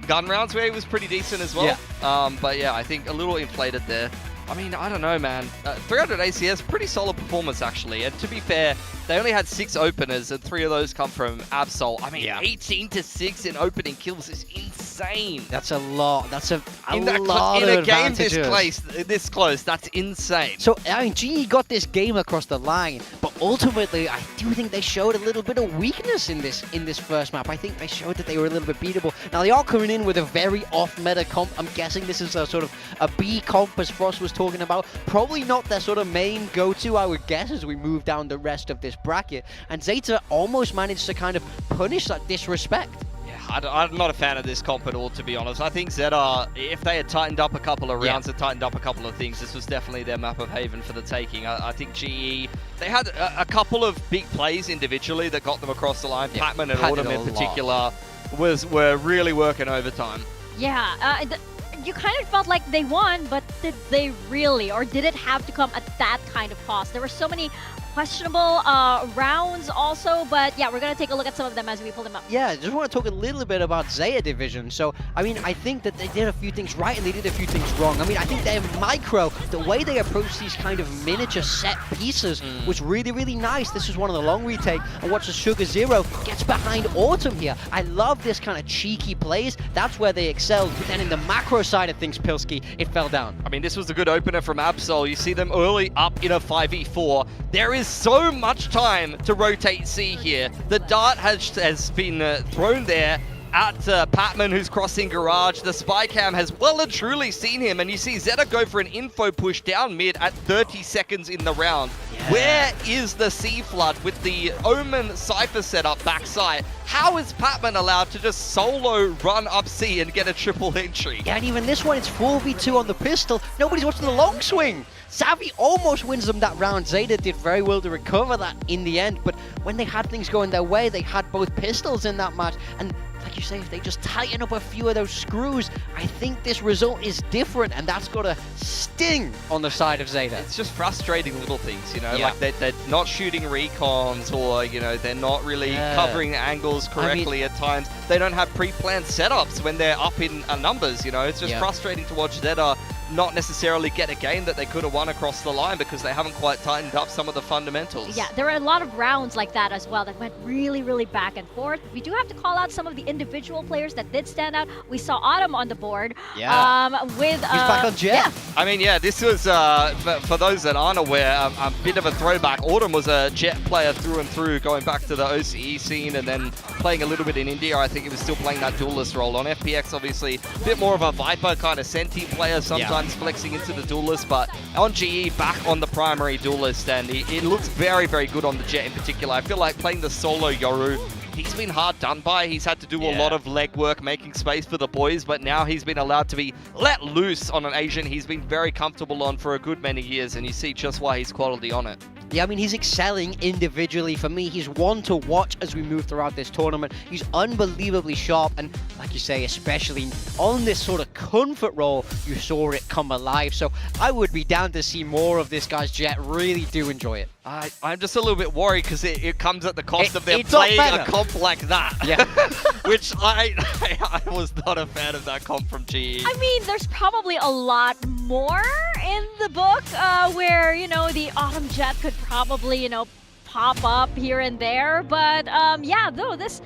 gun rounds where he was pretty decent as well. Yeah. But yeah, I think a little inflated there. I mean, I don't know, man. 300 ACS, pretty solid performance, actually. And to be fair, they only had 6 openers, and 3 of those come from Absol. I mean, 18 to 6 in opening kills is insane. That's a lot. That's a in lot of in a game advantages. this close, that's insane. So, I mean, GE got this game across the line, but ultimately, I do think they showed a little bit of weakness in this first map. I think they showed that they were a little bit beatable. Now, they are coming in with a very off-meta comp. I'm guessing this is a sort of a B comp, as Frost was talking about. Probably not their sort of main go-to, I would guess, as we move down the rest of this bracket. And ZETA almost managed to kind of punish that disrespect. I'm not a fan of this comp at all, to be honest. I think ZETA, if they had tightened up a couple of rounds and tightened up a couple of things, this was definitely their map of haven for the taking. I think GE, they had a couple of big plays individually that got them across the line. Patman and Autumn in particular were really working overtime. Yeah, you kind of felt like they won, but did they really? Or did it have to come at that kind of cost? There were so many questionable rounds also, but yeah, we're going to take a look at some of them as we pull them up. Yeah, I just want to talk a little bit about ZETA Division. So, I mean, I think that they did a few things right and they did a few things wrong. I mean, I think their micro, the way they approach these kind of miniature set pieces was really, really nice. This is one of the long retake, and watch the Sugar Zero gets behind Autumn here. I love this kind of cheeky plays. That's where they excelled, but then in the macro side of things, Pilsky, it fell down. I mean, this was a good opener from Absol. You see them early up in a 5v4. There is so much time to rotate C here. The dart has been thrown there at Patman, who's crossing Garage. The spy cam has well and truly seen him, and you see ZETA go for an info push down mid at 30 seconds in the round. Where is the C flood with the Omen Cypher setup backside? How is Patman allowed to just solo run up C and get a triple entry? Yeah, and even this one, it's 4v2 on the pistol. Nobody's watching the long swing. Savvy almost wins them that round. ZETA did very well to recover that in the end, but when they had things going their way, they had both pistols in that match, and like you say, if they just tighten up a few of those screws, I think this result is different, and that's got to sting on the side of ZETA. It's just frustrating little things, you know, like they're not shooting recons, or, you know, they're not really covering the angles correctly at times. They don't have pre-planned setups when they're up in numbers, you know. It's just frustrating to watch ZETA not necessarily get a game that they could have won across the line because they haven't quite tightened up some of the fundamentals. Yeah, there were a lot of rounds like that as well that went really, really back and forth. We do have to call out some of the individual players that did stand out. We saw Autumn on the board. He's back on Jet. I mean, yeah, this was, for those that aren't aware, a bit of a throwback. Autumn was a Jet player through and through, going back to the OCE scene and then playing a little bit in India. I think he was still playing that duelist role. On FPX, obviously, a bit more of a Viper kind of Senti player, sometimes flexing into the duelist, but on GE, back on the primary duelist, and it looks very, very good on the Jet in particular. I feel like playing the solo Yoru, he's been hard done by. He's had to do a lot of legwork, making space for the boys, but now he's been allowed to be let loose on an Asian he's been very comfortable on for a good many years, and you see just why he's quality on it. Yeah, I mean, he's excelling individually. For me, he's one to watch as we move throughout this tournament. He's unbelievably sharp, and like you say, especially on this sort of comfort role, you saw it come alive. So I would be down to see more of this guy's Jet. Really do enjoy it. I'm just a little bit worried because it comes at the cost of them playing a comp like that. Yeah. Which I was not a fan of that comp from GE. I mean, there's probably a lot more in the book where, you know, the Autumn Jet could probably, you know, pop up here and there. But yeah, though, this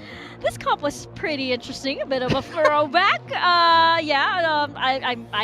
comp was pretty interesting. A bit of a throwback. I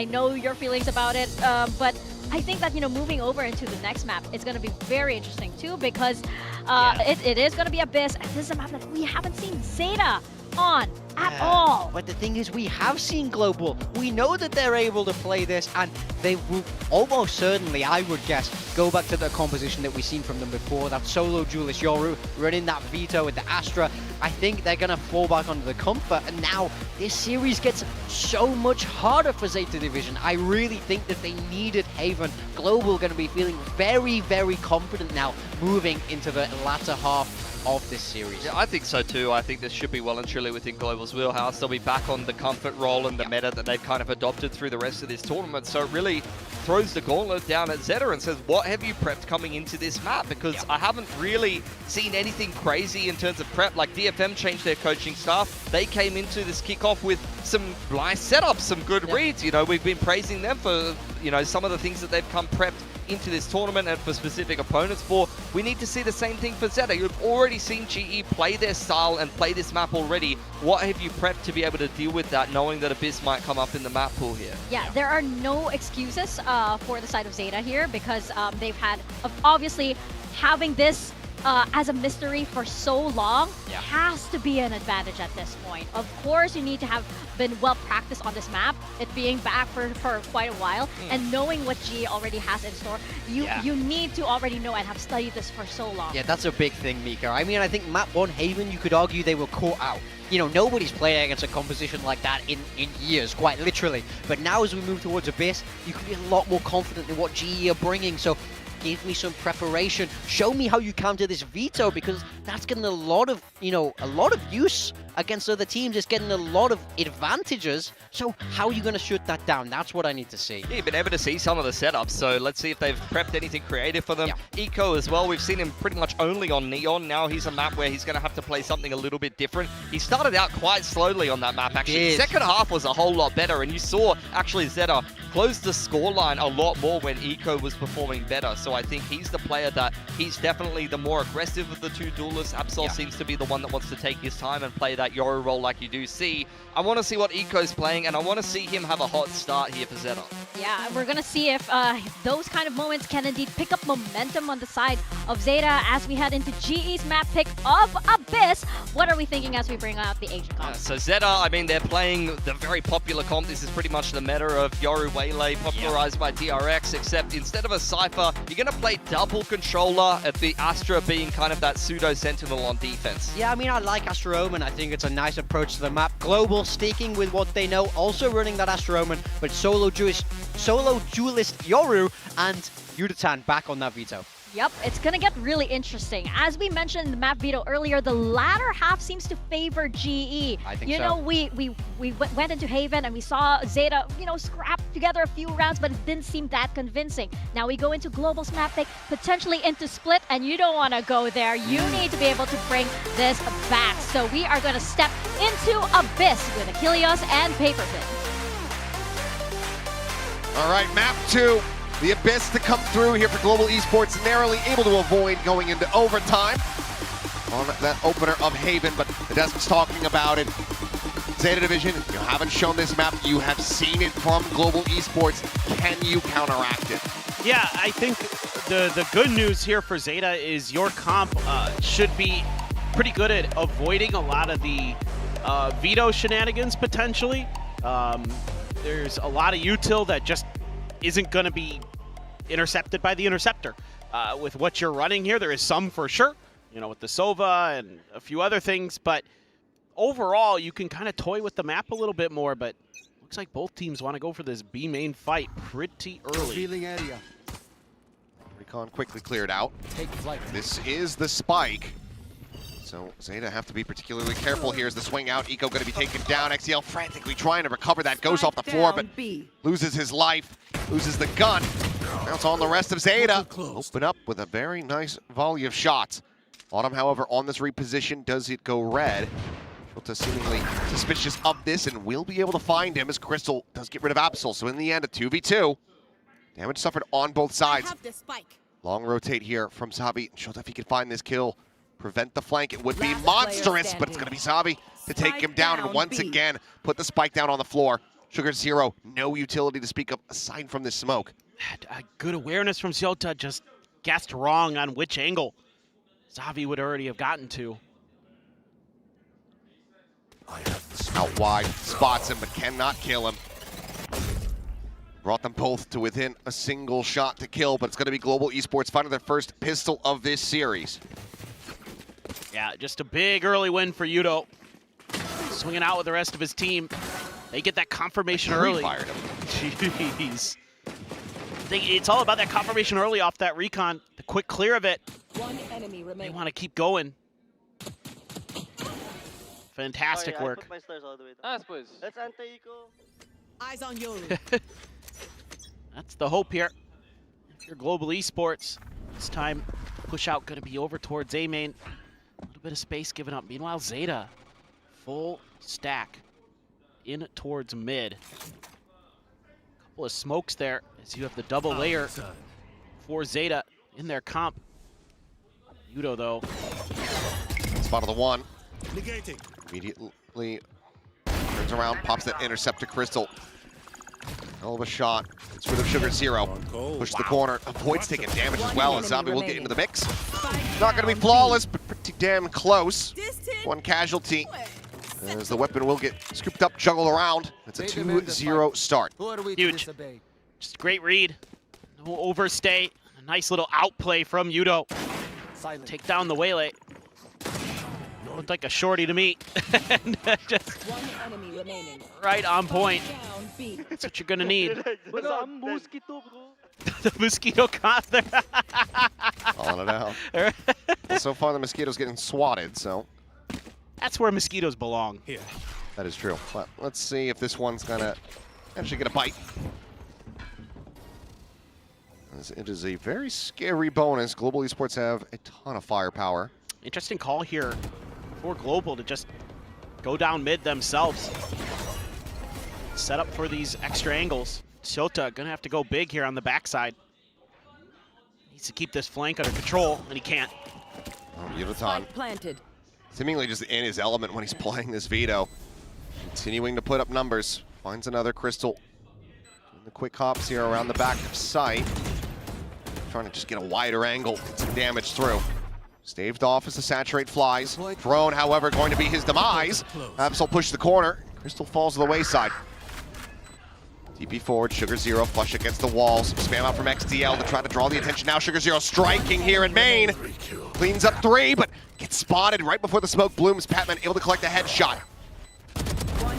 know your feelings about it, but I think that, you know, moving over into the next map, it's going to be very interesting too, because it is going to be Abyss, and this is a map that we haven't seen ZETA on at all. But the thing is, we have seen Global. We know that they're able to play this, and they will almost certainly, I would guess, go back to the composition that we've seen from them before, that solo duelist Yoru, running that Veto with the Astra. I think they're going to fall back onto the comfort, and now this series gets so much harder for ZETA Division. I really think that they needed Haven. Global going to be feeling very, very confident now, moving into the latter half of this series. Yeah, I think so too. I think this should be well and truly within Global's wheelhouse. They'll be back on the comfort role and the meta that they've kind of adopted through the rest of this tournament. So it really throws the gauntlet down at ZETA and says, what have you prepped coming into this map? Because I haven't really seen anything crazy in terms of prep. Like DFM changed their coaching staff. They came into this kickoff with some nice setups, some good reads. You know, we've been praising them for, you know, some of the things that they've come prepped into this tournament and for specific opponents for. We need to see the same thing for ZETA. You've already seen GE play their style and play this map already. What have you prepped to be able to deal with that, knowing that Abyss might come up in the map pool here? Yeah, there are no excuses for the side of ZETA here, because they've had, obviously, having this as a mystery for so long has to be an advantage at this point. Of course, you need to have been well practiced on this map, it being back for quite a while, and knowing what GE already has in store. You need to already know and have studied this for so long. Yeah, that's a big thing, Mika. I mean, I think map 1 Haven, you could argue they were caught out. You know, nobody's playing against a composition like that in years, quite literally. But now as we move towards Abyss, you can be a lot more confident in what GE are bringing. So give me some preparation. Show me how you counter this Veto, because that's getting a lot of, you know, a lot of use against other teams. It's getting a lot of advantages. So how are you going to shoot that down? That's what I need to see. Yeah, you've been able to see some of the setups, so let's see if they've prepped anything creative for them. Eco as well, we've seen him pretty much only on Neon. Now he's a map where he's going to have to play something a little bit different. He started out quite slowly on that map, actually. Second half was a whole lot better, and you saw actually ZETA close the scoreline a lot more when Eco was performing better. So I think he's the player that he's definitely the more aggressive of the two duelists. Absol seems to be the one that wants to take his time and play that Yoru role like you do see. I want to see what Eco's playing, and I want to see him have a hot start here for ZETA. Yeah, we're going to see if those kind of moments can indeed pick up momentum on the side of ZETA as we head into GE's map pick of Abyss. What are we thinking as we bring out the Asian comp? So ZETA, I mean, they're playing the very popular comp. This is pretty much the meta of Yoru Waylay, popularized by DRX, except instead of a Cypher, you're going to play double controller, at the Astra being kind of that pseudo-sentinel on defense. Yeah, I mean, I like Astra Omen. I think it's a nice approach to the map. Global sticking with what they know, also running that Astra Omen, but solo duelist Yoru and Yudatan back on that Veto. Yep, it's going to get really interesting. As we mentioned in the map Veto earlier, the latter half seems to favor GE. I think you know, we went into Haven and we saw ZETA, you know, scrap together a few rounds, but it didn't seem that convincing. Now we go into Global's map pick, potentially into Split, and you don't want to go there. You need to be able to bring this back. So we are going to step into Abyss with Achilles and Paperpin. All right, map 2. The Abyss to come through here for Global Esports, narrowly able to avoid going into overtime on that opener of Haven, but the desk's talking about it. ZETA Division, you haven't shown this map, you have seen it from Global Esports. Can you counteract it? Yeah, I think the good news here for ZETA is your comp should be pretty good at avoiding a lot of the Veto shenanigans, potentially. There's a lot of util that just isn't going to be intercepted by the interceptor. With what you're running here, there is some for sure, you know, with the Sova and a few other things, but overall, you can kind of toy with the map a little bit more, but looks like both teams want to go for this B main fight pretty early. Revealing area. Recon quickly cleared out. This is the spike. So ZETA have to be particularly careful here as the swing out. Eco going to be taken down. XDL frantically trying to recover that. Goes off the floor, but loses his life. Loses the gun. Now it's on the rest of ZETA. Open up with a very nice volley of shots. Autumn, however, on this reposition. Does it go red? Shota seemingly suspicious of this and will be able to find him as Crystal does get rid of Absol. So in the end, a 2v2. Damage suffered on both sides. Long rotate here from Sabi. Shota, if he can find this kill, prevent the flank. It would be monstrous, but it's going to be Sabi to take him down and once again put the spike down on the floor. Sugar Zero, no utility to speak of aside from this smoke. Good awareness from Shota, just guessed wrong on which angle Sabi would already have gotten to. Out wide, spots him, but cannot kill him. Brought them both to within a single shot to kill, but it's going to be Global Esports finding their first pistol of this series. Yeah, just a big early win for Yudo. Swinging out with the rest of his team. They get that confirmation early. Fired him. Jeez. It's all about that confirmation early off that recon. The quick clear of it. One enemy remaining. They want to keep going. Fantastic work. I put my stars all the way down. Let's anti-eco. Eyes on you. That's the hope here. If you're Global Esports, this time push out going to be over towards A main. A little bit of space given up. Meanwhile, ZETA, full stack in towards mid. Couple of smokes there as you have the double layer for ZETA in their comp. Yudo, though. Spot of the one. Negating. Immediately turns around, pops that intercept to Crystal. Hell of a shot. It's rid of Sugar Zero. Push the corner. Avoids taking damage as well, and Zombie will get into the mix. Not going to be flawless, but pretty damn close. One casualty. As the weapon will get scooped up, juggled around. It's a 2-0 start. Huge. Just a great read. No overstay. A nice little outplay from Yudo. Take down the Waylay. Looked like a shorty to me. Just right on point. That's what you're gonna need. The mosquito caught there. Calling it out. Well, so far the mosquito's getting swatted, so. That's where mosquitoes belong. Here. That is true. But let's see if this one's gonna actually get a bite. As it is a very scary bonus. Global Esports have a ton of firepower. Interesting call here for Global to just go down mid themselves. Set up for these extra angles. Shota gonna have to go big here on the backside. Needs to keep this flank under control, and he can't. Oh, Yudotan. Planted. Seemingly just in his element when he's playing this Veto. Continuing to put up numbers. Finds another Crystal. Doing the quick hops here around the back of sight. Trying to just get a wider angle, get some damage through. Staved off as the Saturate flies. Drone, however, going to be his demise. Absol push the corner. Crystal falls to the wayside. TP forward, Sugar Zero flush against the walls. Spam out from XDL to try to draw the attention. Now Sugar Zero striking here in main. Cleans up 3, but gets spotted right before the smoke blooms. Patman able to collect a headshot.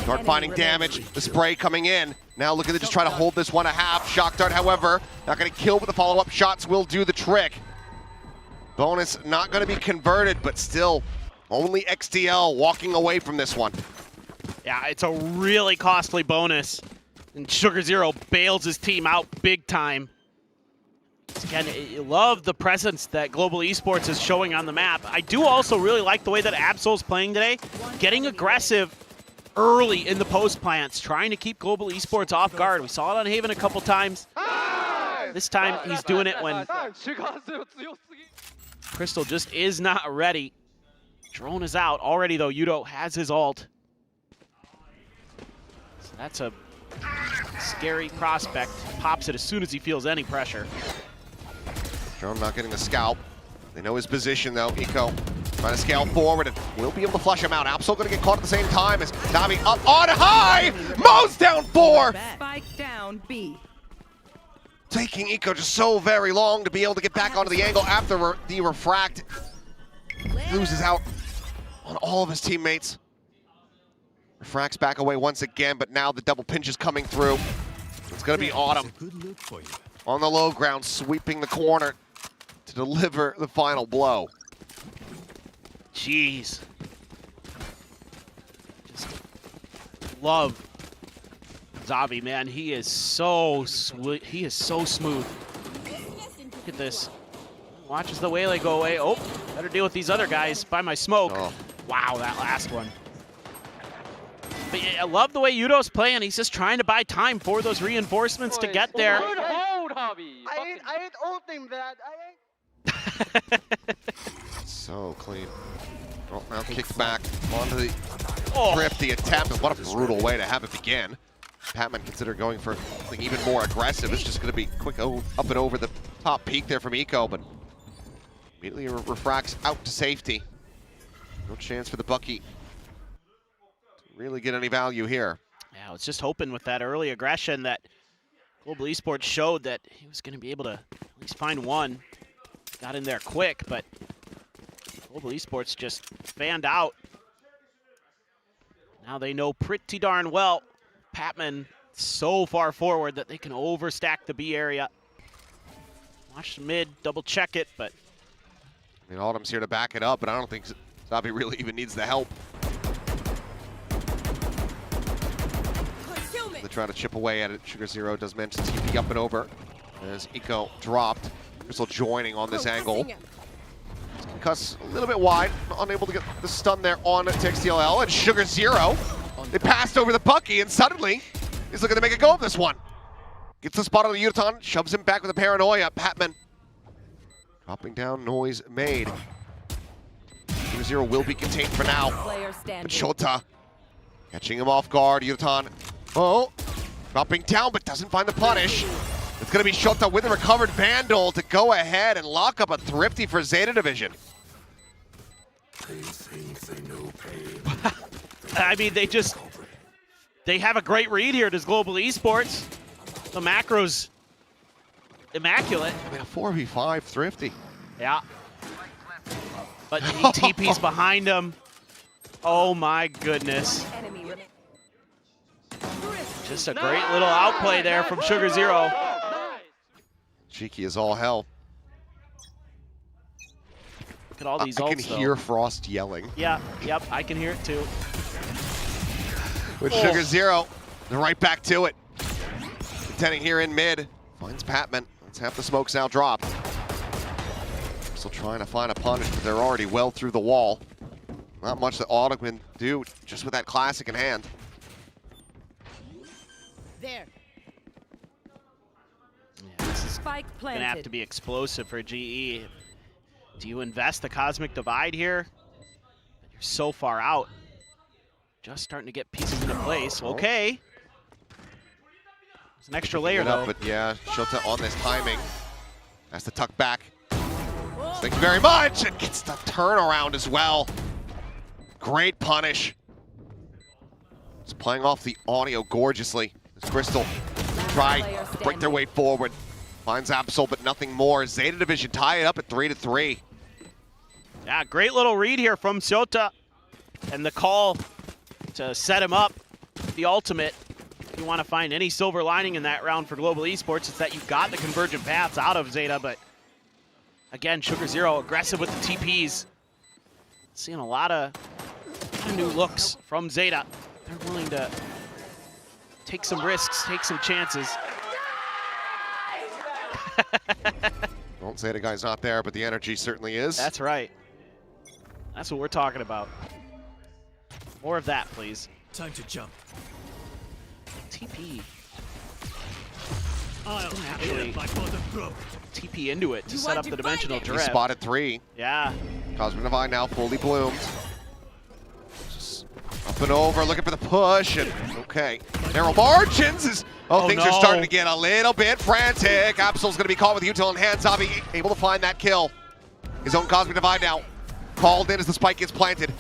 Dart finding damage, the spray coming in. Now looking to just try to hold this 1.5. Shock Dart, however, not going to kill, but the follow-up shots will do the trick. Bonus not going to be converted, but still only XDL walking away from this one. Yeah, it's a really costly bonus. And Sugar Zero bails his team out big time. Again, I love the presence that Global Esports is showing on the map. I do also really like the way that Absol's playing today. Getting aggressive early in the post plants, trying to keep Global Esports off guard. We saw it on Haven a couple times. This time he's doing it when Crystal just is not ready. Drone is out. Already though, Yudo has his ult. So that's a scary prospect. Pops it as soon as he feels any pressure. Drone not getting the scalp. They know his position though. Eco trying to scale forward and will be able to flush him out. Absol going to get caught at the same time as Navi up on high. Mo's down 4. Spike down B. Taking Eco just so very long to be able to get back onto the angle after the refract. Loses out on all of his teammates. Refracts back away once again, but now the double pinch is coming through. It's going to be Autumn on the low ground, sweeping the corner. deliver the final blow. Jeez. Just love Zavi, man. He is so sweet. He is so smooth. Look at this. Watches the Waylay go away. Oh, better deal with these other guys by my smoke. Oh. Wow, that last one. But yeah, I love the way Yudo's playing. He's just trying to buy time for those reinforcements to get there. I ain't ulting that. So clean. Well, now kicked back onto the thrifty attempt. And what a brutal way to have it begin. Patman considered going for something even more aggressive. It's just going to be quick up and over the top peak there from Eco, but immediately refracts out to safety. No chance for the Bucky to really get any value here. Yeah, I was just hoping with that early aggression that Global Esports showed that he was going to be able to at least find one. Got in there quick, but Global Esports just fanned out. Now they know pretty darn well Patman so far forward that they can overstack the B area. Watch the mid, double check it, but I mean, Autumn's here to back it up, but I don't think Zabi really even needs the help. They try to chip away at it. Sugar Zero does manage to TP up and over as Eco dropped. Crystal joining on this angle. Concuss a little bit wide, unable to get the stun there on TXTLL, and Sugar Zero. They passed over the Bucky, and suddenly he's looking to make a go of this one. Gets the spot on the Yudotan, shoves him back with a paranoia. Patman dropping down, noise made. Sugar Zero will be contained for now. But Shota catching him off guard. Yudotan, dropping down, but doesn't find the punish. It's going to be Shota with a recovered Vandal to go ahead and lock up a Thrifty for Zeta Division. I mean, they have a great read here. Does Global Esports? The macro's immaculate. I mean, a 4v5 Thrifty. Yeah. But he TP's behind him. Oh my goodness. Just a great little outplay there from Sugar Zero. Cheeky as all hell. Look at all these ults, I can hear Frost yelling. Yeah, yep, I can hear it too. With Sugar Zero, they're right back to it. Contending here in mid. Finds Patman. Let's have the smokes now dropped. Still trying to find a punish, but they're already well through the wall. Not much that Autumn can do just with that classic in hand. There. Yeah, this is gonna have to be explosive for GE. Do you invest the Cosmic Divide here? You're so far out. Just starting to get pieces into place. Okay. There's an extra layer though. But yeah, Shota on this timing. Has to tuck back. Thank you very much, and gets the turnaround as well. Great punish. It's playing off the audio gorgeously. As Crystal try to break their way forward. Finds Absol, but nothing more. Zeta Division tie it up at 3-3. Yeah, great little read here from Shota. And the call to set him up, the ultimate. If you want to find any silver lining in that round for Global Esports, it's that you've got the convergent paths out of Zeta, but again, Sugar Zero aggressive with the TPs. Seeing a lot of new looks from Zeta. They're willing to take some risks, take some chances. Don't say the guy's not there, but the energy certainly is. That's right. That's what we're talking about. More of that, please. Time to jump. TP. I'll actually TP into it to set up the dimensional He drift. spotted 3. Yeah. Cosmic Divine now fully bloomed. Just up and over, looking for the push, and okay. Narrow margins is, things are starting to get a little bit frantic. Absol's gonna be caught with util in hand. Zabi able to find that kill. His own Cosmic Divide now. Called in as the spike gets planted.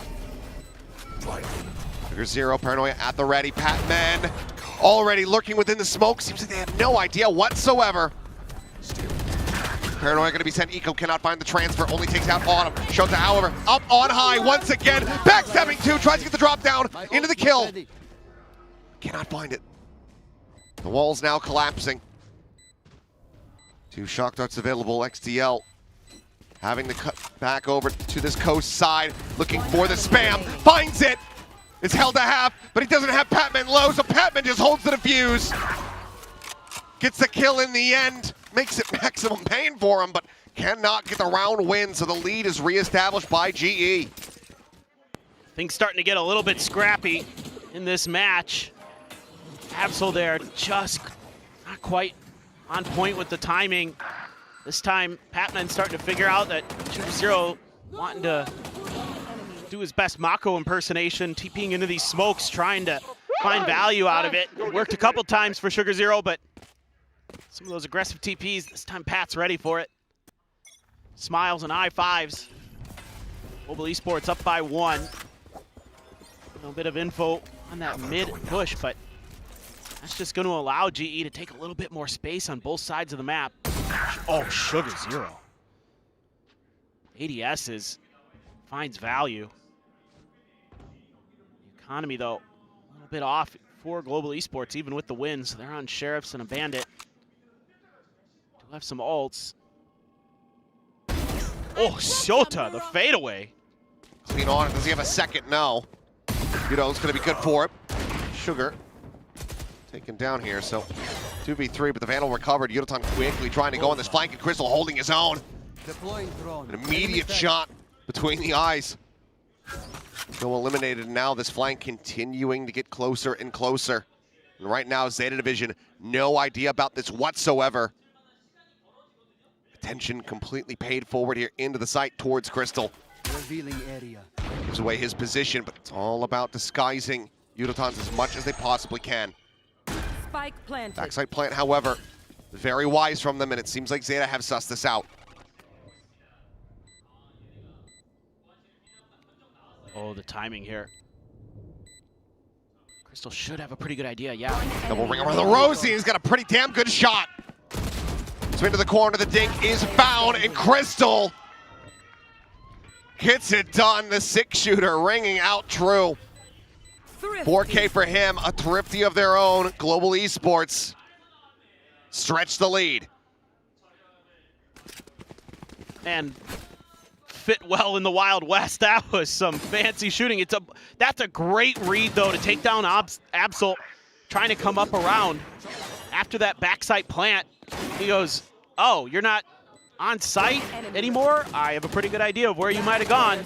Sugar Zero, paranoia at the ready. Patman already lurking within the smoke. Seems like they have no idea whatsoever. Paranoia going to be sent. Eco cannot find the transfer. Only takes out Autumn. Shota, however, up on high once again. Backstabbing 2. Tries to get the drop down into the kill. Cannot find it. The wall's now collapsing. 2 shock darts available. XTL Having to cut back over to this coast side, looking for the spam, finds it! It's held to half, but he doesn't have Patman low, so Patman just holds the defuse. Gets the kill in the end, makes it maximum pain for him, but cannot get the round win, so the lead is reestablished by GE. Things starting to get a little bit scrappy in this match. Absol there, just not quite on point with the timing. This time, Patman starting to figure out that Sugar0 wanting to do his best Mako impersonation, TPing into these smokes, trying to find value out of it. It worked a couple times for Sugar0, but some of those aggressive TPs, this time Pat's ready for it. Smiles and I5s. Global Esports up by 1. A little bit of info on that mid push, but that's just going to allow GE to take a little bit more space on both sides of the map. Oh, Sugar0. ADS's finds value. The economy, though, a little bit off for Global Esports, even with the wins. They're on Sheriffs and a Bandit. Do have some ults. Oh, Shota, the fadeaway. Clean on it. Does he have a second? No. It's going to be good for it. Sugar taken down here, so 2v3, but the Vandal recovered. Yudotan quickly trying to go on this flank, and Crystal holding his own. An immediate shot between the eyes. So eliminated now, this flank continuing to get closer and closer. And right now, Zeta Division, no idea about this whatsoever. Attention completely paid forward here into the site towards Crystal. Revealing area. Gives away his position, but it's all about disguising Yudotans as much as they possibly can. Spike planted. Backside plant, however, very wise from them, and it seems like Zeta have sussed this out. Oh, the timing here. Crystal should have a pretty good idea, yeah. Double ring around the Rosie, he's got a pretty damn good shot. So into the corner, the dink is found, and Crystal gets it done. The 6-shooter ringing out true. 4K for him, a thrifty of their own. Global Esports stretch the lead. And fit well in the Wild West. That was some fancy shooting. That's a great read, though, to take down Absol, trying to come up around. After that backside plant, he goes, oh, you're not on site anymore? I have a pretty good idea of where you might have gone.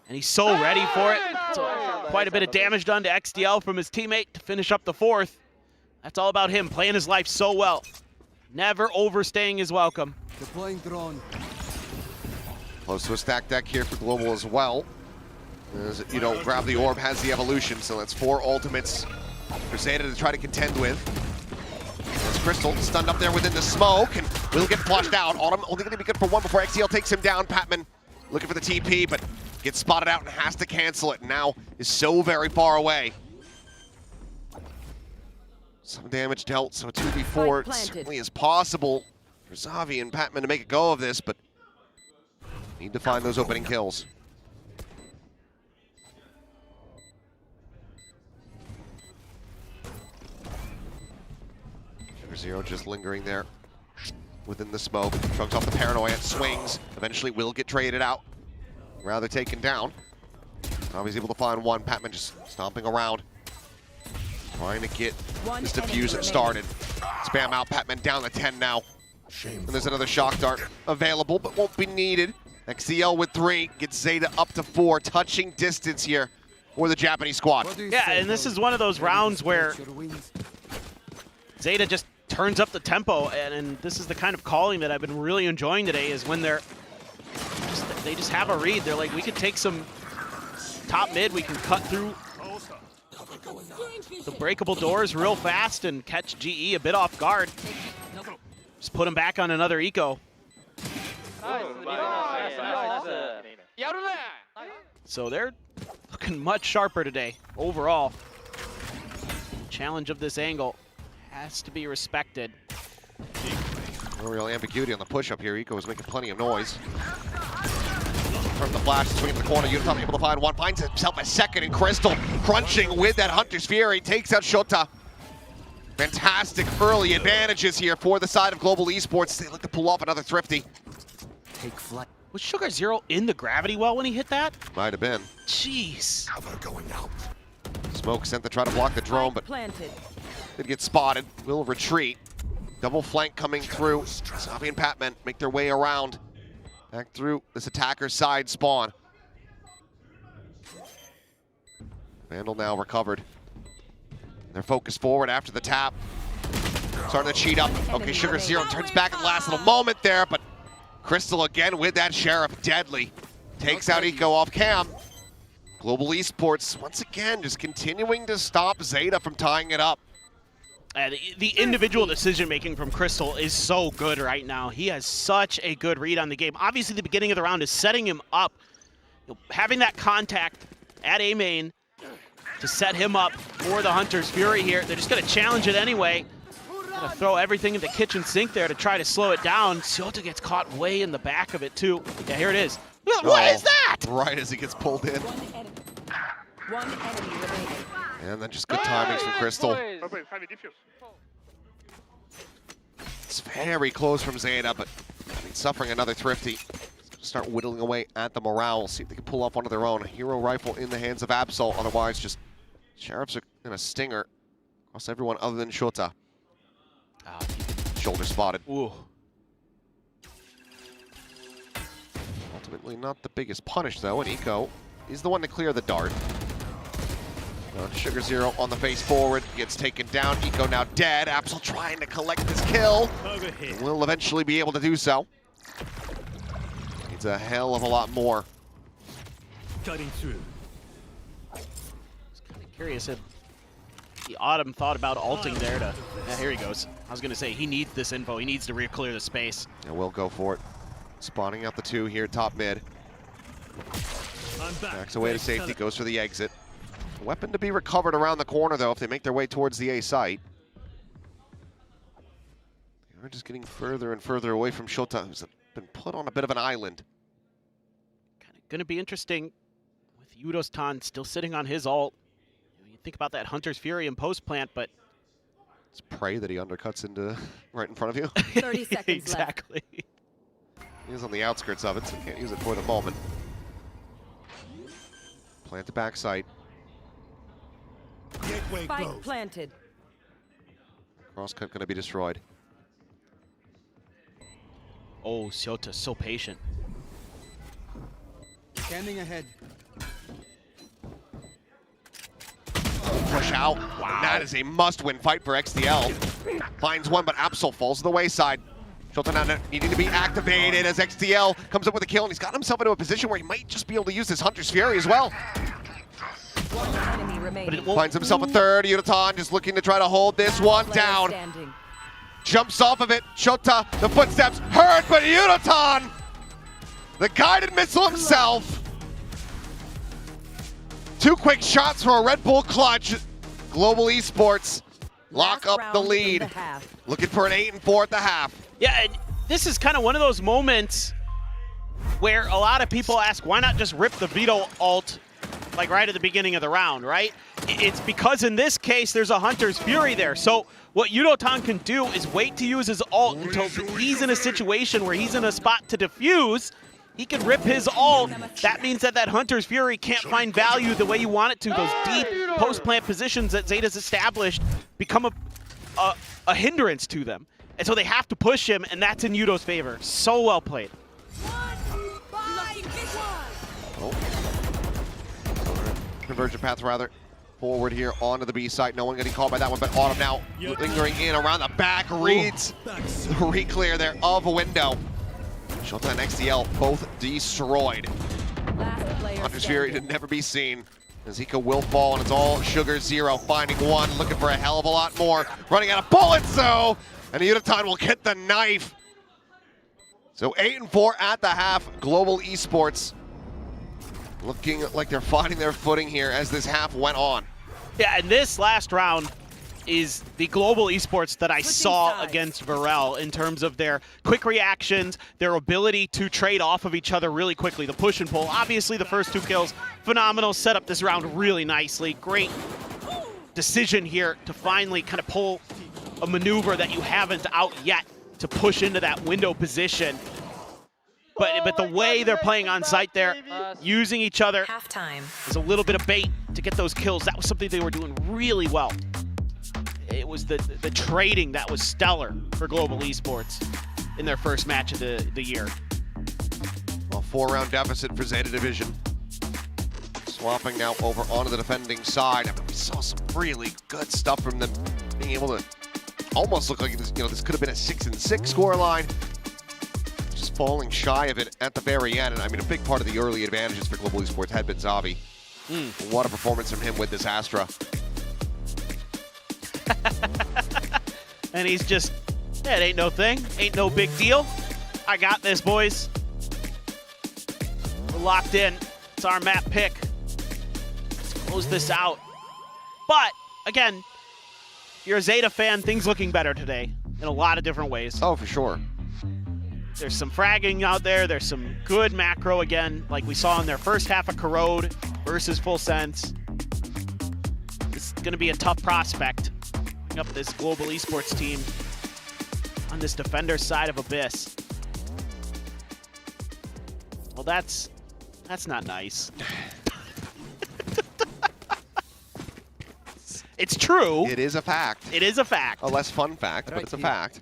And he's so ready for it. So quite a bit of damage done to XDL from his teammate to finish up the 4th. That's all about him, playing his life so well. Never overstaying his welcome. Deploying drone. Close to a stack deck here for Global as well. As, grab the orb, has the evolution, so that's 4 ultimates for Zeta to try to contend with. There's Crystal stunned up there within the smoke, and will get flushed out. Autumn only going to be good for 1 before XDL takes him down. Patman looking for the TP, but gets spotted out and has to cancel it. Now is so very far away. Some damage dealt, so 2v4 certainly is possible for Xavi and Patman to make a go of this, but need to find those opening kills. Sugar0 just lingering there within the smoke. Shrugs off the paranoia and swings. Eventually will get traded out. Rather taken down. Xavi's able to find one. Patman just stomping around. Trying to get this diffuse started. Spam out. Patman down to 10 now. And there's another shock dart available, but won't be needed. XCL with 3, gets Zeta up to 4. Touching distance here for the Japanese squad. Yeah, and this is one of those rounds where Zeta just turns up the tempo, and this is the kind of calling that I've been really enjoying today, is when they just have a read. They're like, we could take some top mid, we can cut through the breakable doors real fast and catch GE a bit off guard. Just put him back on another eco. So they're looking much sharper today overall. Challenge of this angle has to be respected. No real ambiguity on the push-up here. Eco is making plenty of noise. From the flash, swinging the corner, Yudotan able to find one, finds himself a second, and Crystal crunching with that Hunter's Fury, takes out Shota. Fantastic early advantages here for the side of Global Esports. They look to pull off another thrifty. Take flight. Was Sugar Zero in the gravity well when he hit that? Might have been. Jeez. Cover going out. Smoke sent to try to block the drone, but did get spotted. Will retreat. Double flank coming through. Sabi and Patman make their way around. Back through this attacker's side spawn. Vandal now recovered. They're focused forward after the tap. Starting to cheat up. Okay, Sugar Zero turns back at the last little moment there, but Crystal again with that Sheriff. Deadly. Takes out Eco off cam. Global Esports, once again, just continuing to stop ZETA from tying it up. The individual decision-making from Crystal is so good right now. He has such a good read on the game. Obviously, the beginning of the round is setting him up. Having that contact at A main to set him up for the Hunter's Fury here. They're just going to challenge it anyway. Gonna throw everything in the kitchen sink there to try to slow it down. ZETA gets caught way in the back of it, too. Yeah, here it is. What is that? Right as he gets pulled in. One enemy remaining. And then just good timings from Crystal. It's very close from ZETA, but I mean, suffering another Thrifty. Start whittling away at the morale. See if they can pull off one of their own. Hero rifle in the hands of Absol. Otherwise, just Sheriffs are in a stinger across everyone other than Shota. Shoulder spotted. Ooh. Ultimately not the biggest punish though, and Eco is the one to clear the dart. Sugar Zero on the face forward, gets taken down. Eco now dead. Absol trying to collect this kill. Will eventually be able to do so. Needs a hell of a lot more. Cutting through. I was kind of curious if the Autumn thought about ulting there to... Yeah, here he goes. I was going to say, he needs this info. He needs to re-clear the space. Yeah, we'll go for it. Spawning out the two here, top mid. Backs away to safety, goes for the exit. Weapon to be recovered around the corner, though, if they make their way towards the A site. They're just getting further and further away from Shota, who's been put on a bit of an island. Kind of going to be interesting with Yudostan still sitting on his ult. You think about that Hunter's Fury and post-plant, but... It's pray that he undercuts into right in front of you. 30 seconds exactly. left. He's on the outskirts of it, so can't use it for the moment. Plant the backside. Spike planted. Crosscut going to be destroyed. Oh, Shota, so patient. Scanning ahead. Push out. Wow. That is a must-win fight for XDL. Finds one, but Absol falls to the wayside. Shota now needing to be activated as XDL comes up with a kill, and he's got himself into a position where he might just be able to use his Hunter's Fury as well. One enemy remaining. Finds himself a third. Yudotan just looking to try to hold this one down. Standing. Jumps off of it. Shota, the footsteps heard, but Yudotan, the guided missile himself. Two quick shots for a Red Bull clutch. Global Esports lock up the lead. Looking for an 8-4 at the half. Yeah, and this is kind of one of those moments where a lot of people ask, why not just rip the Veto ult like right at the beginning of the round, right? It's because in this case, there's a Hunter's Fury there. So what Yudotan can do is wait to use his ult until he's in a situation where he's in a spot to defuse. He can rip his ult. That means that that Hunter's Fury can't find value the way you want it to. Those deep post-plant positions that ZETA's established become a hindrance to them. And so they have to push him, and that's in Yudo's favor. So well played. Convergent path rather forward here onto the B site. No one getting called by that one, but Autumn now lingering in around the back. Reads the re-clear there of a window. Shota and XDL both destroyed. Hunter's Fury to never be seen. Zika will fall, and it's all Sugar Zero finding one, looking for a hell of a lot more. Running out of bullets, though, and Yudotan will get the knife. So 8-4 at the half. Global Esports looking like they're finding their footing here as this half went on. Yeah, and this last round is the Global Esports that I saw against Varel in terms of their quick reactions, their ability to trade off of each other really quickly, the push and pull. Obviously, the first two kills, phenomenal, set up this round really nicely. Great decision here to finally kind of pull a maneuver that you haven't out yet to push into that window position. But the way they're playing on site there, using each other as a little bit of bait to get those kills, that was something they were doing really well. It was the trading that was stellar for Global Esports in their first match of the year. A 4-round deficit for ZETA Division. Swapping now over onto the defending side. I mean, we saw some really good stuff from them, being able to almost look like this, this could have been a 6-6 scoreline. Just falling shy of it at the very end. And I mean, a big part of the early advantages for Global Esports had been Xavi. What a performance from him with this Astra. And he's just, yeah, it ain't no thing, ain't no big deal. I got this, boys. We're locked in. It's our map pick. Let's close this out. But, again, you're a ZETA fan, things looking better today in a lot of different ways. Oh, for sure. There's some fragging out there. There's some good macro again, like we saw in their first half of Corrode versus Full Sense. It's going to be a tough prospect up this Global Esports team on this defender side of Abyss. Well, that's not nice. It's true. It is a fact. It is a fact. A less fun fact, but it's a fact.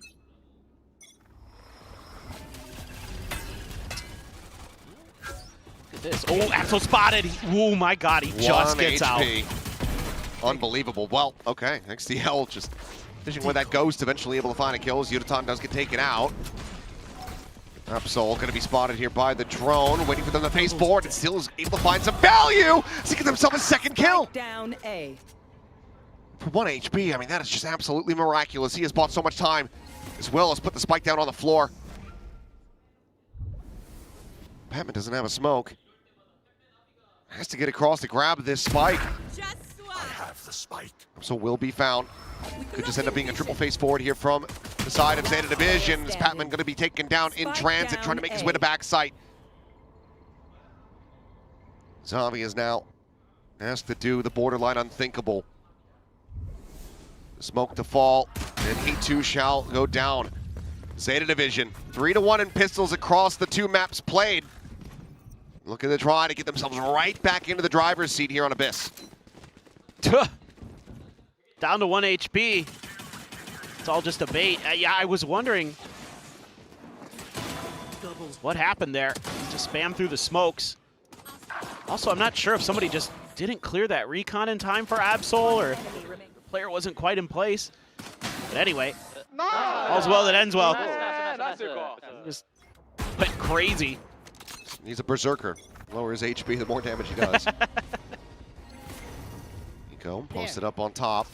Look at this. Oh, Axel spotted. Oh my God, he just gets out. Unbelievable. Well, okay. XDL just fishing where that goes to eventually able to find a kill as Yudotan does get taken out. Absol going to be spotted here by the drone, waiting for them to face forward, and still is able to find some value. He's getting himself a second kill. Down A. For 1 HP, I mean, that is just absolutely miraculous. He has bought so much time, as well as put the spike down on the floor. Patman doesn't have a smoke. Has to get across to grab this spike. I have the spike. So will be found. Could just end up being a triple face forward here from the side of ZETA Division. Is Patman going to be taken down in transit, trying to make his way to backside. Xavi is now asked to do the borderline unthinkable. Smoke to fall, and he too shall go down. ZETA Division, 3-1 in pistols across the 2 maps played. Looking to try to get themselves right back into the driver's seat here on Abyss. Down to 1 HP. It's all just a bait. Yeah, I was wondering what happened there. Just spam through the smokes. Also, I'm not sure if somebody just didn't clear that recon in time for Absol, or if the player wasn't quite in place. But anyway, all's well that ends well. Just went crazy. He's a berserker. Lower his HP, the more damage he does. Nico posted up on top.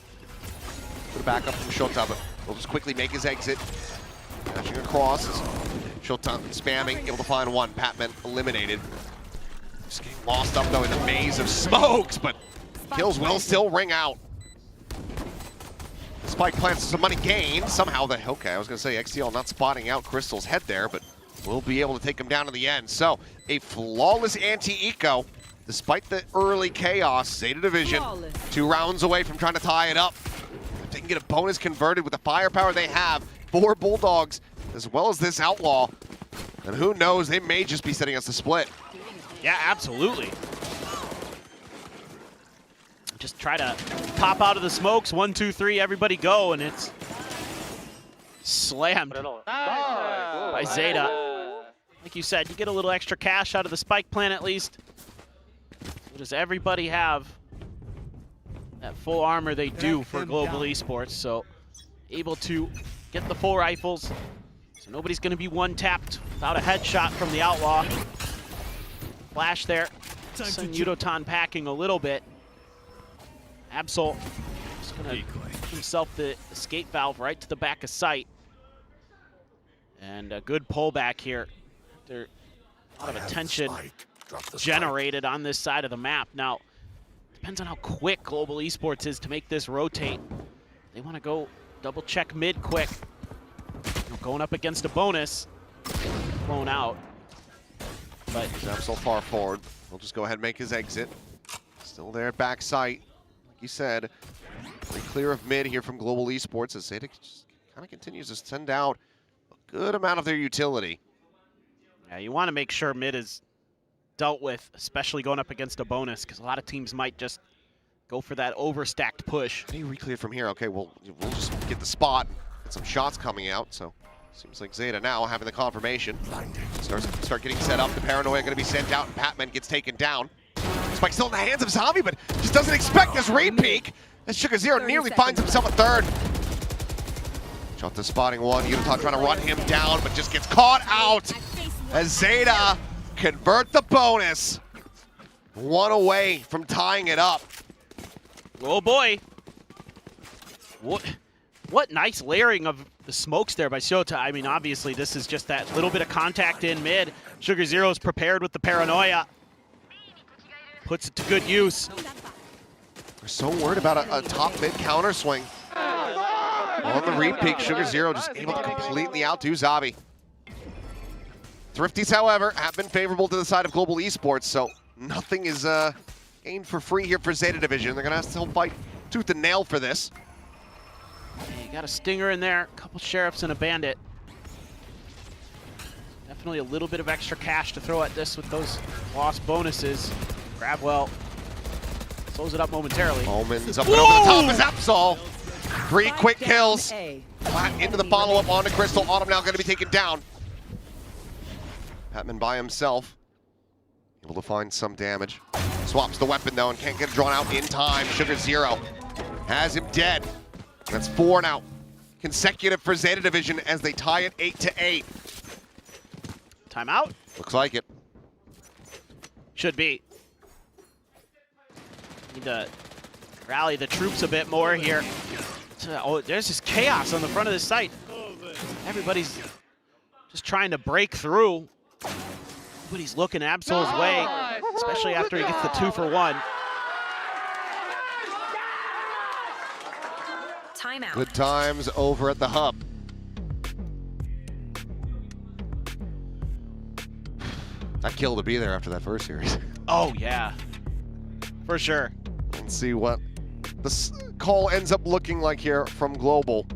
Put it back up from Shota, but will just quickly make his exit. Dashing across. Shota spamming, able to find one. Patman eliminated. Just getting lost up though in the maze of smokes, but kills will still ring out. Spike plants some money gained. Somehow okay, I was gonna say XTL not spotting out Crystal's head there, but we'll be able to take him down to the end. So a flawless anti-eco, despite the early chaos. ZETA Division, 2 rounds away from trying to tie it up. If they can get a bonus converted with the firepower they have, 4 Bulldogs, as well as this Outlaw, and who knows, they may just be setting us a split. Yeah, absolutely. Just try to pop out of the smokes. 1, 2, 3, everybody go, and it's slammed by ZETA. Like you said, you get a little extra cash out of the spike plant at least. So does everybody have that full armor they do for Global Esports? So able to get the full rifles. So nobody's going to be one-tapped without a headshot from the Outlaw. Flash there. Send Yudotan packing a little bit. Absol just going to give himself the escape valve right to the back of sight. And a good pullback here. There's a lot of attention generated on this side of the map. Now, depends on how quick Global Esports is to make this rotate. They want to go double check mid quick. Going up against a bonus. Blown out. But Absol far forward. He'll just go ahead and make his exit. Still there at backside. Like you said, pretty clear of mid here from Global Esports as ZETA just kind of continues to send out a good amount of their utility. Yeah, you want to make sure mid is dealt with, especially going up against a bonus, because a lot of teams might just go for that overstacked push. How do you re-clear from here? Okay, we'll just get the spot, get some shots coming out, so seems like ZETA now having the confirmation. Start getting set up, the paranoia going to be sent out, and Patman gets taken down. Spike still in the hands of Zombie, but just doesn't expect this re-peek. As Sugar Zero nearly finds himself a third. Shot to spotting one, Yuta trying to run him down, but just gets caught out as ZETA convert the bonus. One away from tying it up. Oh boy. What nice layering of the smokes there by Shota. I mean, obviously this is just that little bit of contact in mid. Sugar Zero's prepared with the paranoia. Puts it to good use. We're so worried about a top mid counter swing. On the re-peek, Sugar Zero just able to completely outdo Zabi. Thrifties, however, have been favorable to the side of Global Esports, so nothing is gained for free here for ZETA Division. They're going to still fight tooth and nail for this. Yeah, you got a Stinger in there, a couple Sheriffs and a Bandit. Definitely a little bit of extra cash to throw at this with those lost bonuses. Grabwell slows it up momentarily. Omen's up and over the top as Absol. 3 quick kills. Flat into the follow-up onto Crystal. Autumn now going to be taken down. Patman by himself. Able to find some damage. Swaps the weapon though and can't get it drawn out in time. Sugar Zero has him dead. That's 4 now. Consecutive for ZETA Division as they tie it 8-8. Timeout? Looks like it. Should be. Need to rally the troops a bit more here. Oh, there's just chaos on the front of the site. Everybody's just trying to break through. Everybody's looking Absol's way, especially after he gets the 2 for 1. Timeout. Good times over at the hub. That kill to be there after that first series. Oh, yeah. For sure. Let's see what this call ends up looking like here from Global.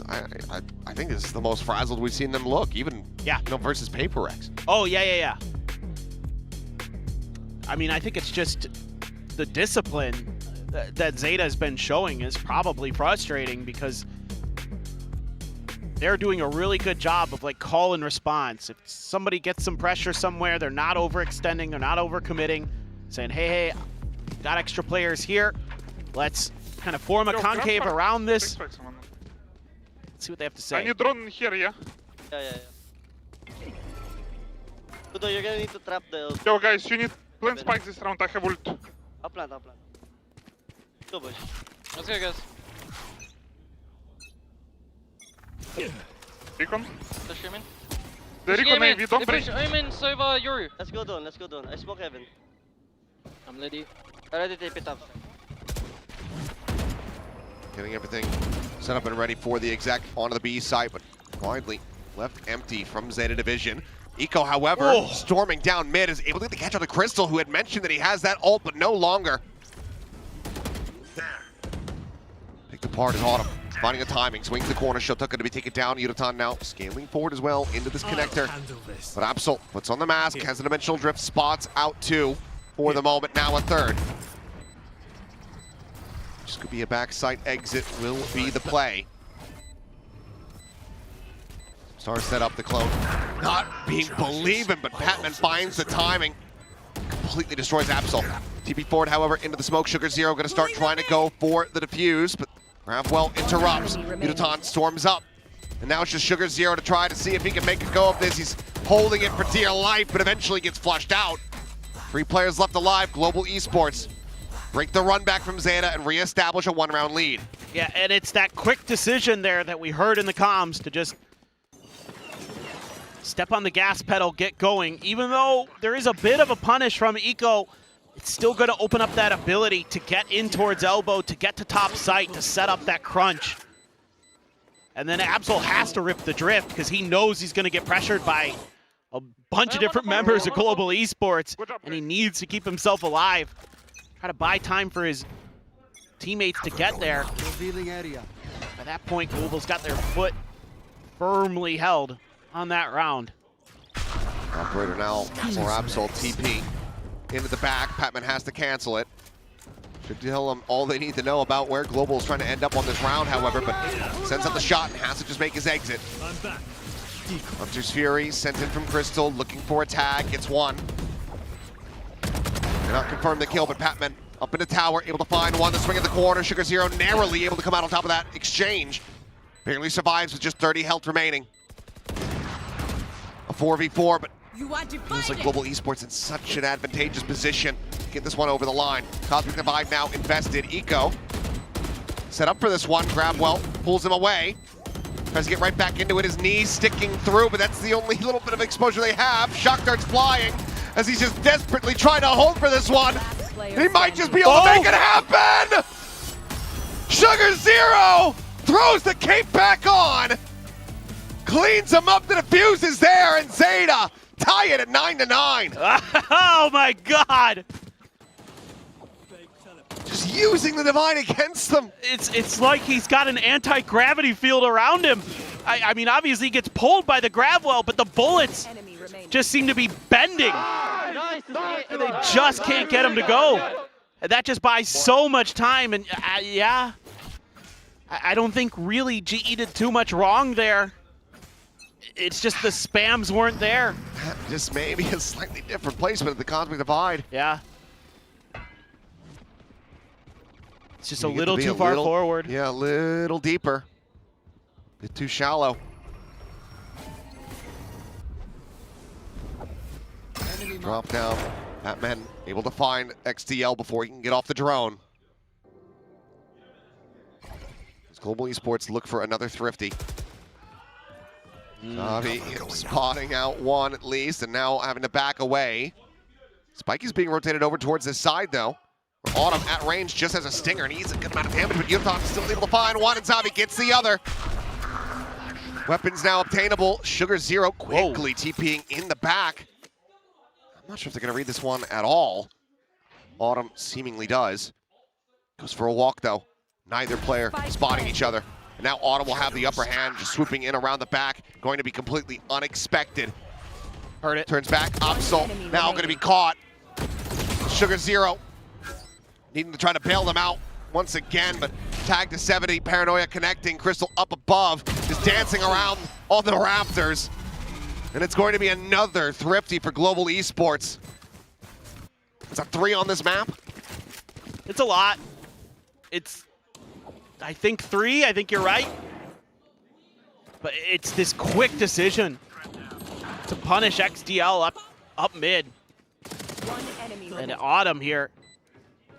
I think this is the most frazzled we've seen them look, even versus Paper Rex. Oh, yeah. I mean, I think it's just the discipline that ZETA has been showing is probably frustrating because they're doing a really good job of like call and response. If somebody gets some pressure somewhere, they're not overextending, they're not overcommitting, saying, hey, got extra players here. Let's kind of form a concave around this. Let's see what they have to say. I need drone here, yeah? Yeah. Udo, you're gonna need to trap the... Yo, guys, you need plant spikes this round. I have ult. I'll plant. Go, boys. Let's go, guys. Recon? They're streaming. The Recon AV, don't break. Amen, save Yoru. Let's go down. I smoke heaven. I'm ready. Already tape it up. Getting everything set up and ready for the exec onto the B site, but widely left empty from ZETA Division. Eco, however, storming down mid, is able to get the catch on the Crystal, who had mentioned that he has that ult, but no longer. Picked apart is Autumn, finding a timing, swings the corner, Shota going to be taken down. Yuta now scaling forward as well into this connector. But Absol puts on the mask, has a dimensional drift, spots out 2 for the moment, now a 3rd. This could be a backside exit, will be the play. Star set up the clone. Not being believing, but Patman finds the timing. Completely destroys Absol. TP forward, however, into the smoke. Sugar Zero going to start trying to go for the defuse, but Gravwell interrupts. Yuta storms up. And now it's just Sugar Zero to try to see if he can make a go of this. He's holding it for dear life, but eventually gets flushed out. 3 players left alive, Global Esports. Break the run back from ZETA and reestablish a 1-round lead. Yeah, and it's that quick decision there that we heard in the comms to just step on the gas pedal, get going. Even though there is a bit of a punish from Eco, it's still going to open up that ability to get in towards elbow, to get to top site, to set up that crunch. And then Absol has to rip the drift because he knows he's going to get pressured by a bunch of different members of Global Esports, and he needs to keep himself alive. Try to buy time for his teammates to get there. Revealing area. By that point, Global's got their foot firmly held on that round. Operator now, more Absol TP into the back. Patman has to cancel it. Should tell them all they need to know about where Global is trying to end up on this round, however, but sends up the shot and has to just make his exit. Hunter's Fury sent in from Crystal, looking for a tag, gets one. Cannot confirm the kill, but Patman up in the tower, able to find one. The swing in the corner, Sugar Zero narrowly able to come out on top of that exchange. Barely survives with just 30 health remaining. A 4v4, but feels like Global Esports in such an advantageous position to get this one over the line. Cosmic Divide now invested. Eco set up for this one. Grab well, pulls him away. Tries to get right back into it. His knees sticking through, but that's the only little bit of exposure they have. Shock darts flying as he's just desperately trying to hold for this one. He might just be able to make it happen! Sugar Zero throws the cape back on. Cleans him up, the defuse is there, and ZETA tie it at 9-9. Oh my God! Just using the Divine against them. It's like he's got an anti-gravity field around him. I mean, obviously he gets pulled by the grab well, but the bullets just seem to be bending. And they just can't get him to go. And that just buys so much time, and yeah. I don't think really GE did too much wrong there. It's just the spams weren't there. Just maybe a slightly different placement of the Cosmic Divide. Yeah. It's just a little too far forward. Yeah, a little deeper. A bit too shallow. Drop down. Batman able to find XDL before he can get off the drone. As Global Esports look for another Thrifty. Spotting out one at least, and now having to back away. Spike is being rotated over towards this side though. Autumn at range just has a stinger and needs a good amount of damage, but Uniton still able to find one, and Zavi gets the other. Weapons now obtainable. Sugar Zero quickly TPing in the back. I'm not sure if they're going to read this one at all. Autumn seemingly does. Goes for a walk though. Neither player spotting each other. And now Autumn will have the upper hand, just swooping in around the back. Going to be completely unexpected. Heard it. Turns back. Absol now going to be caught. Sugar Zero needing to try to bail them out once again, but tag to 70. Paranoia connecting. Crystal up above, just dancing around on the rafters. And it's going to be another Thrifty for Global Esports. It's a 3 on this map. It's a lot. It's, I think 3, I think you're right. But it's this quick decision to punish XDL up mid. And Autumn here.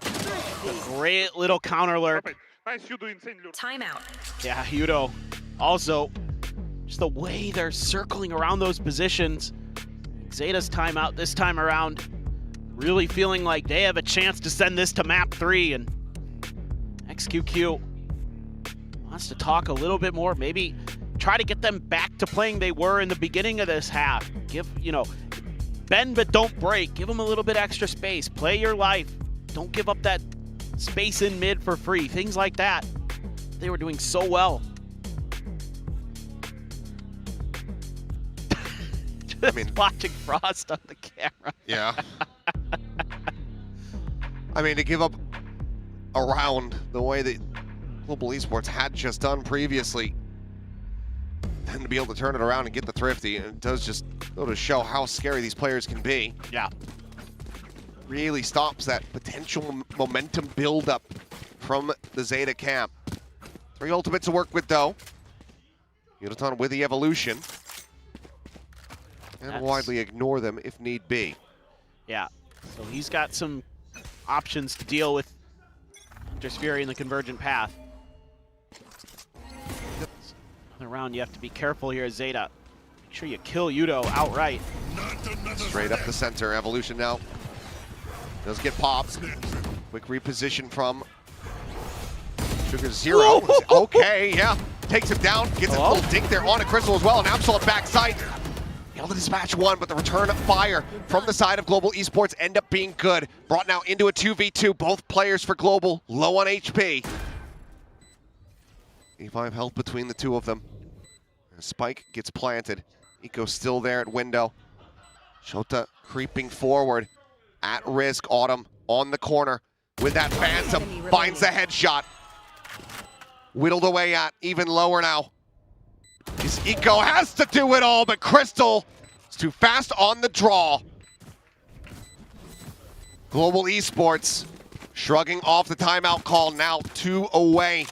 A great little counter lurk. Timeout. Yeah, Yudo. Also, just the way they're circling around those positions. ZETA's timeout this time around. Really feeling like they have a chance to send this to map 3, and XQQ wants to talk a little bit more, maybe try to get them back to playing they were in the beginning of this half. Give, bend but don't break. Give them a little bit extra space. Play your life. Don't give up that space in mid for free. Things like that. They were doing so well. Just watching Frost on the camera. Yeah. I mean, to give up a round the way that Global Esports had just done previously, and to be able to turn it around and get the Thrifty, and it does just go to show how scary these players can be. Yeah. Really stops that potential momentum buildup from the ZETA camp. 3 ultimates to work with though. Uniton with the evolution. And widely ignore them if need be. Yeah, so he's got some options to deal with Hunter's Fury in the convergent path. Another round, you have to be careful here as ZETA. Make sure you kill Yudo outright. Straight up the center, evolution now. Does get popped. Quick reposition from Sugar Zero. Okay, yeah. Takes him down, gets a little dink there on a Crystal as well, and Absol backside. Able to dispatch one, but the return of fire from the side of Global Esports end up being good. Brought now into a 2v2. Both players for Global low on HP. 85 health between the two of them. The spike gets planted. Eco still there at window. Shota creeping forward. At risk, Autumn on the corner with that Phantom. Finds the headshot. Whittled away at, even lower now. This Eco has to do it all, but Crystal is too fast on the draw. Global Esports shrugging off the timeout call, now 2 away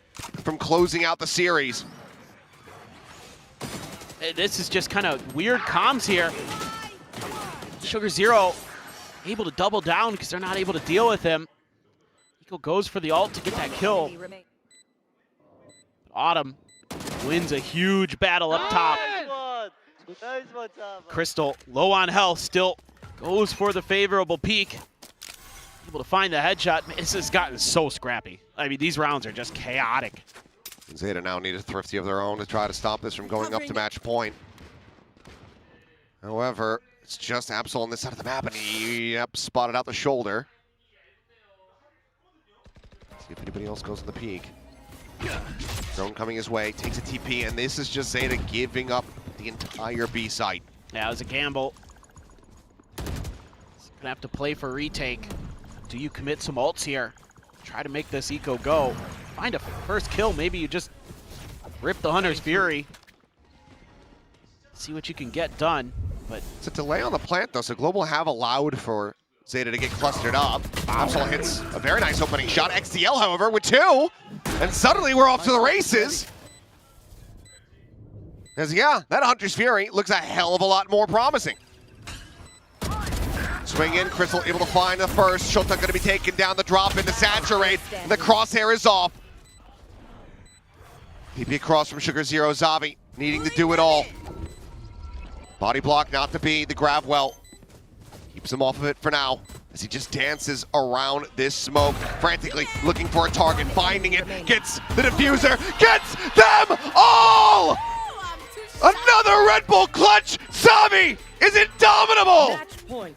from closing out the series. This is just kind of weird comms here. Sugar Zero able to double down because they're not able to deal with him. Eco goes for the ult to get that kill. Autumn wins a huge battle up top. Nice one, Tom. Crystal, low on health, still goes for the favorable peek. Able to find the headshot. This has gotten so scrappy. I mean, these rounds are just chaotic. ZETA now need a thrifty of their own to try to stop this from going up to match point. However, it's just Absol on this side of the map, and he spotted out the shoulder. Let's see if anybody else goes in the peak. Drone coming his way, takes a TP, and this is just ZETA giving up the entire B site. Yeah, it was a gamble. Gonna have to play for retake. Do you commit some ults here? Try to make this Eco go. Find a first kill, maybe you just rip the Hunter's Fury. See what you can get done, but... It's a delay on the plant though, so Global have allowed for ZETA to get clustered up. Absol hits a very nice opening shot. XDL, however, with 2, and suddenly we're off to the races. Because yeah, that Hunter's Fury looks a hell of a lot more promising. Swing in, Crystal able to find the first. Shota going to be taken down, the drop into Saturate, and the crosshair is off. TP across from Sugar Zero, Zavi needing to do it all. Body block not to be, the grab well. Keeps him off of it for now, as he just dances around this smoke, frantically looking for a target, finding it, gets the diffuser, gets them all! Another Red Bull clutch! Zavi is indomitable! Match point.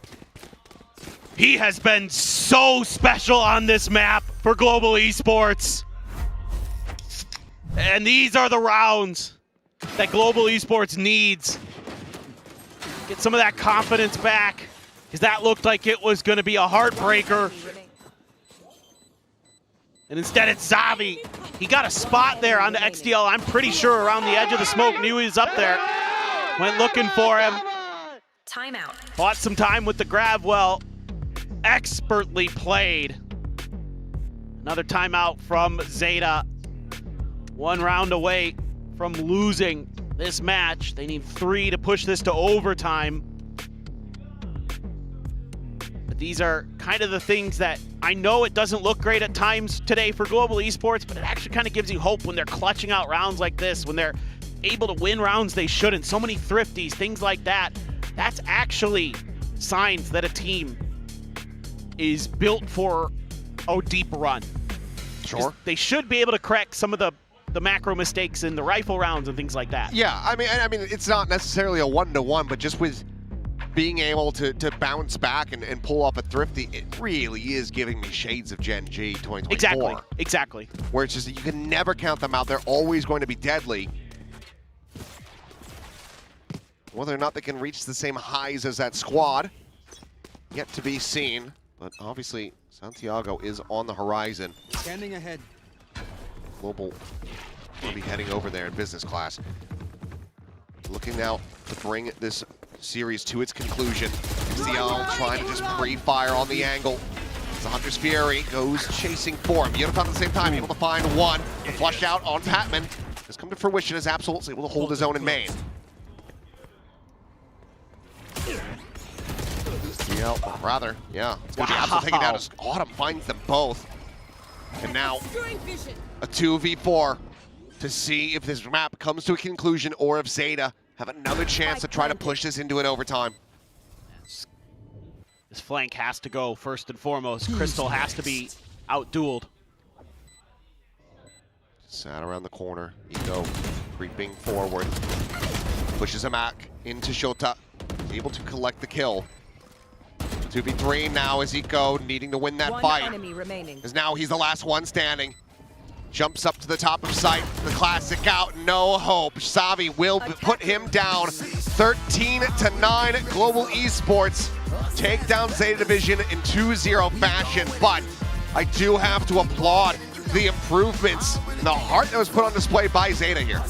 He has been so special on this map for Global Esports. And these are the rounds that Global Esports needs. Get some of that confidence back, because that looked like it was going to be a heartbreaker. And instead it's Zavi. He got a spot there on the XDL, I'm pretty sure around the edge of the smoke, knew he was up there. Went looking for him. Timeout. Bought some time with the grab well. Expertly played. Another timeout from ZETA. 1 round away from losing this match. They need 3 to push this to overtime. But these are kind of the things that I know it doesn't look great at times today for Global Esports, but it actually kind of gives you hope when they're clutching out rounds like this, when they're able to win rounds they shouldn't. So many thrifties, things like that. That's actually signs that a team is built for a deep run. Sure. They should be able to correct some of the macro mistakes in the rifle rounds and things like that. Yeah, I mean, it's not necessarily a 1-to-1, but just with being able to bounce back and pull off a thrifty, it really is giving me shades of Gen G 2024. Exactly. Where it's just that you can never count them out. They're always going to be deadly. Whether or not they can reach the same highs as that squad, yet to be seen. But obviously, Santiago is on the horizon. Scanning ahead. Global will be heading over there in business class. Looking now to bring this series to its conclusion. XDL trying to just pre-fire on the angle. The Hunter's Fury goes chasing for him. Yodotan at the same time able to find 1. The flush out on Patman has come to fruition as Absol's able to hold his own in main. Rather, yeah. It's going to be Absol taking down as Autumn finds them both. And now a 2v4 to see if this map comes to a conclusion or if ZETA have another chance to try to push this into an overtime. This flank has to go first and foremost. Crystal has to be out-dueled. Sat around the corner. Eco creeping forward. Pushes him back into Shota. Able to collect the kill. 2v3 now as Eco needing to win that fight. Enemy remaining. As now he's the last one standing. Jumps up to the top of sight. The classic out, no hope. Xavi will put him down. 13-9 Global Esports take down Zeta Division in 2-0 fashion. But I do have to applaud the improvements, the heart that was put on display by Zeta here.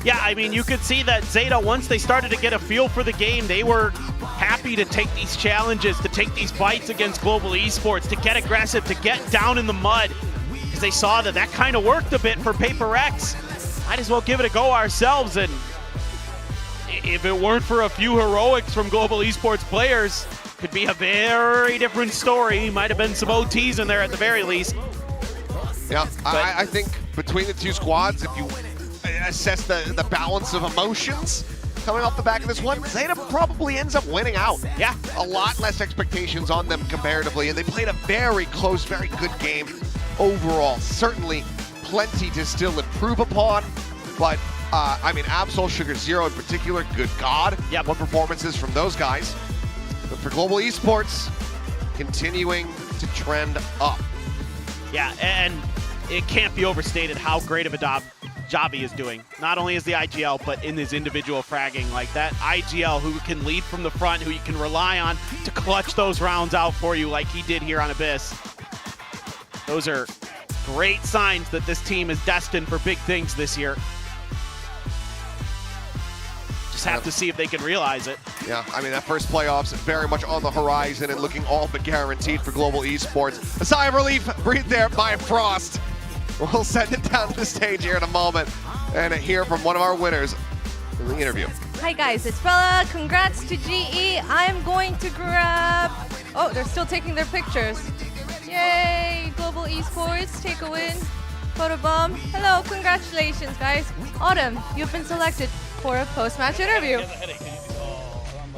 Yeah, I mean, you could see that Zeta, once they started to get a feel for the game, they were happy to take these challenges, to take these fights against Global Esports, to get aggressive, to get down in the mud, because they saw that that kind of worked a bit for Paper X. Might as well give it a go ourselves, and if it weren't for a few heroics from Global Esports players, could be a very different story. Might have been some OTs in there at the very least. Yeah, I think between the two squads, if you assess the balance of emotions coming off the back of this one, Zeta probably ends up winning out. Yeah. A lot less expectations on them comparatively, and they played a very close, very good game overall. Certainly plenty to still improve upon, but I mean, Absol, Sugar Zero in particular, good God. Yeah. What performances from those guys. But for Global Esports, continuing to trend up. Yeah, and it can't be overstated how great of a job Javi is doing. Not only as the IGL, but in his individual fragging. Like that IGL who can lead from the front, who you can rely on to clutch those rounds out for you like he did here on Abyss. Those are great signs that this team is destined for big things this year. Just have to see if they can realize it. Yeah, I mean, that first playoffs very much on the horizon and looking all but guaranteed for Global Esports. A sigh of relief breathed there by Frost. We'll send it down to the stage here in a moment and hear from one of our winners in the interview. Hi guys, it's Bella. Congrats to GE. I'm going to grab... Oh, they're still taking their pictures. Yay, Global Esports, take a win. Photobomb. Hello, congratulations guys. Autumn, you've been selected for a post-match interview.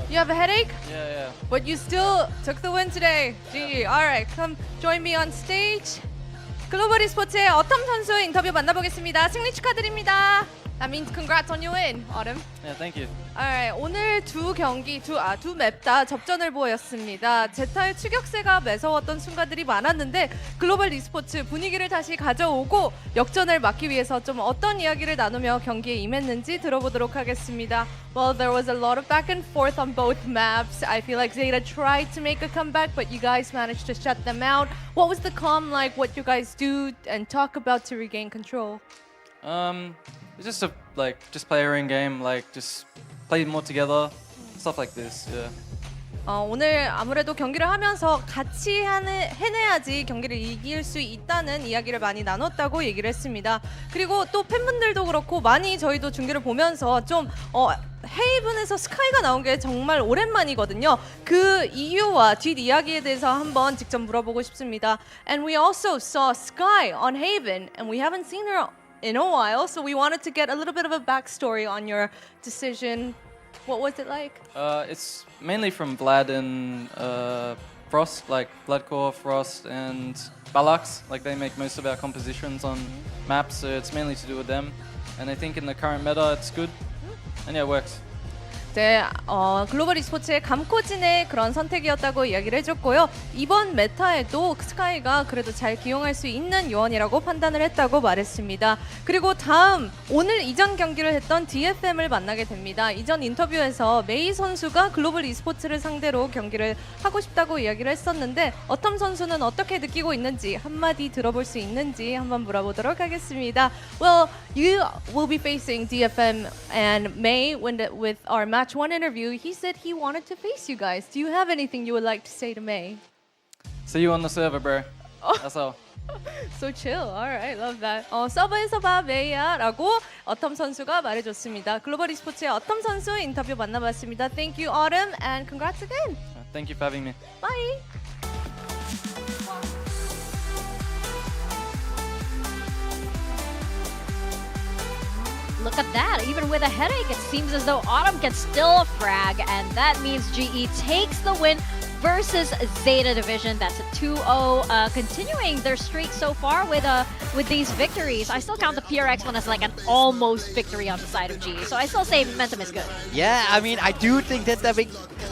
You have a headache? Yeah. But you still took the win today. GG. Alright, come join me on stage. 글로벌 e스포츠의 어텀 선수 인터뷰 만나보겠습니다. 승리 축하드립니다. That means congrats on your win, Autumn. Yeah, thank you. Alright, 오늘 두 맵 다 접전을 보였습니다. 제타의 추격세가 매서웠던 순간들이 많았는데 글로벌 e스포츠 분위기를 다시 가져오고 역전을 막기 위해서 좀 어떤 이야기를 나누며 경기에 임했는지 들어보도록 하겠습니다. Well, there was a lot of back and forth on both maps. I feel like Zeta tried to make a comeback, but you guys managed to shut them out. What was the comm like? What you guys do and talk about to regain control? It's just just play our own game, just play more together, stuff like this. Yeah. 오늘 아무래도 경기를 하면서 같이 해내야지 경기를 이길 수 있다는 이야기를 많이 나눴다고 얘기를 했습니다. 그리고 또 팬분들도 그렇고 많이 저희도 중계를 보면서 좀 헤이븐에서 스카이가 나온 게 정말 오랜만이거든요. 그 이유와 뒷이야기에 대해서 한번 직접 물어보고 싶습니다. And we also saw Sky on Haven, and we haven't seen her in a while, so we wanted to get a little bit of a backstory on your decision. What was it like? It's mainly from Vlad and Frost, like Vladcore, Frost, and Balax. Like they make most of our compositions on maps, so it's mainly to do with them. And I think in the current meta, it's good. And yeah, it works. 네, 글로벌 e스포츠의 감코진의 그런 선택이었다고 이야기를 해줬고요. 이번 메타에도 스카이가 그래도 잘 기용할 수 있는 요원이라고 판단을 했다고 말했습니다. 그리고 다음 오늘 이전 경기를 했던 DFM을 만나게 됩니다. 이전 인터뷰에서 메이 선수가 글로벌 e스포츠를 상대로 경기를 하고 싶다고 이야기를 했었는데 어텀 선수는 어떻게 느끼고 있는지 한마디 들어볼 수 있는지 한번 물어보도록 하겠습니다. Well, you will be facing DFM and May with our match one interview. He said he wanted to face you guys. Do you have anything you would like to say to May? See you on the server, bro. That's all. So chill. Alright, love that. 서버에서 봐, 메이야 라고 어텀 선수가 말해줬습니다. 글로벌 e스포츠의 어텀 선수 인터뷰 만나봤습니다. Thank you, Autumn, and congrats again. Thank you for having me. Bye. Look at that. Even with a headache, it seems as though Autumn can still frag, and that means GE takes the win versus Zeta Division. That's a 2-0, continuing their streak so far with these victories. I still count the PRX one as like an almost victory on the side of GE, so I still say momentum is good. Yeah, I mean, I do think that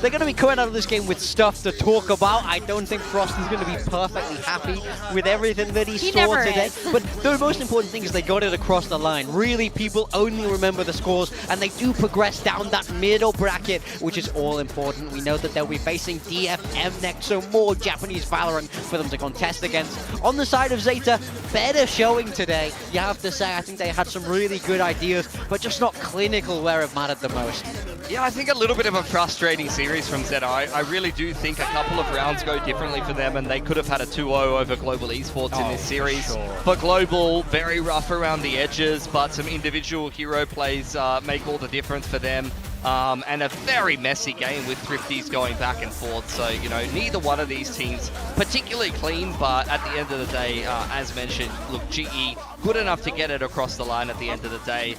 they're going to be coming out of this game with stuff to talk about. I don't think Frost is going to be perfectly happy with everything that he saw today. But the most important thing is they got it across the line. Really, people only remember the scores, and they do progress down that middle bracket, which is all important. We know that they'll be facing DFM next, so more Japanese Valorant for them to contest against. On the side of ZETA, better showing today, you have to say. I think they had some really good ideas, but just not clinical where it mattered the most. Yeah, I think a little bit of a frustrating series from ZETA. I really do think a couple of rounds go differently for them, and they could have had a 2-0 over Global Esports in this series. For Global, very rough around the edges, but some individual hero plays make all the difference for them. And a very messy game with Thrifties going back and forth. So, you know, neither one of these teams particularly clean, but at the end of the day, as mentioned, look, GE good enough to get it across the line at the end of the day.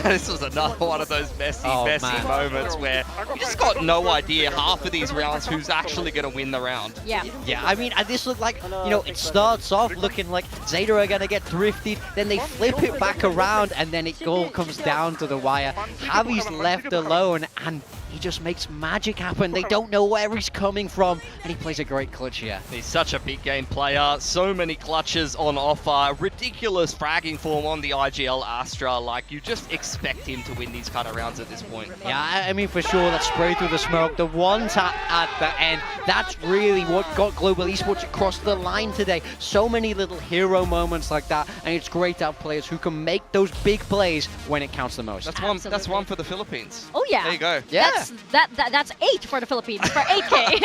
This was another one of those messy moments where you just got no idea half of these rounds who's actually going to win the round. Yeah, I mean, this looked like, you know, it starts off looking like ZETA are going to get thrifted, then they flip it back around, and then it all comes down to the wire. Javi's left alone, and he just makes magic happen. They don't know where he's coming from, and he plays a great clutch here. He's such a big game player, so many clutches on offer, ridiculous fragging form on the IGL Astra. Like, you just expect him to win these kind of rounds at this point. Yeah, I mean, for sure, that spray through the smoke, the one tap at the end, that's really what got Global Esports across the line today. So many little hero moments like that, and it's great to have players who can make those big plays when it counts the most. That's one for the Philippines. Oh yeah. There you go. Yeah. That's 8 for the Philippines, for 8K.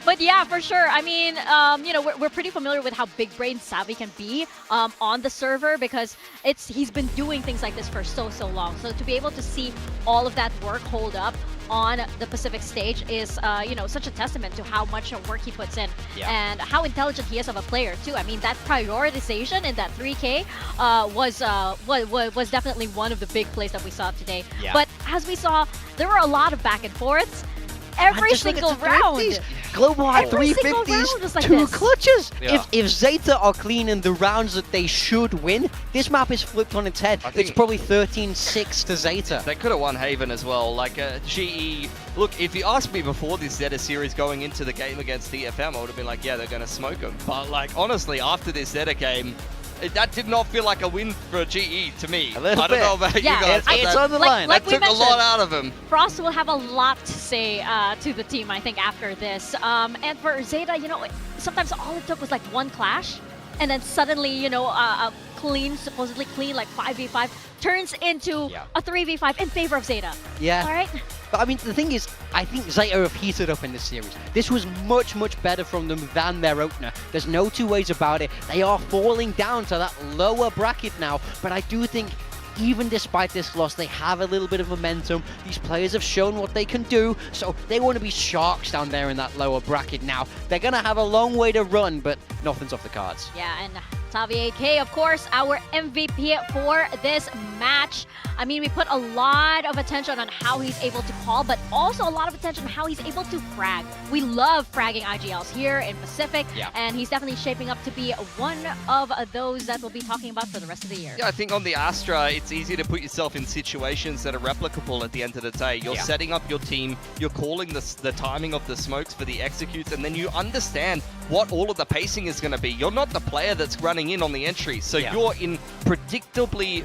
But yeah, for sure. I mean, you know, we're pretty familiar with how big brain savvy can be on the server, because he's been doing things like this for so long. So to be able to see all of that work hold up on the Pacific stage is, you know, such a testament to how much work he puts in and how intelligent he is of a player too. I mean, that prioritization in that 3K was definitely one of the big plays that we saw today. Yeah. But as we saw, there were a lot of back and forths. Every single round. Global had Every 350s, like 2 this. clutches. Yeah. If ZETA are clean in the rounds that they should win, this map is flipped on its head. It's probably 13-6 to ZETA. They could have won Haven as well. Like, GE, look, if you asked me before this ZETA series going into the game against DFM, I would have been like, yeah, they're going to smoke them. But, like, honestly, after this ZETA game, that did not feel like a win for GE to me. I don't know about you guys. It's on the line. That took a lot out of him. Frost will have a lot to say to the team, I think, after this. And for ZETA, you know, sometimes all it took was like one clash, and then suddenly, you know, supposedly clean, like 5v5, turns into a 3v5 in favor of ZETA. Yeah. All right? But I mean, the thing is, I think ZETA have heated up in this series. This was much better from them than their opener. There's no two ways about it. They are falling down to that lower bracket now, but I do think even despite this loss, they have a little bit of momentum. These players have shown what they can do, so they want to be sharks down there in that lower bracket now. They're going to have a long way to run, but nothing's off the cards. Yeah, and Tavi AK, of course, our MVP for this match. I mean, we put a lot of attention on how he's able to call, but also a lot of attention on how he's able to frag. We love fragging IGLs here in Pacific, and he's definitely shaping up to be one of those that we'll be talking about for the rest of the year. Yeah, I think on the Astra, it's easy to put yourself in situations that are replicable at the end of the day. You're setting up your team, you're calling the timing of the smokes for the executes, and then you understand what all of the pacing is going to be. You're not the player that's running in on the entry, so you're in predictable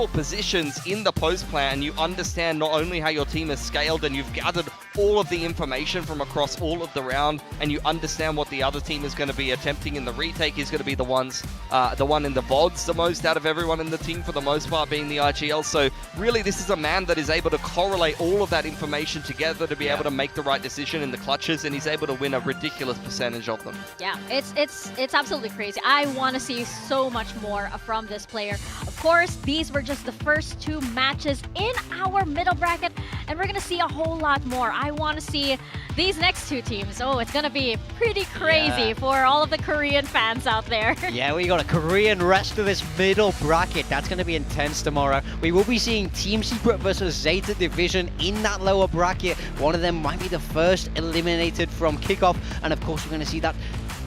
positions in the post plan, and you understand not only how your team is scaled, and you've gathered all of the information from across all of the round, and you understand what the other team is going to be attempting in the retake is going to be the one in the VODs the most out of everyone in the team, for the most part being the IGL. So really, this is a man that is able to correlate all of that information together to be able to make the right decision in the clutches, and he's able to win a ridiculous percentage of them. Yeah, it's absolutely crazy. I want to see so much more from this player. Of course, these were just the first 2 matches in our middle bracket, and we're gonna see a whole lot more. I want to see these next 2 teams. Oh, it's gonna be pretty crazy for all of the Korean fans out there. Yeah, we got a Korean rest of this middle bracket. That's going to be intense tomorrow. We will be seeing Team Secret versus ZETA Division in that lower bracket. One of them might be the first eliminated from Kickoff, and of course we're going to see that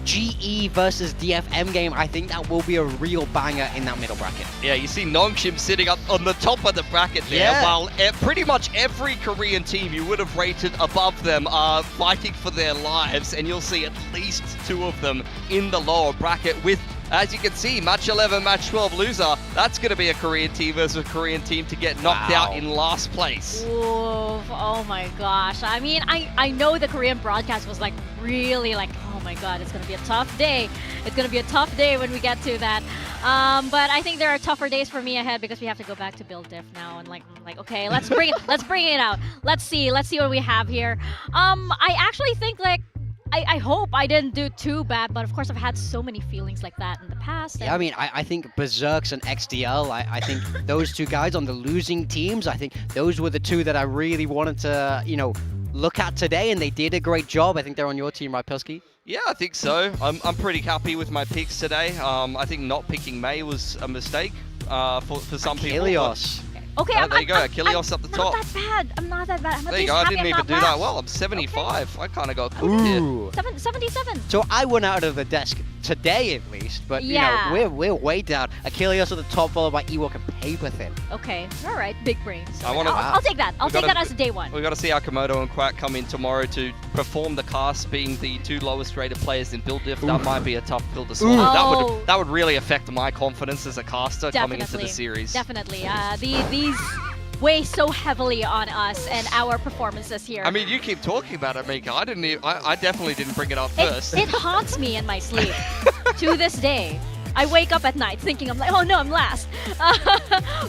GE versus DFM game, I think that will be a real banger in that middle bracket. Yeah, you see Nongshim sitting up on the top of the bracket there, Yeah. while pretty much every Korean team you would have rated above them are fighting for their lives, and you'll see at least 2 of them in the lower bracket with, as you can see, match 11, match 12 loser. That's going to be a Korean team versus a Korean team to get knocked out in last place. Ooh, oh my gosh. I mean, I know the Korean broadcast was like really like, oh my god, it's going to be a tough day. It's going to be a tough day when we get to that. But I think there are tougher days for me ahead because we have to go back to build diff now and like okay, let's bring it out. Let's see what we have here. I actually think like I hope I didn't do too bad, but of course I've had so many feelings like that in the past. Yeah, I mean, I think Berserks and XDL, I think those 2 guys on the losing teams, I think those were the 2 that I really wanted to, you know, look at today, and they did a great job. I think they're on your team, right, Pilsky? Yeah, I think so. I'm pretty happy with my picks today. I think not picking May was a mistake for some people. Helios. Okay, there you go, Achilles up the top. I'm not that bad. I'm not that bad. I'm There you go, I didn't even do that well. I'm 75. Okay. I kind of got cooked here. 77. So I went out of the desk today at least, but Yeah. you know, we're way down. Achilles at the top, followed by Ewok and Paper Thin. Okay, all right, big brains. I'll I'll take that. I'll take that as day 1. We've got to see how Komodo and Quack come in tomorrow to perform the cast, being the 2 lowest rated players in Build Diff. That might be a tough pill to swallow. That would really affect my confidence as a caster coming into the series. Definitely. These weigh so heavily on us and our performances here. I mean, you keep talking about it, Mika. I definitely didn't bring it up first. It haunts me in my sleep to this day. I wake up at night thinking, I'm like, oh no, I'm last.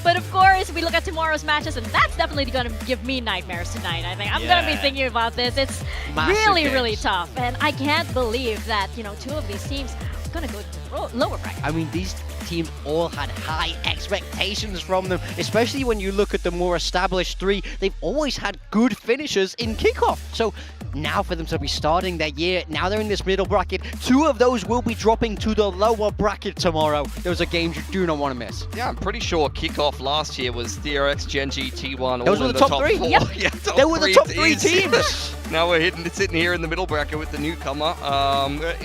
But of course, we look at tomorrow's matches, and that's definitely going to give me nightmares tonight. I think I'm going to be thinking about this. It's really tough, and I can't believe that 2 of these teams are going to go to the lower bracket. I mean, these teams all had high expectations from them, especially when you look at the more established 3. They've always had good finishers in Kickoff. So now for them to be starting their year, now they're in this middle bracket. 2 of those will be dropping to the lower bracket tomorrow. Those are games you do not want to miss. Yeah, I'm pretty sure Kickoff last year was DRX, Genji, T1, those all were in the top 3. 4. Yep. Yeah, they were the top 3 teams. Now we're sitting here in the middle bracket with the newcomer.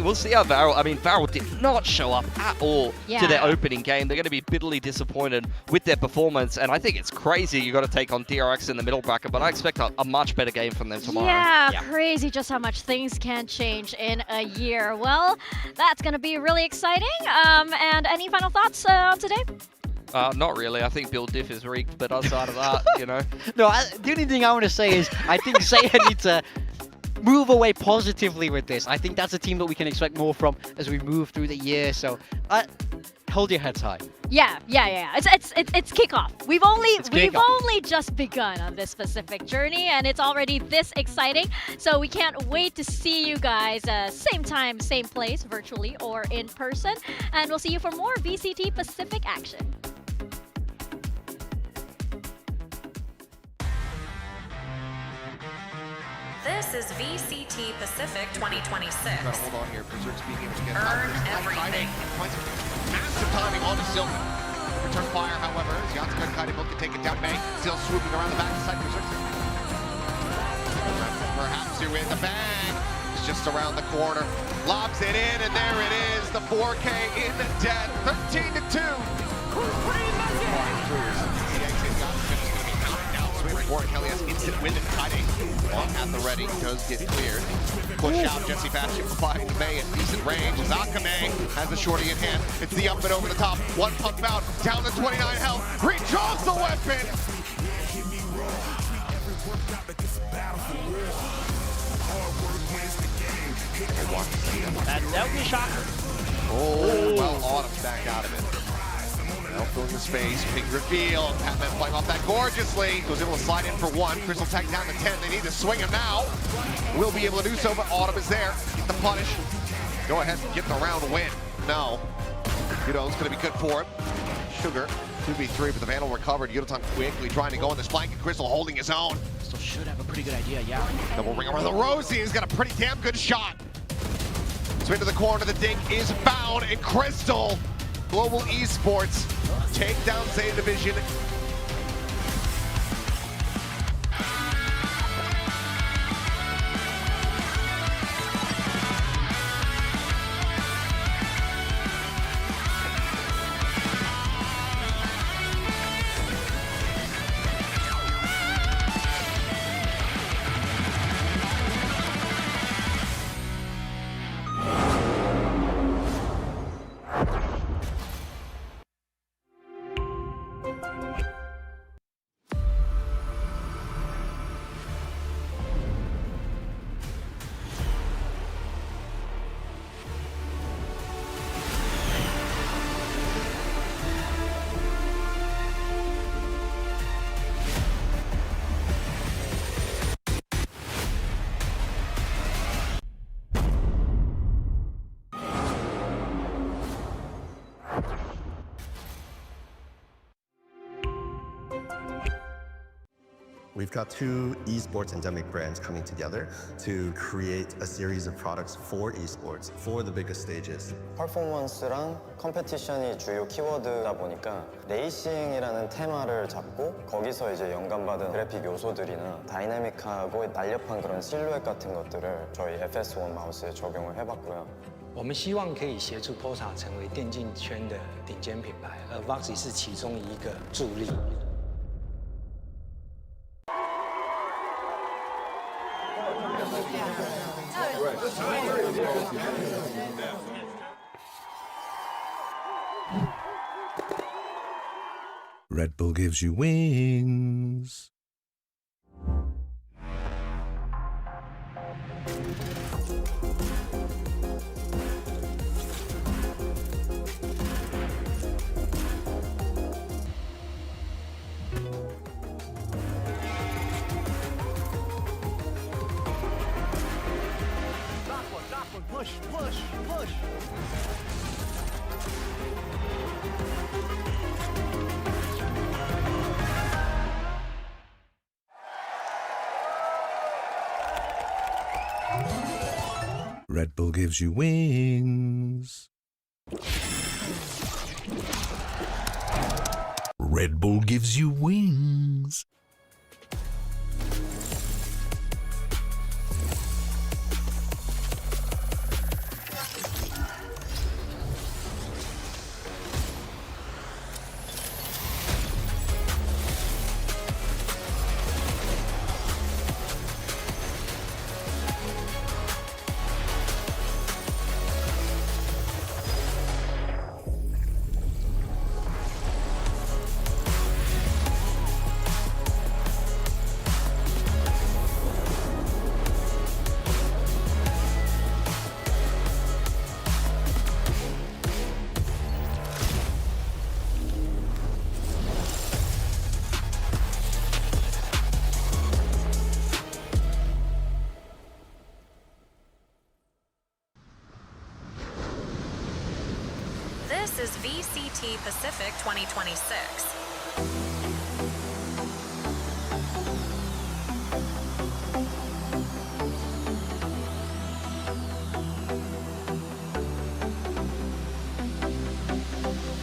We'll see how Varel. I mean, Varel did not show up at all to their opening game. They're going to be bitterly disappointed with their performance, and I think it's crazy you got to take on DRX in the middle bracket, but I expect a much better game from them tomorrow. Yeah, crazy just how much things can change in a year. Well, that's going to be really exciting. And any final thoughts on today? Not really. I think Build Diff is rigged, but outside of that, No, the only thing I want to say is I think ZETA needs to move away positively with this. I think that's a team that we can expect more from as we move through the year. So hold your heads high. Yeah. It's kickoff. We've only just begun on this specific journey, and it's already this exciting. So we can't wait to see you guys same time, same place, virtually or in person. And we'll see you for more VCT Pacific action. This is VCT Pacific 2026. Hold on here. Berserk's being able to get Earn everything. Massive timing on the Silver. Return fire, however, as Yatsuka and Kaidebo can take it down. May still swooping around the back side. Berserk. Perhaps here with the bang. It's just around the corner. Lobs it in, and there it is. The 4K in the dead. 13-2. Helios instant win and cutting. At the ready, does get cleared. Push out Jesse Bastion providing May at decent range. As Akame has the shorty in hand. It's the up and over the top. One pump out, down to 29 health. Redraws the weapon. That would be a shocker. Oh, well, Autumn's back out of it. Now filling the space, big reveal. Batman playing off that gorgeously. Was able to slide in for 1. Crystal tags down to 10. They need to swing him now. Will be able to do so, but Autumn is there. Get the punish. Go ahead and get the round win. No. Yudo's going to be good for him. Sugar, 2v3, but the Vandal recovered. Yudotan quickly trying to go on this flank, and Crystal holding his own. Still should have a pretty good idea, yeah. Double ring around the Rosie. He's got a pretty damn good shot. Swing to the corner. The dink is bound, and Crystal, Global Esports, take down ZETA Division. We've got two esports endemic brands coming together to create a series of products for esports for the biggest stages. 퍼포먼스랑 컴페티션이 주요 키워드다 보니까 레이싱이라는 테마를 잡고 거기서 이제 영감받은 그래픽 요소들이나 다이내믹하고 날렵한 그런 실루엣 같은 것들을 저희 FS1 마우스에 적용을 해봤고요. 我们希望可以协助 POSA 成为电竞圈的顶尖品牌，而 VOXY 是其中一个助力。 Red Bull gives you wings. Push, push, push. Red Bull gives you wings. Red Bull gives you wings. This is VCT Pacific 2026.